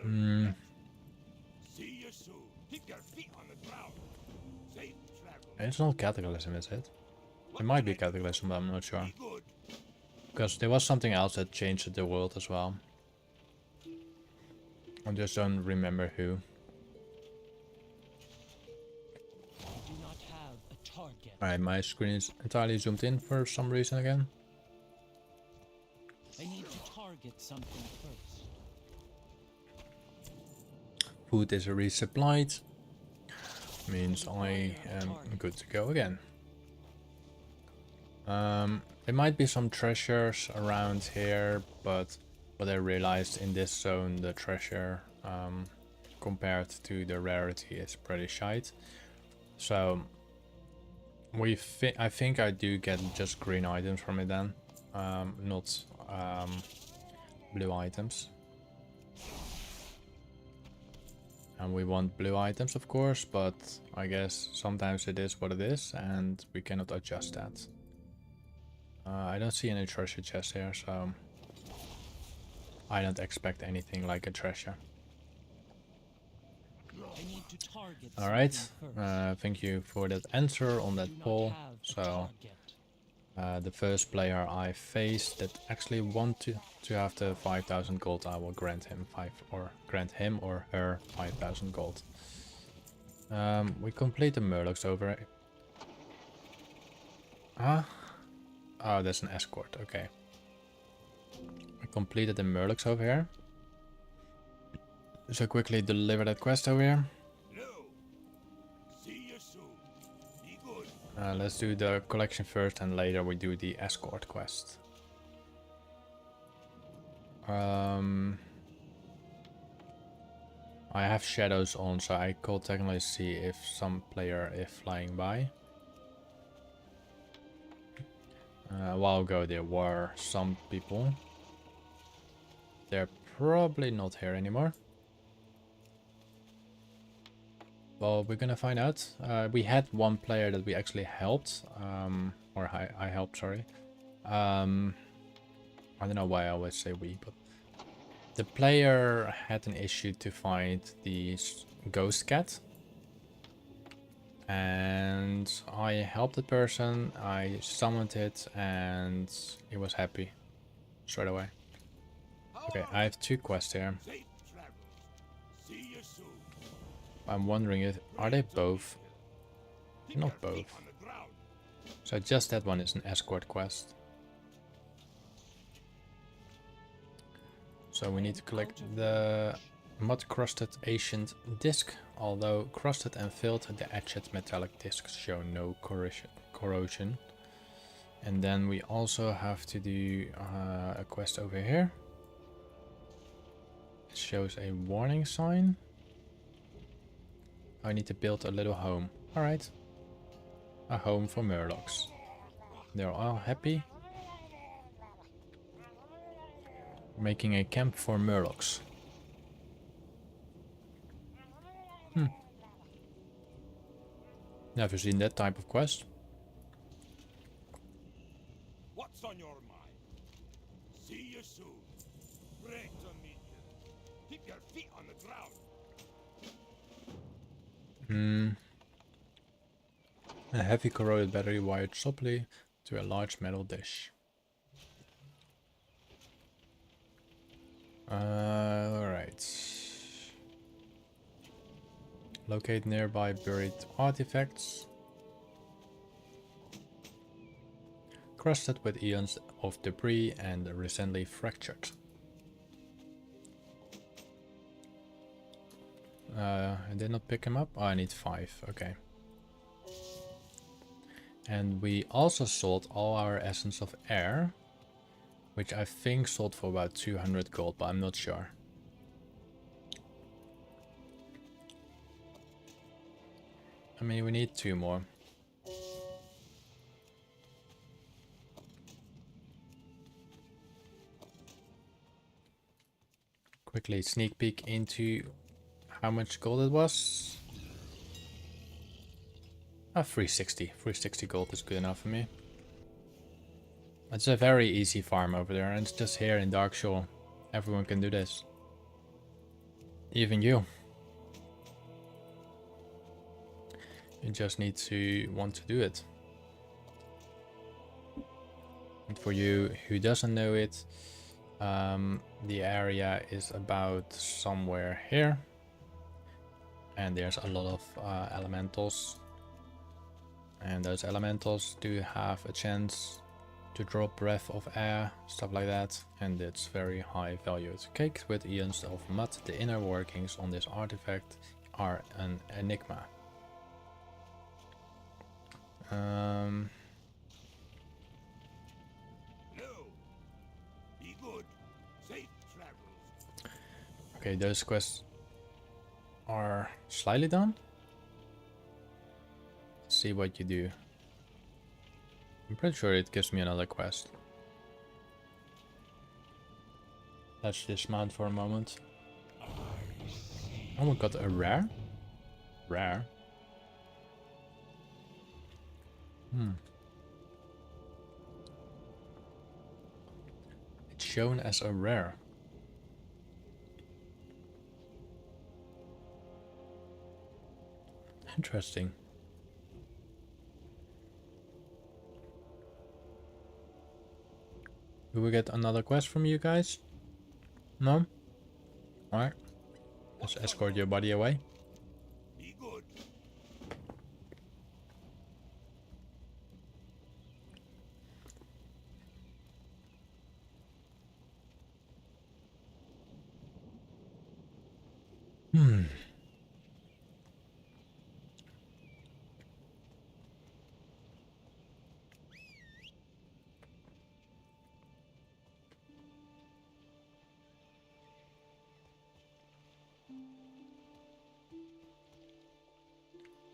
See you soon. Keep your feet on the ground. Safe travel. It's not Cataclysm, is it? It might be Cataclysm, but I'm not sure. Be good. Because there was something else that changed the world as well. I just don't remember who. I do not have a target. Alright, my screen is entirely zoomed in for some reason again. I need to target something first. Food is resupplied. Means I am good to go again. There might be some treasures around here, but what I realized in this zone, the treasure compared to the rarity is pretty shite. So I think I do get just green items from it then, not blue items. And we want blue items, of course, but I guess sometimes it is what it is, and we cannot adjust that. I don't see any treasure chests here, so I don't expect anything like a treasure. I need to target Alright, something first. thank you for that answer on I that do not poll. have a So target. the first player I faced that actually wanted to have the 5,000 gold, I will grant him him or her 5,000 gold. We complete the Murlocs over. Huh? Oh, that's an escort. Okay. We completed the Murlocs over here. So quickly deliver that quest over here. No. See you soon. Be good. Let's do the collection first, and later we do the escort quest. I have shadows on, so I could technically see if some player is flying by. A while ago there were some people. They're probably not here anymore. Well, we're gonna find out. We had one player that we actually helped, or I helped, sorry. I don't know why I always say we, but the player had an issue to find the ghost cat. And I helped the person, I summoned it, and it was happy straight away. Okay, I have 2 quests here. Safe travels. See you soon. I'm wondering if are they both? Keep Not your feet both. on the ground. So just that one is an escort quest. So we need to collect the mud crusted ancient disc. Although crusted and filled, the etched metallic discs show no corrosion. And then we also have to do a quest over here. It shows a warning sign. I need to build a little home. Alright. A home for murlocs. They're all happy. Making a camp for murlocs. Never seen that type of quest. What's on your mind? See you soon. Great to meet you. Keep your feet on the ground. A heavy corroded battery wired softly to a large metal dish. Alright. Locate nearby buried artifacts. Crusted with eons of debris and recently fractured. I did not pick him up. Oh, I need 5. Okay. And we also sold all our Essence of Air, which I think sold for about 200 gold, but I'm not sure. I mean, we need 2 more. Quickly sneak peek into how much gold it was. 360. 360 gold is good enough for me. It's a very easy farm over there, and it's just here in Darkshore. Everyone can do this. Even you. You just need to want to do it. And for you who doesn't know it, the area is about somewhere here. And there's a lot of elementals. And those elementals do have a chance to drop breath of air, stuff like that, and it's very high valued. Caked with eons of mud, the inner workings on this artifact are an enigma. No. Be good. Safe travels. Okay, those quests are slightly done. Let's see what you do. I'm pretty sure it gives me another quest. Let's dismount for a moment. Oh, we got a rare? Rare? It's shown as a rare. Interesting. Do we get another quest from you guys? No? Alright. Let's escort your body away. Be good.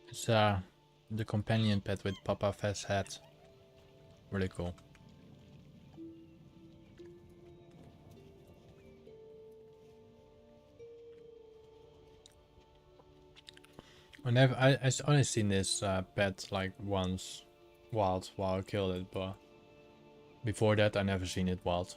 It's the companion pet with Papa Fett's hat. Really cool. I only seen this pet like once wild while I killed it, but before that I never seen it wild.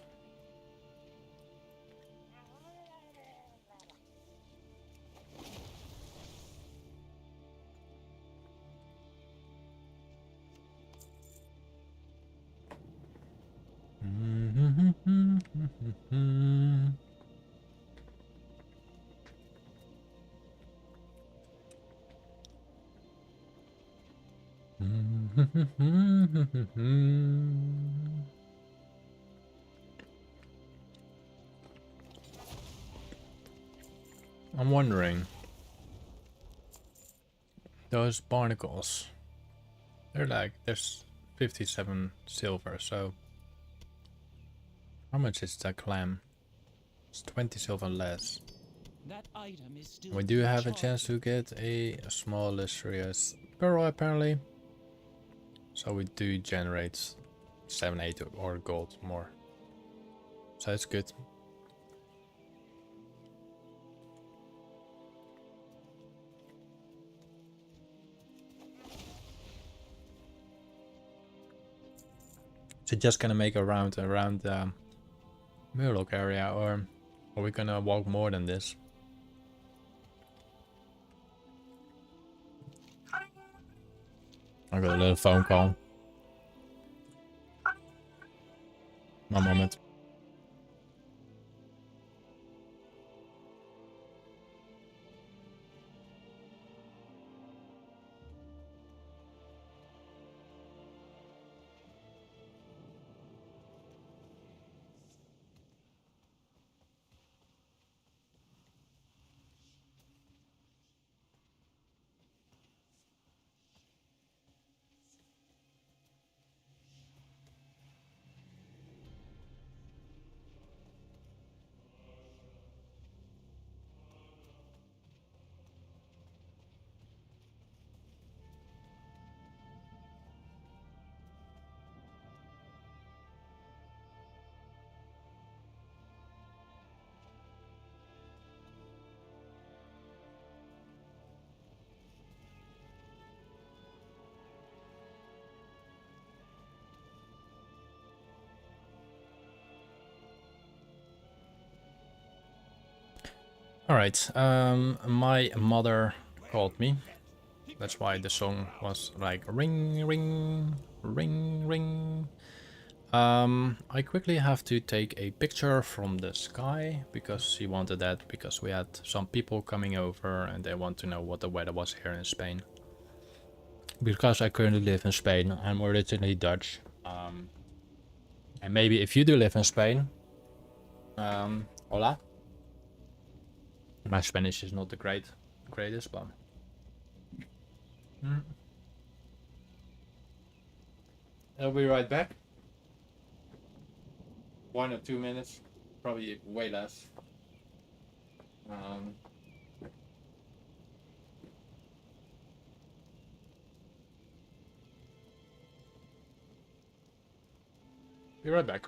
I'm wondering, those barnacles, they're like, there's 57 silver, so how much is that clam? It's 20 silver less. That item is still We do being have a chance to charted. get a small illustrious pearl apparently. So we do generate 7, 8 or gold more. So that's good. So just gonna make a round around the Murloc area, or are we gonna walk more than this? I got a little phone call. One moment. Alright, my mother called me. That's why the song was like ring, ring, ring, ring. I quickly have to take a picture from the sky because she wanted that, because we had some people coming over and they want to know what the weather was here in Spain. Because I currently live in Spain, I'm originally Dutch. And maybe if you do live in Spain, hola. My Spanish is not the greatest, but I'll be right back. 1 or 2 minutes, probably way less. Be right back.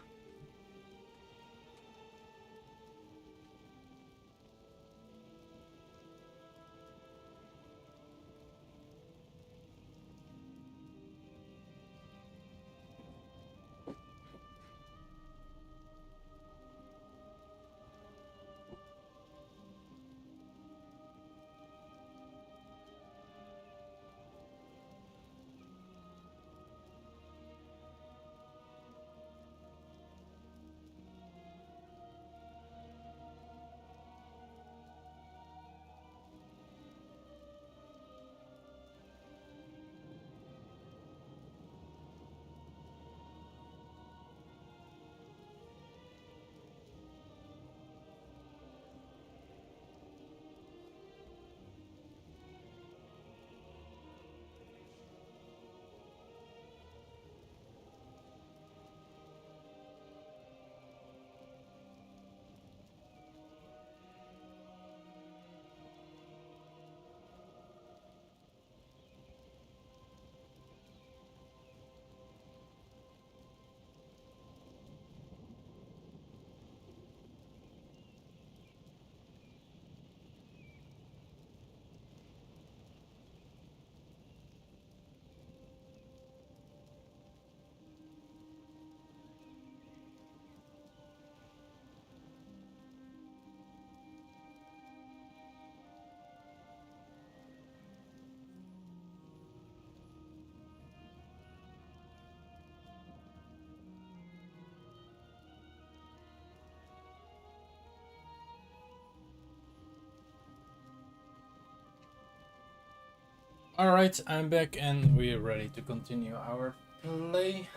Alright, I'm back and we're ready to continue our play.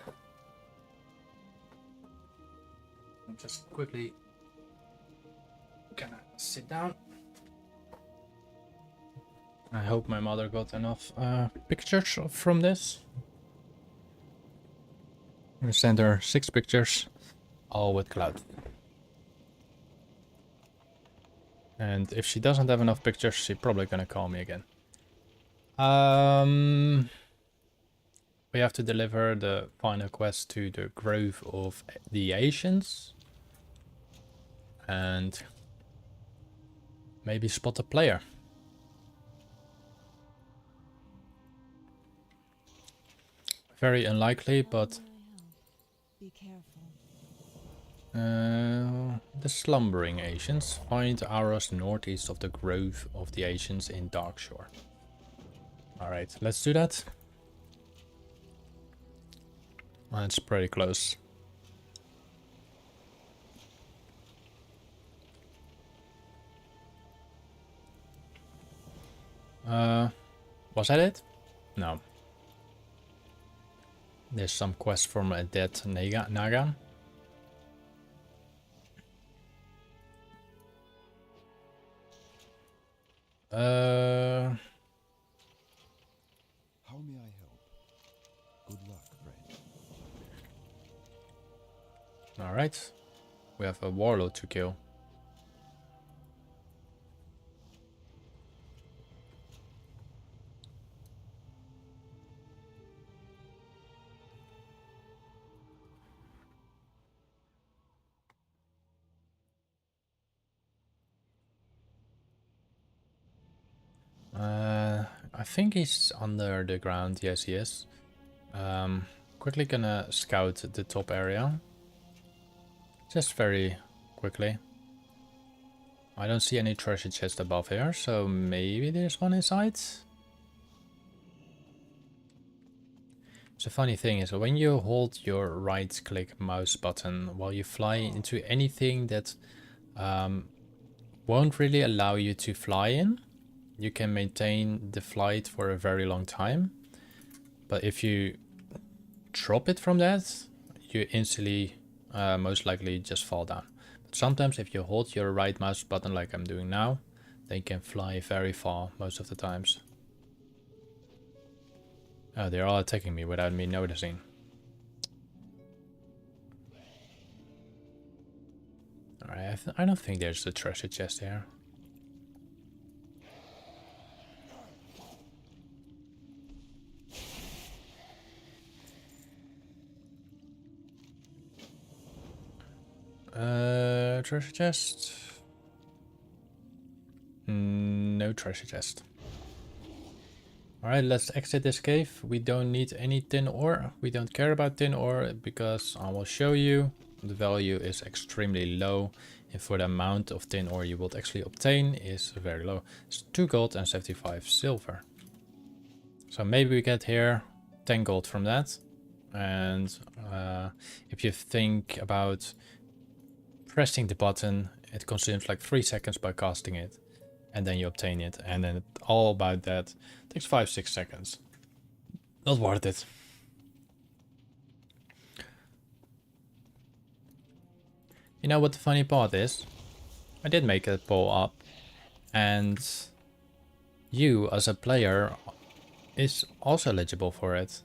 I'm just quickly gonna sit down. I hope my mother got enough pictures from this. I'm gonna send her 6 pictures, all with cloud. And if she doesn't have enough pictures, she's probably gonna call me again. We have to deliver the final quest to the Grove of the Ancients. And maybe spot a player. Very unlikely, but Be careful. the Slumbering Ancients. Find arrows northeast of the Grove of the Ancients in Darkshore. Alright, let's do that. It's pretty close. Was that it? No. There's some quest from a dead Nagan. How may I help? Good luck, friend. Alright. We have a warlord to kill. I think he's under the ground. Yes, he is. Quickly gonna scout the top area. Just very quickly. I don't see any treasure chest above here, so maybe there's one inside. The funny thing is, when you hold your right click mouse button while you fly into anything that won't really allow you to fly in, you can maintain the flight for a very long time. But if you drop it from that, you instantly most likely just fall down. But sometimes if you hold your right mouse button like I'm doing now, then you can fly very far most of the times. Oh, they're all attacking me without me noticing. Alright, I don't think there's a treasure chest here. Treasure chest? No treasure chest. Alright, let's exit this cave. We don't need any tin ore. We don't care about tin ore because I will show you the value is extremely low. And for the amount of tin ore you will actually obtain is very low. It's 2 gold and 75 silver. So maybe we get here 10 gold from that. And if you think about pressing the button, it consumes like 3 seconds by casting it. And then you obtain it. And then all about that takes 5-6 seconds. Not worth it. You know what the funny part is? I did make a poll up. And you as a player is also eligible for it.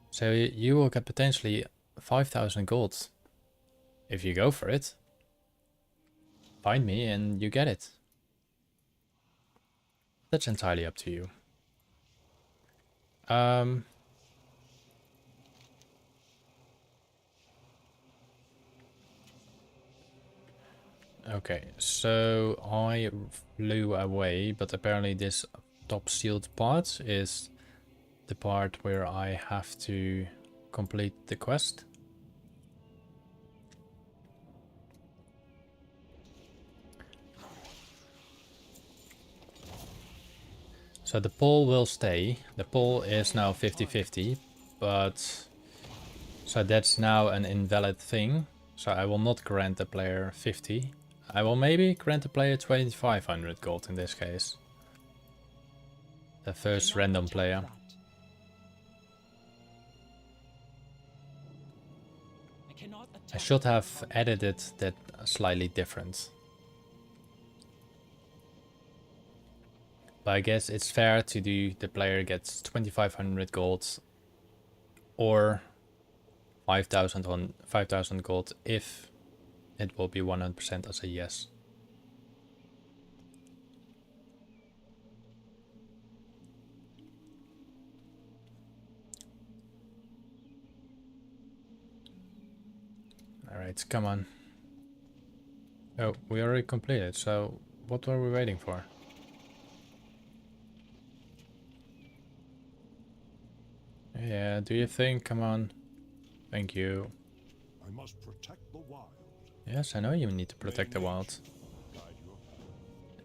So you will get potentially 5,000 gold if you go for it. Find me and you get it. That's entirely up to you. Okay, so I flew away, but apparently this top sealed part is the part where I have to complete the quest. So the poll will stay. The poll is now 50-50, but so that's now an invalid thing. So I will not grant the player 50. I will maybe grant the player 2500 gold in this case. The first Cannot random attack player. that. I cannot I attack should that have target. edited that slightly different. But I guess it's fair to do the player gets 2500 gold or 5,000 gold if it will be 100% as a yes. Alright, come on. Oh, we already completed, so what were we waiting for? Yeah, do you think? Come on. Thank you. I must protect the wild. Yes, I know you need to protect the wild. Guide your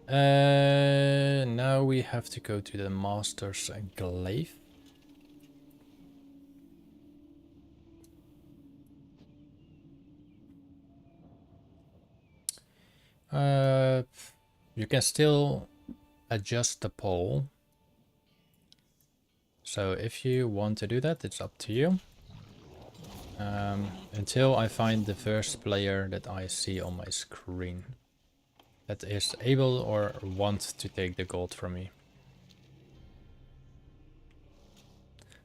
path. Now we have to go to the Master's Glaive. You can still adjust the pole. So if you want to do that, it's up to you. Until I find the first player that I see on my screen that is able or want to take the gold from me.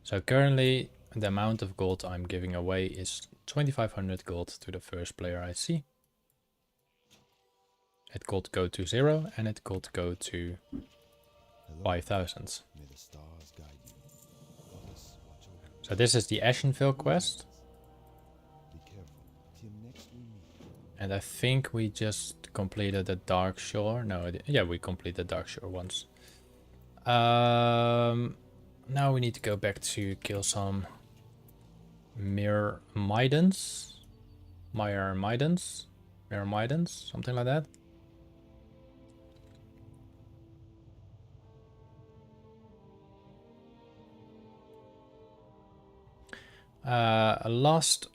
So currently the amount of gold I'm giving away is 2500 gold to the first player I see. It could go to 0 and it could go to 5000. May the stars guide you. Goddess, watch over you. So this is the Ashenville quest. Be careful. Till next we meet. And I think we just completed the Dark Shore. No, yeah, we completed Dark Shore once. Now we need to go back to kill some Myrmidons, something like that. Last,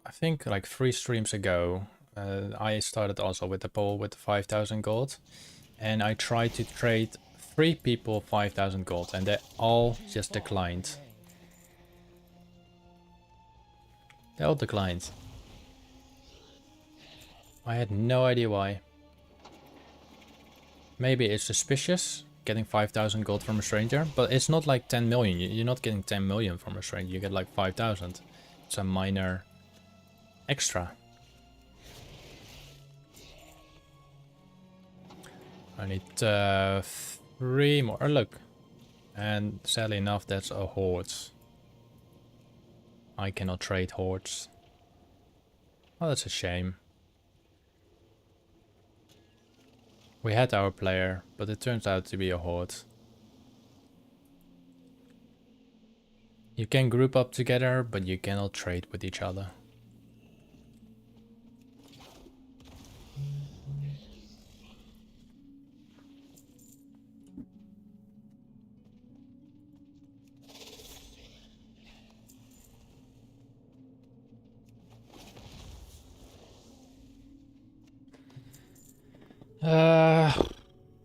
I think like 3 streams ago, I started also with the poll with the 5000 gold, and I tried to trade 3 people 5000 gold, and they all just declined. They all declined. I had no idea why. Maybe it's suspicious getting 5000 gold from a stranger, but it's not like 10 million. You're not getting 10 million from a stranger, you get like 5000. It's a minor extra. I need 3 more. Oh, look. And sadly enough, that's a horde. I cannot trade hordes. Oh, that's a shame. We had our player, but it turns out to be a horde. You can group up together, but you cannot trade with each other.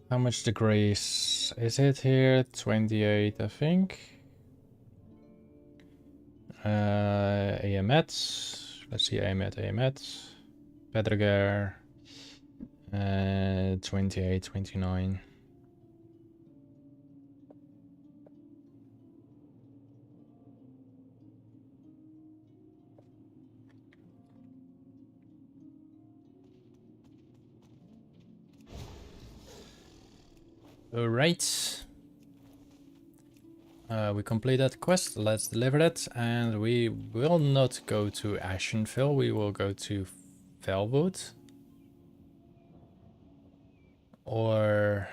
How much degrees is it here? 28, I think. Amet. Let's see, Amet. Pedregar. 28, 29. Alright. We complete that quest, let's deliver it, and we will not go to Ashenville, we will go to Felwood. Or...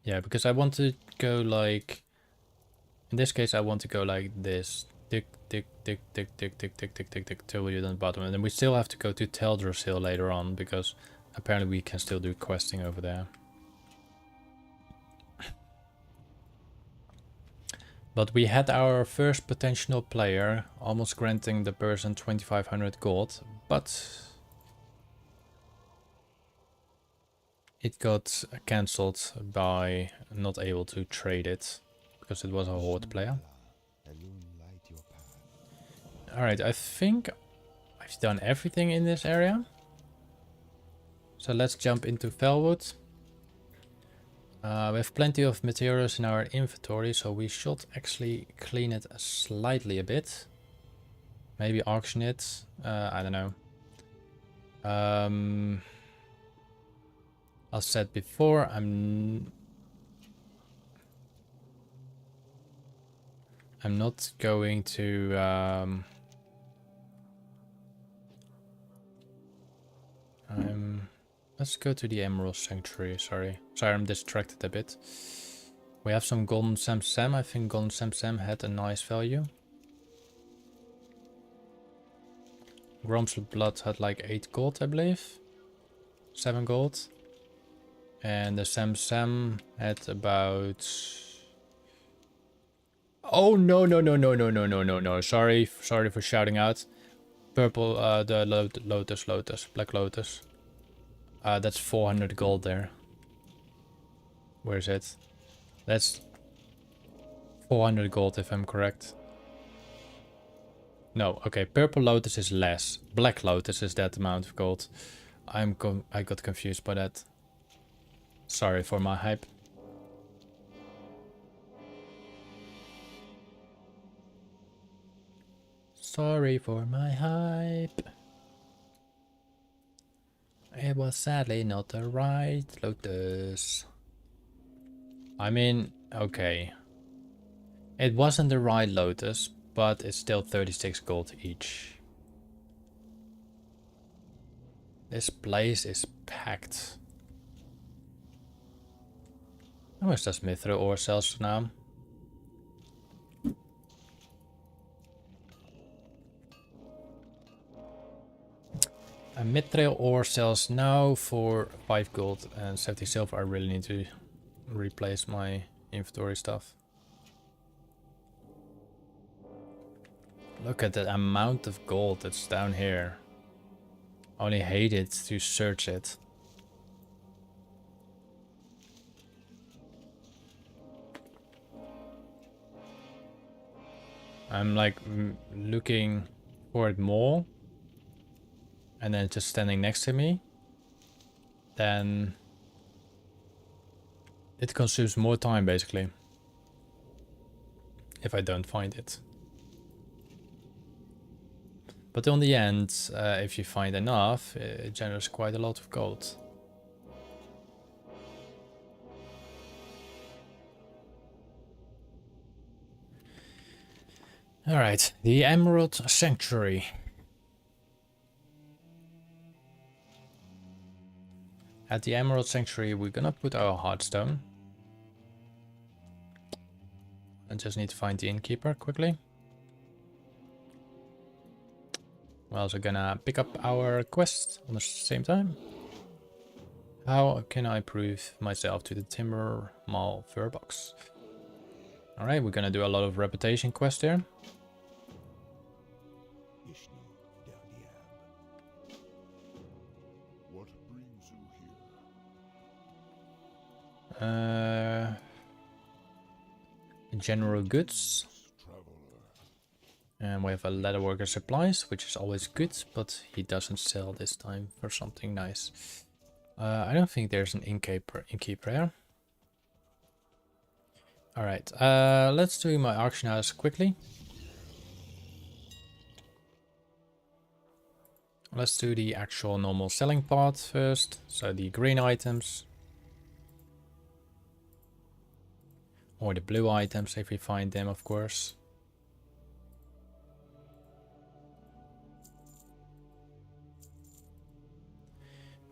yeah, because I want to go like... in this case I want to go like this. Tick, tick, tick, tick, tick, tick, tick, tick, tick, tick, till you're done the bottom. And then we still have to go to Teldr's Hill later on, because apparently we can still do questing over there. But we had our first potential player, almost granting the person 2500 gold, but it got cancelled by not able to trade it. because it was a horde player. Alright, I think I've done everything in this area. So let's jump into Felwood. We have plenty of materials in our inventory, so we should actually clean it slightly a bit. Maybe auction it. I don't know. As said before, I'm not going to let's go to the Emerald Sanctuary. Sorry, I'm distracted a bit. We have some golden Sam. I think golden Sam had a nice value. Grom's blood had like 8 gold, I believe. 7 gold. And the Sam had about... Oh no. Sorry for shouting out. Purple, the lotus, black lotus. That's 400 gold there. Where is it? That's 400 gold if I'm correct. No, okay, purple lotus is less. Black lotus is that amount of gold. I got confused by that. Sorry for my hype. Sorry for my hype. It was sadly not the right lotus. I mean, okay. It wasn't the right lotus, but it's still 36 gold each. This place is packed. How much does Mithril ore sells now? A Mithril ore sells now for 5 gold and 70 silver. I really need to replace my inventory stuff. Look at the amount of gold that's down here. I only hate it to search it. I'm like looking for it more. And then just standing next to me. Then it consumes more time basically. If I don't find it. But on the end, if you find enough, it generates quite a lot of gold. Alright, the Emerald Sanctuary. At the Emerald Sanctuary, we're gonna put our Heartstone. I just need to find the innkeeper quickly. We're also gonna pick up our quest on the same time. How can I prove myself to the Timber Mall Fur Box? Alright, we're gonna do a lot of reputation quests here. What brings you here? General goods. And we have a leatherworker supplies, which is always good, but he doesn't sell this time for something nice. I don't think there's an innkeeper here. Alright, let's do my auction house quickly. Let's do the actual normal selling part first. So the green items. Or the blue items if we find them, of course.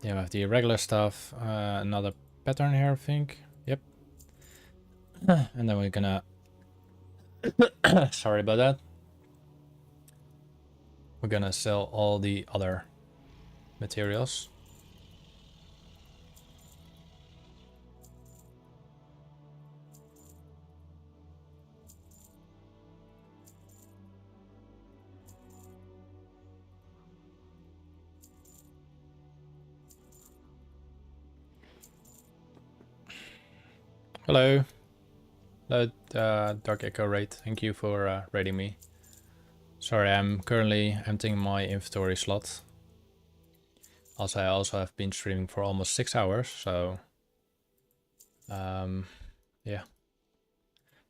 Yeah, we have the regular stuff. Another pattern here, I think. Yep. And then we're gonna... Sorry about that. We're gonna sell all the other materials. Hello. Hello. Dark Echo raid. Thank you for raiding me. Sorry, I'm currently emptying my inventory slot. Also, I also have been streaming for almost 6 hours, so yeah.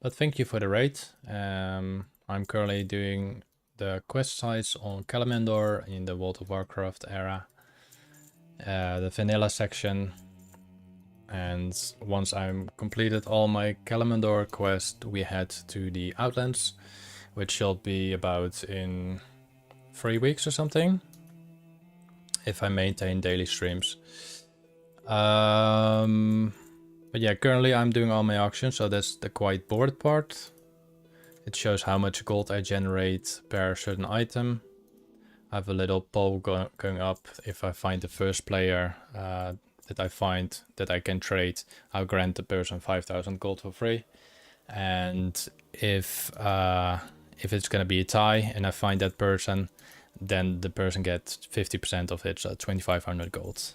But thank you for the raid. I'm currently doing the quest sites on Kalimdor in the World of Warcraft era, the vanilla section, and once I'm completed all my Kalimdor quest, we head to the Outlands, which shall be about in 3 weeks or something, if I maintain daily streams. But yeah, currently I'm doing all my auctions, so that's the quite bored part. It shows how much gold I generate per certain item. I have a little poll going up. If I find the first player that I find that I can trade, I'll grant the person 5,000 gold for free. And if it's gonna be a tie and I find that person, then the person gets 50% of it, so 2,500 gold.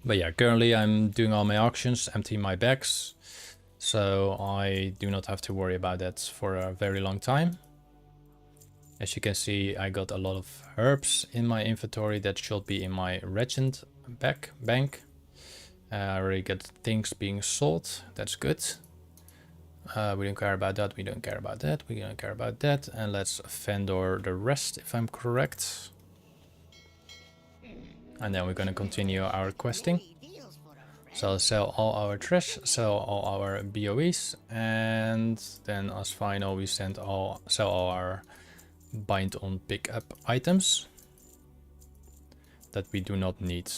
But yeah, currently I'm doing all my auctions, emptying my bags, so I do not have to worry about that for a very long time. As you can see, I got a lot of herbs in my inventory that should be in my regent bank. I already get things being sold, that's good. We don't care about that, we don't care about that, we don't care about that. And let's vendor the rest if I'm correct. And then we're gonna continue our questing. So sell all our trash, sell all our BOEs, and then as final we sell all our bind on pick up items that we do not need.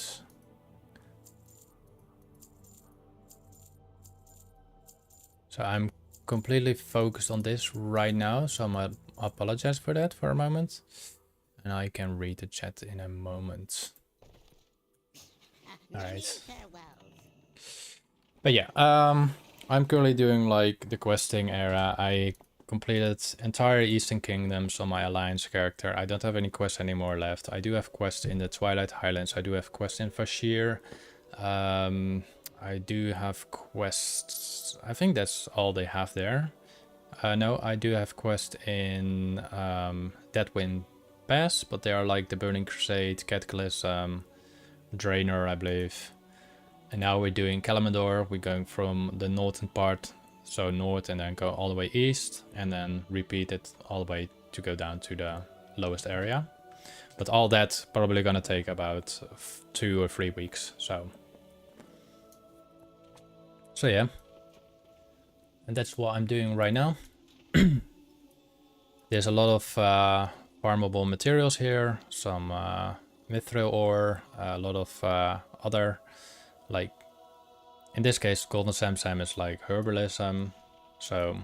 So I'm completely focused on this right now, so I apologize for that for a moment. And I can read the chat in a moment. Alright. But yeah, I'm currently doing like the questing era. I completed entire Eastern Kingdoms on my Alliance character. I don't have any quests anymore left. I do have quests in the Twilight Highlands. I do have quests in Vashir. I do have quests. I think that's all they have there. No, I do have quests in Deadwind Pass, but they are like the Burning Crusade, Cataclysm, Draenor, I believe. And now we're doing Kalimdor. We're going from the northern part, so north, and then go all the way east, and then repeat it all the way to go down to the lowest area. But all that probably gonna take about 2 or 3 weeks. So yeah, and that's what I'm doing right now. There's a lot of farmable materials here, some mithril ore, a lot of other, like in this case golden samsam is like herbalism, so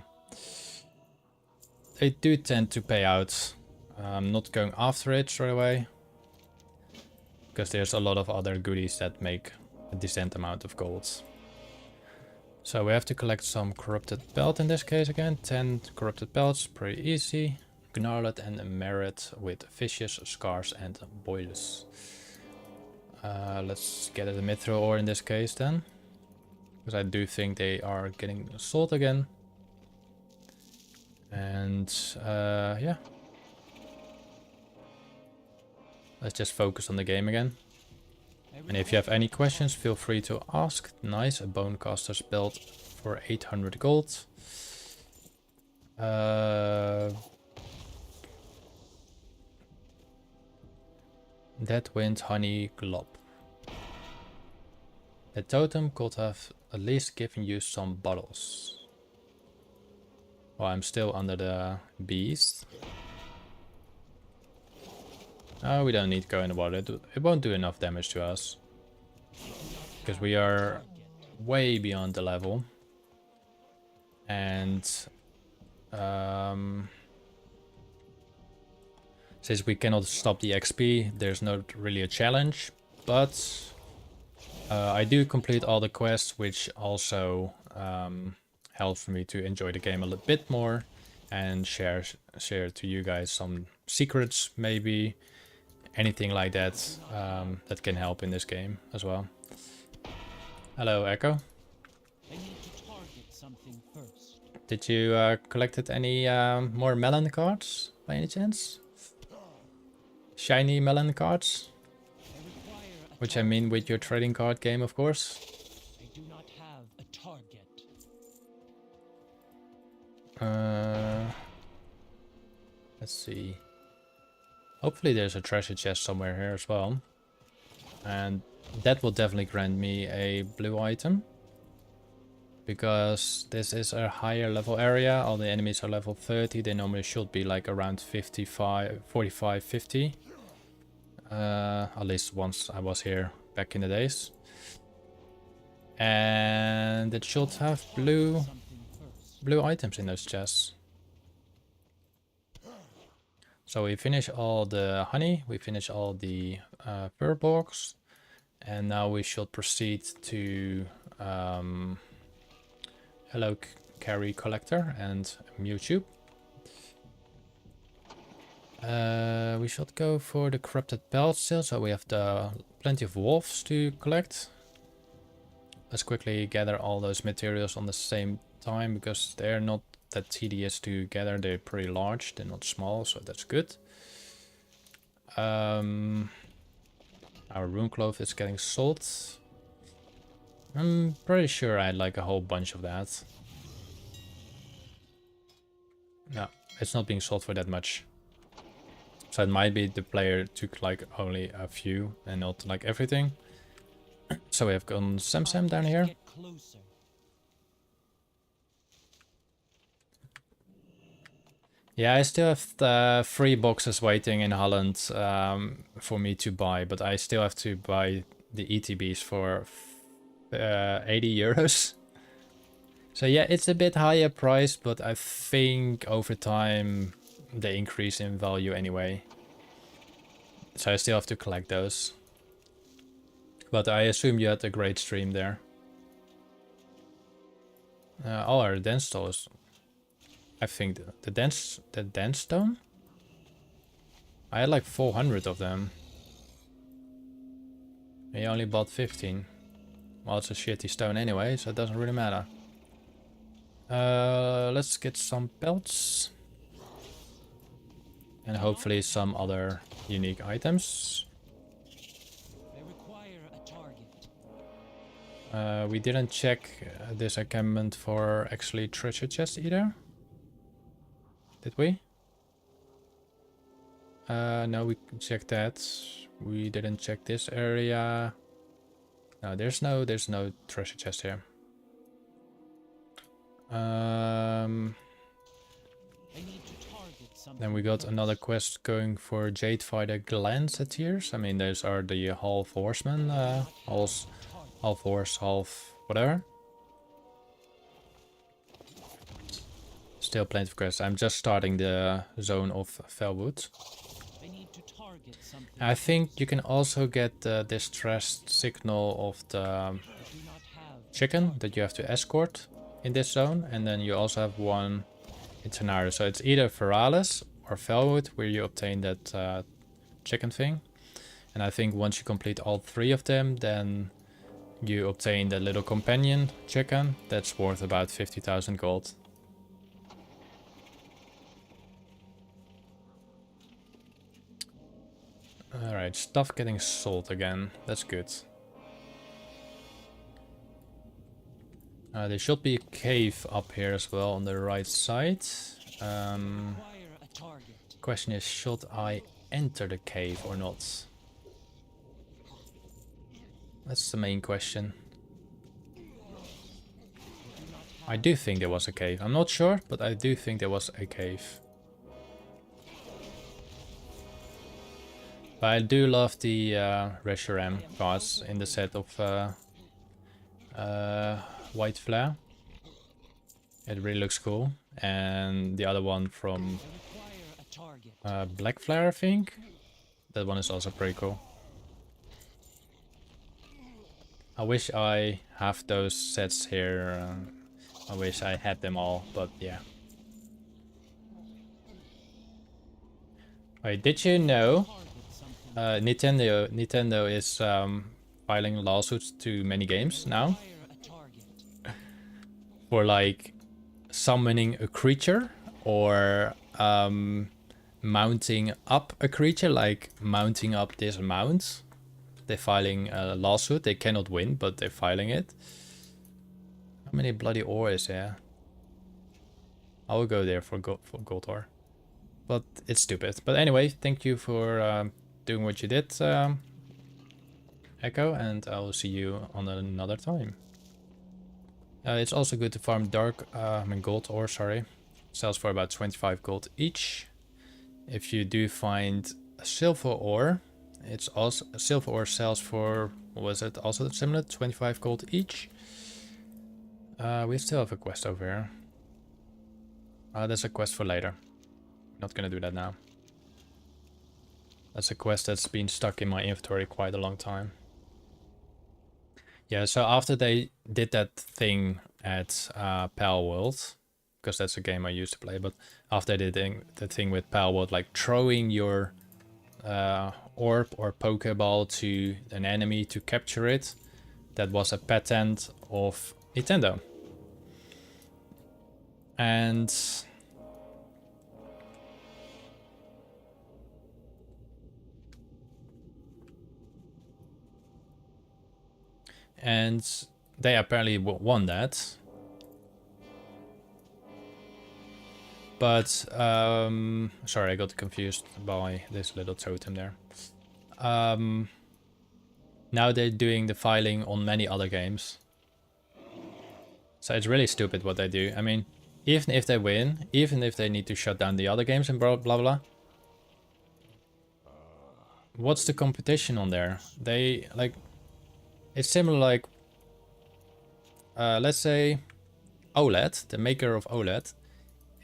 they do tend to pay out. I'm not going after it straight away because there's a lot of other goodies that make a decent amount of gold. So we have to collect some corrupted pelt in this case again. 10 corrupted pelts, pretty easy. Gnarled and merit with fishes, scars and boils. Let's get the mithril ore in this case then, because I do think they are getting sold again. And yeah, let's just focus on the game again. And if you have any questions, feel free to ask. Nice, a Bonecaster's belt for 800 gold. Deadwind honey glob. The totem could have at least given you some bottles. Well, I'm still under the beast. Oh, we don't need to go in the water. It won't do enough damage to us, because we are way beyond the level. And since we cannot stop the XP, there's not really a challenge. But I do complete all the quests, which also helps me to enjoy the game a little bit more and share to you guys some secrets, maybe anything like that, that can help in this game as well. Hello, Echo. Did you collected any more melon cards by any chance? Shiny melon cards? I require a Which I mean with your trading card game, of course. I do not have a target. Let's see. Hopefully there's a treasure chest somewhere here as well. And that will definitely grant me a blue item. Because this is a higher level area. All the enemies are level 30. They normally should be like around 55, 45, 50. At least once I was here back in the days. And it should have blue items in those chests. So we finish all the honey, we finish all the fur box, and now we should proceed to Hello Carry Collector and Mewtwo. We should go for the corrupted belt still, so we have plenty of wolves to collect. Let's quickly gather all those materials on the same time, because they're not that tedious to gather. They're pretty large, they're not small, so that's good. Our rune cloth is getting sold. I'm pretty sure I'd like a whole bunch of that. No, it's not being sold for that much. So it might be the player took like only a few and not like everything. So we have gone Sam down here. Yeah, I still have 3 boxes waiting in Holland for me to buy, but I still have to buy the ETBs for 80 euros. So yeah, it's a bit higher price, but I think over time they increase in value anyway. So I still have to collect those. But I assume you had a great stream there. Oh, our dance stalls. I think the dance stone? I had like 400 of them. I only bought 15. Well, it's a shitty stone anyway, so it doesn't really matter. Let's get some pelts. And hopefully some other unique items. I require a target. We didn't check this encampment for actually treasure chests either. Did we? No, we checked that. We didn't check this area. No, there's no treasure chest here. I need to target something. Then we got another quest going for Jade Fighter Glanceteers. I mean, those are the half horsemen, half horse, half whatever. Still plenty of quests. I'm just starting the zone of Felwood. I need to target something. I think you can also get the distressed signal of the chicken that you have to escort in this zone, and then you also have one in Tenara. So it's either Feralis or Felwood where you obtain that chicken thing. And I think once you complete all 3 of them, then you obtain the little companion chicken that's worth about 50,000 gold. Alright, stuff getting sold again. That's good. There should be a cave up here as well on the right side. Question is, should I enter the cave or not? That's the main question. I do think there was a cave. I'm not sure, but I do think there was a cave. But I do love the Reshiram cards in the set of White Flare. It really looks cool. And the other one from Black Flare, I think. That one is also pretty cool. I wish I have those sets here. I wish I had them all, but yeah. Wait, did you know Nintendo is filing lawsuits to many games now for like summoning a creature or mounting up a creature, like mounting up this mount. They're filing a lawsuit. They cannot win, but they're filing it. How many bloody ore is there? I will go there for gold ore. But it's stupid. But anyway, thank you for doing what you did, Echo, and I will see you on another time. It's also good to farm gold ore, sorry. Sells for about 25 gold each. If you do find a silver ore, it's also silver ore sells for, what was it, also similar, 25 gold each. We still have a quest over here. There's a quest for later. Not gonna do that now. That's a quest that's been stuck in my inventory quite a long time. Yeah, so after they did that thing at Pal World, because that's a game I used to play, but after they did the thing with Pal World, like throwing your orb or Pokeball to an enemy to capture it, that was a patent of Nintendo. And they apparently won that. But sorry, I got confused by this little totem there. Now they're doing the filing on many other games. So it's really stupid what they do. I mean, even if they win, even if they need to shut down the other games and blah blah blah, what's the competition on there? They like, it's similar like, let's say OLED, the maker of OLED,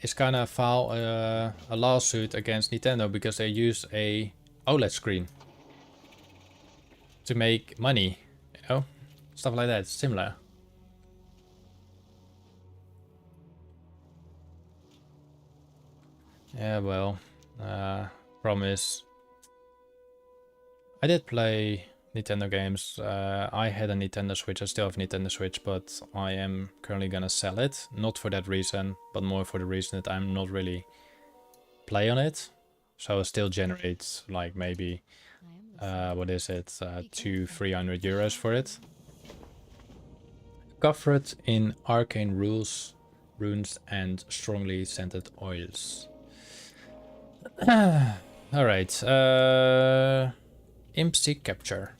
is gonna file a lawsuit against Nintendo because they use a OLED screen to make money, you know, stuff like that. It's similar. Yeah, well, problem is, I did play Nintendo games. I had a Nintendo Switch, I still have a Nintendo Switch, but I am currently gonna sell it. Not for that reason, but more for the reason that I'm not really play on it. So it still generates like maybe, what is it, 200-300 euros for it. Covered in arcane runes and strongly scented oils. Alright, Imp Seek Capture.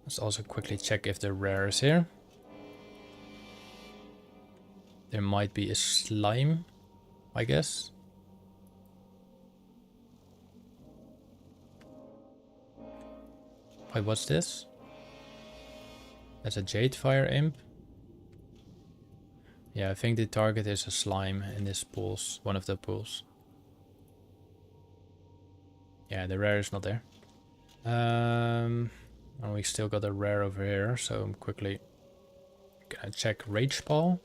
Let's also quickly check if the rare is here. There might be a slime, I guess. Wait, what's this? That's a Jadefire Imp. Yeah, I think the target is a slime in this pools, one of the pools. Yeah, the rare is not there. And we still got a rare over here, so I'm quickly gonna check Rage Ball.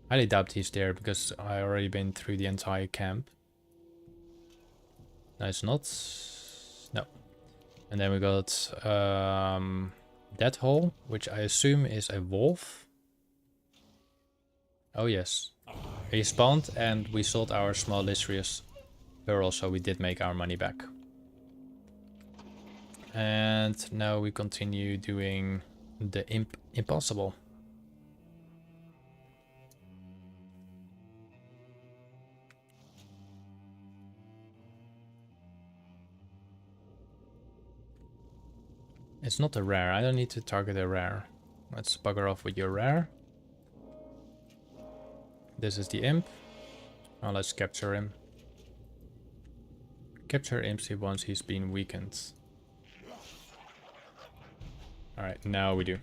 I highly doubt he's there because I already been through the entire camp. No, it's not. No. And then we got Dead Hole, which I assume is a wolf. Oh yes. He spawned and we sold our small Lystrius pearl, so we did make our money back. And now we continue doing the impossible. It's not a rare. I don't need to target a rare. Let's bugger off with your rare. This is the imp. Now let's capture him. Capture imps once he's been weakened. Alright, now we do.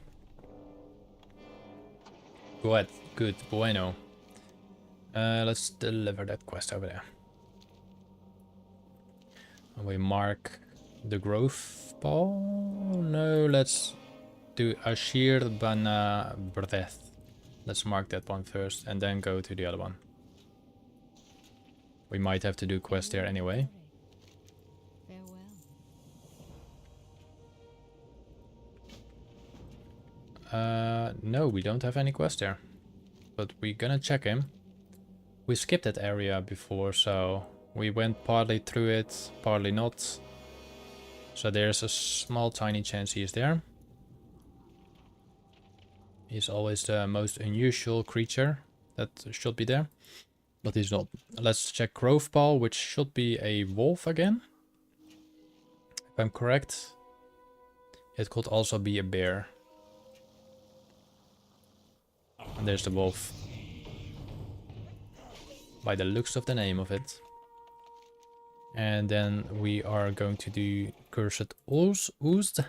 Good, good, bueno. Let's deliver that quest over there. And we mark the growth ball. No, let's do Ashir Bana Breath. Let's mark that one first and then go to the other one. We might have to do quest there anyway. Farewell. No, we don't have any quest there. But we're gonna check him. We skipped that area before, so we went partly through it, partly not. So there's a small tiny chance he is there. He's always the most unusual creature that should be there. But he's not. Let's check Grovepal, which should be a wolf again. If I'm correct. It could also be a bear. And there's the wolf. By the looks of the name of it. And then we are going to do Cursed Oozed.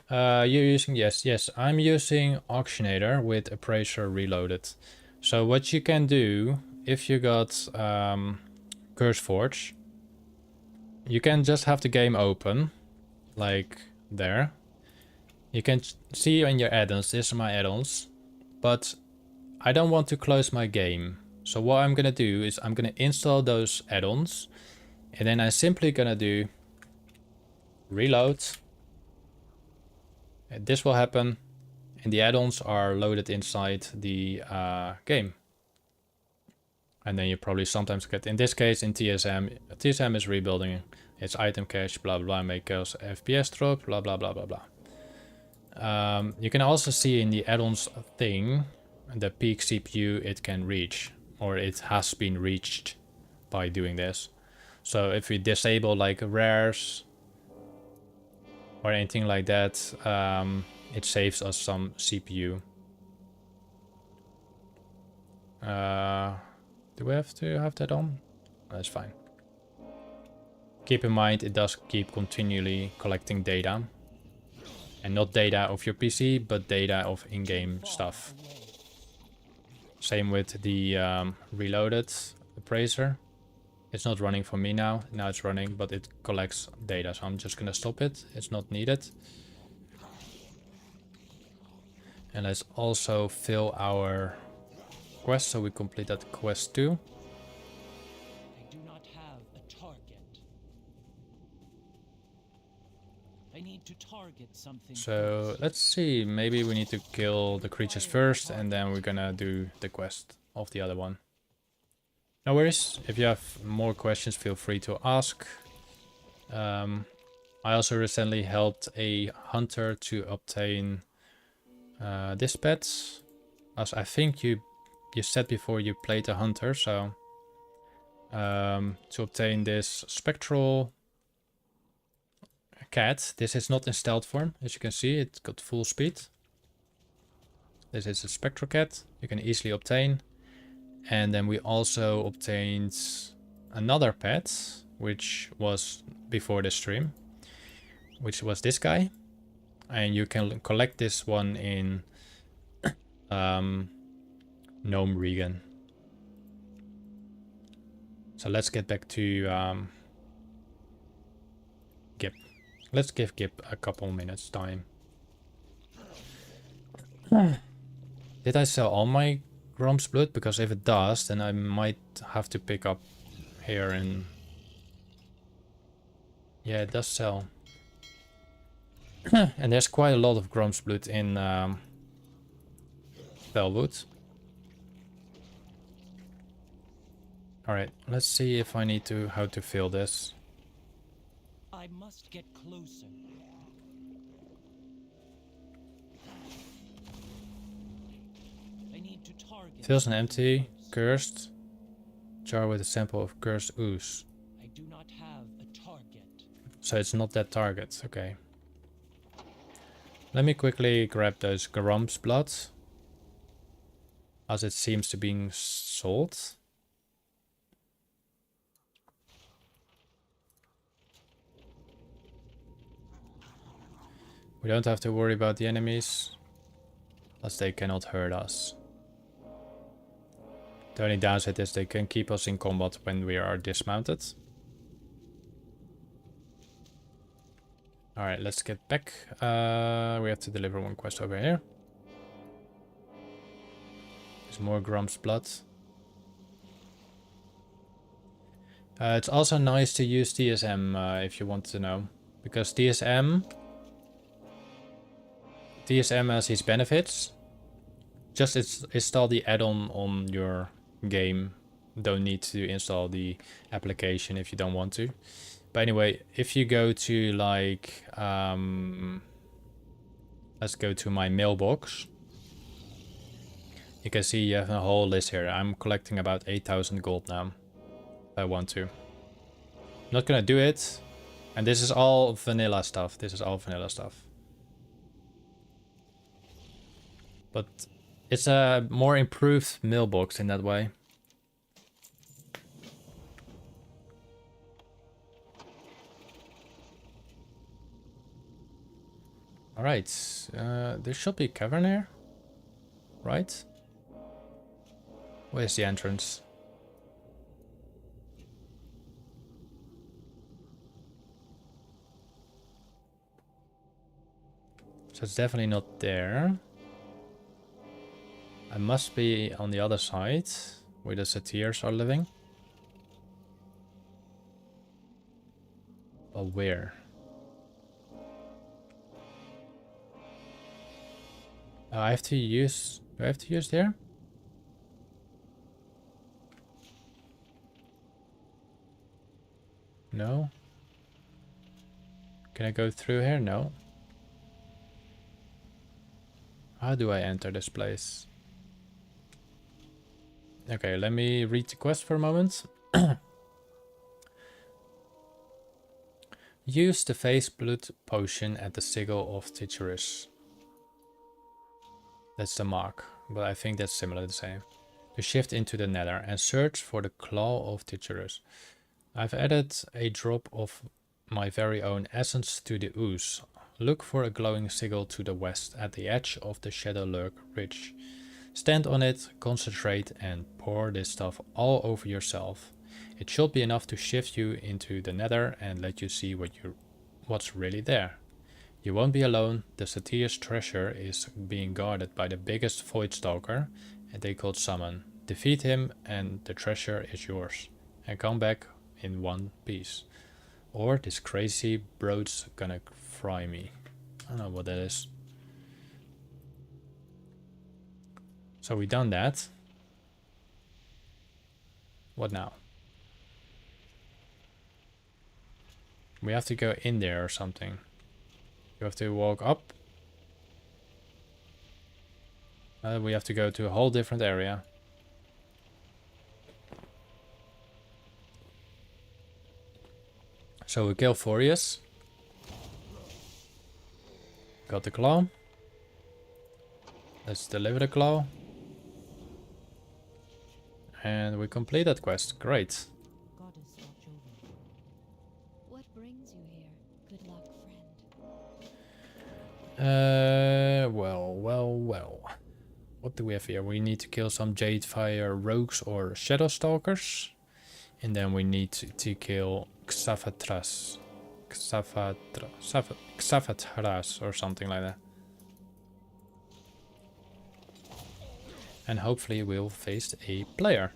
You're using, yes, I'm using Auctionator with Appraiser Reloaded. So what you can do, if you got Curseforge, you can just have the game open, like there. You can see in your add-ons, these are my add-ons, but I don't want to close my game. So what I'm gonna do is I'm gonna install those add-ons, and then I'm simply gonna do reload. And this will happen, and the add-ons are loaded inside the game. And then you probably sometimes get, in this case in TSM is rebuilding its item cache, blah blah, make us FPS drop, blah blah blah blah blah. You can also see in the add-ons thing the peak CPU it can reach, or it has been reached by doing this. So if we disable like rares or anything like that, it saves us some CPU. Do we have to have that on? That's fine. Keep in mind it does keep continually collecting data. And not data of your PC, but data of in-game stuff. Same with the reloaded appraiser. It's not running for me now. Now it's running, but it collects data. So I'm just gonna stop it. It's not needed. And let's also fill our quest, so we complete that quest too. I do not have a target. I need to target something. So let's see, maybe we need to kill the creatures first, and then we're gonna do the quest of the other one. No worries, if you have more questions, feel free to ask. I also recently helped a hunter to obtain this pet. As I think you said before you played a hunter, so to obtain this spectral cat. This is not in stealth form, as you can see, it got full speed. This is a spectral cat you can easily obtain. And then we also obtained another pet, which was before the stream, which was this guy. And you can collect this one in Gnome Regan. So let's get back to Gip. Let's give Gip a couple minutes time. Did I sell all my Grom's Blood? Because if it does, then I might have to pick up here and... Yeah, it does sell. And there's quite a lot of Grom's Blood in Bellwood. Alright, let's see if I need to... how to fill this. I must get closer. I need to target. Fills an empty, cursed jar with a sample of cursed ooze. I do not have a target. So it's not that target, okay. Let me quickly grab those Grom's Blood, as it seems to be sold. We don't have to worry about the enemies, as they cannot hurt us. The only downside is they can keep us in combat when we are dismounted. Alright, let's get back. We have to deliver one quest over here. There's more Grom's Blood. It's also nice to use TSM if you want to know. Because TSM TSM has its benefits. Just install the add-on on your game. Don't need to install the application if you don't want to. But anyway, if you go to like, let's go to my mailbox. You can see you have a whole list here. I'm collecting about 8,000 gold now. If I want to. Not gonna do it. And this is all vanilla stuff. This is all vanilla stuff. But it's a more improved mailbox in that way. Alright, there should be a cavern here, right? Where's the entrance? So it's definitely not there. I must be on the other side, where the satyrs are living. But where? I have to use... Do I have to use there? No. Can I go through here? No. How do I enter this place? Okay, let me read the quest for a moment. Use the face blood potion at the sigil of Ticherus. That's the mark, but I think that's similar to the same. To shift into the nether and search for the claw of Ticherus. I've added a drop of my very own essence to the ooze. Look for a glowing sigil to the west at the edge of the Shadowlurk Ridge. Stand on it, concentrate and pour this stuff all over yourself. It should be enough to shift you into the nether and let you see what's really there. You won't be alone. The Satyr's treasure is being guarded by the biggest Void Stalker, and they called Summon. Defeat him and the treasure is yours. And come back in one piece. Or this crazy broad's gonna fry me. I don't know what that is. So we done that. What now? We have to go in there or something. You have to walk up. We have to go to a whole different area. So we kill Furious. Got the claw. Let's deliver the claw. And we complete that quest. Great. Goddess watch over you. What brings you here? Good luck, friend. Well. What do we have here? We need to kill some Jadefire rogues or Shadow Stalkers. And then we need to kill Xavatras or something like that. And hopefully we'll face a player.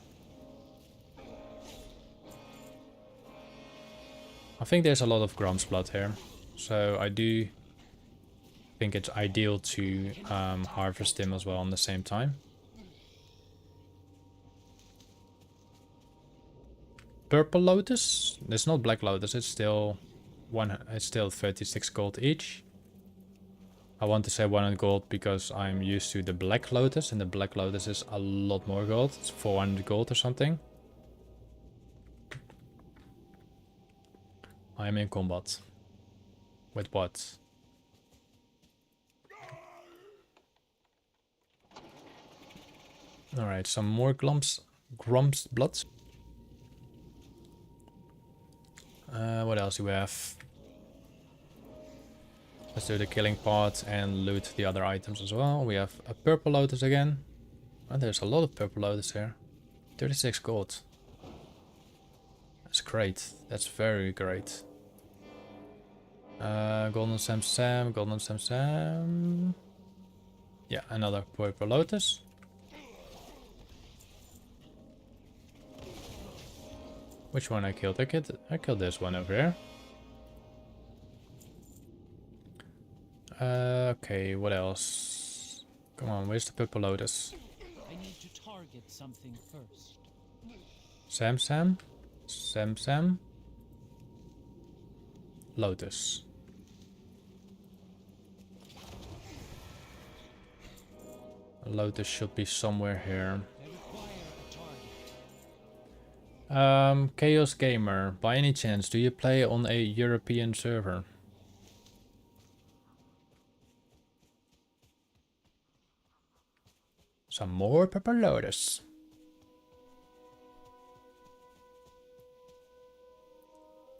I think there's a lot of Grom's blood here. So I do think it's ideal to harvest him as well on the same time. Purple Lotus? It's not Black Lotus, it's still 36 gold each. I want to say 100 gold because I'm used to the Black Lotus, and the Black Lotus is a lot more gold. It's 400 gold or something. I'm in combat. With what? Alright, some more Grom's blood. What else do we have? Let's do the killing part and loot the other items as well. We have a Purple Lotus again. Oh, there's a lot of Purple Lotus here. 36 gold. That's great. That's very great. Golden Sam. Yeah, another Purple Lotus. Which one I killed? I killed this one over here. Okay, what else? Come on, where's the purple lotus? I need to target something first. Sam Sam? Sam Sam? Lotus. Lotus should be somewhere here. I require a target. Chaos Gamer, by any chance, do you play on a European server? Some more purple lotus.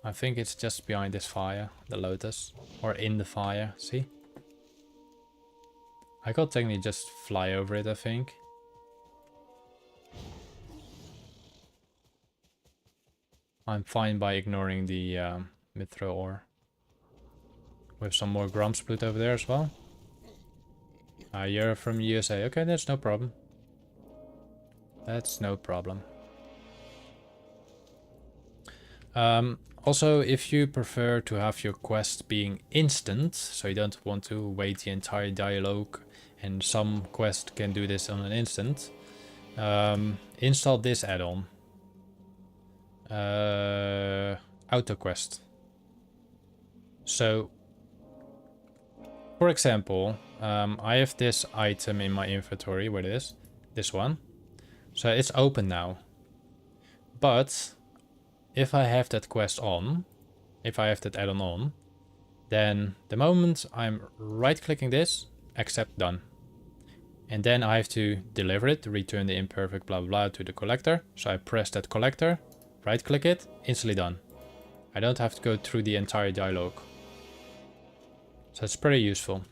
I think it's just behind this fire, the lotus. Or in the fire, see? I could technically just fly over it, I think. I'm fine by ignoring the mithril ore. With some more Gromsplut over there as well. You're from USA. Okay, that's no problem. That's no problem. Also, if you prefer to have your quest being instant, so you don't want to wait the entire dialogue, and some quest can do this on an instant, install this add-on. AutoQuest. So, for example, I have this item in my inventory, where it is, this one. So it's open now. But if I have that quest on, if I have that add-on on, then the moment I'm right-clicking this, accept done. And then I have to deliver it, return the imperfect blah blah to the collector. So I press that collector, right-click it, instantly done. I don't have to go through the entire dialogue. So it's pretty useful.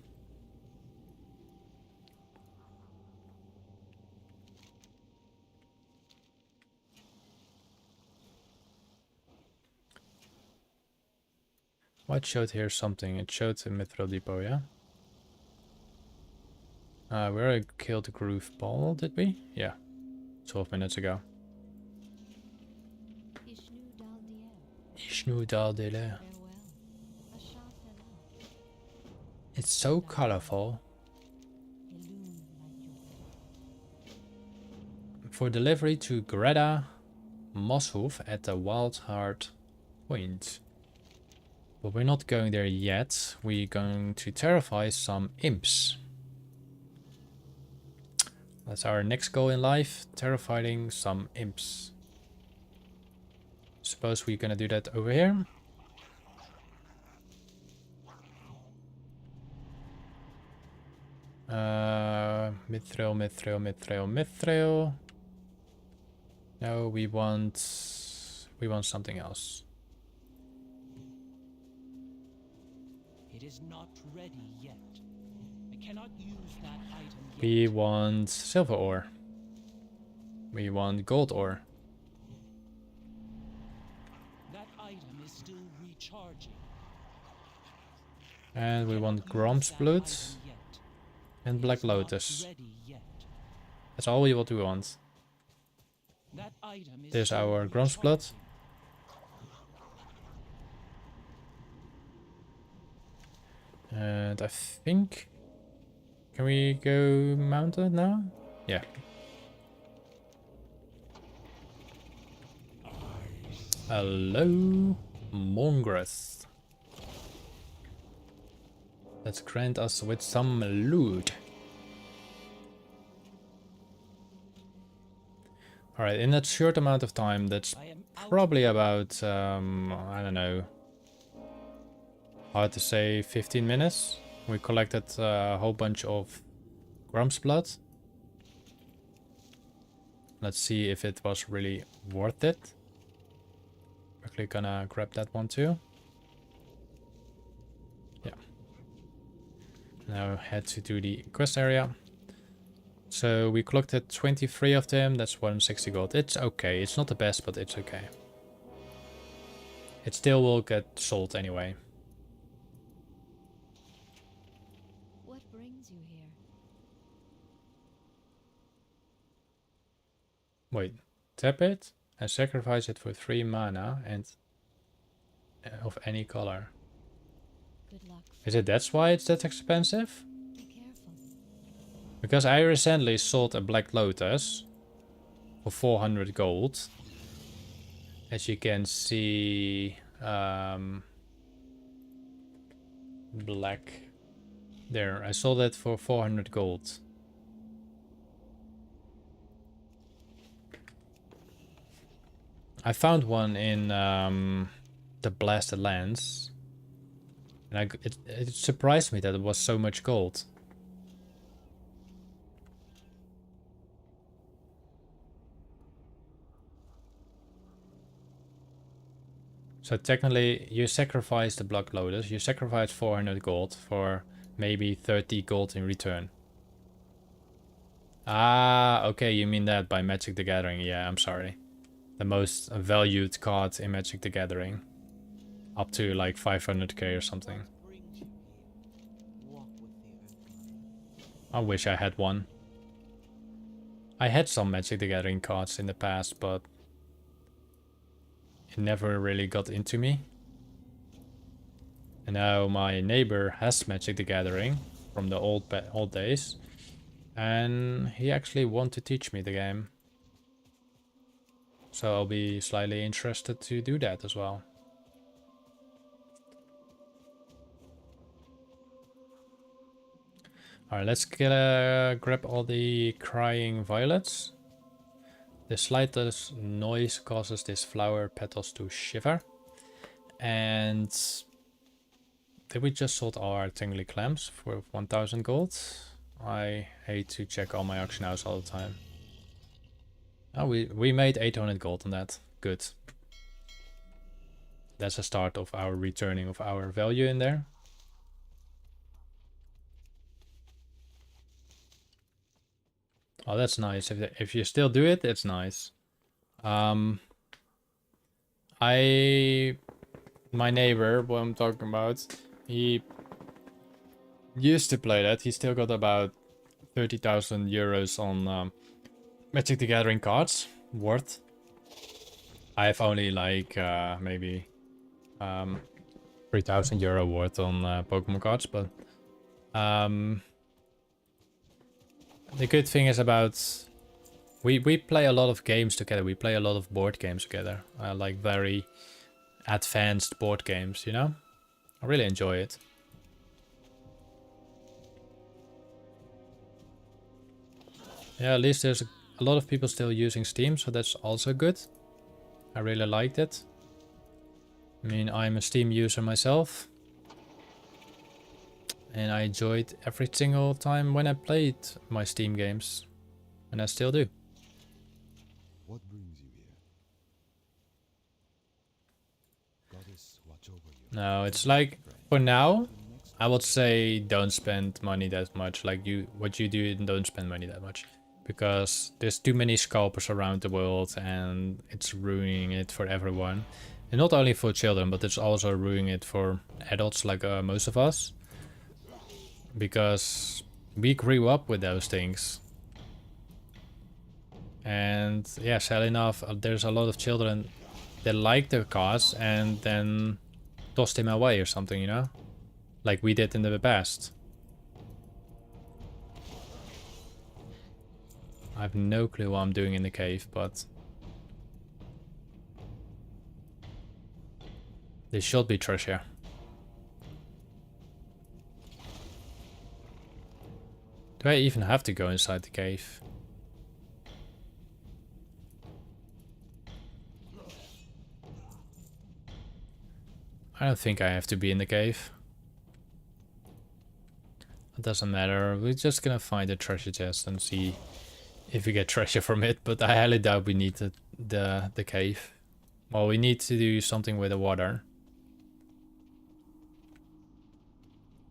What showed here something? It showed the Mithril Depot, yeah? We already killed the Groove Ball, did we? Yeah. 12 minutes ago. Ishnu Daldele. It's so colorful. For delivery to Greta Mosshoof at the Wild Heart Point. But we're not going there yet. We're going to terrify some imps. That's our next goal in life. Terrifying some imps. Suppose we're gonna do that over here. Mithril, Mithril, Mithril, Mithril. No, we want something else. It is not ready yet. I cannot use that item yet. We want silver ore. We want gold ore. That item is still recharging. And we want Gromsplut and Black Lotus. That's all what we want. There's our Gromsplut. And I think... Can we go mounted now? Yeah. Hello, Mongrath. Let's grant us with some loot. Alright, in that short amount of time, that's probably about, I don't know, hard to say, 15 minutes. We collected a whole bunch of Gromsplut. Let's see if it was really worth it. Quickly gonna grab that one too. Yeah. Now head to the quest area. So we collected 23 of them. That's 160 gold. It's okay. It's not the best, but it's okay. It still will get sold anyway. What brings you here? Wait. Tap it and sacrifice it for 3 mana and of any color. Good luck. Is it that's why it's that expensive? Be careful. Because I recently sold a Black Lotus for 400 gold. As you can see, black. There, I sold it for 400 gold. I found one in the Blasted Lands. And it surprised me that it was so much gold. So technically, you sacrifice the Black Lotus. You sacrifice 400 gold for maybe 30 gold in return. Ah, okay, you mean that by Magic the Gathering. Yeah, I'm sorry. The most valued card in Magic the Gathering. Up to like 500k or something. I wish I had one. I had some Magic the Gathering cards in the past, but it never really got into me. And now my neighbor has Magic the Gathering from the old days. And he actually wanted to teach me the game. So I'll be slightly interested to do that as well. Alright, let's grab all the crying violets. The slightest noise causes these flower petals to shiver. And did we just sold our tingly clams for 1000 gold? I hate to check all my auction house all the time. Oh, we made 800 gold on that. Good. That's a start of our returning of our value in there. Oh, that's nice. If you still do it, it's nice. My neighbor, what I'm talking about, he used to play that. He still got about 30,000 euros on Magic the Gathering cards worth. I have only like maybe 3,000 euro worth on Pokemon cards, but the good thing is about we play a lot of games together. We play a lot of board games together, like very advanced board games, you know. I really enjoy it. Yeah, at least there's a lot of people still using Steam, so that's also good. I really liked it. I mean, I'm a Steam user myself. And I enjoyed every single time when I played my Steam games. And I still do. What brings you here? Goddess, watch over you. No, it's like, for now, I would say don't spend money that much. Like what you do, don't spend money that much. Because there's too many scalpers around the world and it's ruining it for everyone. And not only for children, but it's also ruining it for adults like most of us. Because we grew up with those things. And yeah, sadly enough, there's a lot of children that like their cards and then tossed them away or something, you know? Like we did in the past. I have no clue what I'm doing in the cave, but there should be treasure. Do I even have to go inside the cave? I don't think I have to be in the cave. It doesn't matter. We're just gonna find a treasure chest and see if we get treasure from it. But I highly doubt we need the cave. Well, we need to do something with the water.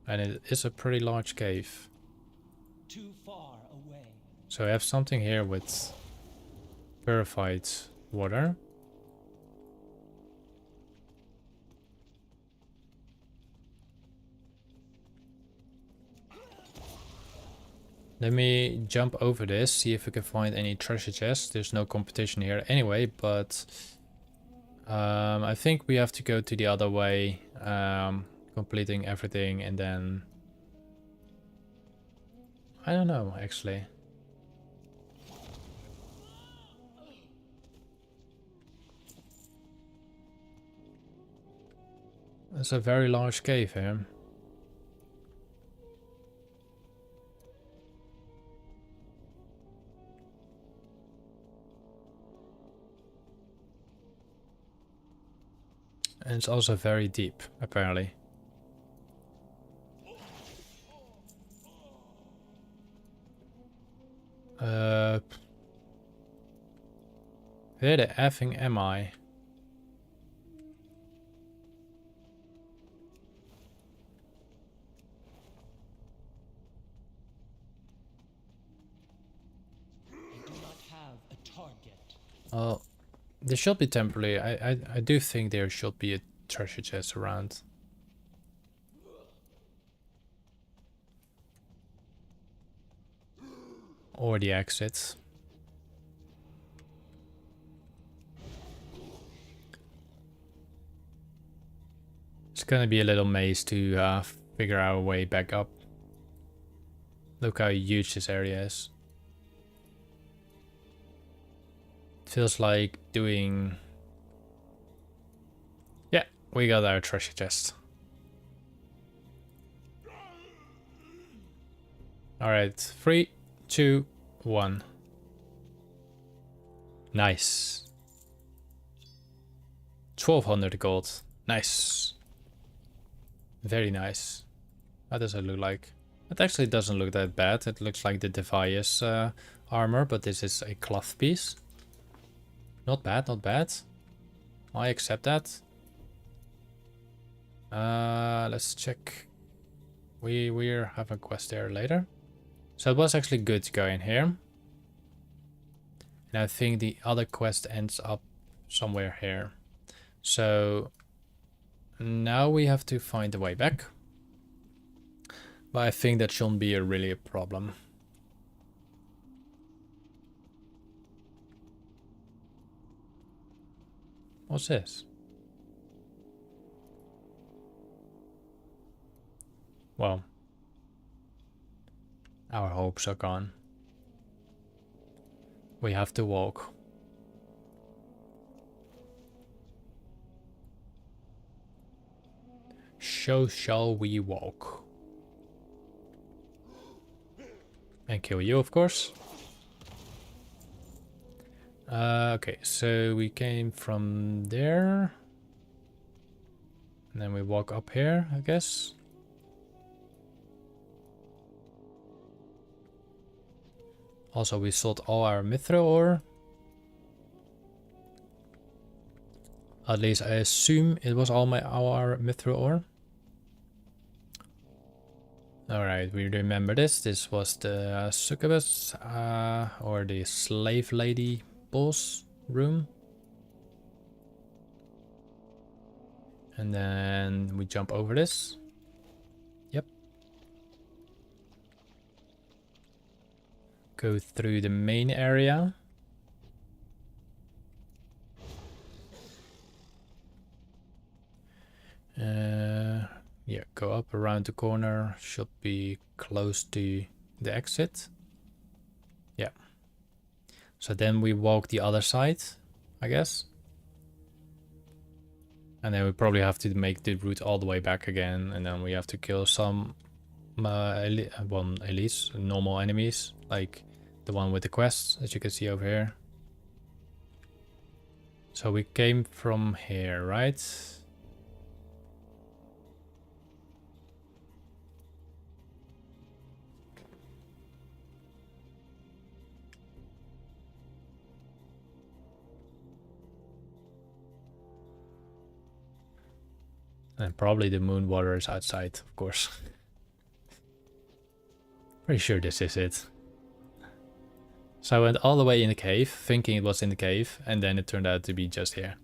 And it is a pretty large cave. Too far away. So I have something here with purified water. Let me jump over this, see if we can find any treasure chests. There's no competition here anyway, but I think we have to go to the other way. Go completing everything and then... I don't know, actually. It's a very large cave here. And it's also very deep, apparently. Where the effing am I? Oh, there should be temporarily. I do think there should be a treasure chest around. Or the exit. It's gonna be a little maze to figure our way back up. Look how huge this area is. Feels like doing... Yeah, we got our treasure chest. Alright, 3, 2, 1. Nice. 1200 gold. Nice. Very nice. How does it look like? It actually doesn't look that bad. It looks like the Devious armor, but this is a cloth piece. Not bad, not bad. I accept that. Let's check. We're having a quest there later. So it was actually good to go in here. And I think the other quest ends up somewhere here. So now we have to find the way back. But I think that shouldn't be really a problem. What's this? Well, our hopes are gone. We have to walk. So shall we walk. And kill you, of course. Okay, so we came from there. And then we walk up here, I guess. Also, we sold all our mithril ore. At least I assume it was all our mithril ore. Alright, we remember this. This was the succubus, or the slave lady boss room. And then we jump over this. Yep. Go through the main area. Yeah, go up around the corner. Should be close to the exit. Yeah. So then we walk the other side, I guess. And then we probably have to make the route all the way back again. And then we have to kill some elites, normal enemies. Like the one with the quests, as you can see over here. So we came from here, right? And probably the moon water is outside, of course. Pretty sure this is it. So I went all the way in the cave, thinking it was in the cave, and then it turned out to be just here.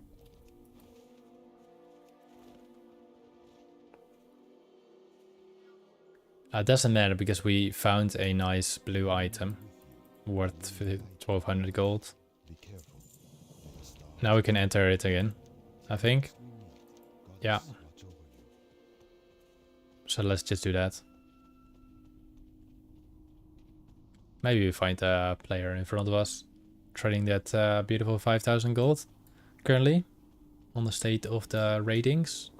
It doesn't matter because we found a nice blue item worth 1200 gold. Now we can enter it again, I think. Yeah. So let's just do that. Maybe we find a player in front of us trading that beautiful 5,000 gold currently on the state of the ratings.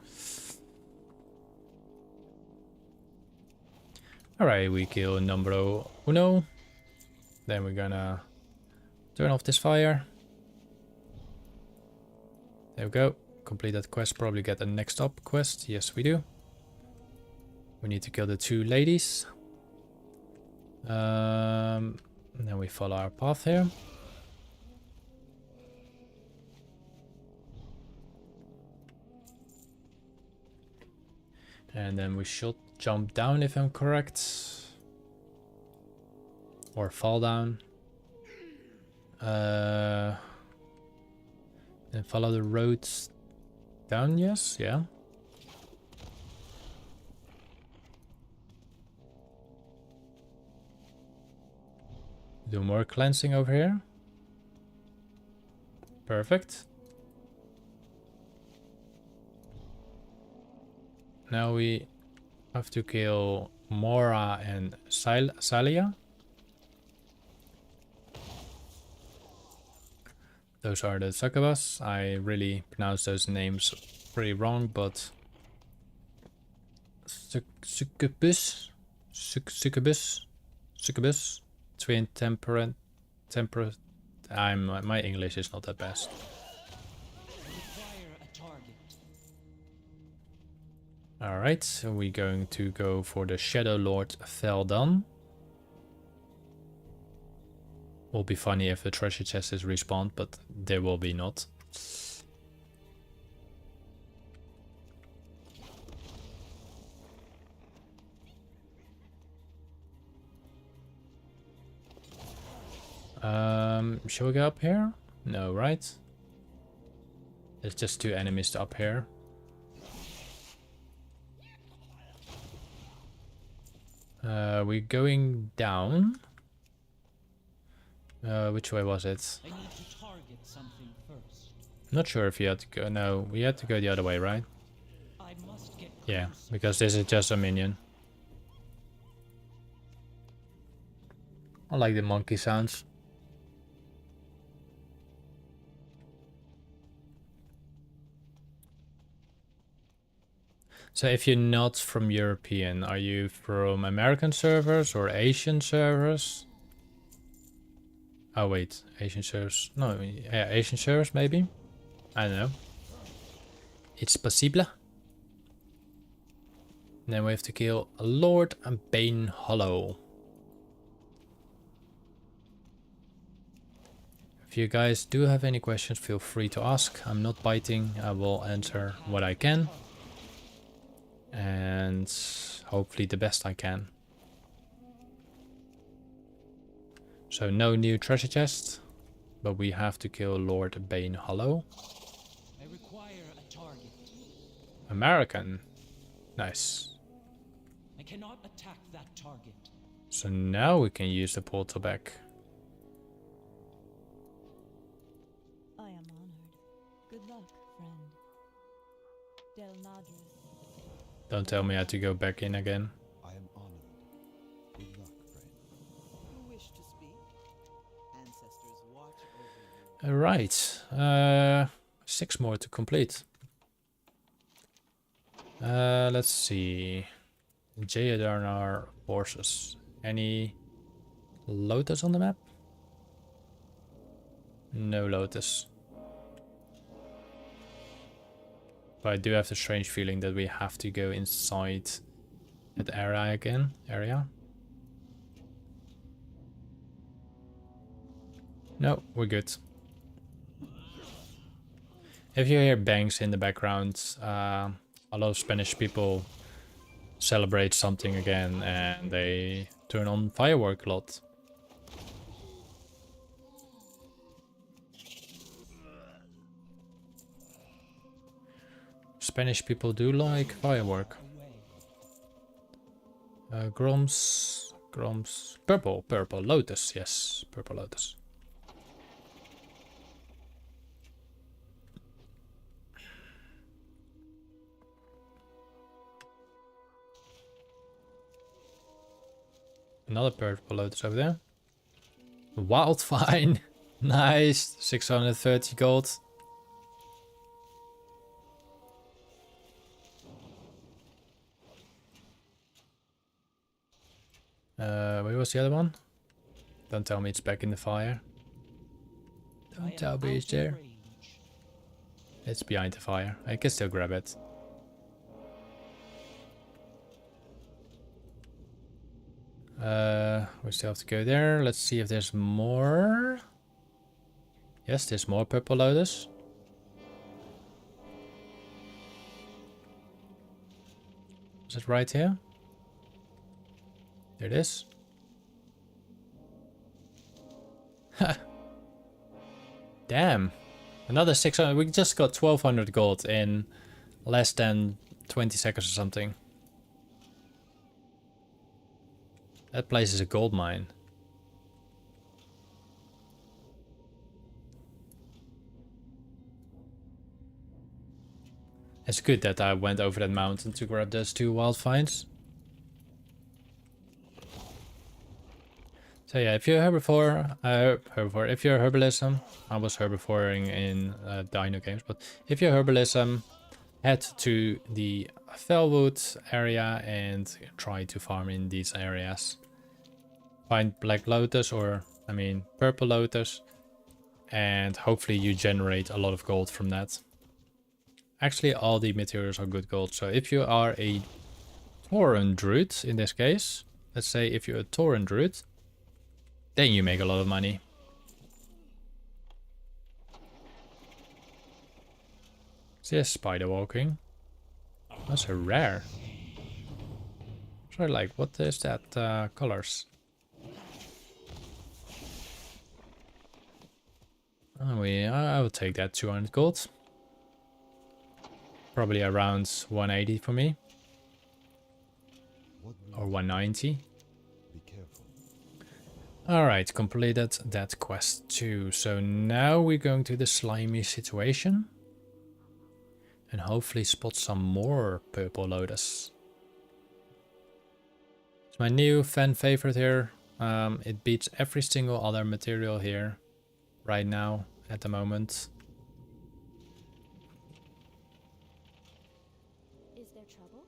Alright, we kill numero uno. Then we're gonna turn off this fire. There we go. Complete that quest, probably get the next up quest. Yes, we do. We need to kill the 2 ladies. And then we follow our path here. And then we should jump down if I'm correct. Or fall down. And follow the roads down, yes? Yeah. Do more cleansing over here. Perfect. Now we have to kill Mora and Salia. Those are the succubus. I really pronounce those names pretty wrong, but succubus, twin temperate. My English is not that best. All right, so we're going to go for the Shadow Lord Feldan. Will be funny if the treasure chest is respawned, but there will be not. Shall we go up here? No, right? There's just 2 enemies up here. We're going down. Which way was it? I need to target something first. Not sure if you had to go. No, we had to go the other way, right? I must get Yeah, close. because this is just a minion. I like the monkey sounds. So if you're not from European, are you from American servers or Asian servers? Oh wait, Asian servers. No, yeah, Asian servers maybe? I don't know. It's possible. Then we have to kill Lord Bane Hollow. If you guys do have any questions, feel free to ask. I'm not biting. I will answer what I can. And hopefully the best I can. So no new treasure chest, but we have to kill Lord Bane Hollow. I require a target. American. Nice. I cannot attack that target. So now we can use the portal back. I am honored. Good luck, friend. Del Nadres. Don't tell me I have to go back in again. I am honored. Good luck, friend. You wish to speak? Ancestors watch over you. Alright. 6 more to complete. Let's see. Draenor forces. Any lotus on the map? No lotus. But I do have the strange feeling that we have to go inside that area again. No, we're good. If you hear bangs in the background, a lot of Spanish people celebrate something again and they turn on firework a lot. Spanish people do like firework. Groms, purple lotus, yes, purple lotus. Another purple lotus over there. Wildvine. Nice. 630 gold. Where was the other one? Don't tell me it's back in the fire. Don't tell me it's there. It's behind the fire. I can still grab it. We still have to go there. Let's see if there's more. Yes, there's more purple lotus. Is it right here? There it is. Ha! Damn. Another 600. We just got 1200 gold in less than 20 seconds or something. That place is a gold mine. It's good that I went over that mountain to grab those 2 wild finds. So yeah, if you're herbivore, if you're herbalism, I was herbivoring in Dino games, but if you're herbalism, head to the Fellwood area and try to farm in these areas. Find black lotus, or I mean purple lotus, and hopefully you generate a lot of gold from that. Actually, all the materials are good gold. So if you are a Tauren druid, in this case, let's say if you're a Tauren druid, then you make a lot of money. Is this spider walking? That's a rare. So like, what is that colors? Oh, I will take that 200 gold. Probably around 180 for me. Or 190. Alright, completed that quest too. So now we're going to the slimy situation. And hopefully spot some more purple lotus. It's my new fan favorite here. It beats every single other material here. Right now, at the moment. Is there trouble?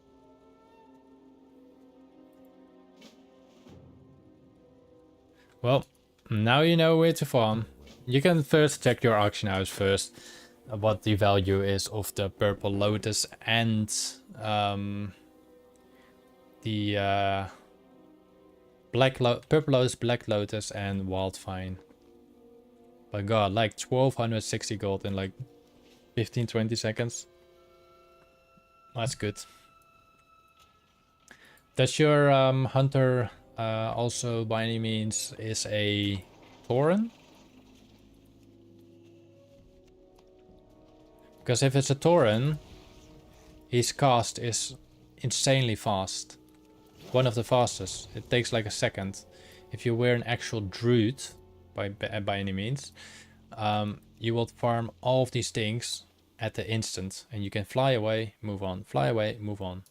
Well, now you know where to farm. You can first check your auction house first. What the value is of the purple lotus and the purple lotus, black lotus, and wildvine. But god, like 1260 gold in like 15-20 seconds. That's good. Does your hunter also by any means is a Tauren? Because if it's a Tauren, his cast is insanely fast. One of the fastest. It takes like a second. If you were an actual druid, by any means, you will farm all of these things at the instant. And you can fly away, move on. Fly away, move on.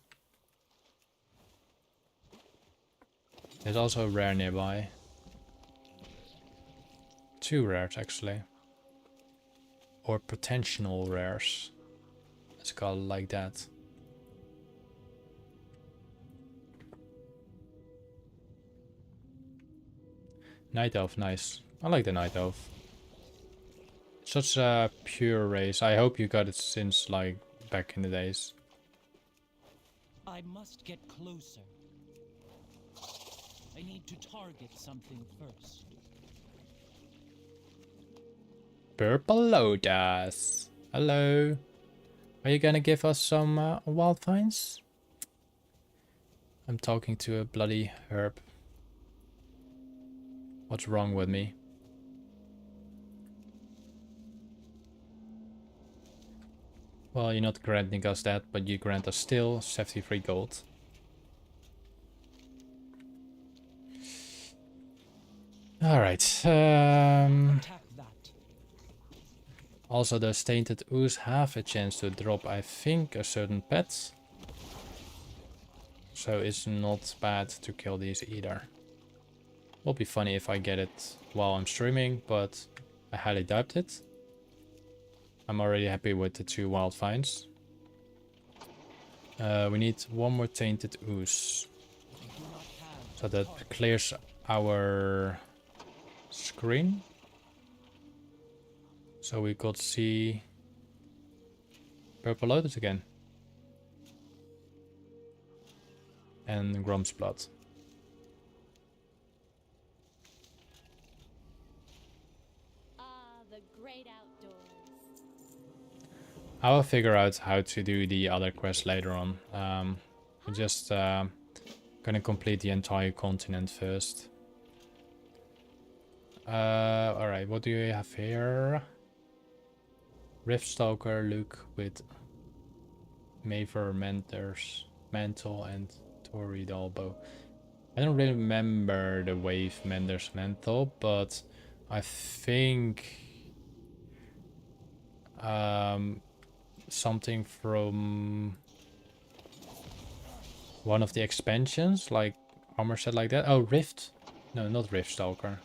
There's also a rare nearby. 2 rares actually. Or potential rares. Let's call it like that. Night Elf, nice. I like the Night Elf. Such a pure race. I hope you got it since like back in the days. I must get closer. I need to target something first. Purple Lotus. Hello. Are you gonna give us some wild finds? I'm talking to a bloody herb. What's wrong with me? Well, you're not granting us that, but you grant us still 73 gold. Alright. Also, those tainted ooze have a chance to drop, I think, a certain pet. So it's not bad to kill these either. Will be funny if I get it while I'm streaming, but I highly doubt it. I'm already happy with the 2 wild finds. We need 1 more tainted ooze. So that clears our screen. So we could see Purple Lotus again. And Grom's blood. The great outdoors. I will figure out how to do the other quest later on. I'm just gonna complete the entire continent first. Alright, what do you have here? Riftstalker, Luke with Maver Mentor's Mantle and Tori Dalbo. I don't really remember the Wave Mentor's Mantle, but I think something from one of the expansions, like armor set like that. Oh, Rift. No, not Riftstalker.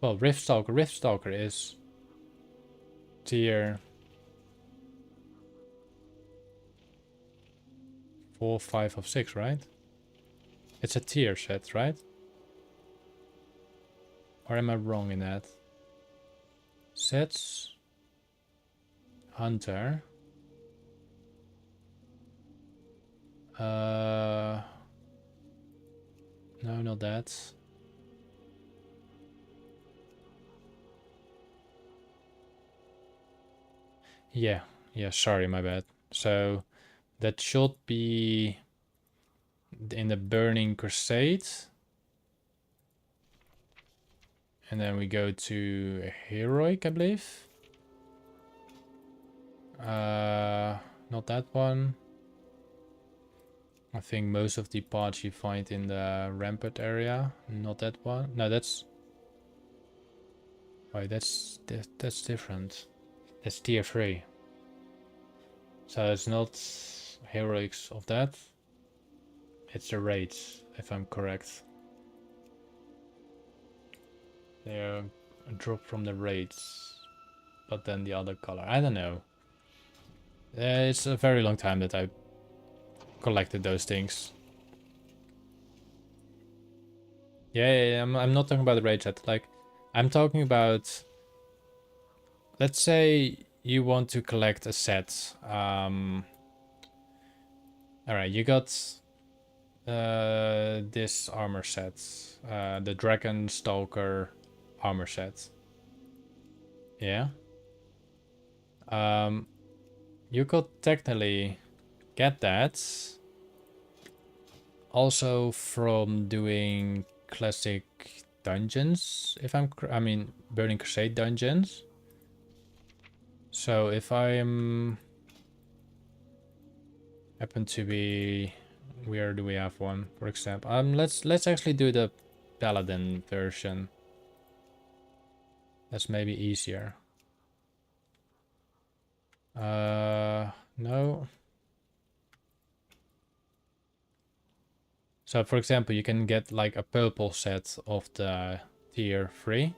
Well, Riftstalker is tier 4, 5 of 6, right? It's a tier set, right? Or am I wrong in that? Sets. Hunter. No, not that. Yeah, sorry, my bad. So that should be in the Burning Crusade. And then we go to Heroic, I believe. Not that one. I think most of the parts you find in the Rampart area. Not that one. No, that's... Wait, that's different. That's tier 3. So it's not heroics of that. It's the raids, if I'm correct. They're a drop from the raids. But then the other color. I don't know. It's a very long time that I collected those things. Yeah, I'm not talking about the raid set. Like, I'm talking about... Let's say you want to collect a set. Alright, you got this armor set. The Dragon Stalker armor set. Yeah. You could technically get that also from doing classic dungeons, if I mean Burning Crusade dungeons. So if I'm happen to be, where do we have one, for example? Let's actually do the Paladin version. That's maybe easier. No. So for example, you can get like a purple set of the tier 3.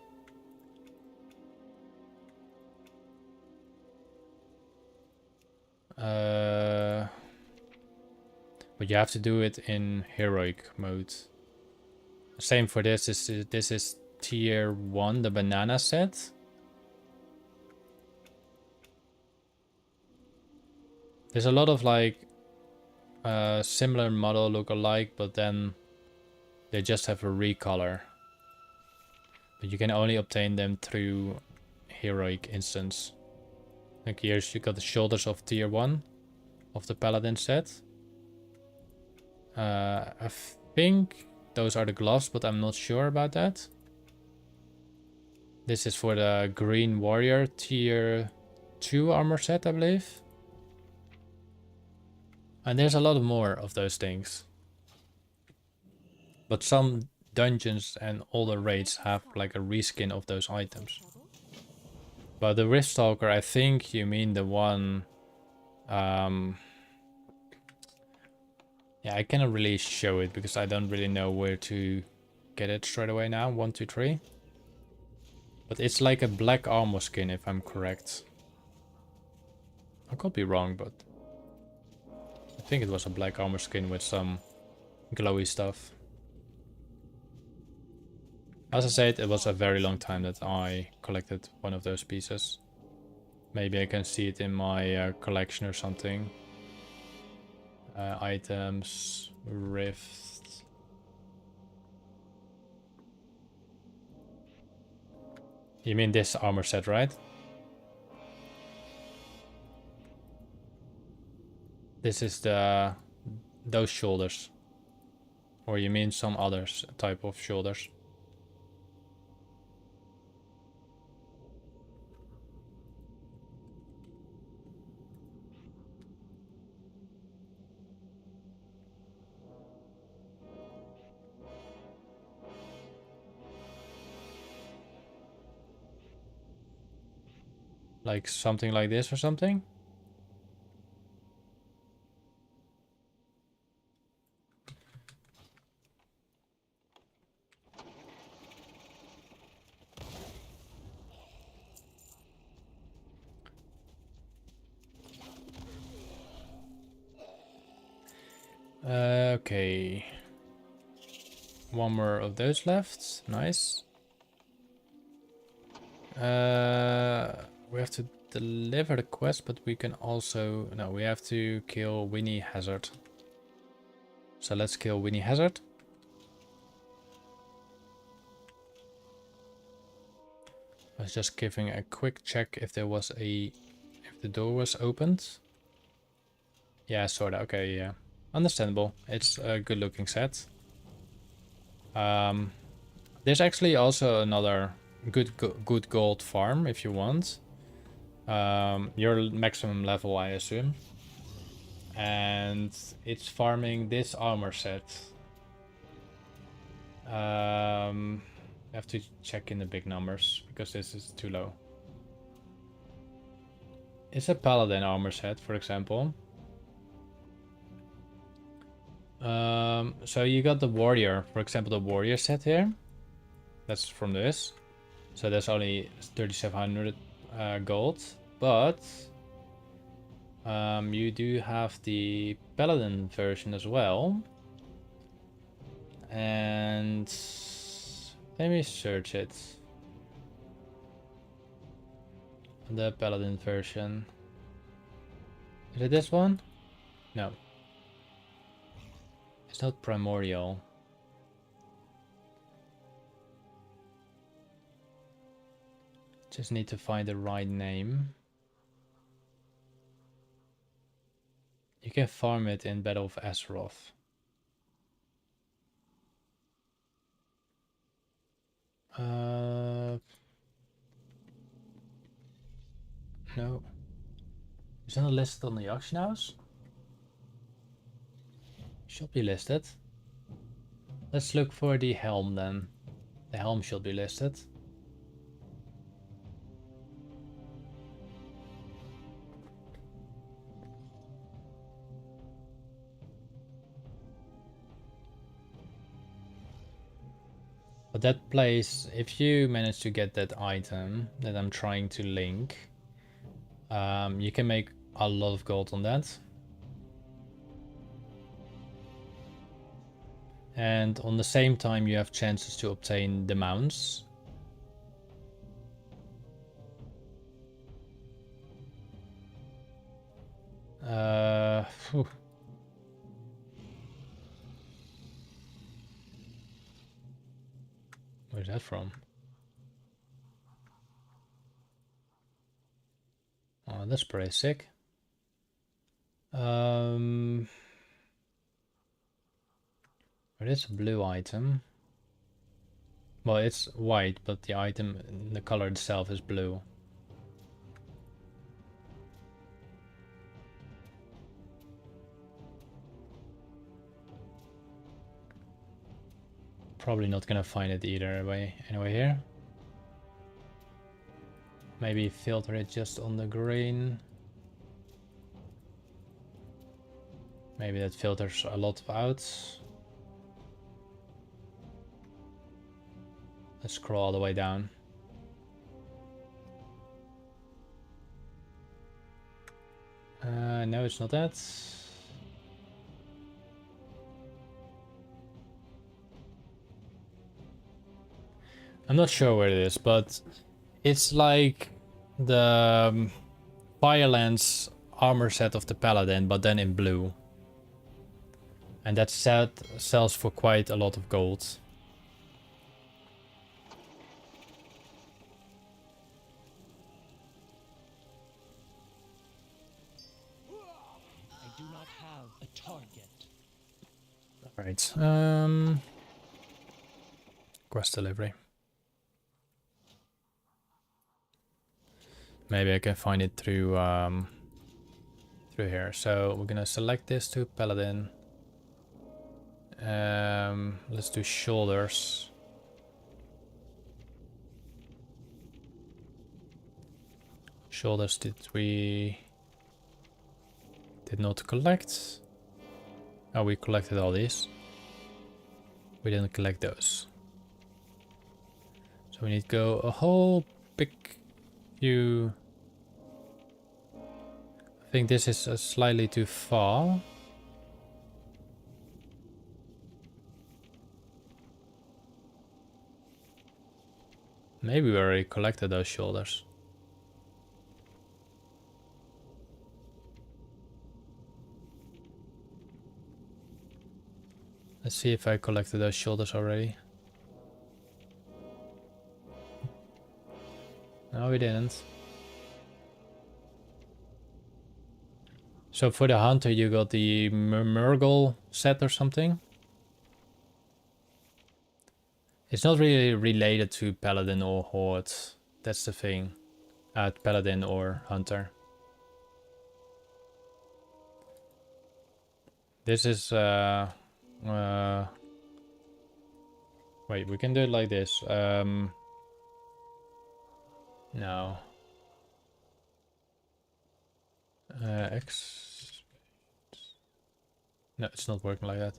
But you have to do it in heroic mode. Same for this. This is tier 1, the banana set. There's a lot of like similar model look alike, but then they just have a recolor. But you can only obtain them through heroic instance. Like here's you got the shoulders of tier 1 of the paladin set. I think those are the gloves, but I'm not sure about that. This is for the green warrior tier 2 armor set, I believe. And there's a lot more of those things. But some dungeons and older raids have like a reskin of those items. But the Riftstalker, I think you mean the one... yeah, I cannot really show it because I don't really know where to get it straight away now. 1, 2, 3. But it's like a black armor skin, if I'm correct. I could be wrong, but I think it was a black armor skin with some glowy stuff. As I said, it was a very long time that I collected one of those pieces. Maybe I can see it in my collection or something. Items, rift. You mean this armor set, right? This is those shoulders. Or you mean some other type of shoulders? Like something like this or something? Okay. One more of those left. Nice. We have to deliver the quest, but we can also... No, we have to kill Winnie Hazard. So let's kill Winnie Hazard. I was just giving a quick check if there was if the door was opened. Yeah, sorta. Okay, yeah. Understandable. It's a good looking set. There's actually also another good gold farm if you want. Your maximum level, I assume. And it's farming this armor set. I have to check in the big numbers because this is too low. It's a paladin armor set, for example. So you got the warrior, for example, the warrior set here. That's from this. So that's only 3,700 gold. But you do have the paladin version as well. And let me search it. The paladin version. Is it this one? No. It's not primordial. Just need to find the right name. You can farm it in Battle of Azeroth. No. Is it not listed on the auction house? Should be listed. Let's look for the helm then. The helm should be listed. But that place, if you manage to get that item that I'm trying to link, you can make a lot of gold on that. And on the same time you have chances to obtain the mounts. Where's that from? Oh, that's pretty sick. It is a blue item. Well, it's white, but the item, the color itself is blue. Probably not gonna find it either anyway here. Maybe filter it just on the green. Maybe that filters a lot out. Let's scroll all the way down. No, it's not that. I'm not sure where it is, but it's like the Firelance armor set of the Paladin, but then in blue. And that set sells for quite a lot of gold. I do not have a target. Alright, quest delivery. Maybe I can find it through through here. So we're gonna select this to Paladin. Let's do shoulders. Shoulders did not collect. Oh, we collected all these. We didn't collect those. So we need to go a whole big few. I think this is slightly too far. Maybe we already collected those shoulders. Let's see if I collected those shoulders already. No, we didn't. So for the hunter you got the Murgle set or something? It's not really related to Paladin or Horde. That's the thing. Paladin or Hunter. This is wait, we can do it like this. No. X. No, it's not working like that.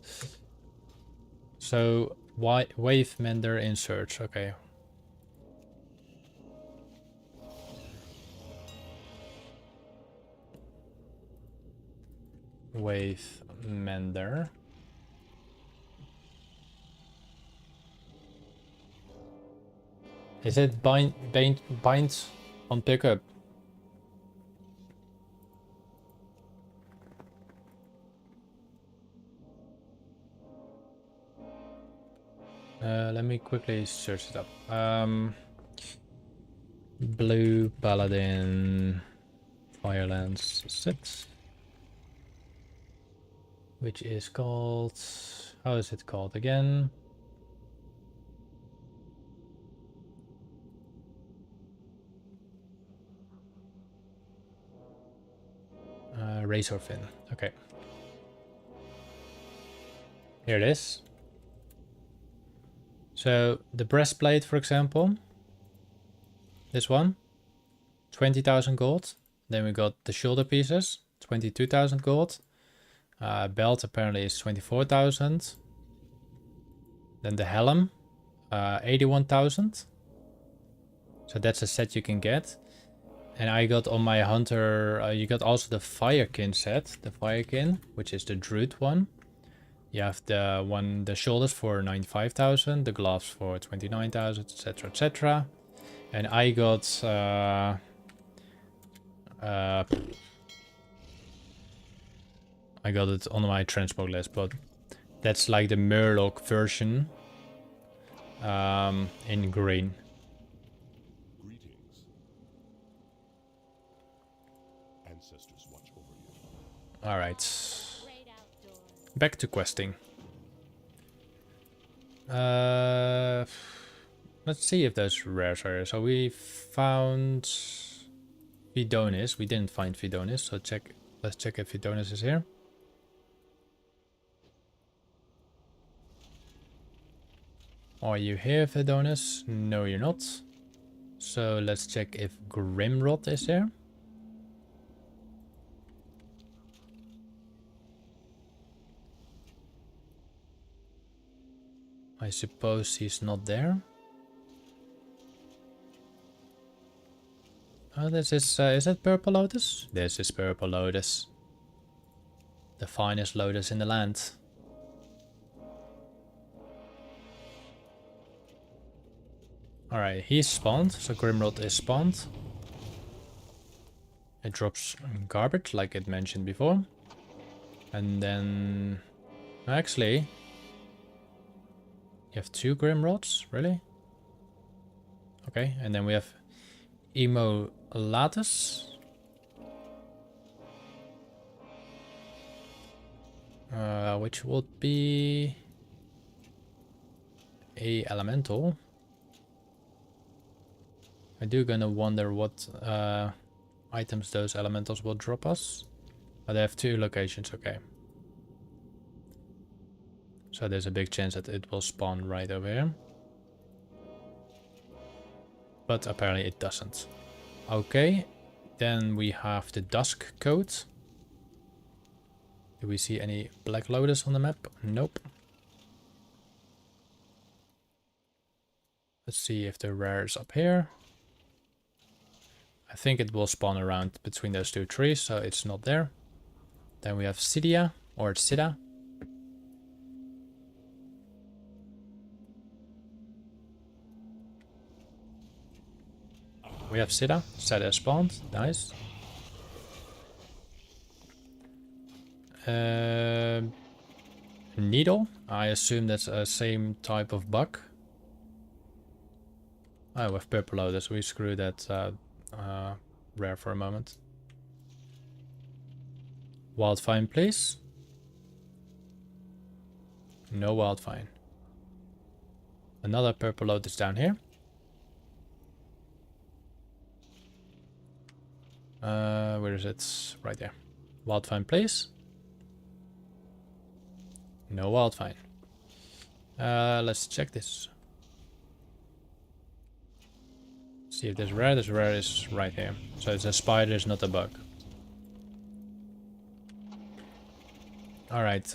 So wave mender in search. Okay. Wave mender. Is it bind on pickup? Let me quickly search it up. Blue Paladin Firelance 6. Which is called... How is it called again? Razorfin. Okay. Here it is. So the breastplate, for example, this one, 20,000 gold. Then we got the shoulder pieces, 22,000 gold. Belt apparently is 24,000. Then the helm, 81,000. So that's a set you can get. And I got on my hunter, you got also the Firekin set, the Firekin, which is the Druid one. You have the shoulders for 95,000, the gloves for 29,000, etc., etc. And I got I got it on my transport list, but that's like the Murloc version in green. Greetings. Ancestors watch over you. All right. Back to questing. Let's see if there's rares are. So we found Vidonis. We didn't find Vidonis, so let's check if Vidonis is here. Are you here, Vidonis? No, you're not. So let's check if Grimrod is there. I suppose he's not there. Oh, this is it Purple Lotus? This is Purple Lotus. The finest lotus in the land. Alright, he's spawned, so Grimrod is spawned. It drops garbage, like it mentioned before. And then... Actually... You have 2 Grimrods? Really? Okay, and then we have... Immolatus. Which would be... a elemental. I do gonna wonder what items those elementals will drop us. But they have 2 locations, okay. So there's a big chance that it will spawn right over here. But apparently it doesn't. Okay, then we have the Dusk Coat. Do we see any Black Lotus on the map? Nope. Let's see if the rare is up here. I think it will spawn around between those 2 trees, so it's not there. Then we have Cydia, or Sida. We have Sida. Sida spawned. Nice. Needle. I assume that's a same type of bug. Oh, with Purple Lotus, we screw that rare for a moment. Wildfine, please. No Wildfine. Another Purple Lotus down here. Where is it? Right there. Wildfine, please. No Wildfine. Let's check this. See if there's rare. This rare is right here. So it's a spider, it's not a bug. Alright,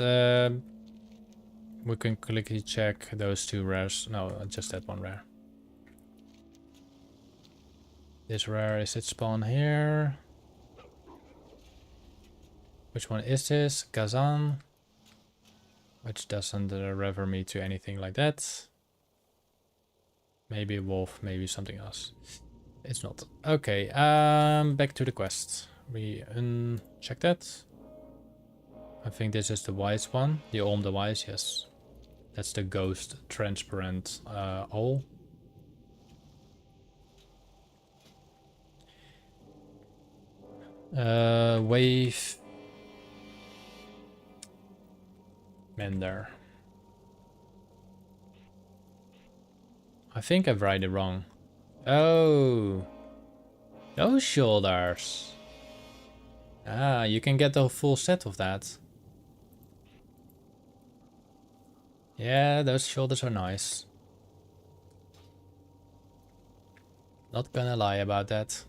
we can quickly check those 2 rares. No, just that 1 rare. This rare, is it spawn here? Which one is this? Kazan. Which doesn't refer me to anything like that. Maybe a wolf, maybe something else. It's not. Okay, back to the quest. We uncheck that. I think this is the wise one. The Olm the Wise, yes. That's the ghost transparent owl. Wave Mender. I think I've read it wrong. Oh, those shoulders. Ah, you can get the full set of that. Yeah, those shoulders are nice. Not gonna lie about that.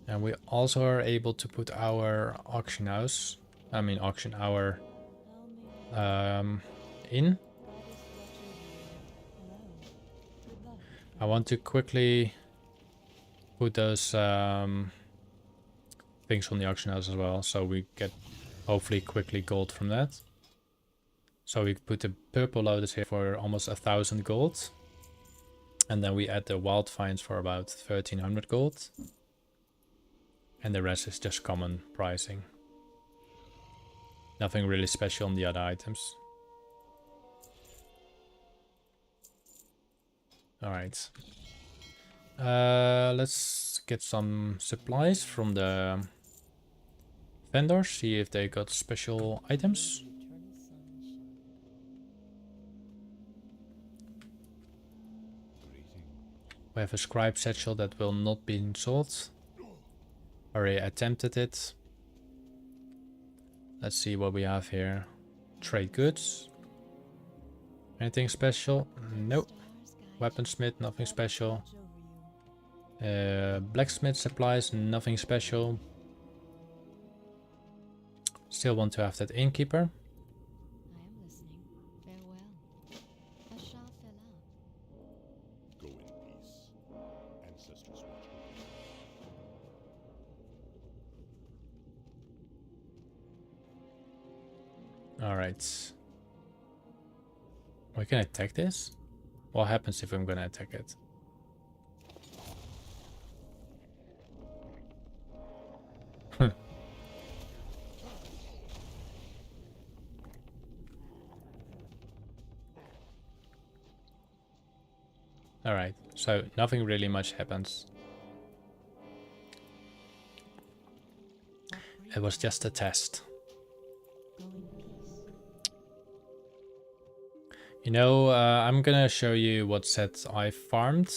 And we also are able to put our auction house, auction hour, in. I want to quickly put those things on the auction house as well, so we get hopefully quickly gold from that. So we put the Purple Lotus here for almost 1,000 gold, and then we add the wild finds for about 1,300 gold, and the rest is just common pricing. Nothing really special on the other items. Alright. Let's get some supplies from the vendors, see if they got special items. We have a scribe satchel that will not be sold. Already attempted it. Let's see what we have here. Trade goods. Anything special? Nope. Weaponsmith, nothing special. Blacksmith supplies, nothing special. Still want to have that innkeeper. I am listening. Farewell. Go in peace. Alright. We can attack this? What happens if I'm gonna attack it? Alright, so nothing really much happens. It was just a test. You know, I'm gonna show you what set I farmed.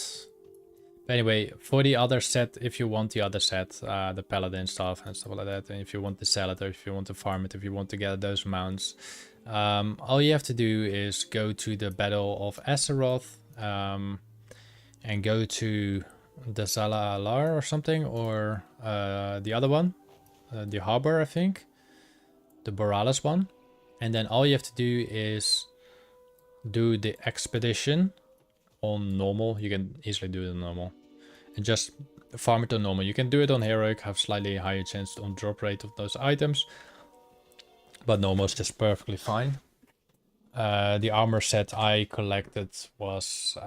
But anyway, for the other set, if you want the other set, the paladin stuff and stuff like that, and if you want to sell it, or if you want to farm it, if you want to get those mounts, all you have to do is go to the Battle of Azeroth, and go to the Zalalar or something, or the other one, the Harbor, I think, the Borealis one, and then all you have to do is do the expedition on normal. You can easily do it on normal and just farm it on normal. You can do it on heroic, have slightly higher chance on drop rate of those items, but normal is just perfectly fine. The armor set I collected was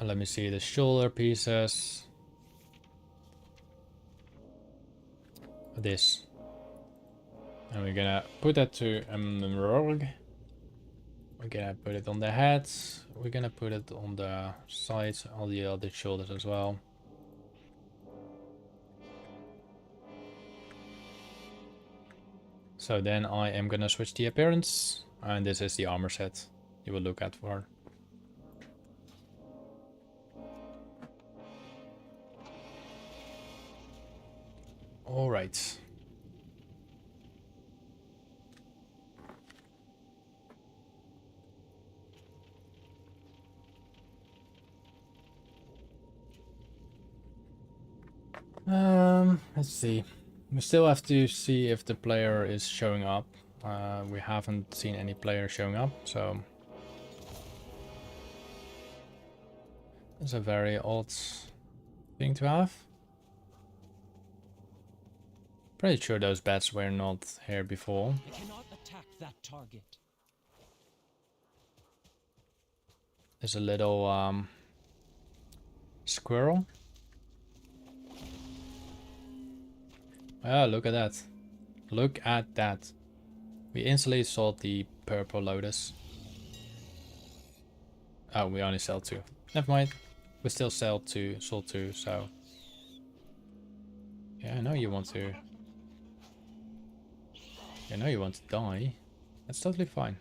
let me see, the shoulder pieces, this, and we're gonna put that to Emerald. We're gonna put it on the head. We're gonna put it on the sides, all the other shoulders as well. So then I am gonna switch the appearance, and this is the armor set you will look at for. All right. Let's see. We still have to see if the player is showing up. We haven't seen any player showing up, so it's a very odd thing to have. Pretty sure those bats were not here before. I cannot attack that target. There's a little squirrel. Oh, look at that. Look at that. We instantly saw the purple lotus. Oh, we only sell 2. Never mind. We still sold 2, so... Yeah, I know you want to... I know you want to die. That's totally fine.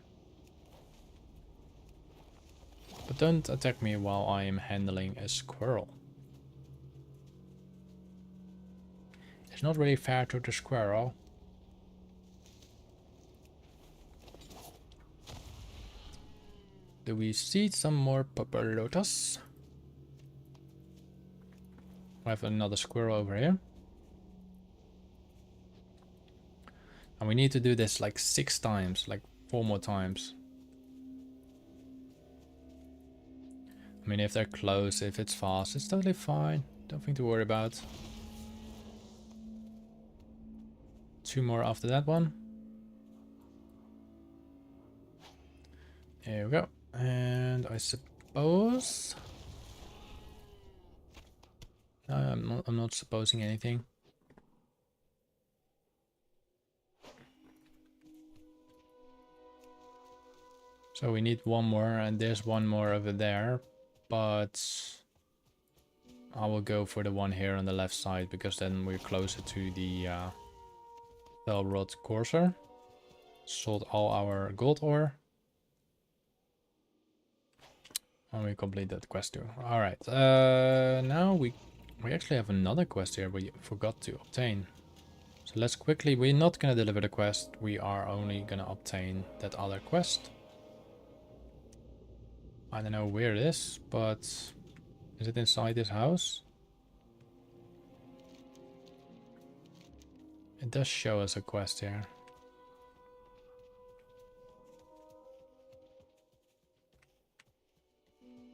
But don't attack me while I am handling a squirrel. It's not really fair to the squirrel. Do we see some more purple lotus? I have another squirrel over here. And we need to do this like 6 times, like 4 more times. I mean, if they're close, if it's fast, it's totally fine. Nothing to worry about. 2 more after that one. There we go. And I suppose... I'm not supposing anything. So we need 1 more, and there's 1 more over there, but I will go for the one here on the left side, because then we're closer to the Felrod Courser. Sold all our gold ore. And we complete that quest too. Alright, now we actually have another quest here we forgot to obtain. So let's quickly, we're not gonna deliver the quest, we are only gonna obtain that other quest. I don't know where it is, but is it inside this house? It does show us a quest here.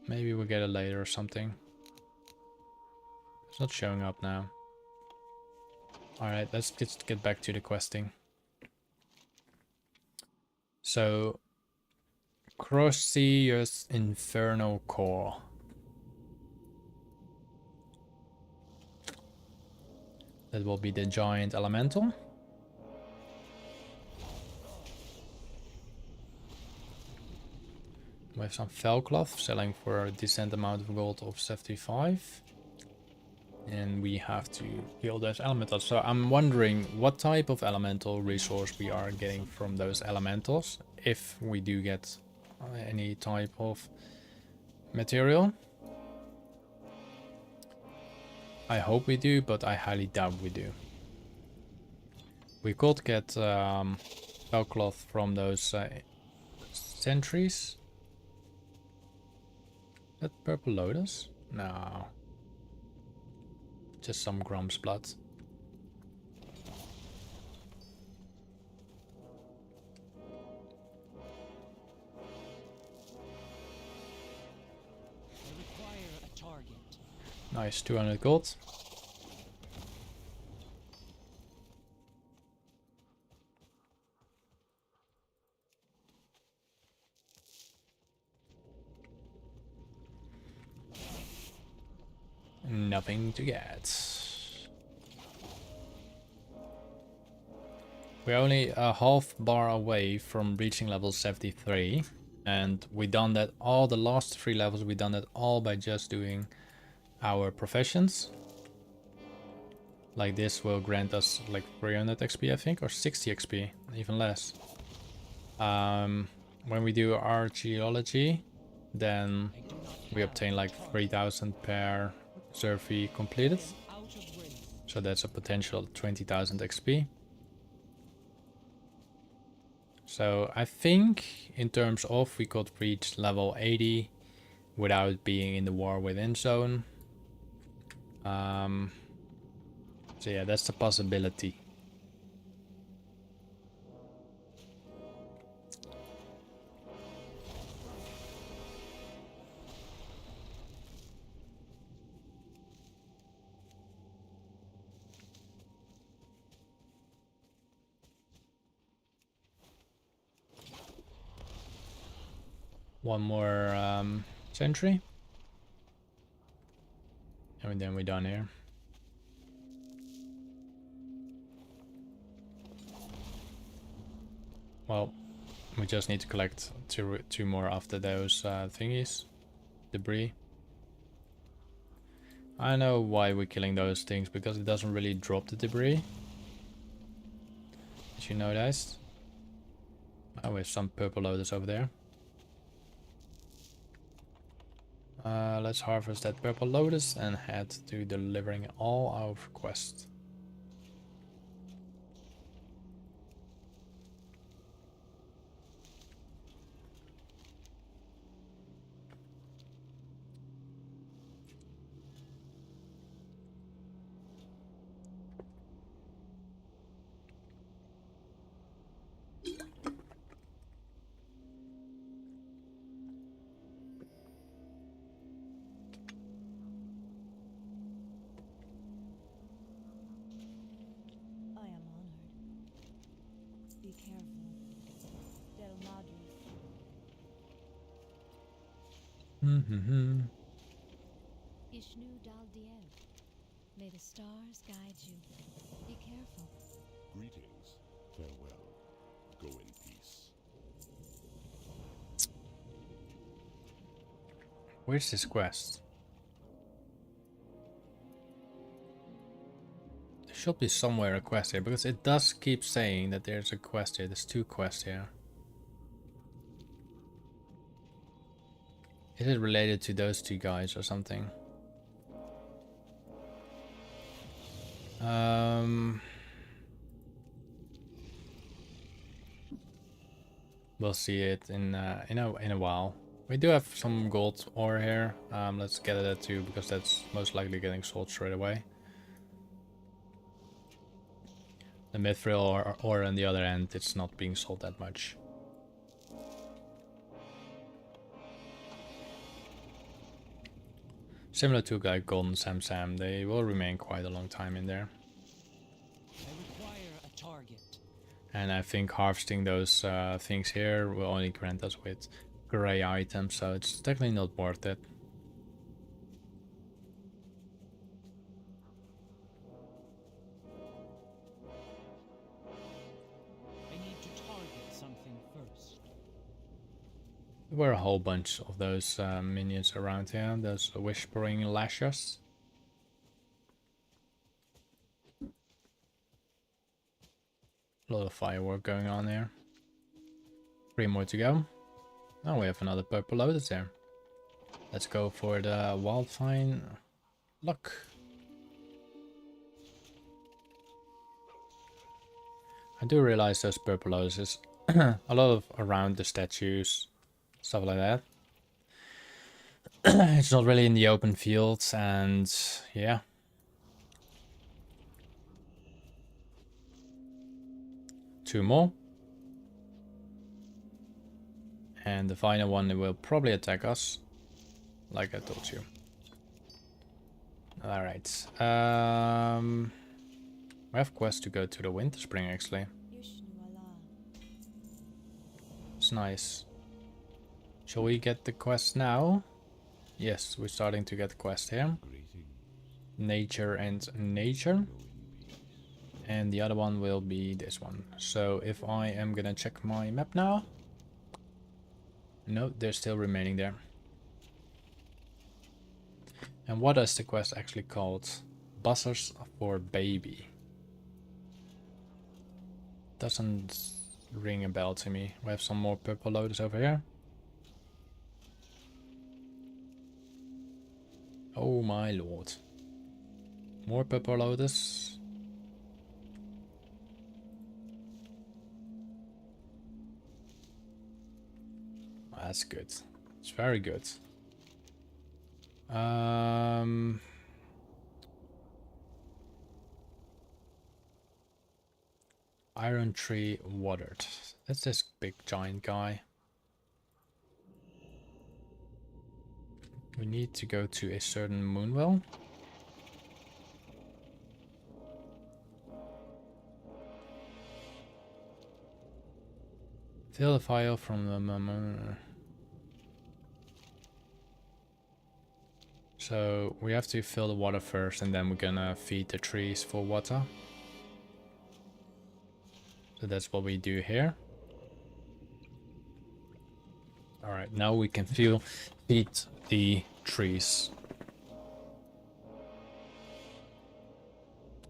Maybe we'll get it later or something. It's not showing up now. Alright, let's just get back to the questing. So, Crossius Inferno Core. That will be the giant elemental. We have some Felcloth selling for a decent amount of gold of 75. And we have to kill those elementals. So I'm wondering what type of elemental resource we are getting from those elementals. If we do get any type of material. I hope we do, but I highly doubt we do. We could get Felcloth from those sentries. That purple lotus? No. Just some Grum's blood. I require a target. Nice, 200 gold. Nothing to get. We're only a half bar away from reaching level 73, and we done that all the last 3 levels. We done that all by just doing our professions. Like this will grant us like 300 XP, I think, or 60 XP, even less. When we do archaeology, then we obtain like 3000 per survey completed. So that's a potential 20,000 XP. So I think in terms of we could reach level 80 without being in the war within zone. So yeah, that's the possibility. One more sentry. And then we're done here. Well, we just need to collect two more after those thingies. Debris. I know why we're killing those things, because it doesn't really drop the debris. Did you know that? Oh, we have some purple lotus over there. Let's harvest that purple lotus and head to delivering all our quests. Be careful. Del Madrid. Ishnu Dal Diel. May the stars guide you. Be careful. Greetings. Farewell. Go in peace. Where's this quest? There should be somewhere a quest here, because it does keep saying that there's a quest here. There's 2 quests here. Is it related to those 2 guys or something? We'll see it in a while. We do have some gold ore here. Let's get that too, because that's most likely getting sold straight away. The mithril ore on the other end, it's not being sold that much. Similar to like Golden Sam, they will remain quite a long time in there. I require a target. And I think harvesting those things here will only grant us with gray items, so it's technically not worth it. I need to target something first. There were a whole bunch of those minions around here, those whispering lashes. A lot of firework going on here. 3 more to go. Oh, we have another purple lotus there. Let's go for the wildfire luck. I do realize those purple lotuses, a lot of around the statues, stuff like that. It's not really in the open fields, and yeah. Two more. And the final one will probably attack us, like I told you. Alright. We have quest to go to the Winter Spring, actually. It's nice. Shall we get the quest now? Yes, we're starting to get the quest here. Nature and nature. And the other one will be this one. So if I am gonna check my map now. No, they're still remaining there. And what is the quest actually called? Buzzers for Baby. Doesn't ring a bell to me. We have some more purple lotus over here. Oh my lord. More purple lotus. That's good. It's very good. Iron tree watered. That's this big giant guy. We need to go to a certain moonwell. Fill the file from the So we have to fill the water first, and then we're gonna feed the trees for water. So that's what we do here. Alright, now we can feed the trees.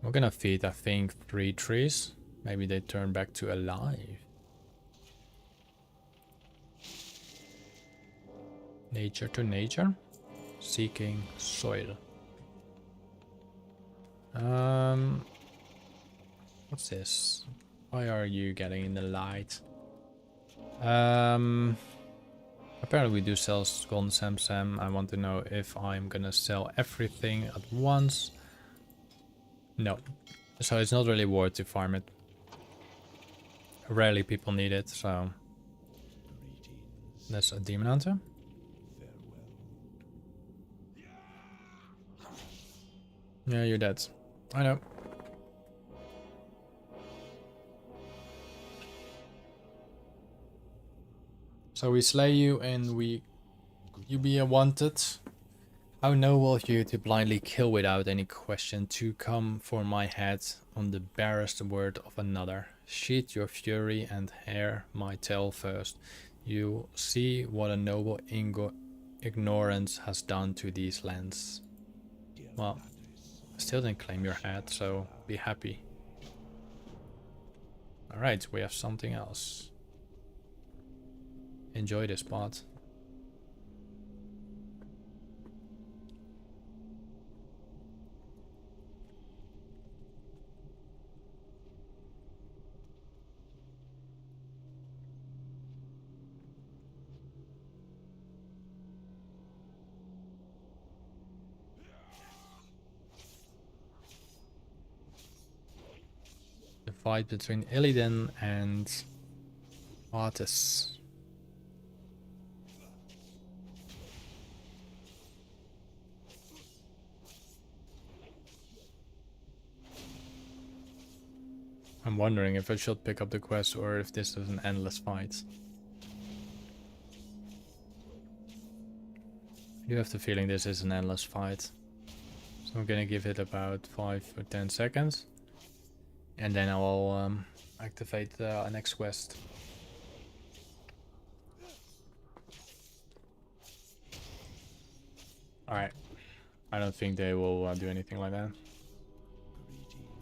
We're gonna feed, I think, 3 trees. Maybe they turn back to alive. Nature to nature. Seeking soil. What's this? Why are you getting in the light? Apparently we do sell golden Samsam. I want to know if I'm gonna sell everything at once. No. So it's not really worth to farm it. Rarely people need it, so... That's a demon hunter. Yeah, you're dead. I know. So we slay you and you be wanted. How noble of you to blindly kill without any question, to come for my head on the barest word of another. Sheath your fury and hear my tale first. You see what a noble ignorance has done to these lands. Well, I still didn't claim your head, so be happy. Alright, we have something else. Enjoy this part. The fight between Illidan and Artis. I'm wondering if I should pick up the quest or if this is an endless fight. I do have the feeling this is an endless fight. So I'm gonna give it about 5 or 10 seconds. And then I will activate the next quest. Alright. I don't think they will do anything like that.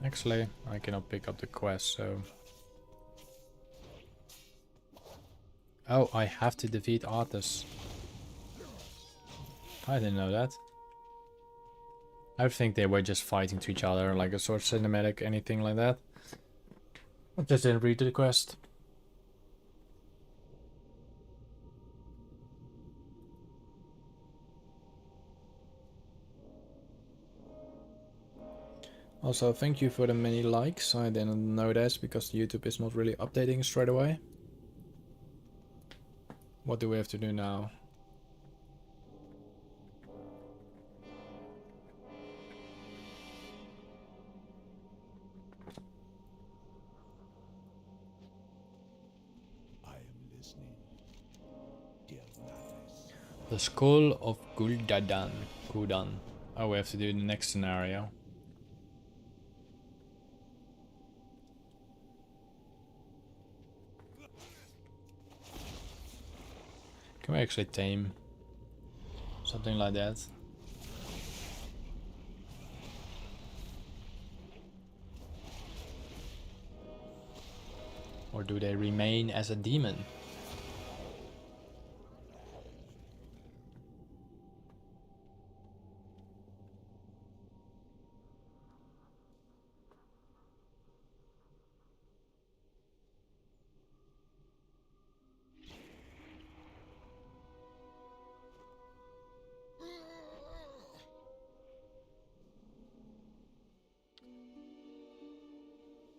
Actually, I cannot pick up the quest, so... Oh, I have to defeat Arthas. I didn't know that. I think they were just fighting to each other, like a sort of cinematic, anything like that. I just didn't read the quest. Also, thank you for the many likes. I didn't know that because YouTube is not really updating straight away. What do we have to do now? The Skull of Gul'dan. Oh, we have to do the next scenario. Can we actually tame something like that? Or do they remain as a demon?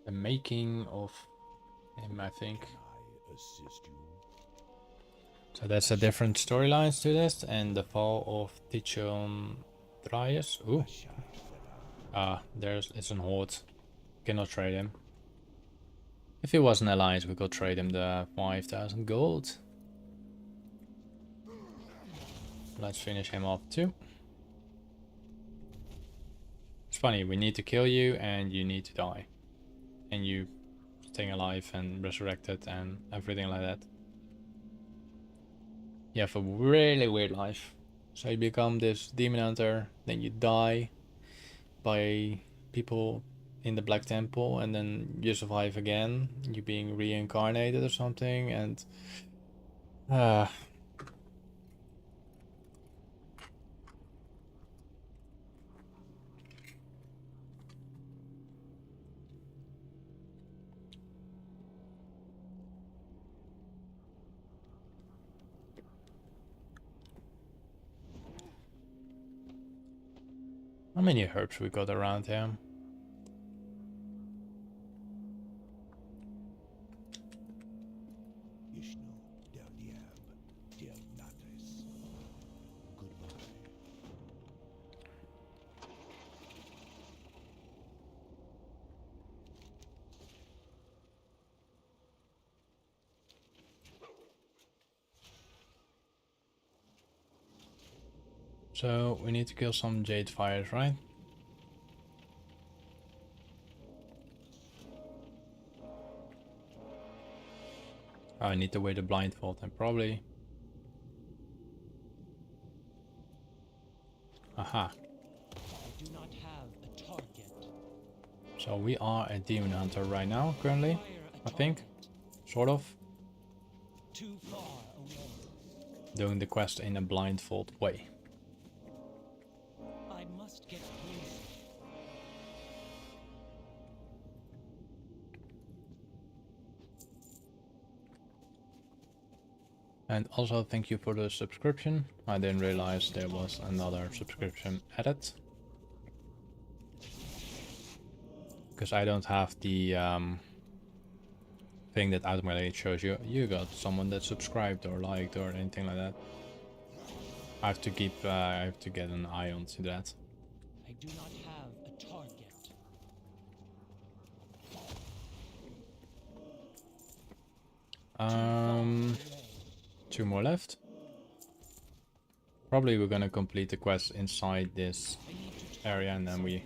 The making of him, I think. So that's a different storylines to this, and the fall of Tichon Dryas. Ooh. It's an horde. Cannot trade him. If he was an alliance, we could trade him the 5,000 gold. Let's finish him off too. It's funny, we need to kill you and you need to die. And you staying alive and resurrected and everything like that. You have a really weird life. So you become this demon hunter, then you die by people in the Black Temple, and then you survive again. You being reincarnated or something, and how many herbs we got around here? So we need to kill some jade fires, right? Oh, I need to wear the blindfold and probably... Aha. I do not have a target. So we are a demon hunter right now, currently, I think. Sort of. Too far away. Doing the quest in a blindfold way. I must get closer. And also thank you for the subscription. I didn't realize there was another subscription added. Because I don't have the thing that automatically shows you got someone that subscribed or liked or anything like that. I have to keep I have to get an eye on to that. I do not have a target. 2 more left. Probably we're gonna complete the quest inside this area and then we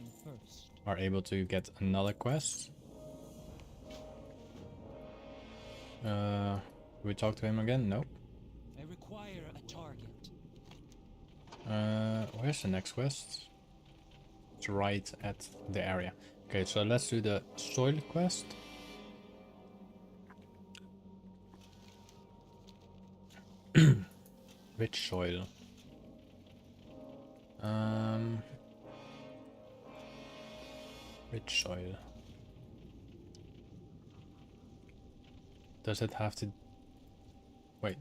are able to get another quest. Do we talk to him again? Nope. I require a target. Where's the next quest? It's right at the area. Okay, so let's do the soil quest. Rich soil. Rich soil. Does it have to... Wait.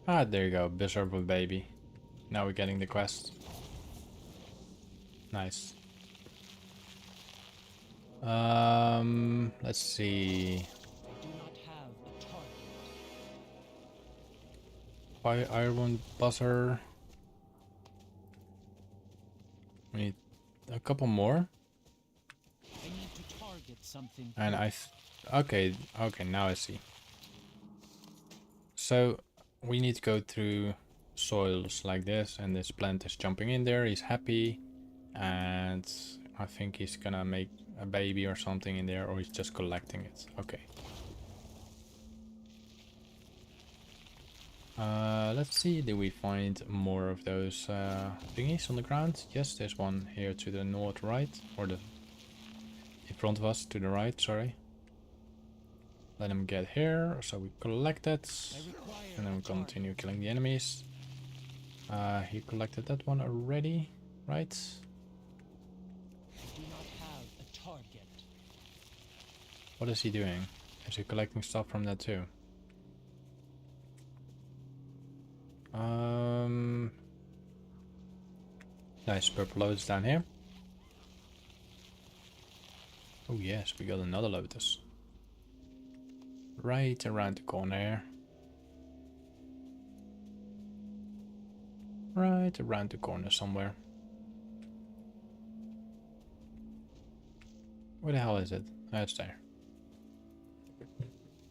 Ah, there you go. Miserable baby. Now we're getting the quest. Nice. Let's see. I do not have a target. Fire iron buzzer. We need a couple more. I need to target something. And okay, now I see. So we need to go through soils like this, and this plant is jumping in there. He's happy, and I think he's gonna make a baby or something in there, or he's just collecting it. Okay. Let's see, did we find more of those thingies on the ground? Yes, there's one here to the north right, or the in front of us to the right, sorry. Let him get here, so we collect it, and then we continue killing the enemies. He collected that one already, right? I do not have a target. What is he doing? Is he collecting stuff from that too? Nice, purple lotus down here. Oh yes, we got another lotus. Right around the corner here. Right around the corner somewhere. Where the hell is it? Oh, it's there.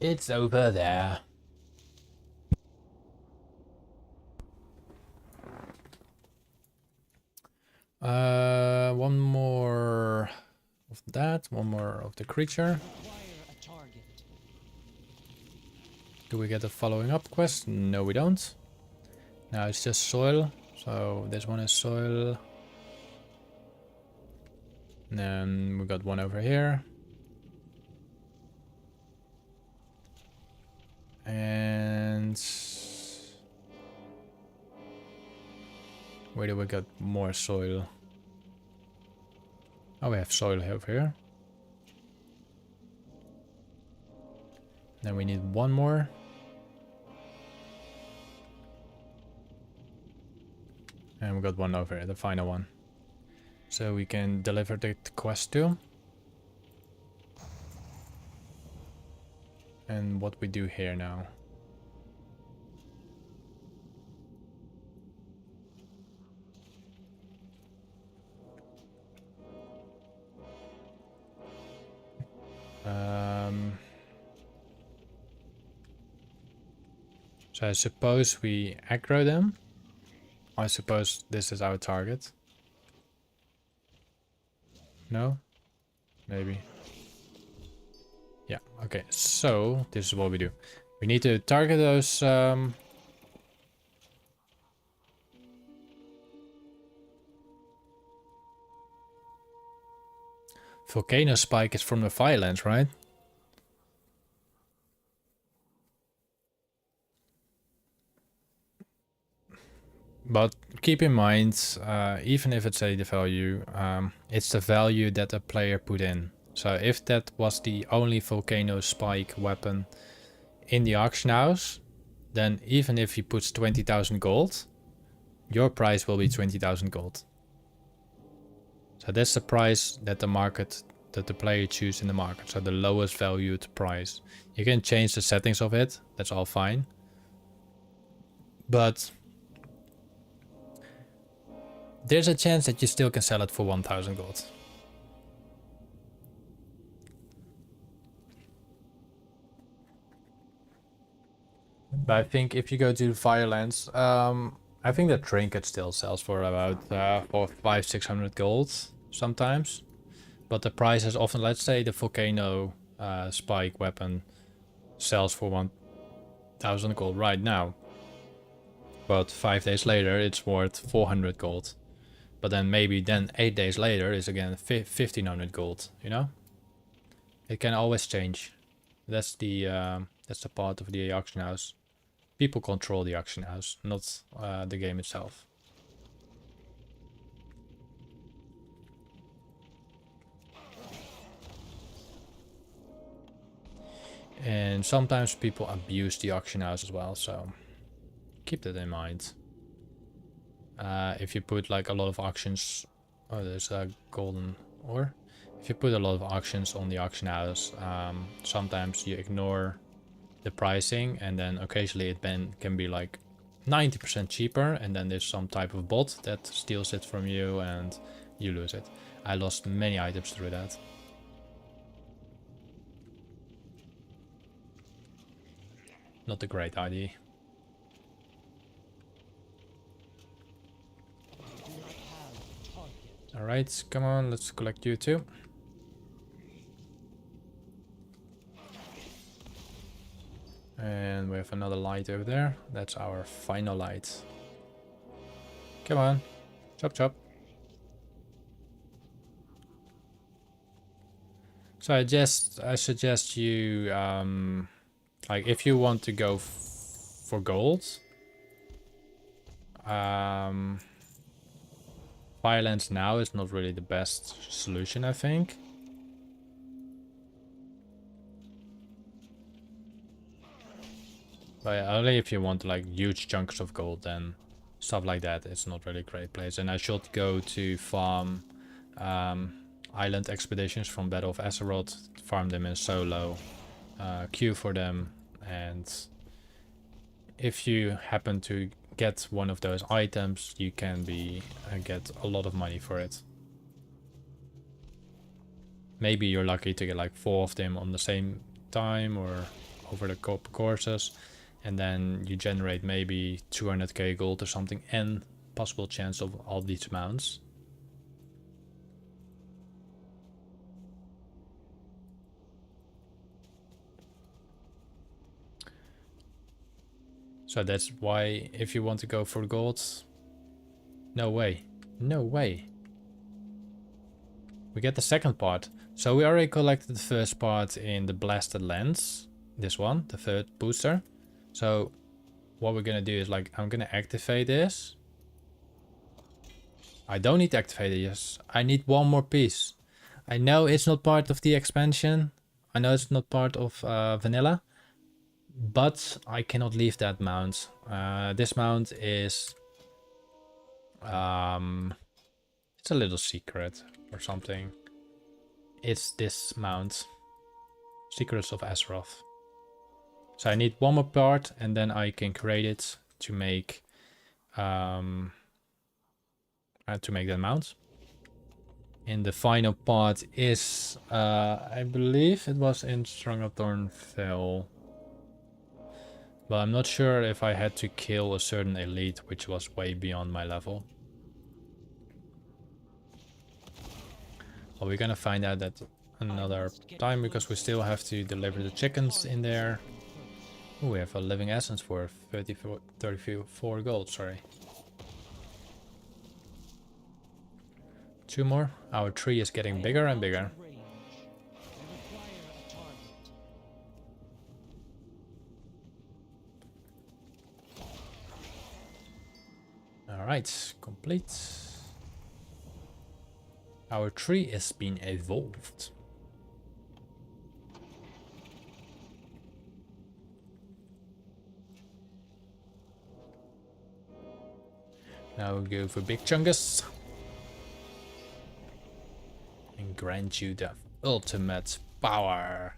It's over there. One more of that, one more of the creature. Do we get a following up quest? No, we don't. Now it's just soil. So this one is soil. And then we got one over here. And where do we get more soil? Oh, we have soil over here. Then we need one more. And we got one over here, the final one. So we can deliver the quest to. And what we do here now. So I suppose we aggro them. I suppose this is our target. No? Maybe. Yeah, okay. So this is what we do. We need to target those volcano spike is from the Firelands, right? But keep in mind, even if it's a value, it's the value that a player put in. So if that was the only volcano spike weapon in the auction house, then even if he puts 20,000 gold, your price will be 20,000 gold. So that's the price that the market, that the player chooses in the market. So the lowest valued price. You can change the settings of it, that's all fine. But there's a chance that you still can sell it for 1,000 gold. But I think if you go to the Firelands, I think the trinket still sells for about 500-600 gold sometimes. But the price is often, let's say the volcano spike weapon sells for 1000 gold right now. But 5 days later it's worth 400 gold. But then maybe 8 days later is again 1500 gold, you know? It can always change. That's the part of the auction house. People control the auction house, not the game itself. And sometimes people abuse the auction house as well, so keep that in mind. If you put like a lot of auctions, oh, there's a golden ore. If you put a lot of auctions on the auction house, sometimes you ignore the pricing, and then occasionally it can be like 90% cheaper, and then there's some type of bot that steals it from you and you lose it. I lost many items through that. Not a great idea. Alright, come on, let's collect you too. And we have another light over there. That's our final light. Come on, chop chop. So I suggest you, like if you want to go for gold, Firelands now is not really the best solution, I think. But only if you want like huge chunks of gold, then stuff like that, it's not really a great place. And I should go to farm island expeditions from Battle of Azeroth, farm them in solo, queue for them, and if you happen to get one of those items, you can get a lot of money for it. Maybe you're lucky to get like 4 of them on the same time or over the courses, and then you generate maybe 200k gold or something, and possible chance of all these amounts. So that's why if you want to go for gold, no way, no way. We get the second part. So we already collected the first part in the Blasted Lands, this one, the third booster. So what we're gonna do is like, I'm gonna activate this. I don't need to activate it, yes. I need one more piece. I know it's not part of the expansion. I know it's not part of vanilla. But I cannot leave that mount. This mount is... it's a little secret or something. It's this mount. Secrets of Azeroth. So I need one more part and then I can create it to make... that mount. And the final part is... I believe it was in Stranglethorn Fell. But I'm not sure if I had to kill a certain elite, which was way beyond my level. Well, we're gonna find out that another time, because we still have to deliver the chickens in there. Ooh, we have a living essence for 34 gold, sorry. 2 more. Our tree is getting bigger and bigger. Alright, complete. Our tree has been evolved. Now we'll go for big chungus. And grant you the ultimate power.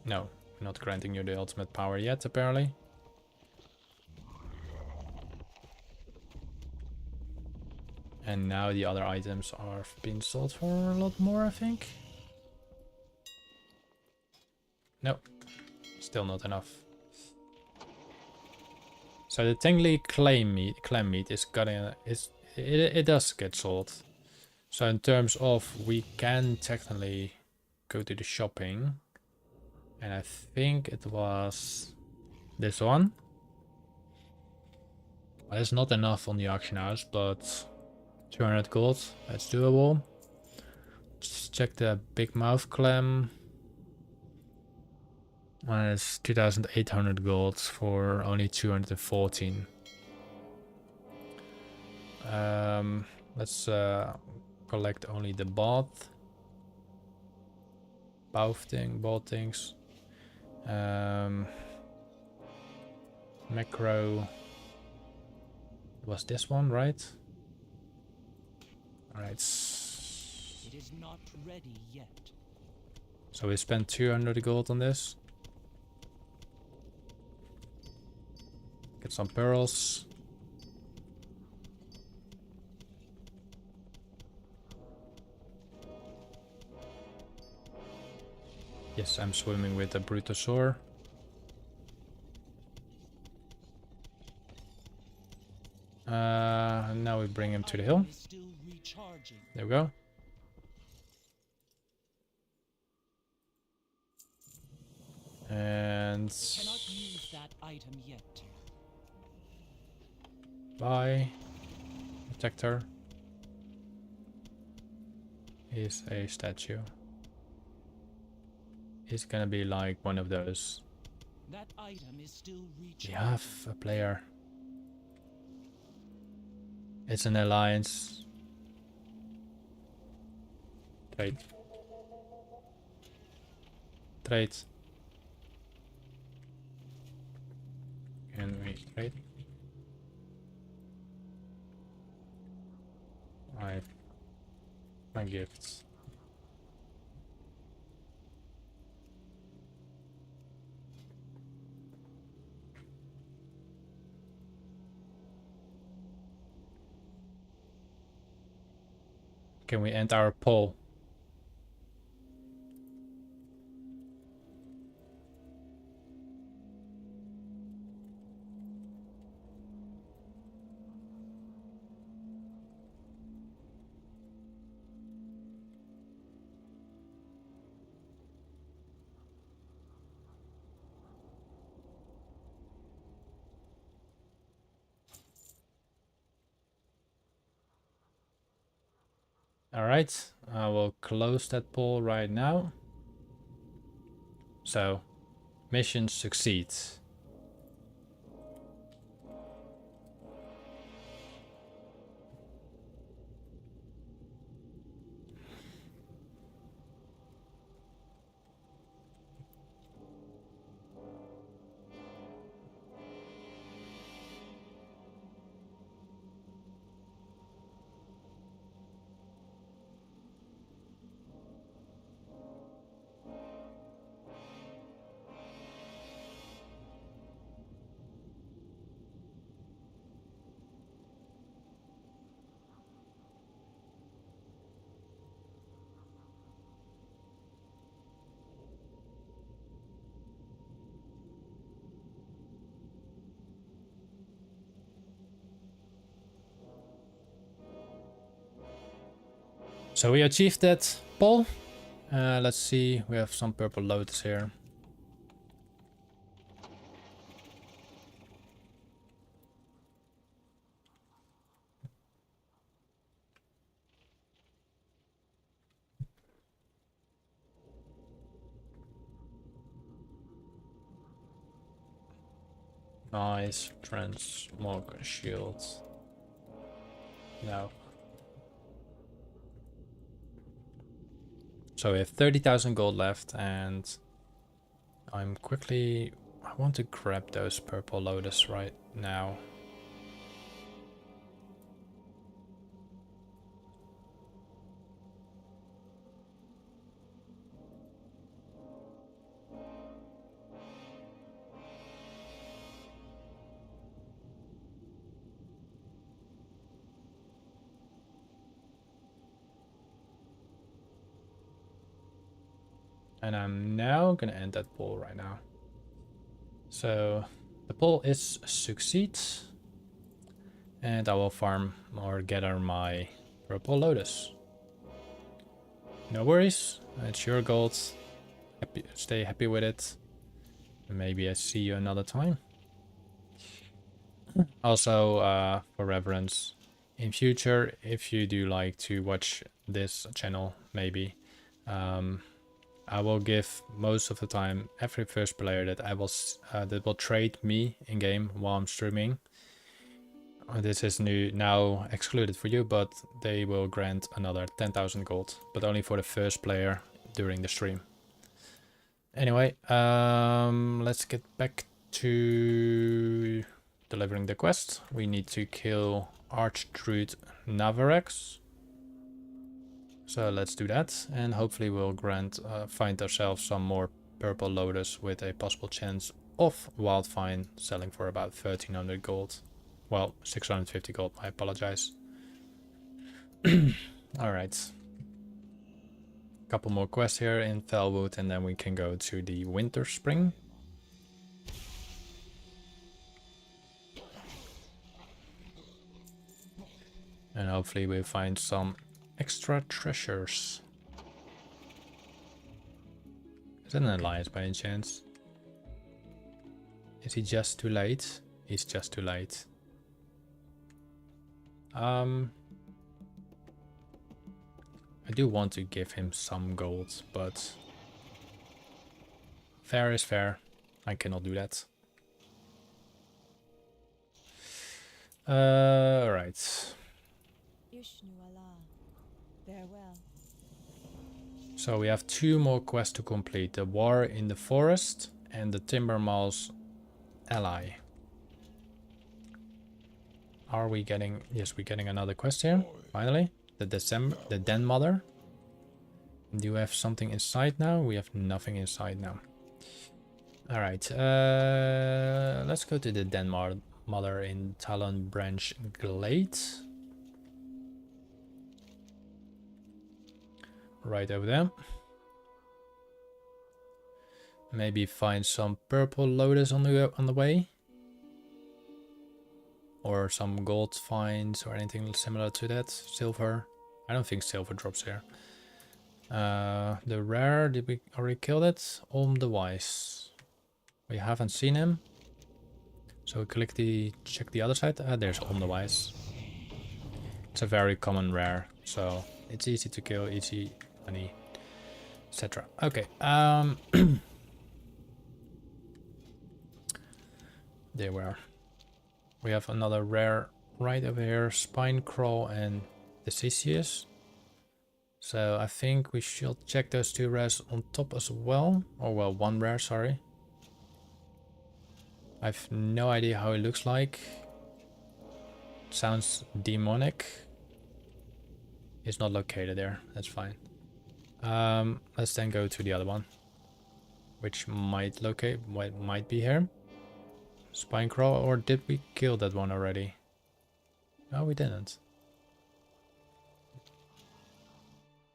No, not granting you the ultimate power yet, apparently. And now the other items are being sold for a lot more, I think. Nope, still not enough. So the tingly clam meat is it does get sold. So in terms of, we can technically go to the shopping, and I think it was this one. Well, it's not enough on the auction house, but 200 gold, that's doable. Just check the big mouth clam. It's 2,800 gold for only 214. Let's collect only the bot things. Macro was this one, right? Alright. It is not ready yet. So we spent 200 gold on this. Get some pearls. Yes, I'm swimming with a Brutosaur. Now we bring him to the hill. There we go. And Cannot use that item yet. Bye. Protector is a statue. He's gonna be like one of those. That item is still We have a player. It's an alliance. Trade. Trade. Can we trade? My gifts. Can we end our poll? Alright, I will close that poll right now. So, mission succeeds. So we achieved that poll. Let's see, we have some purple lotus here. Nice, transmog shields. No. So we have 30,000 gold left, and I want to grab those purple lotus right now. And I'm now gonna end that poll right now. So The pull is succeed. And I will farm or gather my purple lotus. No worries, it's your gold. Stay happy with it. Maybe I see you another time. Also, for reference, in future, if you do like to watch this channel, maybe, I will give most of the time every first player that that will trade me in game while I'm streaming. This is now excluded for you, but they will grant another 10,000 gold, but only for the first player during the stream. Anyway, let's get back to delivering the quest. We need to kill Archdruid Navarex. So let's do that, and hopefully we'll find ourselves some more purple lotus with a possible chance of Wildvine selling for about 1300 gold. Well, 650 gold, I apologize. Alright. Couple more quests here in Felwood, and then we can go to the Winter Spring. And hopefully we'll find some extra treasures. Is that an alliance by any chance? Is he just too late? He's just too late. I do want to give him some gold, but fair is fair. I cannot do that. Alright. Farewell. So we have 2 more quests to complete. The War in the Forest and the Timbermaw's Ally. Are we getting... Yes, we're getting another quest here, finally. The Den Mother. Do you have something inside now? We have nothing inside now. Alright, let's go to the Den Mother in Talon Branch Glade. Right over there. Maybe find some purple lotus on the way. Or some gold finds or anything similar to that. Silver. I don't think silver drops here. The rare, did we already kill it? the Wise. We haven't seen him. So we check the other side. There's the Wise. It's a very common rare, so it's easy to kill, easy money, etc. Okay. There we are. We have another rare right over here, Spine Crawl and Decius. So I think we should check those 2 rares on top as well. Or well, 1 rare, sorry. I have no idea how it looks like. Sounds demonic. It's not located there, that's fine. Let's then go to the other one, which might be here. Spine Crawl, or did we kill that one already? No, we didn't.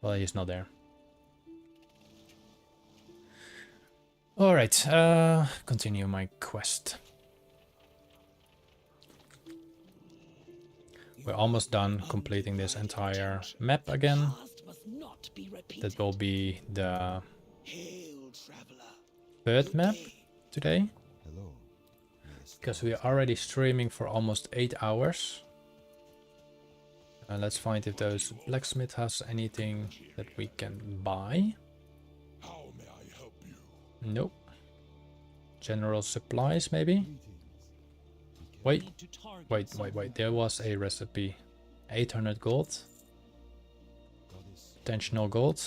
Well, he's not there. Alright, continue my quest. We're almost done completing this entire map again. That will be the 3rd map today. Because we are already streaming for almost 8 hours. Let's find if those blacksmith has anything that we can buy. How may I help you? Nope. General supplies, maybe? Wait. There was a recipe. 800 gold. Tensional gold.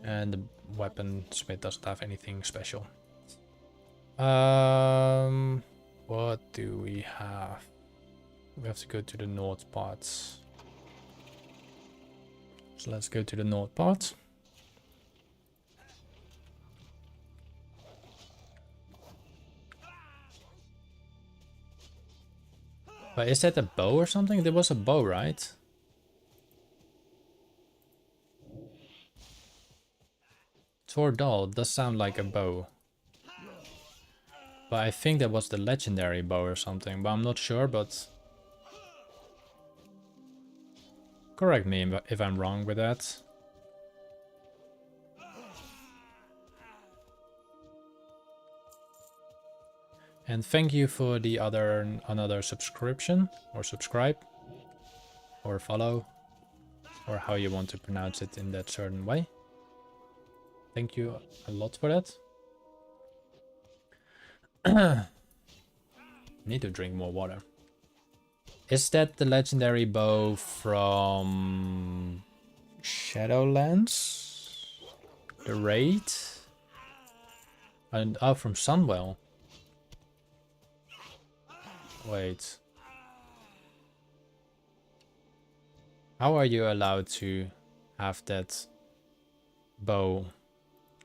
And the weaponsmith doesn't have anything special. What do we have? We have to go to the north part. So let's go to the north part. But is that a bow or something? There was a bow, right? Tordal does sound like a bow. But I think that was the legendary bow or something, but I'm not sure, but correct me if I'm wrong with that. And thank you for the another subscription, or subscribe, or follow, or how you want to pronounce it in that certain way. Thank you a lot for that. Need to drink more water. Is that the legendary bow from Shadowlands? The raid? And from Sunwell. Wait. How are you allowed to have that bow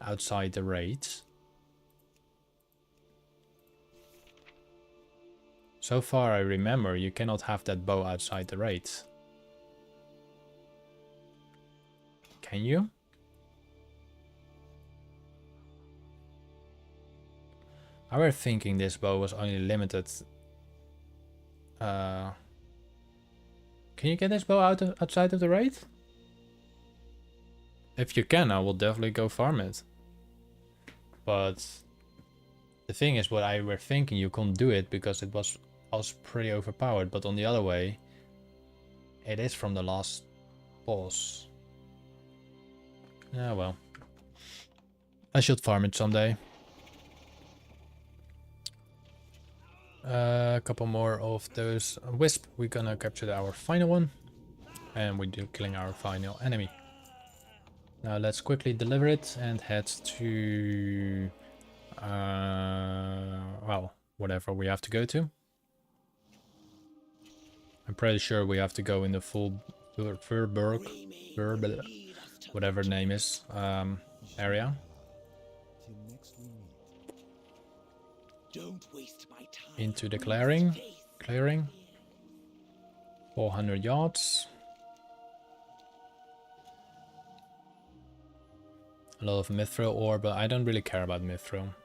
outside the raid? So far I remember you cannot have that bow outside the raid. Can you? I was thinking this bow was only limited. Can you get this bow outside of the raid? If you can, I will definitely go farm it. But the thing is, what I were thinking, you couldn't do it because it was pretty overpowered. But on the other way, it is from the last boss. Yeah, well, I should farm it someday. A couple more of those wisp. We're gonna capture our final one, and we're killing our final enemy. Now let's quickly deliver it and head to well, whatever we have to go to. I'm pretty sure we have to go in the full Furberg, whatever the name is, area. Don't waste my time. Into the clearing. 400 yards. A lot of mithril ore, but I don't really care about mithril.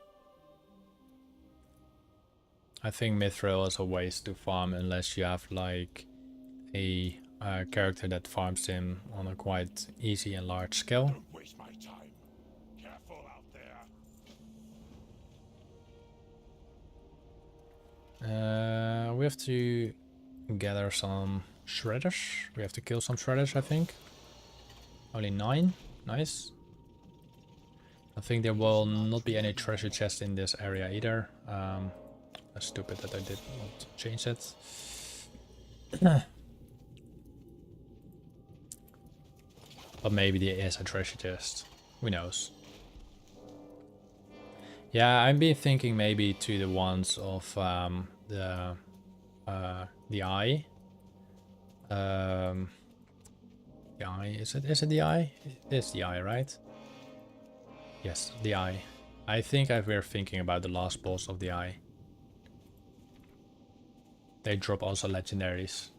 I think mithril is a waste to farm unless you have like a character that farms him on a quite easy and large scale. Don't waste my time. Careful out there. We have to gather some shredders. We have to kill some shredders, I think. Only 9. Nice. I think there will not be any treasure chests in this area either. That's stupid that I did not change it. But maybe there is a treasure chest. Who knows? Yeah, I've been thinking maybe to the ones of the eye. The eye, is it the eye? It is the eye, right? Yes, the eye. I think we're thinking about the last boss of the eye. They drop also legendaries.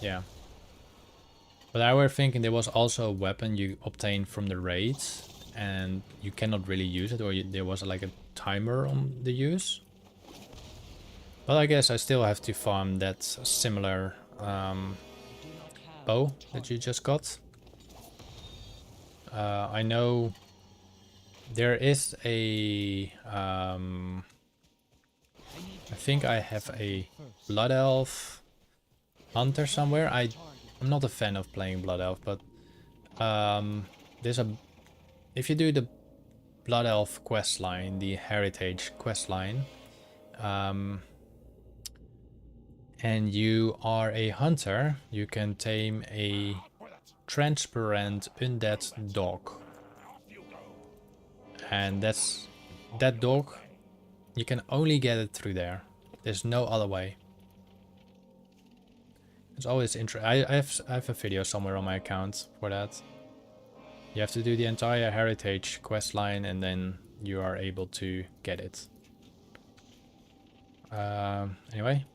Yeah. But I were thinking there was also a weapon you obtained from the raids and you cannot really use it, or there was like a timer on the use. But I guess I still have to farm that similar bow that you just got. I know there is a I think I have a Blood Elf hunter somewhere. I'm not a fan of playing Blood Elf, but there's if you do the Blood Elf quest line, the Heritage quest line, and you are a hunter, you can tame a transparent undead dog, and that dog, you can only get it through there. There's no other way. It's always interesting. I have a video somewhere on my account for that. You have to do the entire Heritage quest line and then you are able to get it. Anyway.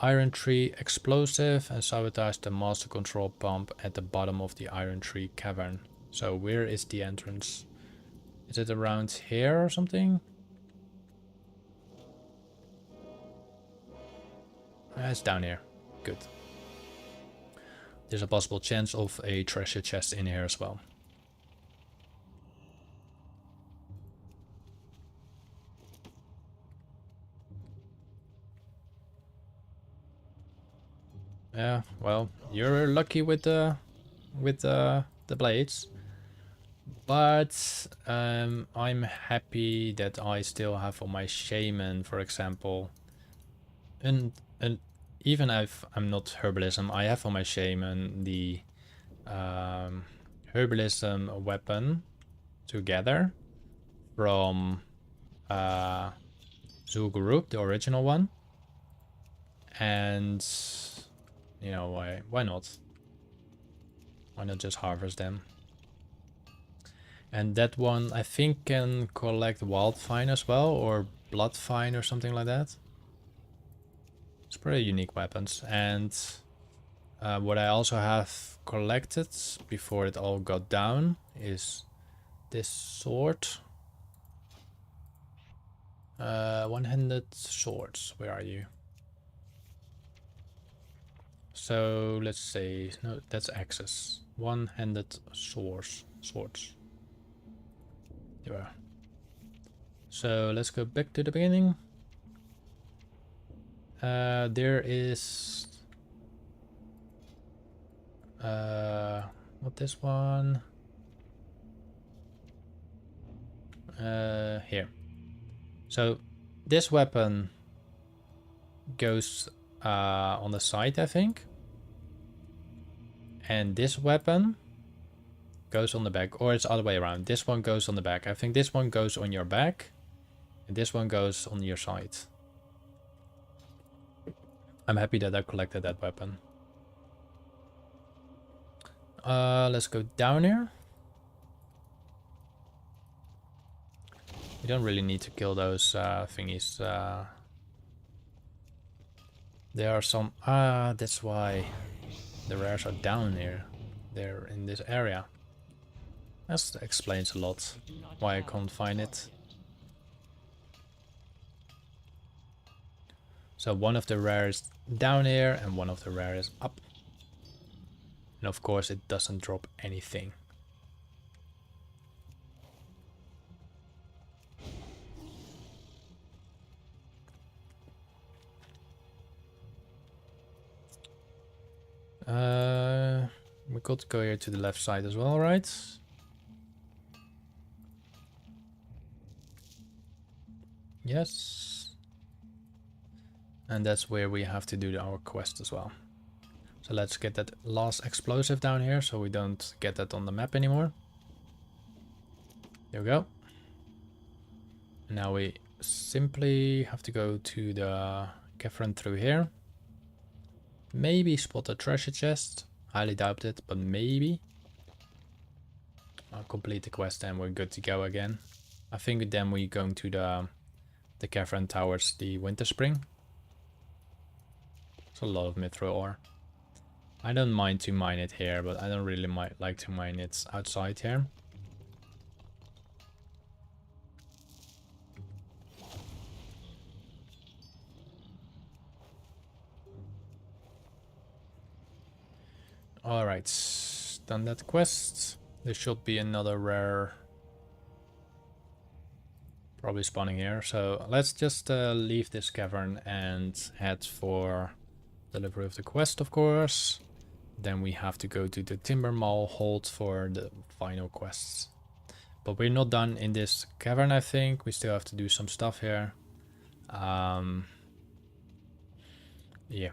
Iron Tree explosive and sabotage the master control pump at the bottom of the Iron Tree cavern. So where is the entrance? Is it around here or something? It's down here. Good. There's a possible chance of a treasure chest in here as well. Yeah, well, you're lucky with the blades, but I'm happy that I still have on my shaman, for example, and even if I'm not herbalism, I have on my shaman the herbalism weapon together from Zul'Gurub, the original one, and you know, why not? Why not just harvest them? And that one I think can collect wildfine as well, or bloodfine or something like that. It's pretty unique weapons. And what I also have collected before it all got down is this sword. One-handed swords. Where are you? So let's say, no, that's axes. One-handed swords. There are. So let's go back to the beginning. There is not this one. Here. So this weapon goes on the side, I think. And this weapon goes on the back, or it's the other way around. This one goes on the back. I think this one goes on your back, and this one goes on your side. I'm happy that I collected that weapon. Let's go down here. We don't really need to kill those thingies. There are some... that's why the rares are down here. They're in this area. That explains a lot why I can't find it. So one of the rares down here and one of the rares up. And of course it doesn't drop anything. We could go here to the left side as well, right? Yes. And that's where we have to do our quest as well. So let's get that last explosive down here so we don't get that on the map anymore. There we go. Now we simply have to go to the cavern through here. Maybe spot a treasure chest. Highly doubt it, but maybe. I'll complete the quest and we're good to go again. I think then we're going to the cavern towards the winter spring. It's a lot of mithril ore. I don't mind to mine it here, but I don't really like to mine it outside here. Alright, done that quest. There should be another rare probably spawning here. So let's just leave this cavern and head for delivery of the quest, of course. Then we have to go to the Timber Mall hold for the final quests. But we're not done in this cavern, I think. We still have to do some stuff here. Yeah.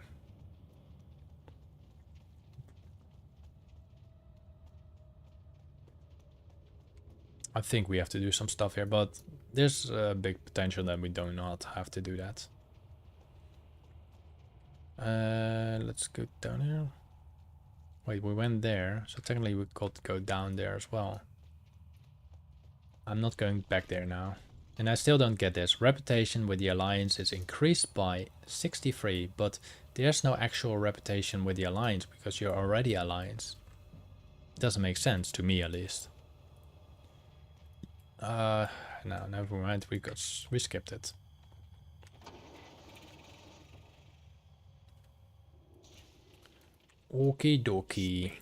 I think we have to do some stuff here, but there's a big potential that we do not have to do that. Let's go down here. Wait, we went there, so technically we could go down there as well. I'm not going back there now. And I still don't get this. Reputation with the Alliance is increased by 63, but there's no actual reputation with the Alliance because you're already Alliance. It doesn't make sense, to me at least. No, never mind. We skipped it. Okie dokie.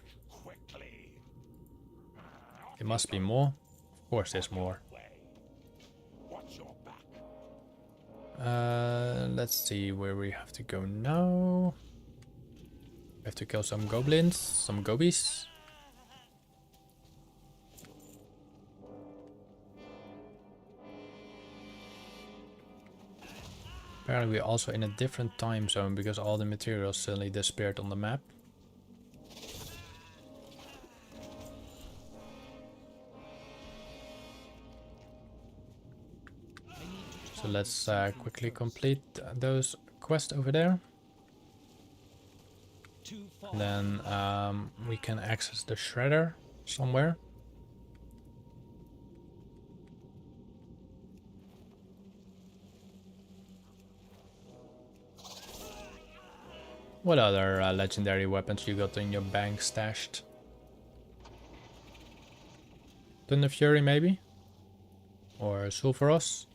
There must be more. Of course, there's more. Let's see where we have to go now. We have to kill some goblins, some gobies. Apparently we're also in a different time zone because all the materials suddenly disappeared on the map. So let's quickly complete those quests over there. And then we can access the shredder somewhere. What other legendary weapons you got in your bank stashed? Thunder Fury maybe? Or Sulfuros?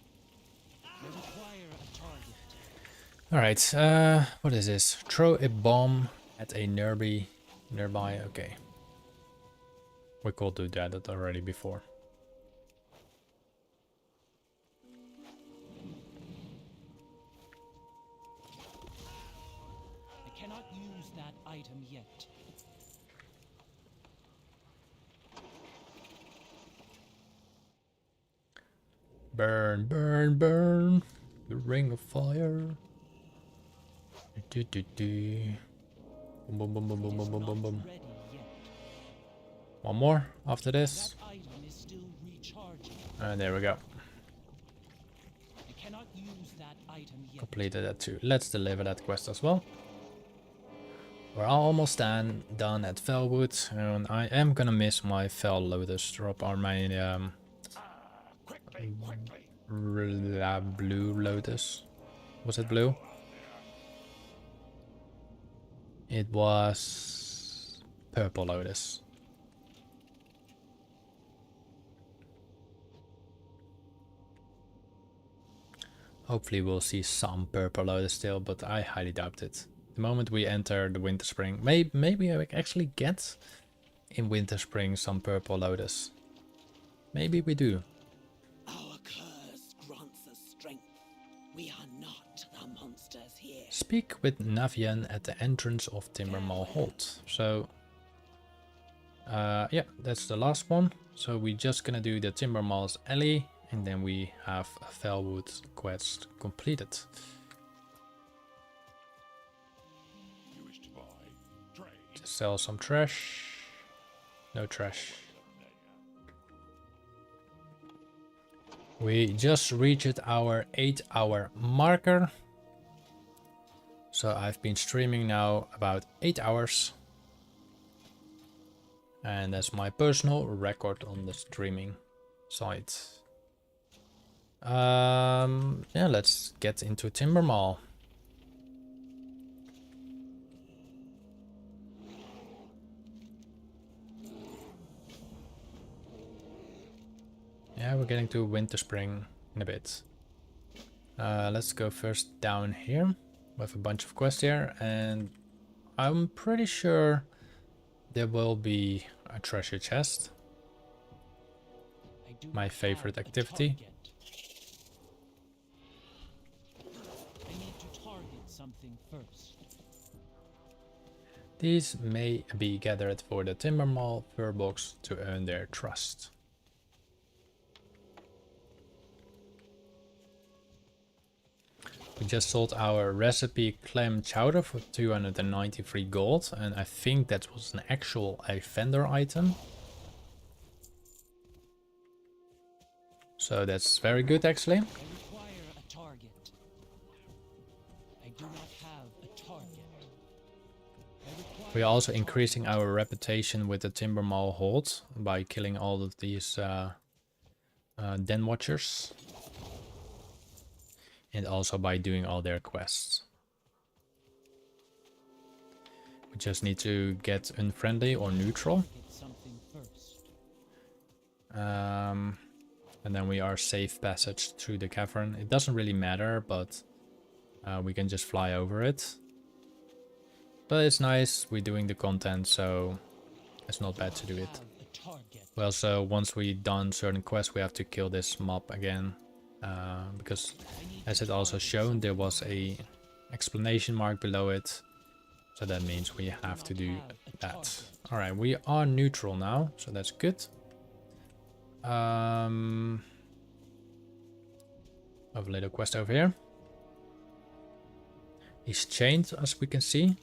Alright, what is this? Throw a bomb at a nearby, okay. We could do that already before. I cannot use that item yet. Burn, burn, burn. The ring of fire. Do, do, do. Boom, boom, boom, boom, boom, boom, boom, boom. One more after this. And there we go. I cannot use that item yet. Completed that too. Let's deliver that quest as well. We're almost done at Felwood, and I am gonna miss my Fel Lotus drop on my blue Lotus. Was it blue? It was purple Lotus. Hopefully we'll see some purple Lotus still, but I highly doubt it. The moment we enter the Winter Spring, maybe I actually get in Winter Spring some purple Lotus. Maybe we do. Our curse grants us strength. We are not the monsters here. Speak with Navian at the entrance of Timbermall Hold. So, yeah, that's the last one. So we're just gonna do the Timbermall's Alley, and then we have a Felwood quest completed. To sell some trash. No trash. We just reached our 8-hour marker. So I've been streaming now about 8 hours. And that's my personal record on the streaming site. Yeah, let's get into Timbermall. Yeah, we're getting to Winter Spring in a bit. Let's go first down here. We have a bunch of quests here, and I'm pretty sure there will be a treasure chest. My favorite activity. I need to target something first. These may be gathered for the Timbermall Furbox to earn their trust. We just sold our recipe clam chowder for 293 gold, and I think that was an actual vendor item. So that's very good actually. I require a target. I do not have a target. We are also increasing our reputation with the Timbermall Hold by killing all of these den watchers. And also by doing all their quests. We just need to get unfriendly or neutral. And then we are safe passage through the cavern. It doesn't really matter, but we can just fly over it. But it's nice, we're doing the content, so it's not bad to do it. We also, once we done certain quests, we have to kill this mob again. Because as it also shown, there was a exclamation mark below it. So that means we have to do that. Alright, we are neutral now, so that's good. I have a little quest over here. He's chained, as we can see.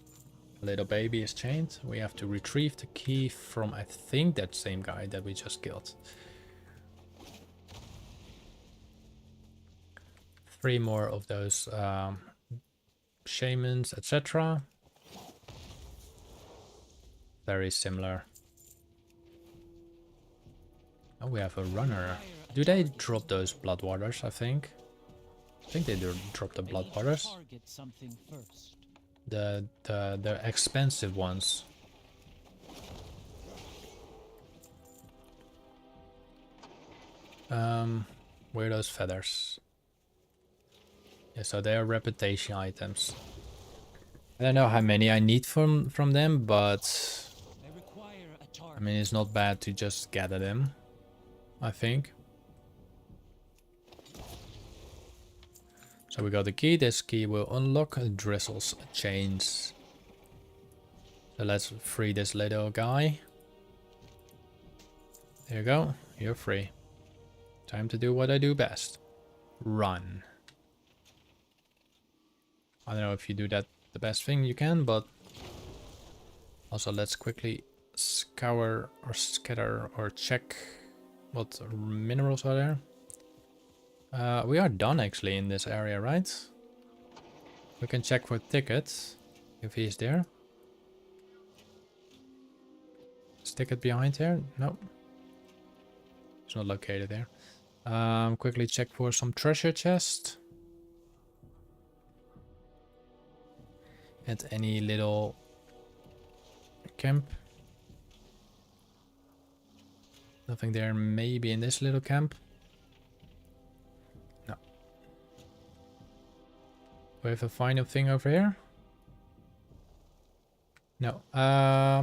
A little baby is chained. We have to retrieve the key from, I think, that same guy that we just killed. 3 more of those shamans, etc. Very similar. Oh, we have a runner. Do they drop those blood waters, I think? I think they do drop the blood waters. The expensive ones. Where are those feathers? Yeah, so they are reputation items. I don't know how many I need from them, but I mean, it's not bad to just gather them, I think. So we got the key. This key will unlock Drizzle's chains. So let's free this little guy. There you go. You're free. Time to do what I do best. Run. I don't know if you do that the best thing you can, but also let's quickly scour or scatter or check what minerals are there. We are done actually in this area, right? We can check for tickets if he's there. Is ticket behind here? No. It's not located there. Quickly check for some treasure chest. At any little camp. Nothing there, maybe in this little camp. No. We have a final thing over here. No. No.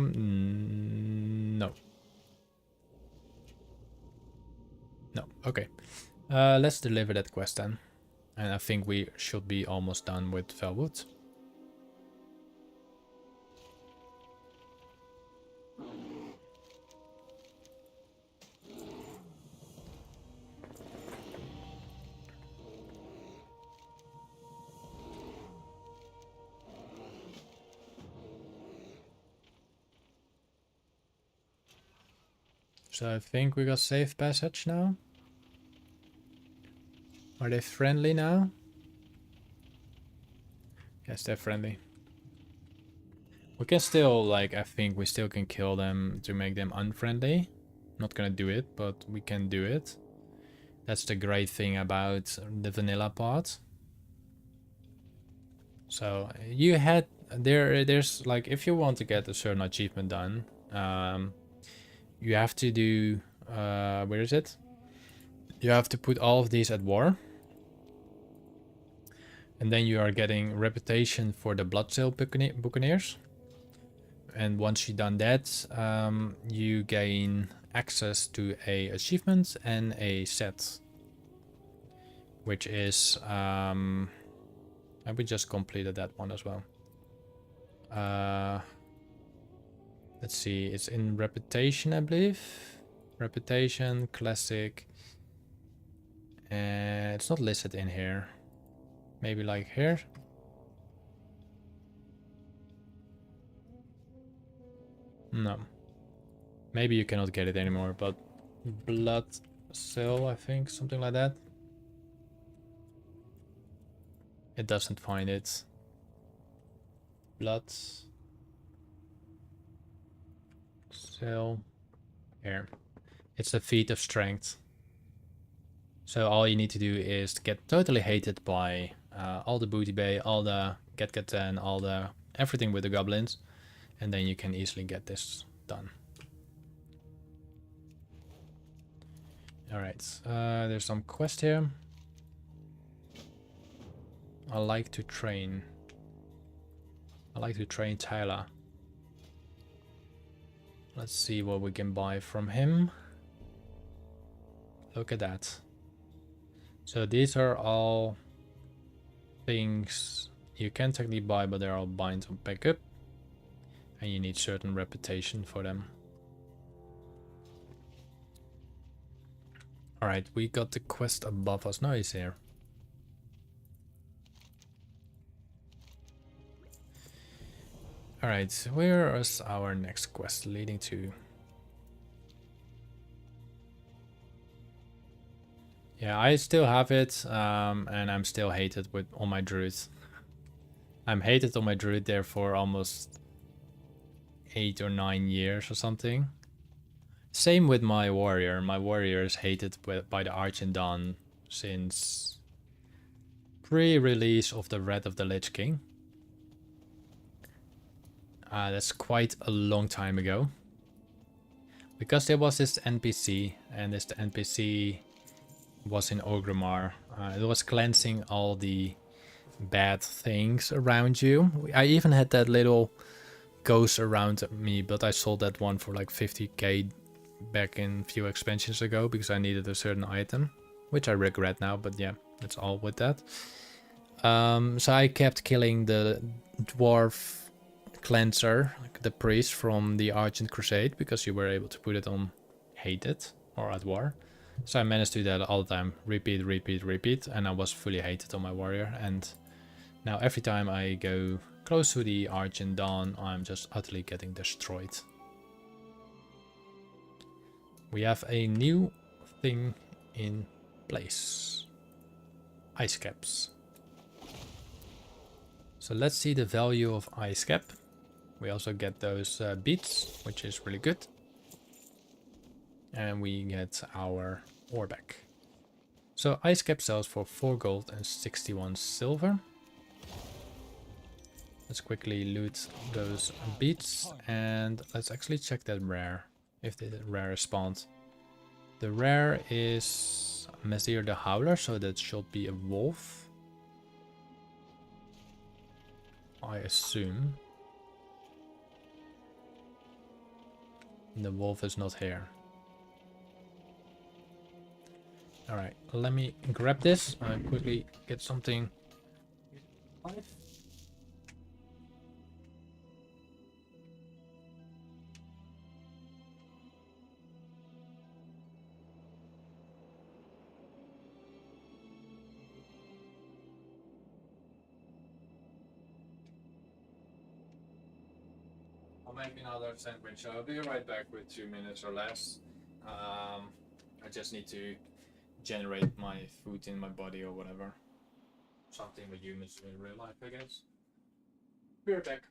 No. Okay. Let's deliver that quest then. And I think we should be almost done with Felwood. So I think we got safe passage now. Are they friendly now? Yes, they're friendly. We can still, like, I think we still can kill them to make them unfriendly. Not gonna do it, but we can do it. That's the great thing about the vanilla part. So you had there's like, if you want to get a certain achievement done, you have to do where is it? You have to put all of these at war. And then you are getting reputation for the Bloodsail Buccaneers. And once you've done that, you gain access to a achievement and a set. Which is we just completed that one as well. Let's see, it's in reputation, I believe. Reputation, classic. And it's not listed in here. Maybe like here. No. Maybe you cannot get it anymore, but blood cell, I think, something like that. It doesn't find it. Blood cell. Here. It's a feat of strength. So all you need to do is to get totally hated by all the booty bay, all the get and all the everything with the goblins, and then you can easily get this done. Alright, there's some quest here. I like to train Tyler. Let's see what we can buy from him. Look at that. So these are all things you can technically buy, but they're all bind on pickup. And you need certain reputation for them. Alright, we got the quest above us. Now he's here. Alright, where is our next quest leading to? Yeah, I still have it, and I'm still hated with all my druids. I'm hated on my druid there for almost 8 or 9 years or something. Same with my warrior. My warrior is hated by the Arch and Dawn since pre-release of the Wrath of the Lich King. That's quite a long time ago. Because there was this NPC, and this NPC was in Orgrimmar. It was cleansing all the bad things around you. I even had that little ghost around me, but I sold that one for like 50k back in a few expansions ago because I needed a certain item, which I regret now, but yeah, that's all with that. So I kept killing the dwarf cleanser, the priest from the Argent Crusade, because you were able to put it on hated or at war. So I managed to do that all the time, repeat, and I was fully hated on my warrior. And now every time I go close to the Argent Dawn, I'm just utterly getting destroyed. We have a new thing in place. Ice caps. So let's see the value of ice cap. We also get those beats, which is really good. And we get our ore back. So ice cap sells for 4 gold and 61 silver. Let's quickly loot those beats and let's actually check that rare, if the rare is spawned. The rare is Messier the Howler, so that should be a wolf, I assume. The wolf is not here. Alright, let me grab this and quickly get something. I'll make another sandwich, so I'll be right back with 2 minutes or less. I just need to generate my food in my body or whatever. Something with humans in real life, I guess. Be right back.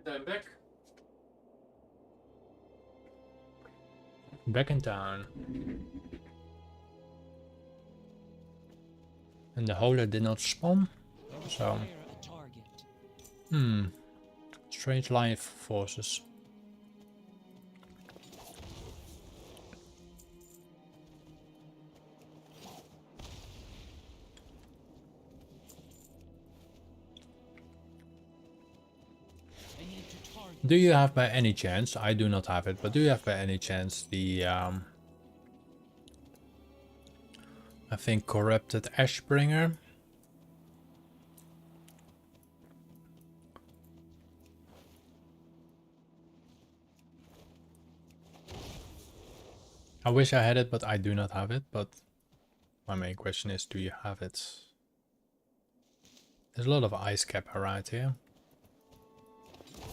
I'm back. Back in town. And the holder did not spawn. So. Strange life forces. to target. Do you have by any chance, I do not have it, but do you have by any chance the, I think Corrupted Ashbringer? I wish I had it, but I do not have it, but my main question is, do you have it? There's a lot of ice cap around here.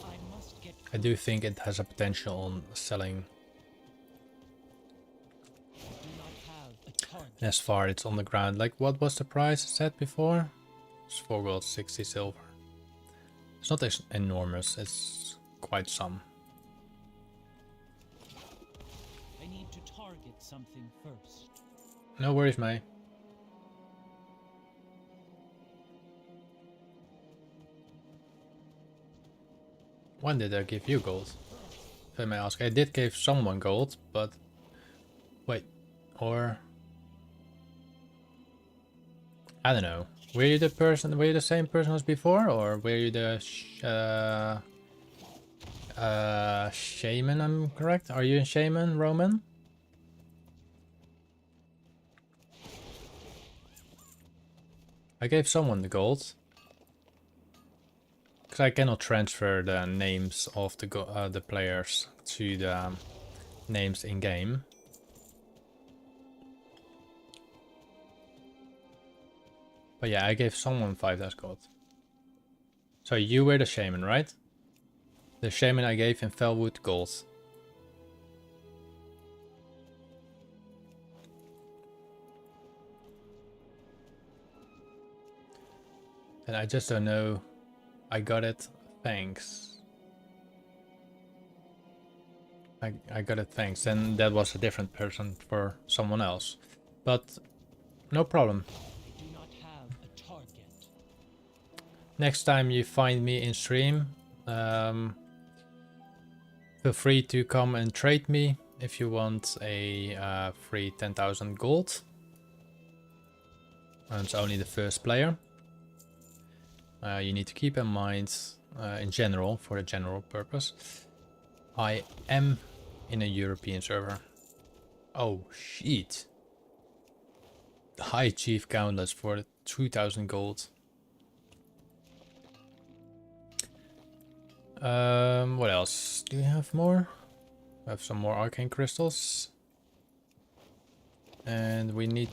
I must get I do think it has a potential on selling. I do not have a target. As far it's on the ground. Like, what was the price set before? It's 4 gold, 60 silver. It's not as enormous, it's quite some. I need to target something first. No worries, mate. When did I give you gold? If I may ask. I did give someone gold, but... Wait. Or... I don't know. Were you the same person as before? Or were you the... shaman, I'm correct? Are you a shaman, Roman? I gave someone the gold. Because I cannot transfer the names of the players to the names in game. But yeah, I gave someone 5,000 gold. So you were the shaman, right? The shaman I gave in Felwood gold. And I just don't know. I got it, thanks. I got it, thanks. And that was a different person for someone else. But no problem. I do not have a target. Next time you find me in stream, feel free to come and trade me if you want a free 10,000 gold. And it's only the first player. You need to keep in mind, in general, for the general purpose, I am in a European server. Oh shit! High Chief Countless for 2,000 gold. What else? Do you have more? I have some more arcane crystals. And we need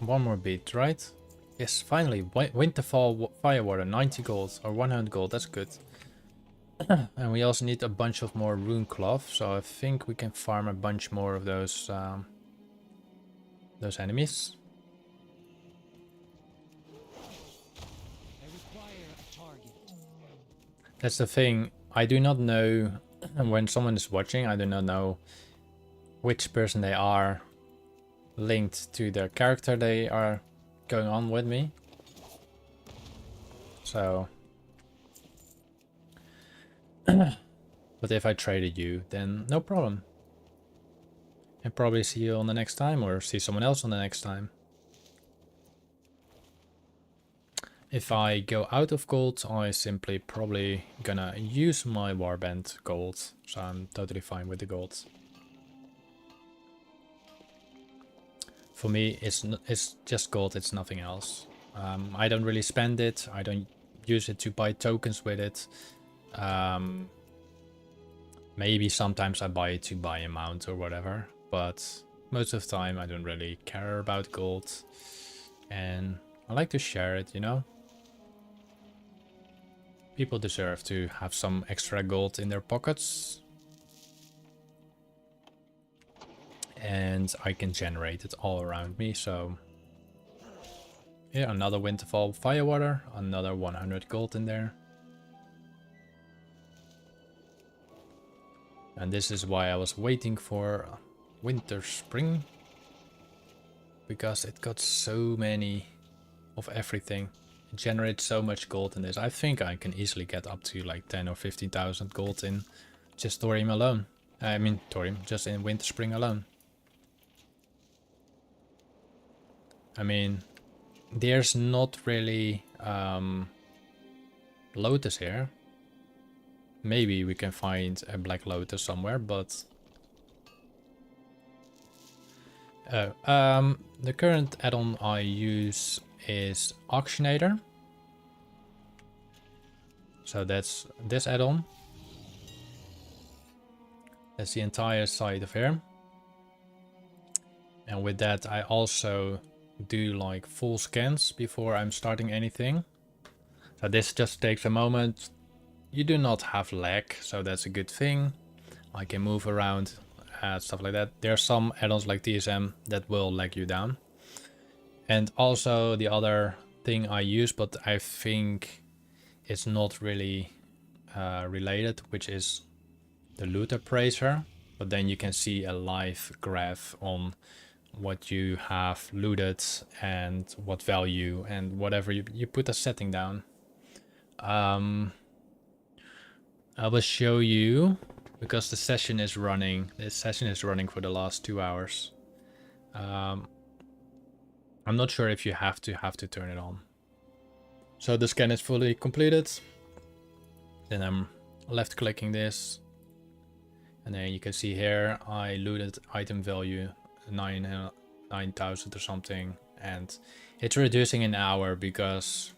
one more beat, right? Yes, finally, Winterfall Firewater, 90 gold or 100 gold, that's good. And we also need a bunch of more rune cloth, so I think we can farm a bunch more of those enemies. I require a target. That's the thing, I do not know, when someone is watching, I do not know which person they are linked to the character they are going on with me. So but if I traded you, then no problem. And probably see you on the next time, or see someone else on the next time. If I go out of gold, I simply probably gonna use my warband gold, so I'm totally fine with the gold. For me, it's just gold, it's nothing else. I don't really spend it, I don't use it to buy tokens with it. Maybe sometimes I buy it to buy a mount or whatever, but most of the time I don't really care about gold. And I like to share it, you know? People deserve to have some extra gold in their pockets. And I can generate it all around me, so... Yeah, another Winterfall Firewater, another 100 gold in there. And this is why I was waiting for Winter Spring. Because it got so many of everything. It generates so much gold in this. I think I can easily get up to like 10 or 15,000 gold in just Thorium alone. I mean, Thorium, just in Winter Spring alone. I mean, there's not really Lotus here. maybe we can find a Black Lotus somewhere, but the current add-on I use is Auctionator. So that's this add-on. That's the entire side of here. And with that I also do like full scans before I'm starting anything. So this just takes a moment. You do not have lag, so that's a good thing. I can move around, stuff like that. There are some add-ons like TSM that will lag you down. And also the other thing I use, but I think it's not really related, which is the loot appraiser. But then you can see a live graph on what you have looted and what value and whatever you put a setting down. I will show you because the session is running. This session is running for the last 2 hours. I'm not sure if you have to turn it on. So the scan is fully completed. Then I'm left clicking this. And then you can see here I looted item value 9,000 or something. And it's reducing an hour because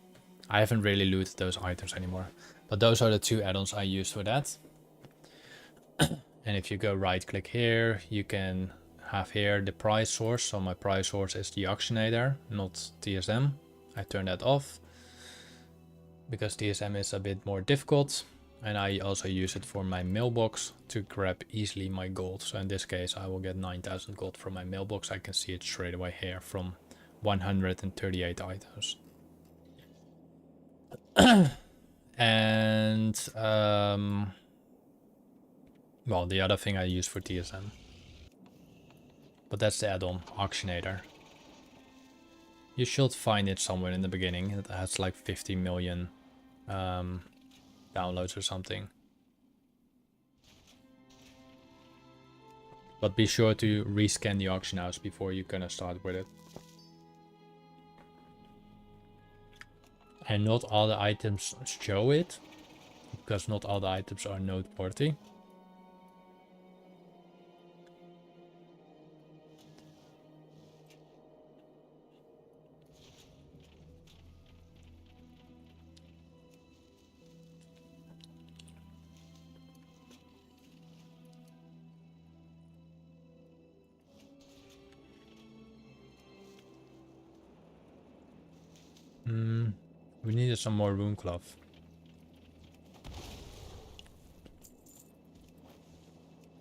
I haven't really looted those items anymore. But those are the two add-ons I use for that. And if you go right click here, you can have here the price source. So my price source is the Auctionator, not TSM. I turn that off because TSM is a bit more difficult. And I also use it for my mailbox to grab easily my gold. So in this case, I will get 9,000 gold from my mailbox. I can see it straight away here from 138 items. And well, the other thing I use for TSM. But that's the add-on, Auctionator. You should find it somewhere in the beginning. It has like 50 million downloads or something. But be sure to rescan the auction house before you're gonna start with it. And not all the items show it, because not all the items are noteworthy. We needed some more rune cloth.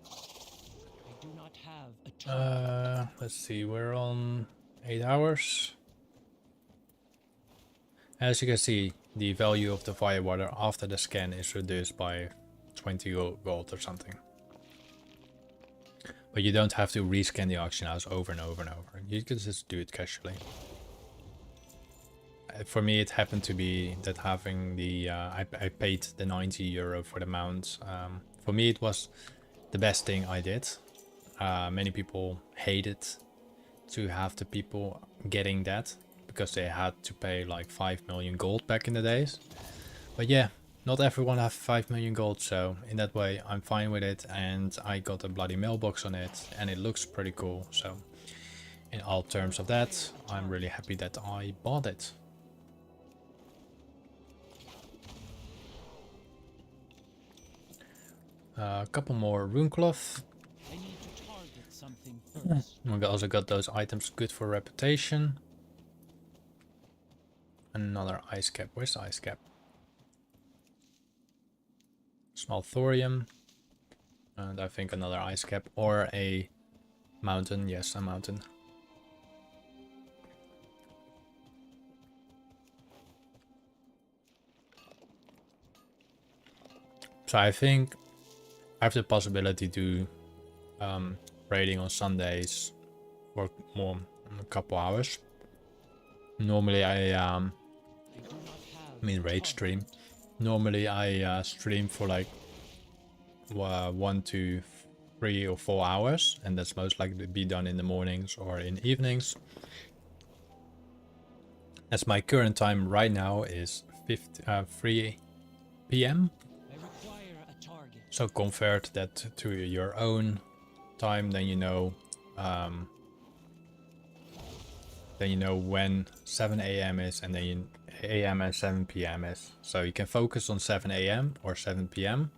I do not have a target. Let's see, we're on 8 hours. As you can see, the value of the firewater after the scan is reduced by 20 gold or something. But you don't have to rescan the auction house over and over and over. You can just do it casually. For me, it happened to be that having the I paid the 90 euro for the mount. For me, it was the best thing I did. Many people hated to have the people getting that because they had to pay like 5 million gold back in the days. But yeah, not everyone have 5 million gold, so in that way I'm fine with it, and I got a bloody mailbox on it and it looks pretty cool. So in all terms of that, I'm really happy that I bought it. A couple more rune cloth. I need to target something first. We also got those items good for reputation. Another ice cap. Where's the ice cap? Small thorium. And I think another ice cap or a mountain. Yes, a mountain. So I think I have the possibility to raiding on Sundays for more a couple hours. Normally I mean raid stream. Normally I stream for like 1 to 3 or 4 hours, and that's most likely to be done in the mornings or in evenings. As my current time right now is 3 p.m. I require a So convert that to your own time, then you know when 7 a.m. is, and then a.m. and 7 p.m. is. So you can focus on 7 a.m. or 7 p.m.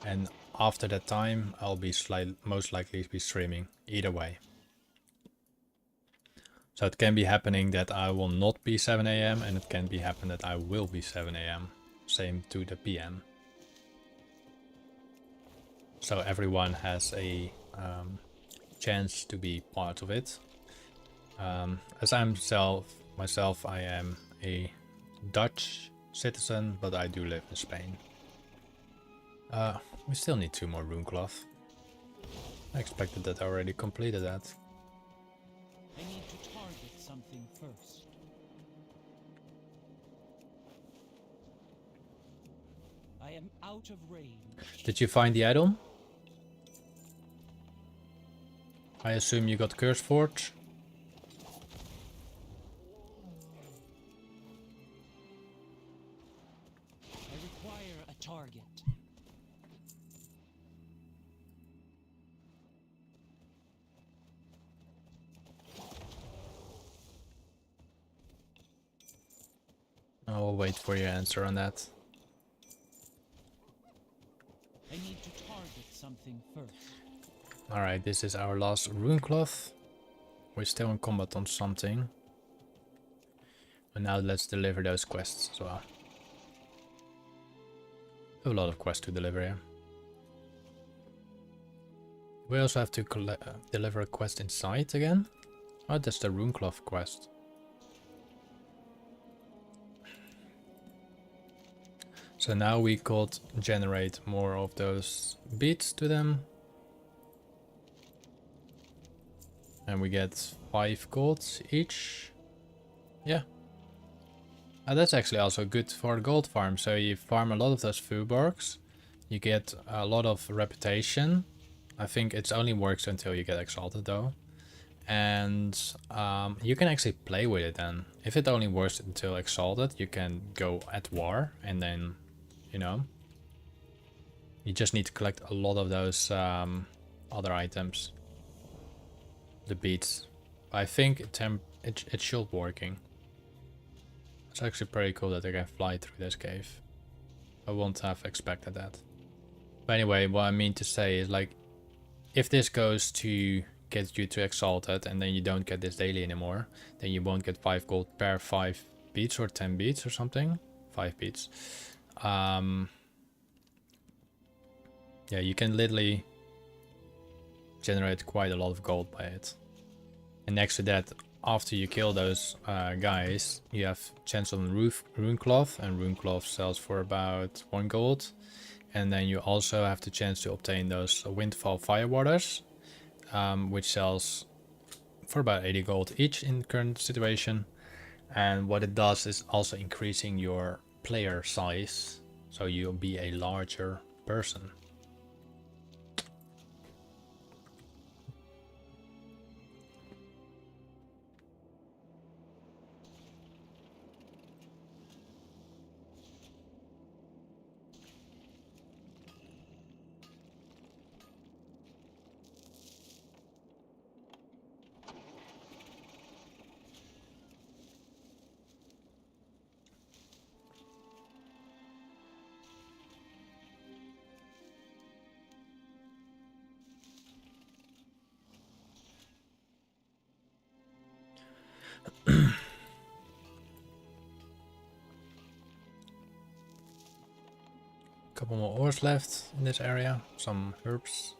and after that time I'll be most likely be streaming either way. So it can be happening that I will not be 7 a.m. and it can be happen that I will be 7 a.m. Same to the p.m. So everyone has a chance to be part of it. As myself, I am a Dutch citizen, but I do live in Spain. We still need 2 more rune cloth. I expected that I already completed that. I need to target something first. I am out of range. Did you find the add-on? I assume you got Curse Forge. I require a target. I'll wait for your answer on that. I need to target something first. Alright, this is our last rune cloth. We're still in combat on something. And now let's deliver those quests as well. We have a lot of quests to deliver here. We also have to deliver a quest inside again. Oh, that's the rune cloth quest. So now we could generate more of those beads to them. And we get 5 golds each. Yeah. That's actually also good for a gold farm. So you farm a lot of those Fubarks. You get a lot of reputation. I think it only works until you get exalted though. And you can actually play with it then. If it only works until exalted, you can go at war and then, you know, you just need to collect a lot of those other items. The beads. I think it should be working. It's actually pretty cool that I can fly through this cave. I wouldn't have expected that. But anyway, what I mean to say is, like, if this goes to get you to exalted and then you don't get this daily anymore, then you won't get 5 gold per 5 beads or 10 beads or something. 5 beads. Yeah, you can literally generate quite a lot of gold by it. And next to that, after you kill those guys, you have chance on rune cloth, and rune cloth sells for about 1 gold. And then you also have the chance to obtain those windfall firewaters, which sells for about 80 gold each in current situation. And what it does is also increasing your player size, so you'll be a larger person. Couple more ores left in this area, some herbs.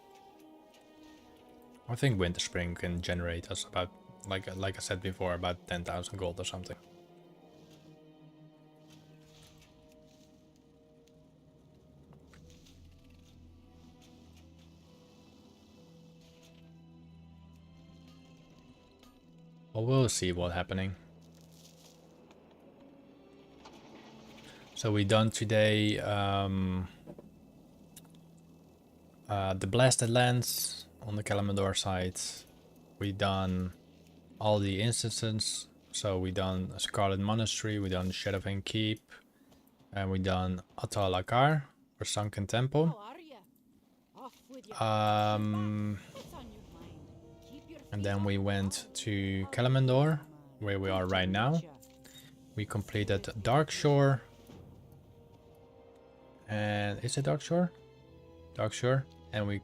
I think Winter Spring can generate us about, like I said before, about 10,000 gold or something. Well, we'll see what's happening. So we done today the Blasted Lands on the Kalimdor side. We done all the instances. So we done Scarlet Monastery, we done Shadowfang Keep, and we done Atal Akar, or Sunken Temple. How are ya? And then we went to Kalimdor, where we are right now. We completed Dark Shore. And is it Dark Shore? Dark Shore. And we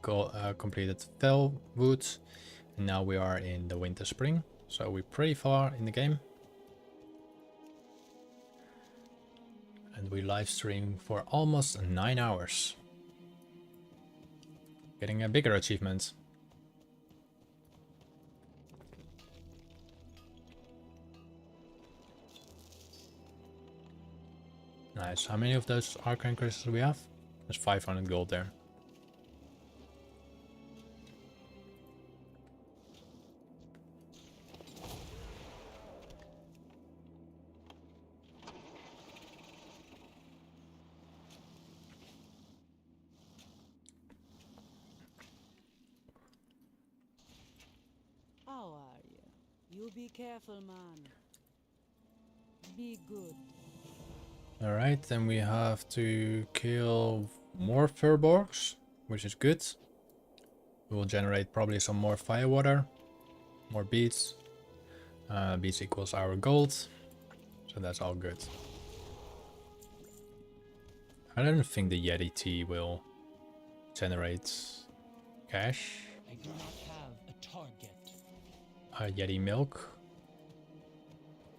completed Fell Woods. And now we are in the Winter Spring. So we're pretty far in the game. And we live stream for almost 9 hours. Getting a bigger achievement. Nice. How many of those arcane crystals do we have? There's 500 gold there. How are you? You be careful, man. Be good. Alright, then we have to kill more furbolgs, which is good. We will generate probably some more firewater, more beads. Beads equals our gold, so that's all good. I don't think the Yeti tea will generate cash. I do not have a target. Yeti milk.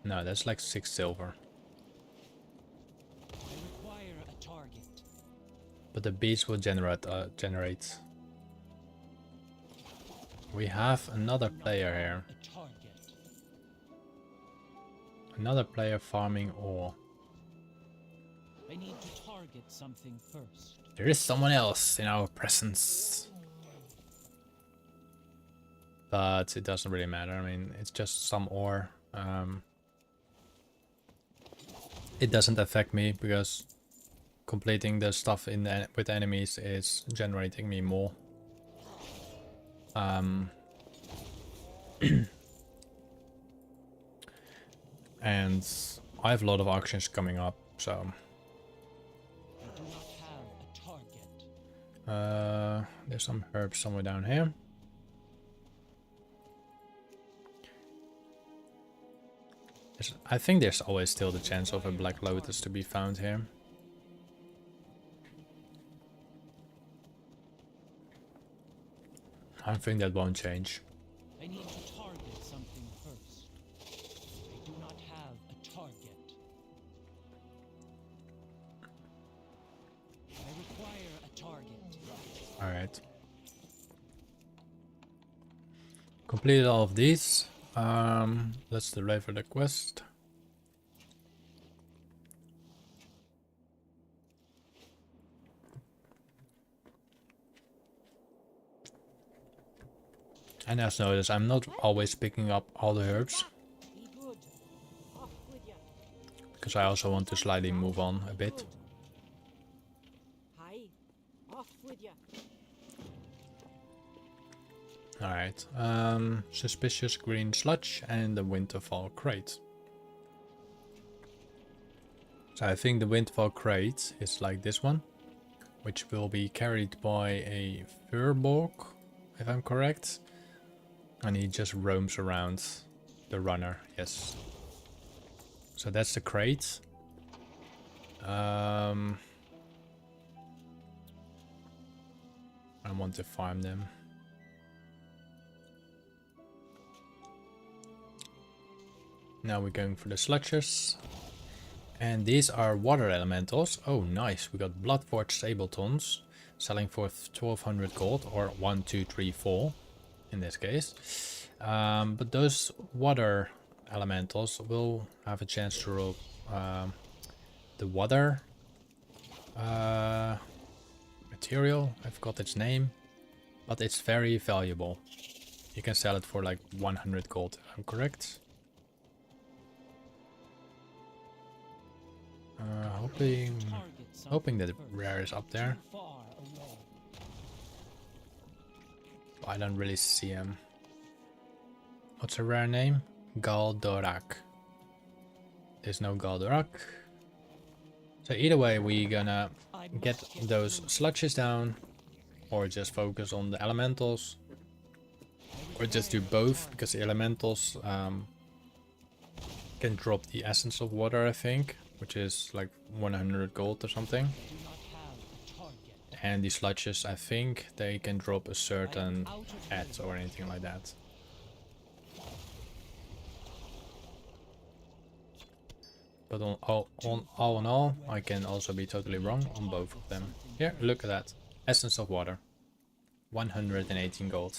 No, that's like 6 silver. I require a target. But the beads will generate. We have another player here. A target. Another player farming ore. I need to target something first. There is someone else in our presence. But it doesn't really matter. I mean, it's just some ore. It doesn't affect me because completing the stuff with enemies is generating me more. And I have a lot of auctions coming up, so. I do not have a target. There's some herbs somewhere down here. I think there's always still the chance of a Black Lotus to be found here. I think that won't change. I need to target something first. I do not have a target. I require a target. Alright. Completed all of these. Let's deliver the quest. And as noticed, I'm not always picking up all the herbs. Because I also want to slightly move on a bit. Alright, suspicious green sludge and the winterfall crate. So I think the winterfall crate is like this one, which will be carried by a furbolg, if I'm correct. And he just roams around the runner, yes. So that's the crate. I want to farm them. Now we're going for the sludgers. And these are water elementals. Oh, nice. We got Bloodforged Sabletons selling for 1200 gold, or 1, 2, 3, 4 in this case. But those water elementals will have a chance to roll the water material. I forgot its name, but it's very valuable. You can sell it for like 100 gold, if I'm correct. Hoping that rare is up there. I don't really see him. What's a rare name? Galdorak. There's no Galdorak. So either way, we're gonna get those sludges down or just focus on the elementals, or just do both, because the elementals can drop the essence of water, I think, which is like 100 gold or something. Do not have a target. And the sludges, I think they can drop a certain hat or anything like that. But on all in all, I can also be totally wrong on both of them. Here, look at that. Essence of water. 118 gold.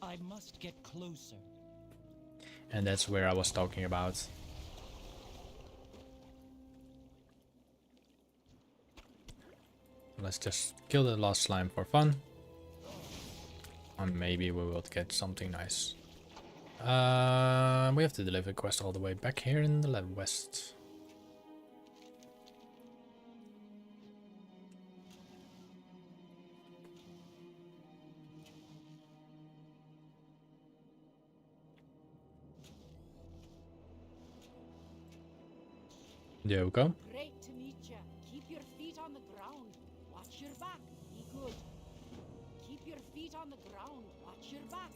I must get closer. And that's where I was talking about. Let's just kill the last slime for fun. And maybe we will get something nice. We have to deliver quest all the way back here in the west. There we go. Great to meet you. Keep your feet on the ground. Watch your back. Be good. Keep your feet on the ground. Watch your back.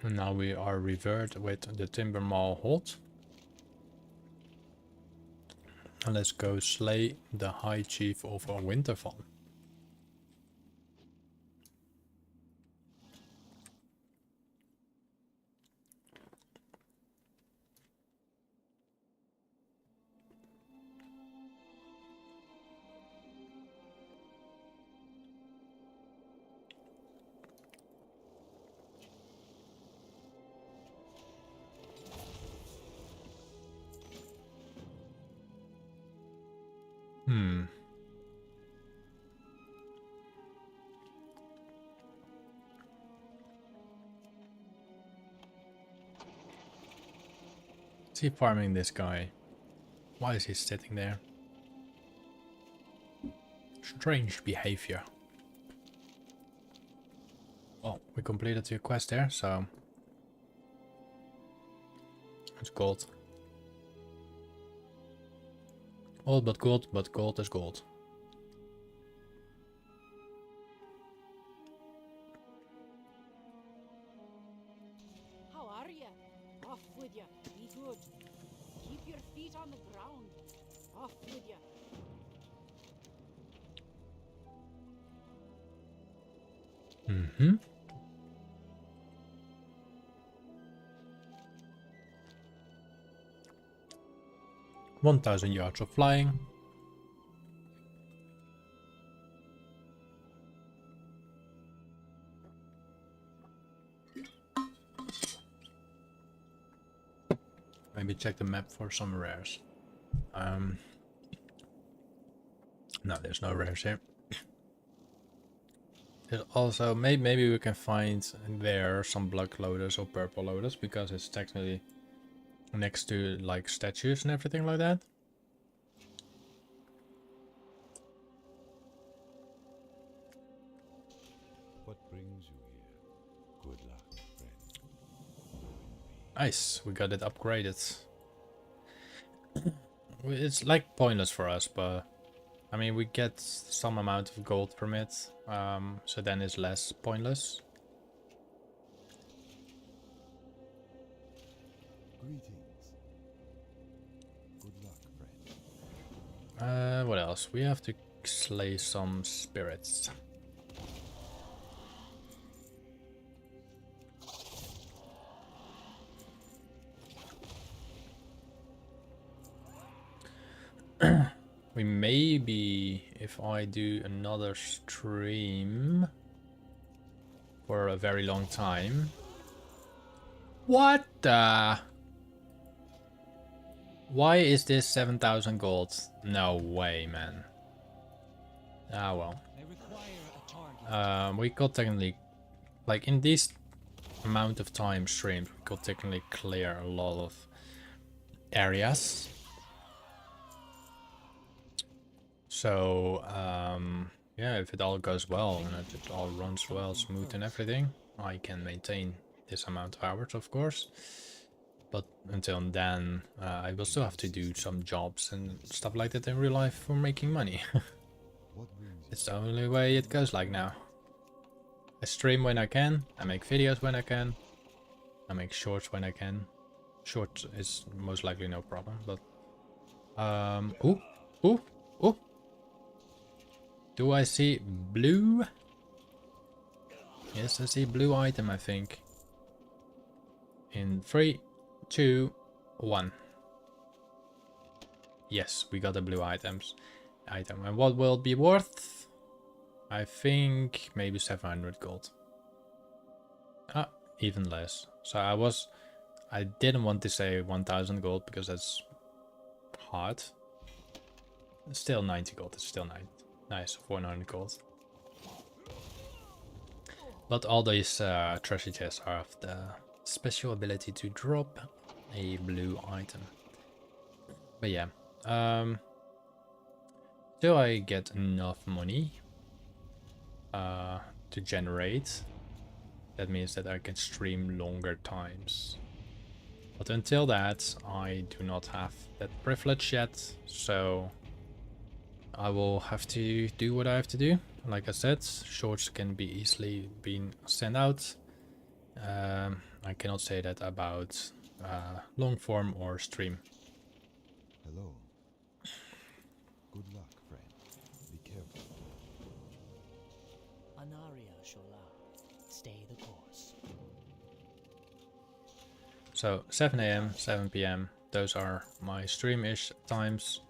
And now we are revert with the Timber Mall hold. And let's go slay the High Chief of Winterfall. Is he farming this guy? Why is he sitting there? Strange behavior. Well, we completed the quest there, so it's gold. All but gold is gold. How are you? Off with you. Be good. Keep your feet on the ground. Off with you. Mm-hmm. $1,000 yards of flying. Maybe check the map for some rares. No, there's no rares here. There's also maybe we can find there some black loaders or purple loaders, because it's technically next to like statues and everything like that. What brings you here? Good luck, friend. Nice, we got it upgraded. It's like pointless for us, but I mean we get some amount of gold from it, so then it's less pointless. Greetings. Good luck, friend. What else? We have to slay some spirits. We maybe, if I do another stream for a very long time. What the? Why is this 7,000 gold? No way, man. Ah, well. I require a target. We could technically, like in this amount of time streamed, we could technically clear a lot of areas. So, yeah, if it all goes well and if it all runs well, smooth and everything, I can maintain this amount of hours, of course. But until then, I will still have to do some jobs and stuff like that in real life for making money. It's the only way it goes like now. I stream when I can, I make videos when I can, I make shorts when I can. Short is most likely no problem, but ooh, ooh, ooh. Do I see blue? Yes, I see blue item, I think. In 3, 2, 1. Yes, we got the blue item. And what will it be worth? I think maybe 700 gold. Ah, even less. So I didn't want to say 1000 gold because that's hard. It's still 90 gold, it's still nice, 400 gold. But all these treasure chests have the special ability to drop a blue item. But yeah, till I get enough money to generate, that means that I can stream longer times. But until that, I do not have that privilege yet, so I will have to do what I have to do. Like I said, shorts can be easily been sent out. I cannot say that about long form or stream. Hello. Good luck, friend. Be careful. Anaria Shola. Stay the course. So 7 AM, 7 PM, those are my stream-ish times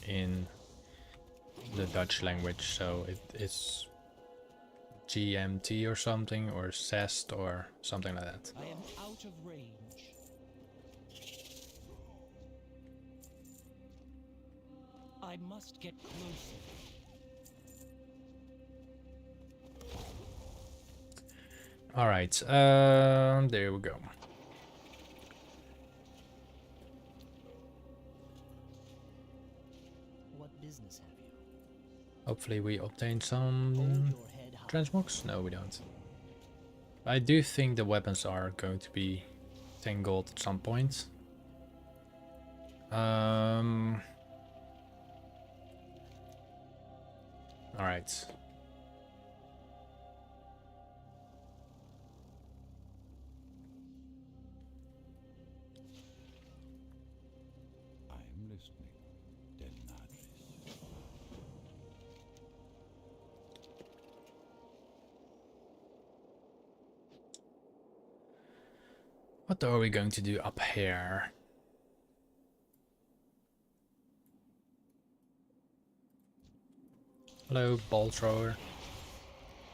in the Dutch language, so it's GMT or something, or CEST or something like that. I am out of range. I must get closer. Alright, there we go. What business have you? Hopefully we obtain Hold some your head high. transmogs? No, we don't. I do think the weapons are going to be 10 gold at some point. Alright. I'm listening. Del Nadris. What are we going to do up here? Hello, ball thrower.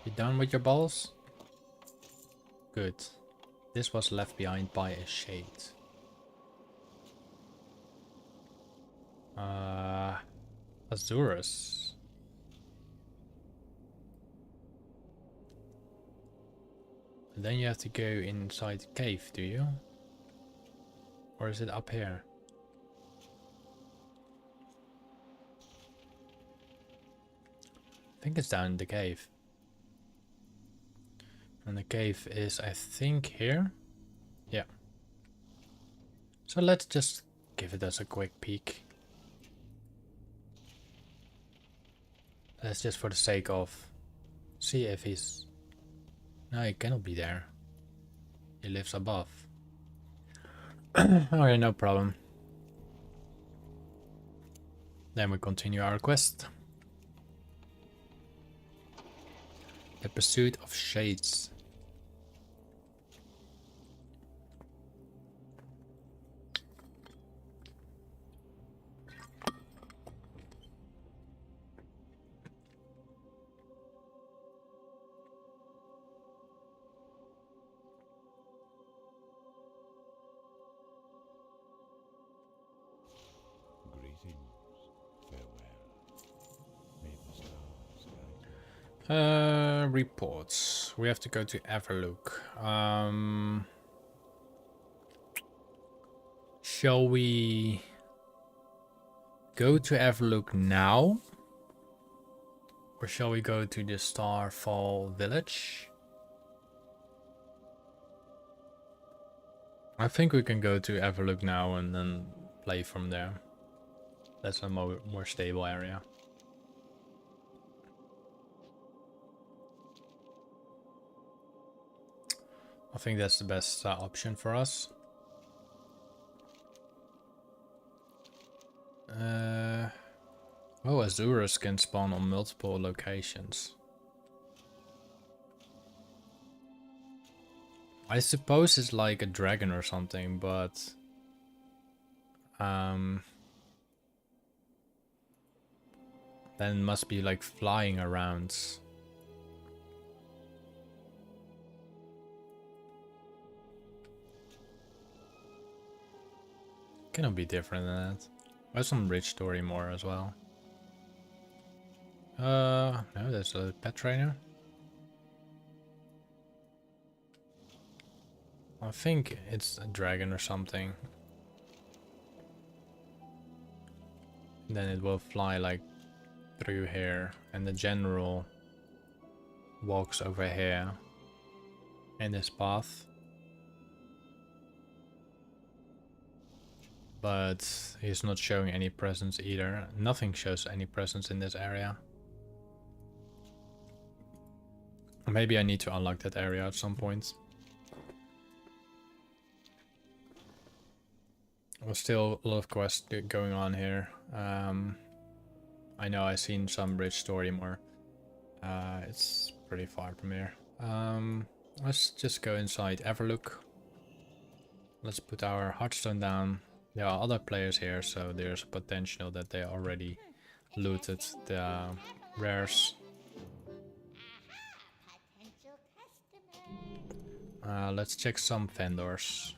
You done with your balls? Good. This was left behind by a shade. Azurus. And then you have to go inside the cave, do you? Or is it up here? I think it's down in the cave. And the cave is, I think, here? Yeah. So let's just give it as a quick peek. That's just for the sake of see if he's... No, he cannot be there. He lives above. Okay, no problem. Then we continue our quest. The Pursuit of Shades. Reports. We have to go to Everlook. Shall we go to Everlook now? Or shall we go to the Starfall Village? I think we can go to Everlook now and then play from there. That's a more stable area. I think that's the best option for us. Oh, Azurus can spawn on multiple locations. I suppose it's like a dragon or something, but then it must be like flying around. Cannot be different than that. There's some rich story more as well. No, there's a pet trainer. I think it's a dragon or something. Then it will fly like through here, and the general walks over here in this path. But he's not showing any presence either. Nothing shows any presence in this area. Maybe I need to unlock that area at some point. There's still a lot of quests going on here. I know I've seen some rich story more. It's pretty far from here. Let's just go inside Everlook. Let's put our Hearthstone down. There are other players here, so there's potential that they already looted the rares. Let's check some vendors.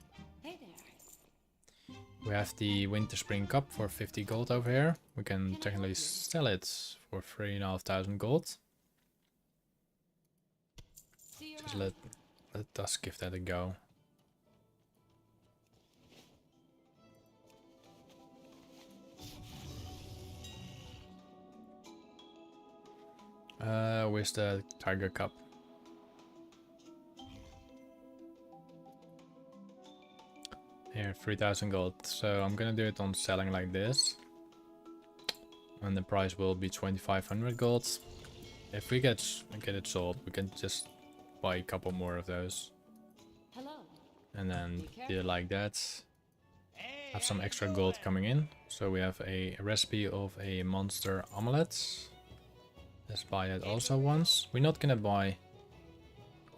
We have the Winter Spring Cup for 50 gold over here. We can technically sell it for 3,500 gold. Just let us give that a go. Where's the Tiger Cup? Here, 3,000 gold. So I'm gonna do it on selling like this. And the price will be 2,500 gold. If we get it sold, we can just buy a couple more of those. And then do it like that. Have some extra gold coming in. So we have a recipe of a monster omelette. Let's buy that also once. We're not gonna buy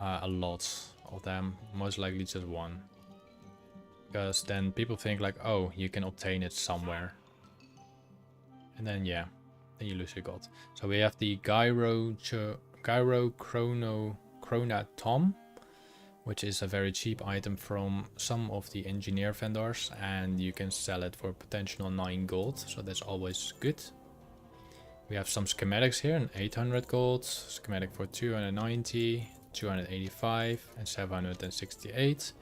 a lot of them. Most likely just one. Because then people think like, oh, you can obtain it somewhere. And then yeah, then you lose your gold. So we have the Gyro Chrono Tom, which is a very cheap item from some of the engineer vendors, and you can sell it for potential 9 gold, so that's always good. We have some schematics here, an 800 gold, schematic for 290, 285 and 768.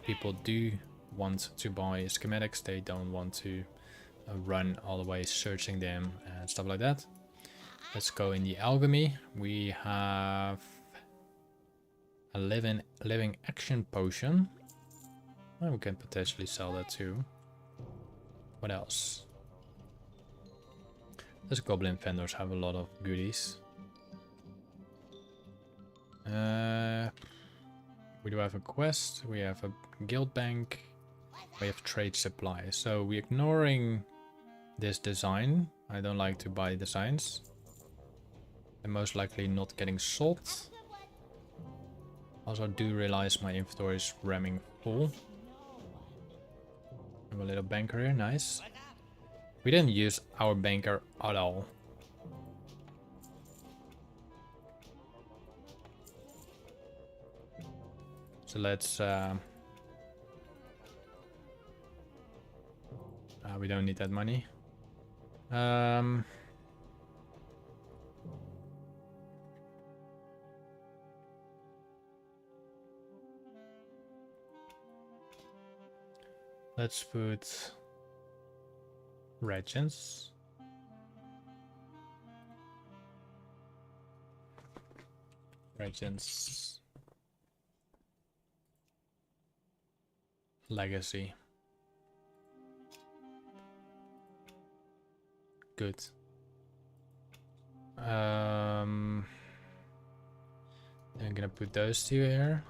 People do want to buy schematics, they don't want to run all the way searching them and stuff like that. Let's go in the alchemy. We have a living action potion. Well, we can potentially sell that too. What else? Those goblin vendors have a lot of goodies. We do have a quest, we have a guild bank, we have trade supply. So we're ignoring this design. I don't like to buy designs. They're most likely not getting sold. Also, I do realize my inventory is ramming full. Have a little banker here, nice. We didn't use our banker at all. So let's we don't need that money. Let's put Regents. Legacy. Good. I'm gonna put those two here.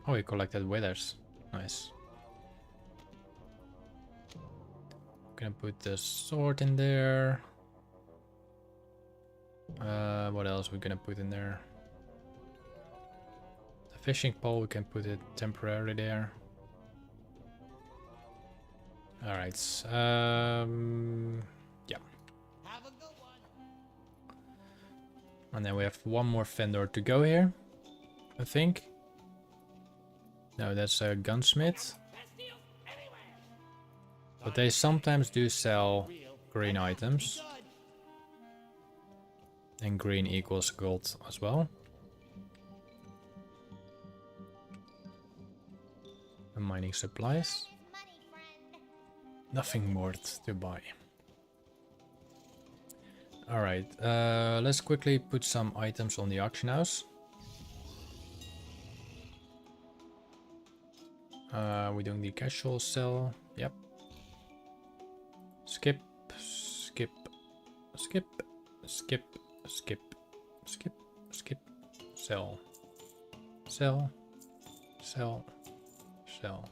Oh, we collected withers. Nice. Gonna put the sword in there. What else we gonna put in there? The fishing pole, we can put it temporarily there. Alright. Yeah. Have a good one. And then we have one more vendor to go here, I think. No, that's a gunsmith. But they sometimes do sell green items. And green equals gold as well. And mining supplies. Nothing more to buy. Alright, let's quickly put some items on the auction house. We're doing the casual sell. Yep. Skip, skip, skip, skip, skip, skip, skip, sell, sell, sell, sell.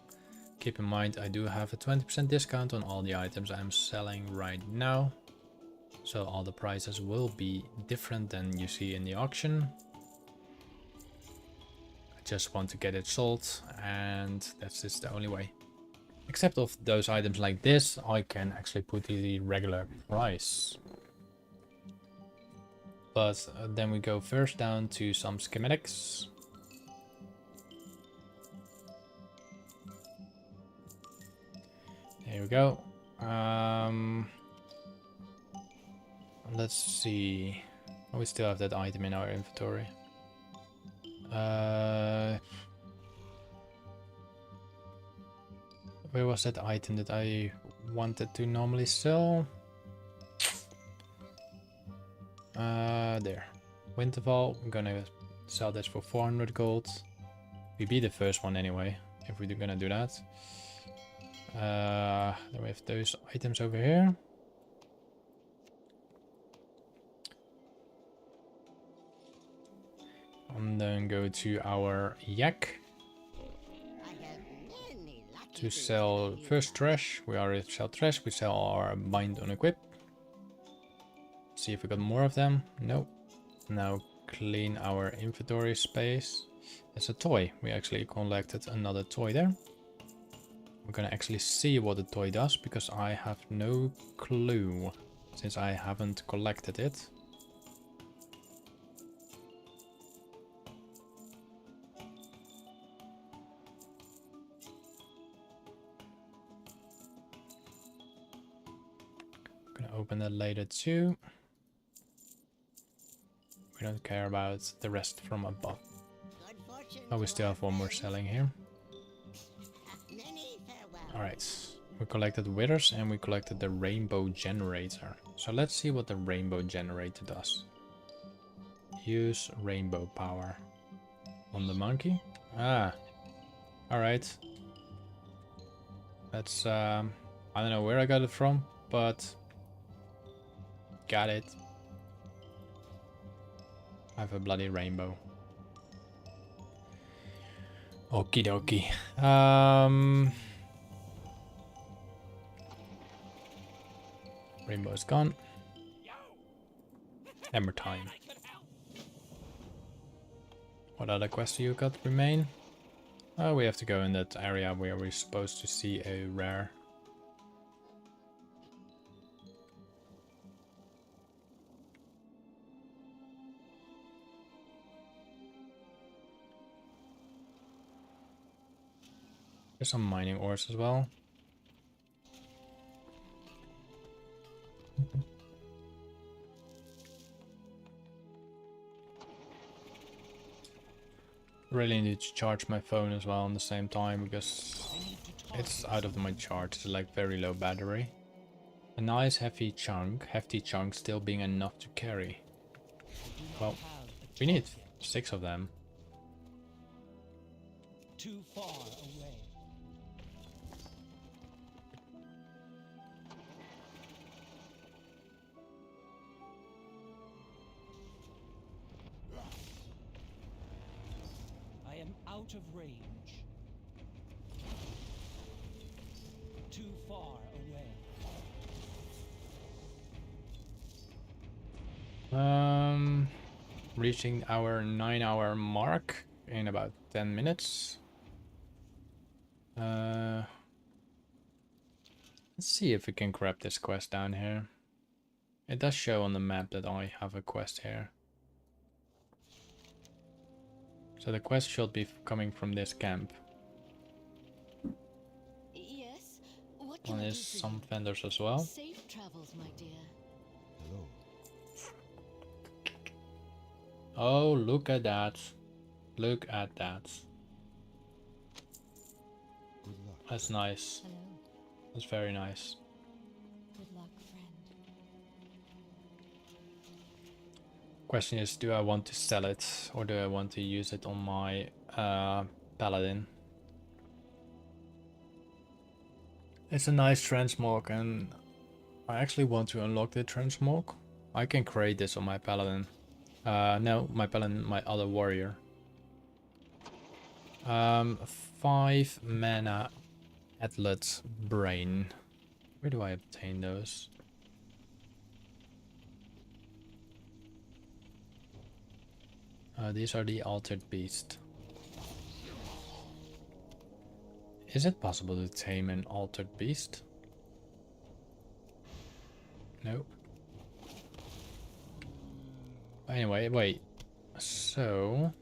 Keep in mind I do have a 20% discount on all the items I'm selling right now. So all the prices will be different than you see in the auction. I just want to get it sold, and that's just the only way. Except of those items like this, I can actually put the regular price. But then we go first down to some schematics. There we go. Let's see. Oh, we still have that item in our inventory. Where was that item that I wanted to normally sell? There. Winterval. I'm gonna sell this for 400 gold. We beat the first one anyway, if we're gonna do that. Then we have those items over here. And then go to our yak to sell first trash. We already sell trash. We sell our bind on equip. See if we got more of them. Nope. Now clean our inventory space. It's a toy. We actually collected another toy there. We're gonna actually see what the toy does, because I have no clue since I haven't collected it. Gonna open that later too. We don't care about the rest from above. Oh, we still have one more selling here. Alright, we collected withers and we collected the rainbow generator. So let's see what the rainbow generator does. Use rainbow power on the monkey. Ah, alright. That's, I don't know where I got it from, but got it. I have a bloody rainbow. Okie dokie. Rainbow is gone. Hammer time. What other quests you got remain? Oh, we have to go in that area where we're supposed to see a rare. There's some mining ores as well. Really need to charge my phone as well on the same time, because it's out of my charge. It's like very low battery. A nice hefty chunk still being enough to carry. Well, we need 6 of them. Too far away. I am out out of range. Too far away. Reaching our 9-hour mark in about 10 minutes. Let's see if we can grab this quest down here. It does show on the map that I have a quest here. So the quest should be coming from this camp. Yes. What And there's some vendors as well. Safe travels, my dear. Hello. Oh, look at that. Look at that. Good luck. That's nice. Hello. That's very nice. Good luck, friend. Question is, do I want to sell it or do I want to use it on my paladin? It's a nice transmog and I actually want to unlock the transmog. I can create this on my paladin. No, my paladin, my other warrior. 5 mana atlet brain. Where do I obtain those? These are the altered beast. Is it possible to tame an altered beast? Nope. Anyway, wait. So,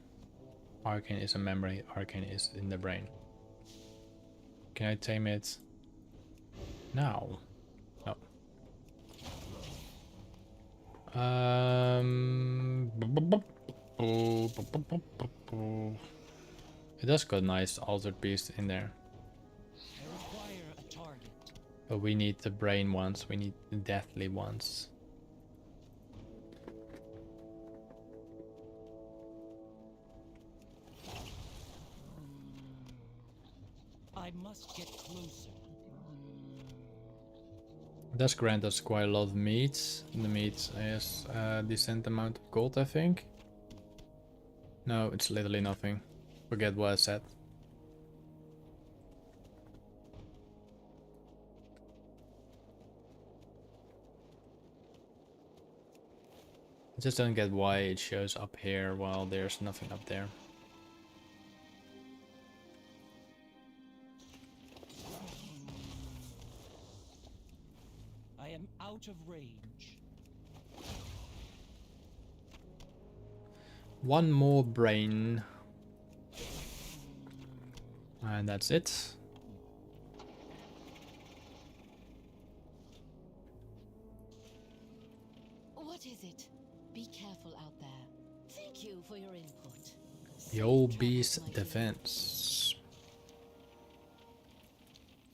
arcane is a memory, arcane is in the brain. Can I tame it now? No. It does got nice altered beast in there. I require a target. But we need the brain ones, we need the deathly ones. I must get closer. It does grant us quite a lot of meat. The meat is a decent amount of gold, I think. No, it's literally nothing. Forget what I said. I just don't get why it shows up here while there's nothing up there. I am out of range. One more brain. And that's it. What is it? Be careful out there. Thank you for your input. The old Safe beast travels, my dear. defense.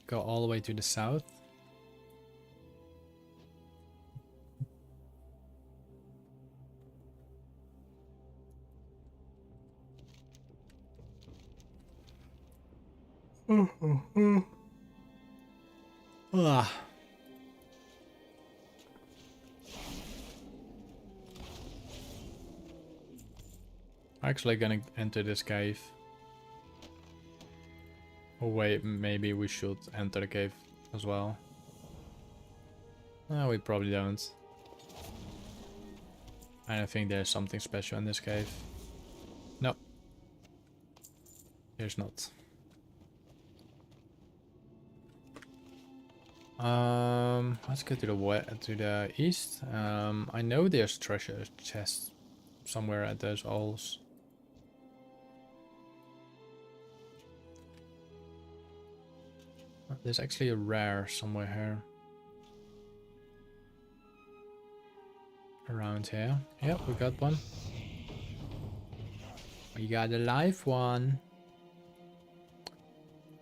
Go all the way to the south. Ah. Actually gonna enter this cave. Oh wait, maybe we should enter the cave as well. No, we probably don't. I don't think there's something special in this cave. No. There's not. Let's go to the east. I know there's treasure chests somewhere at those holes. There's actually a rare somewhere here. Around here. Yep, we got one. We got a live one.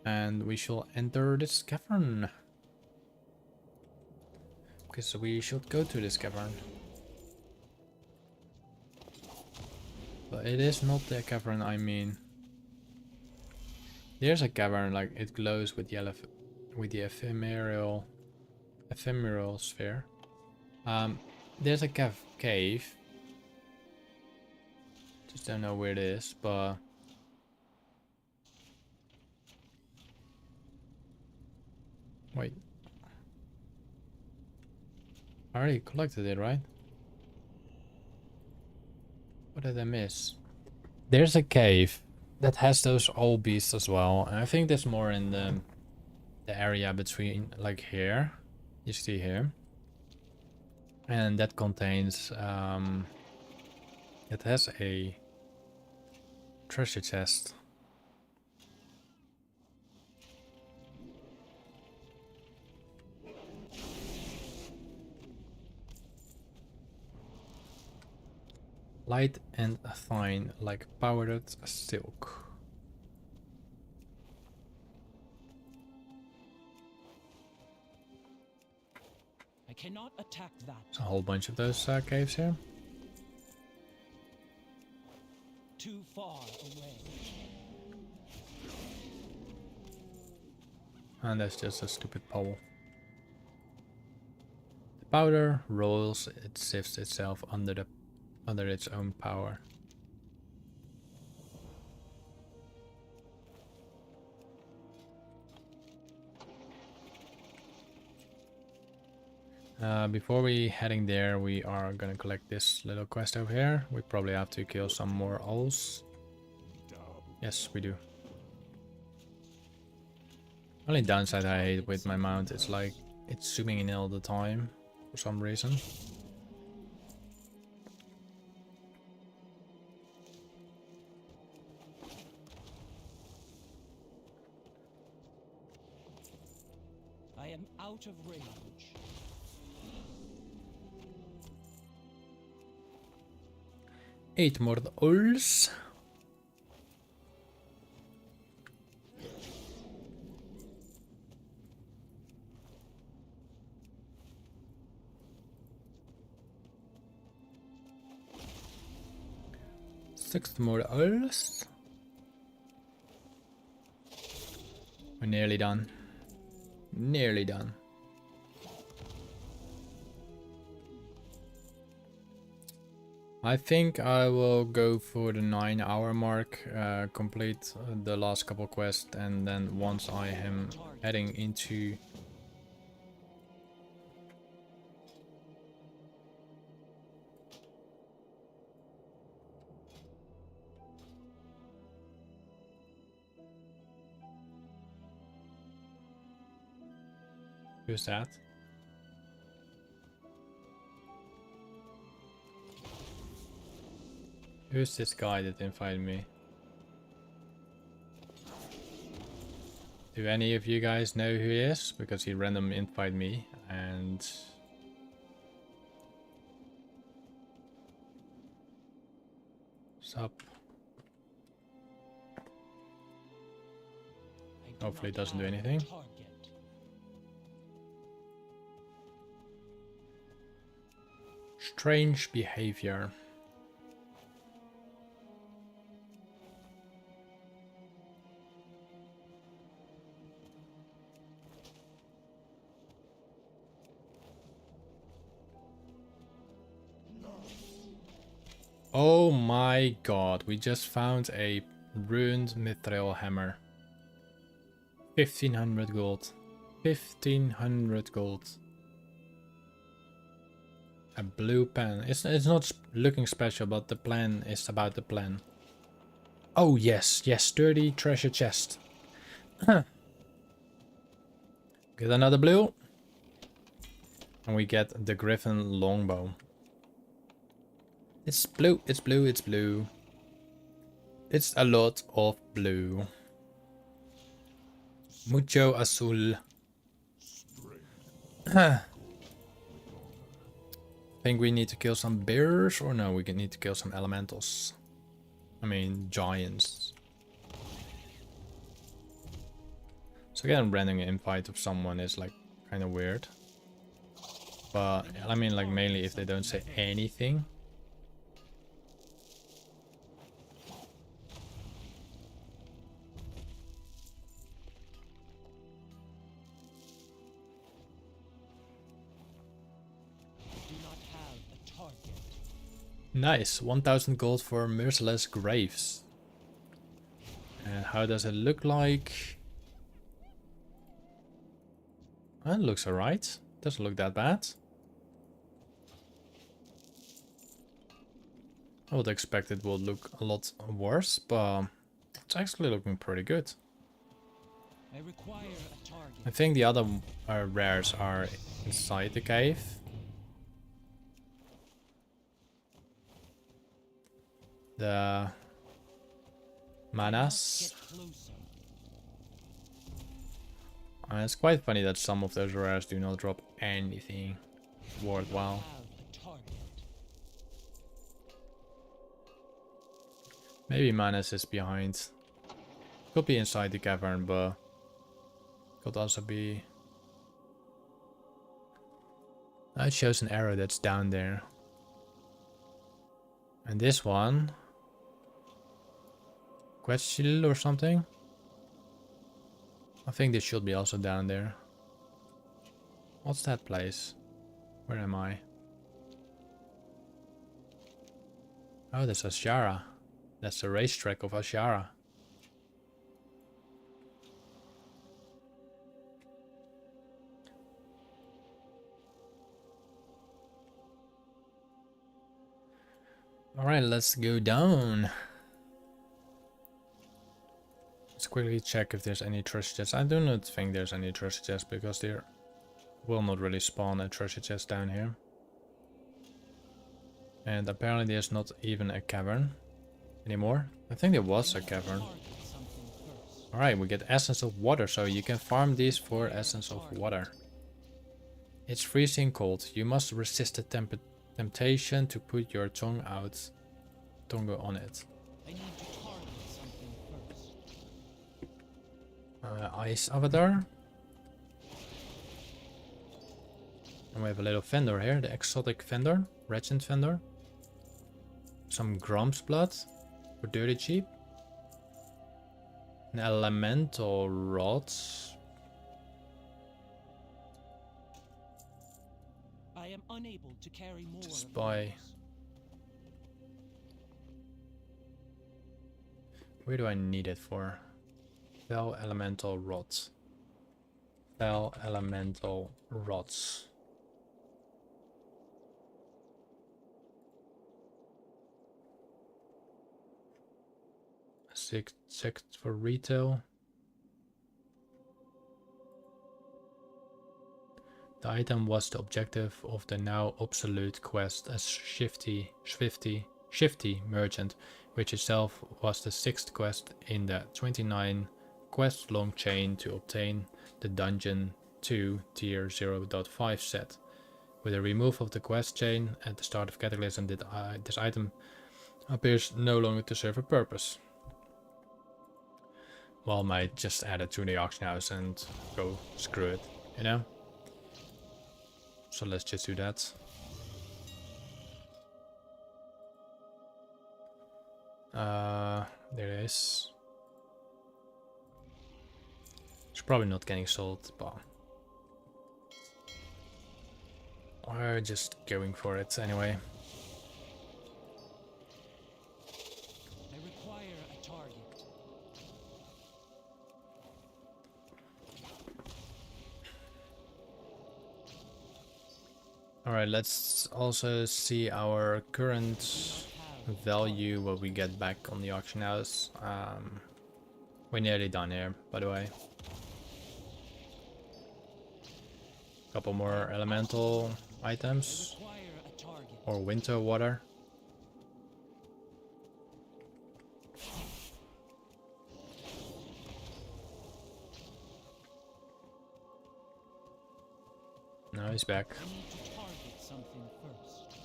And we shall enter this cavern. Because we should go to this cavern. But it is not the cavern I mean. There's a cavern, like it glows with yellow, with the ephemeral sphere. There's a cave. Just don't know where it is, but Wait. I already collected it, right? What did I miss? There's a cave that has those old beasts as well. And I think there's more in the area between, like here. You see here. And that contains, it has a treasure chest. Light and fine, like powdered silk. I cannot attack that. There's a whole bunch of those caves here. Too far away. And that's just a stupid pole. The powder rolls, it sifts itself under its own power. Before we heading there, we are gonna collect this little quest over here. We probably have to kill some more owls. Yes, we do. Only downside I hate with my mount is like it's zooming in all the time for some reason. I am out of range. Eight more owls. Six more owls. We're nearly done. Nearly done. I think I will go for the 9-hour mark, complete the last couple quests, and then once I am heading into who's that? Who's this guy that invited me? Do any of you guys know who he is? Because he random invited me and... Sup? Hopefully it doesn't do anything. Strange behavior. Oh my god, we just found a ruined mithril hammer. 1500 gold. 1500 gold. A blue pen. It's not looking special, but the plan is about the plan. Oh yes, yes, sturdy treasure chest. Get another blue. And we get the griffin longbow. It's blue, it's blue, it's blue. It's a lot of blue. Mucho azul. Think we need to kill some bears, or no, we need to kill some elementals. I mean, giants. So getting a random invite of someone is like kind of weird. But I mean, like mainly if they don't say anything. Nice, 1000 gold for merciless graves. And how does it look like? That looks alright. Doesn't look that bad. I would expect it would look a lot worse, but it's actually looking pretty good. I require a target. I think the other rares are inside the cave. The manas. Get closer. And it's quite funny that some of those rares do not drop anything worthwhile. Have a target. Maybe Manus is behind. Could be inside the cavern, but could also be... It shows an arrow that's down there. And this one... Quetchil or something? I think this should be also down there. What's that place? Where am I? Oh, that's Ashara. That's the racetrack of Ashara. Alright, let's go down. Let's quickly check if there's any treasure chests. I do not think there's any treasure chests because there will not really spawn a treasure chest down here. And apparently there's not even a cavern anymore. I think there was a cavern. Alright, we get essence of water, so you can farm these for essence of water. It's freezing cold. You must resist the temptation to put your tongue on it. I need to target something first. Ice avatar. And we have a little vendor here, the exotic vendor, regent vendor. Some Grom's blood for dirty cheap. An elemental rod. I am unable to carry more. Just buy. Where do I need it for? Fell elemental rods. Fell elemental rods. Six for retail. The item was the objective of the now obsolete quest as Shifty Merchant, which itself was the 6th quest in the 29 quest long chain to obtain the Dungeon 2 Tier 0.5 set. With the removal of the quest chain at the start of Cataclysm, this item appears no longer to serve a purpose. Well, I might just add it to the auction house and go screw it, you know? So let's just do that. There it is. It's probably not getting sold, but we're just going for it anyway. I require a target. Alright, let's also see our current value, what we get back on the auction house. We're nearly done here, by the way. Couple more elemental items or winter water. Now he's back. I need to target something first.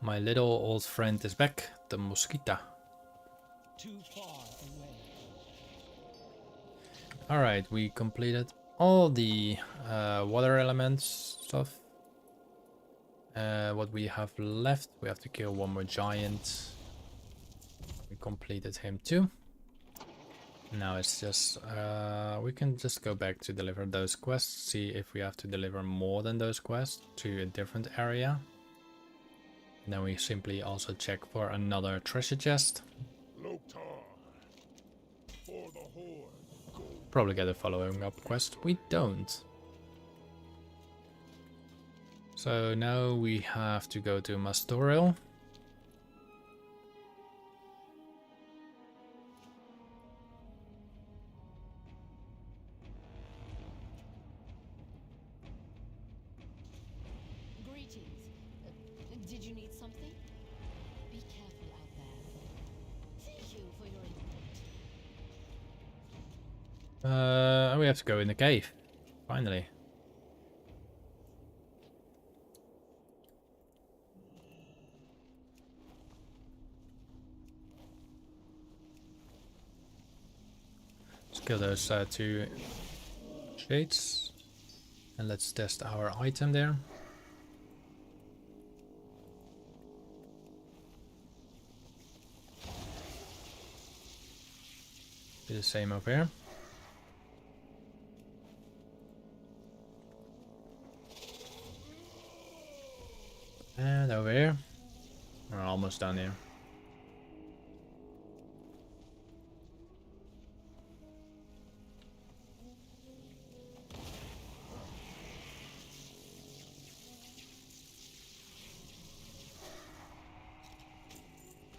My little old friend is back, the mosquito. Too far away. Alright, we completed all the water elements stuff. What we have left, we have to kill one more giant. We completed him too. Now it's just, we can just go back to deliver those quests, see if we have to deliver more than those quests to a different area. And then we simply also check for another treasure chest. probably get a following up quest. We don't. So now we have to go to Mastoril. Greetings. Did you need something? Be careful out there. Thank you for your input. We have to go in the cave. Finally. Let's kill those two shades. And let's test our item there. Do the same over here. And over here. We're almost done here.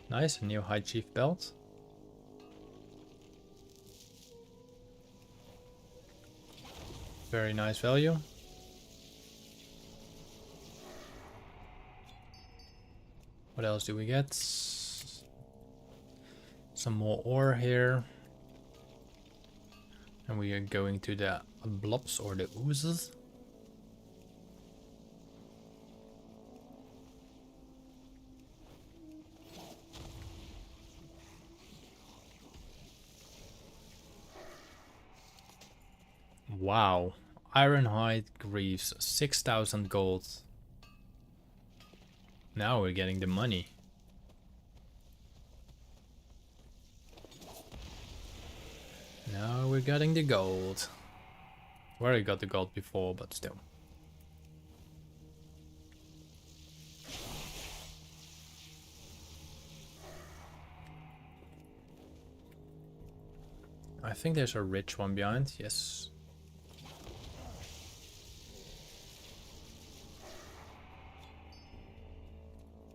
Nice, a new High Chief belt. Very nice value. What else do we get? Some more ore here. And we are going to the blobs or the oozes. Wow. Ironhide Greaves, 6,000 gold. Now we're getting the money. Now we're getting the gold. We already got the gold before, but still. I think there's a rich one behind, yes.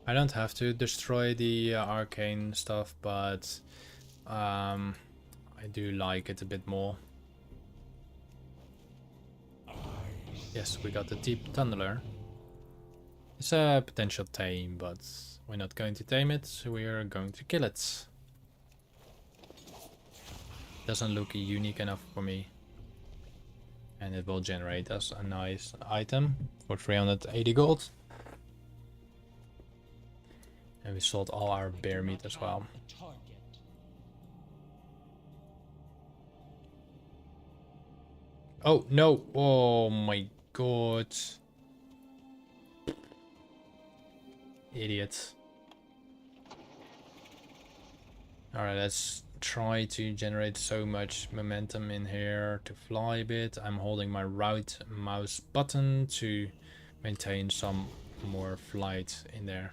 I don't have to destroy the arcane stuff, but I do like it a bit more. Yes, we got the Deep Tunneler. It's a potential tame, but we're not going to tame it, so we are going to kill it. Doesn't look unique enough for me. And it will generate us a nice item for 380 gold. And we sold all our bear meat as well. Oh no! Oh my god! Idiot. Alright, let's try to generate so much momentum in here to fly a bit. I'm holding my right mouse button to maintain some more flight in there.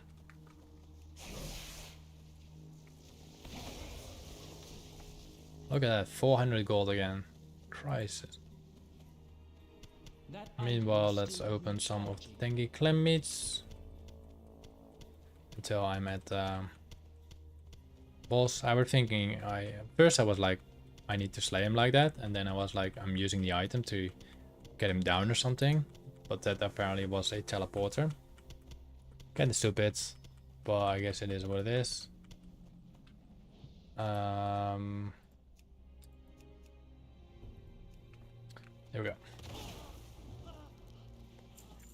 Look at that, 400 gold again. Christ. Meanwhile, let's open some of the Tengi clam meats. Until I'm at boss. I was thinking, first I was like, I need to slay him like that. And then I was like, I'm using the item to get him down or something. But that apparently was a teleporter. Kinda stupid. But I guess it is what it is. There we go.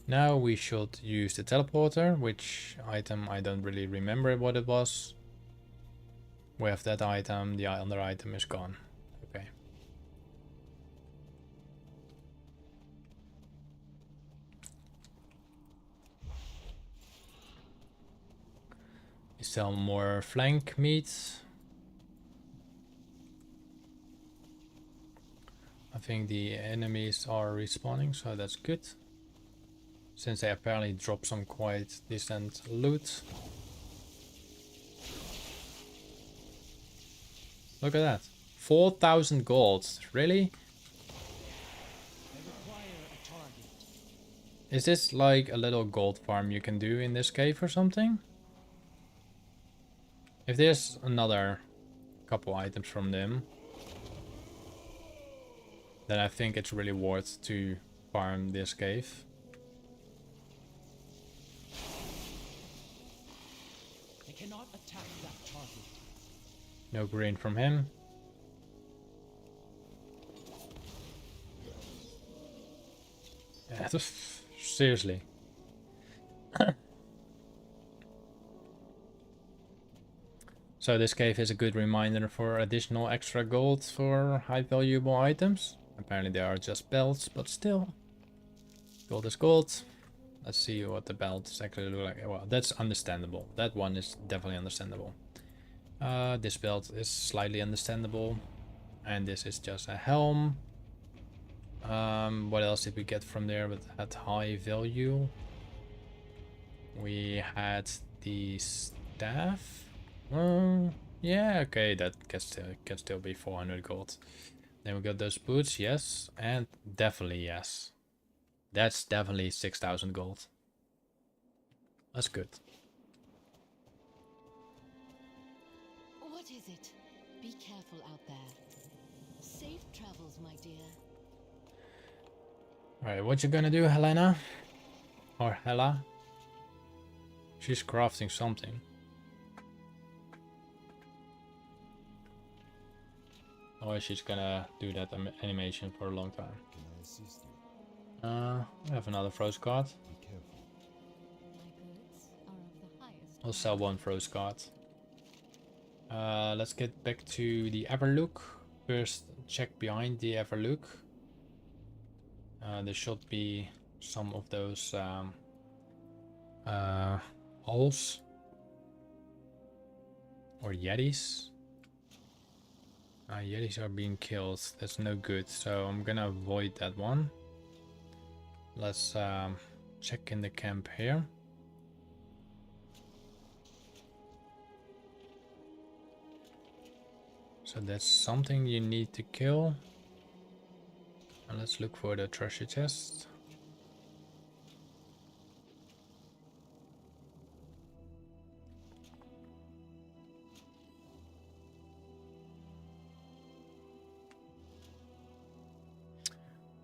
Now we should use the teleporter, which item I don't really remember what it was. We have that item, the other item is gone. Okay. We sell more flank meats. I think the enemies are respawning, so that's good. Since they apparently dropped some quite decent loot. Look at that. 4,000 gold. Really? Is this like a little gold farm you can do in this cave or something? If there's another couple items from them, then I think it's really worth to farm this cave. They cannot attack that target. No green from him. Yeah, seriously. So this cave is a good reminder for additional extra gold for high valuable items. Apparently they are just belts, but still. Gold is gold. Let's see what the belts actually look like. Well, that's understandable. That one is definitely understandable. This belt is slightly understandable. And this is just a helm. What else did we get from there with that high value? We had the staff. Yeah, okay, that can still be 400 gold. Then we got those boots, yes, and definitely yes. That's definitely 6,000 gold. That's good. What is it? Be careful out there. Safe travels, my dear. Alright, what you gonna do, Helena? Or Hella? She's crafting something. Or she's gonna do that animation for a long time. Can I assist you? We have another froze card. Be careful. My goods are of the highest. I'll sell one froze card. Let's get back to the Everlook. First, check behind the Everlook. There should be some of those holes or yetis. Yetis are being killed. That's no good. So I'm gonna avoid that one. Let's check in the camp here. So that's something you need to kill. And let's look for the treasure chest.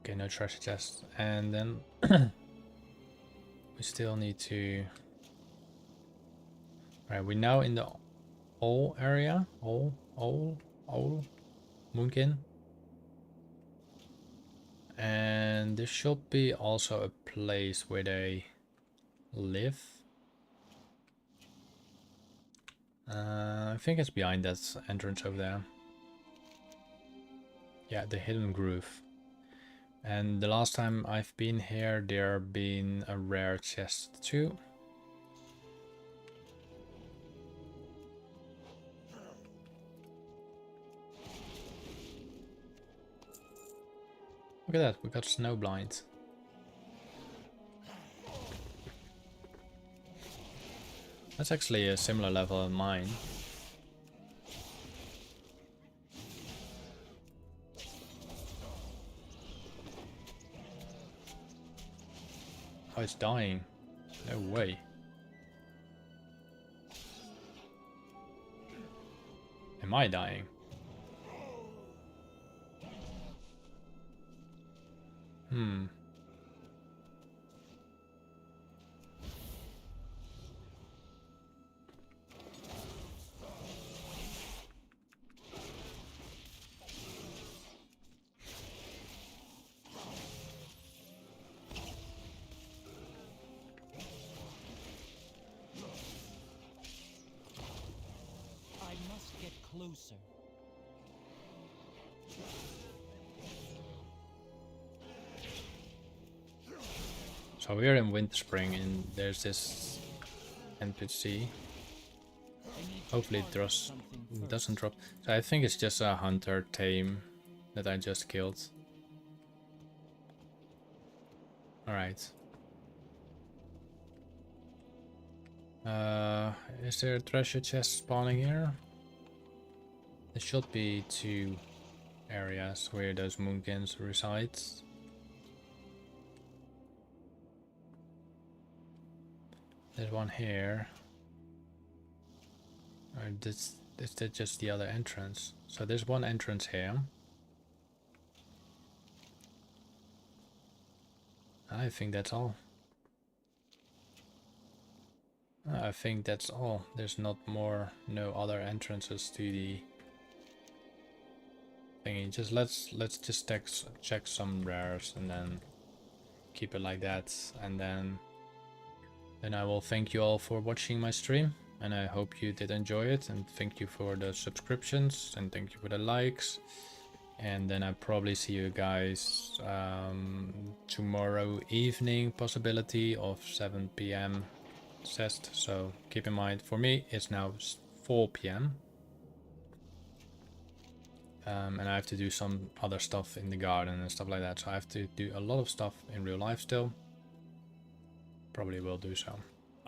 Okay, no treasure chest. And then we still need to... Alright, we're now in the Ol area. Ol Moonkin. And there should be also a place where they live. I think it's behind that entrance over there. Yeah, the hidden groove. And the last time I've been here, there been a rare chest too. Look at that, we got Snowblind. That's actually a similar level of mine. Oh, it's dying. No way. Am I dying? I must get closer. So we're in Winter Spring and there's this NPC. Hopefully it doesn't drop. So I think it's just a hunter tame that I just killed. Alright. Is there a treasure chest spawning here? There should be 2 areas where those moonkins reside. There's one here. Or is that just the other entrance? So there's one entrance here. I think that's all. I think that's all. There's no other entrances to the thingy. Just let's just check some rares and then keep it like that, and then I will thank you all for watching my stream, and I hope you did enjoy it, and thank you for the subscriptions, and thank you for the likes, and then I probably see you guys tomorrow evening, possibility of 7 p.m. Cest. So keep in mind, for me it's now 4 p.m. And I have to do some other stuff in the garden and stuff like that, so I have to do a lot of stuff in real life still. Probably will do so.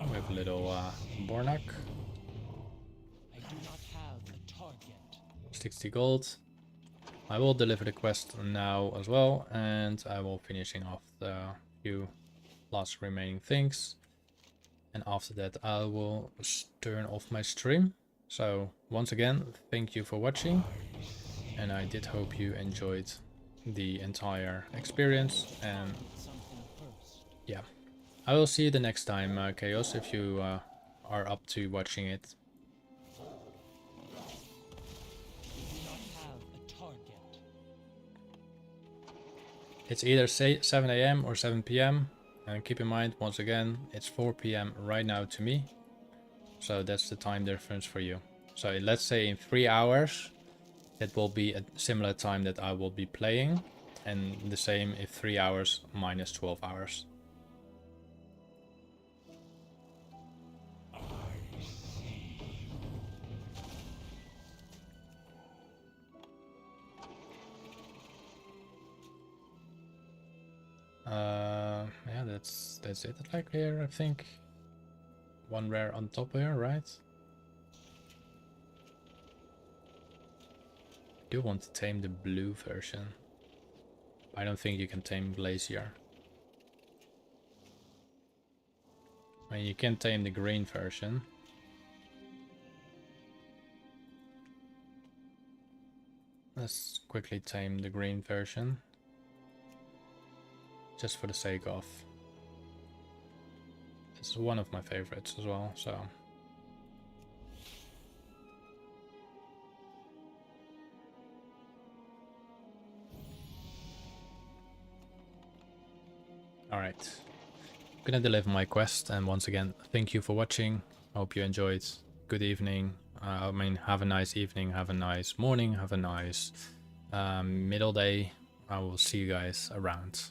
We have a little Bornak. I do not have a target. 60 gold. I will deliver the quest now as well, and I will finishing off the few last remaining things. And after that I will turn off my stream. So once again, thank you for watching, and I did hope you enjoyed the entire experience. And yeah, I will see you the next time, Chaos, if you are up to watching it. It's either 7 a.m. or 7 p.m. And keep in mind, once again, it's 4 p.m. right now to me. So that's the time difference for you. So let's say in 3 hours, it will be a similar time that I will be playing. And the same if 3 hours minus 12 hours. Yeah, that's it like here, I think. One rare on top here, right? I do want to tame the blue version. I don't think you can tame Glacier. I mean, you can tame the green version. Let's quickly tame the green version. Just for the sake of. It's one of my favorites as well, so. Alright. I'm gonna deliver my quest, and once again, thank you for watching. Hope you enjoyed. Good evening. I mean, have a nice evening, have a nice morning, have a nice middle day. I will see you guys around.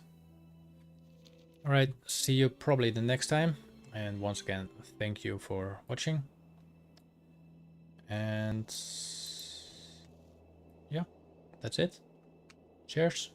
Alright, see you probably the next time. And once again, thank you for watching. And yeah, that's it. Cheers.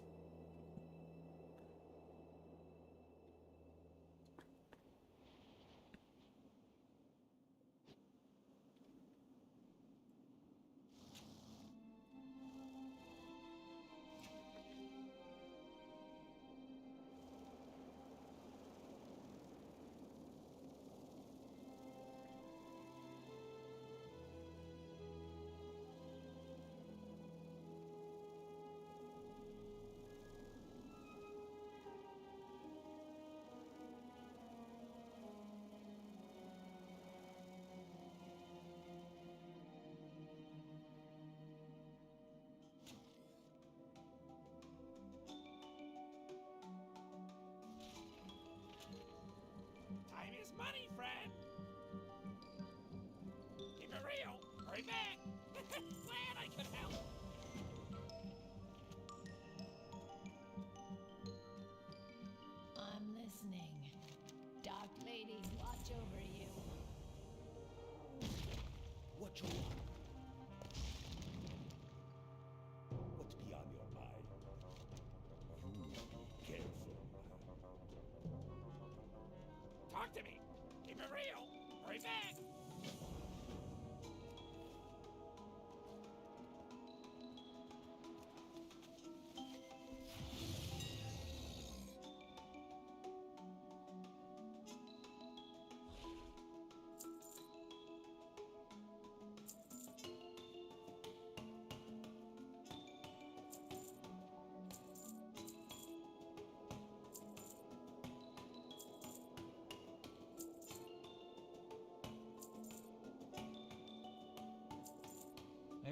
Time is money, friend. Keep it real. Hurry back. Glad I could help. I'm listening. Dark ladies watch over you. What you want? What's beyond your mind? You be careful. Talk to me. Keep it real. Hurry back.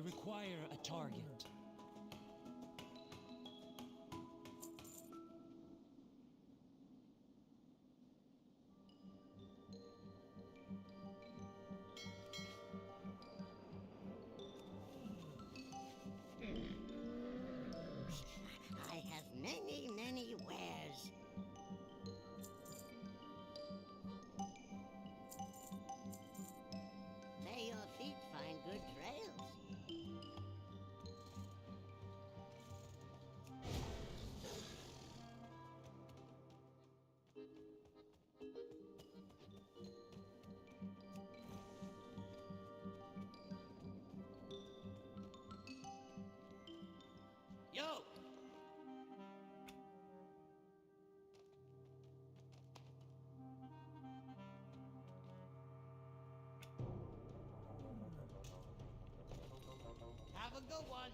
require a target. I have many, many wares. May your feet find good trails. Yo! Have a good one.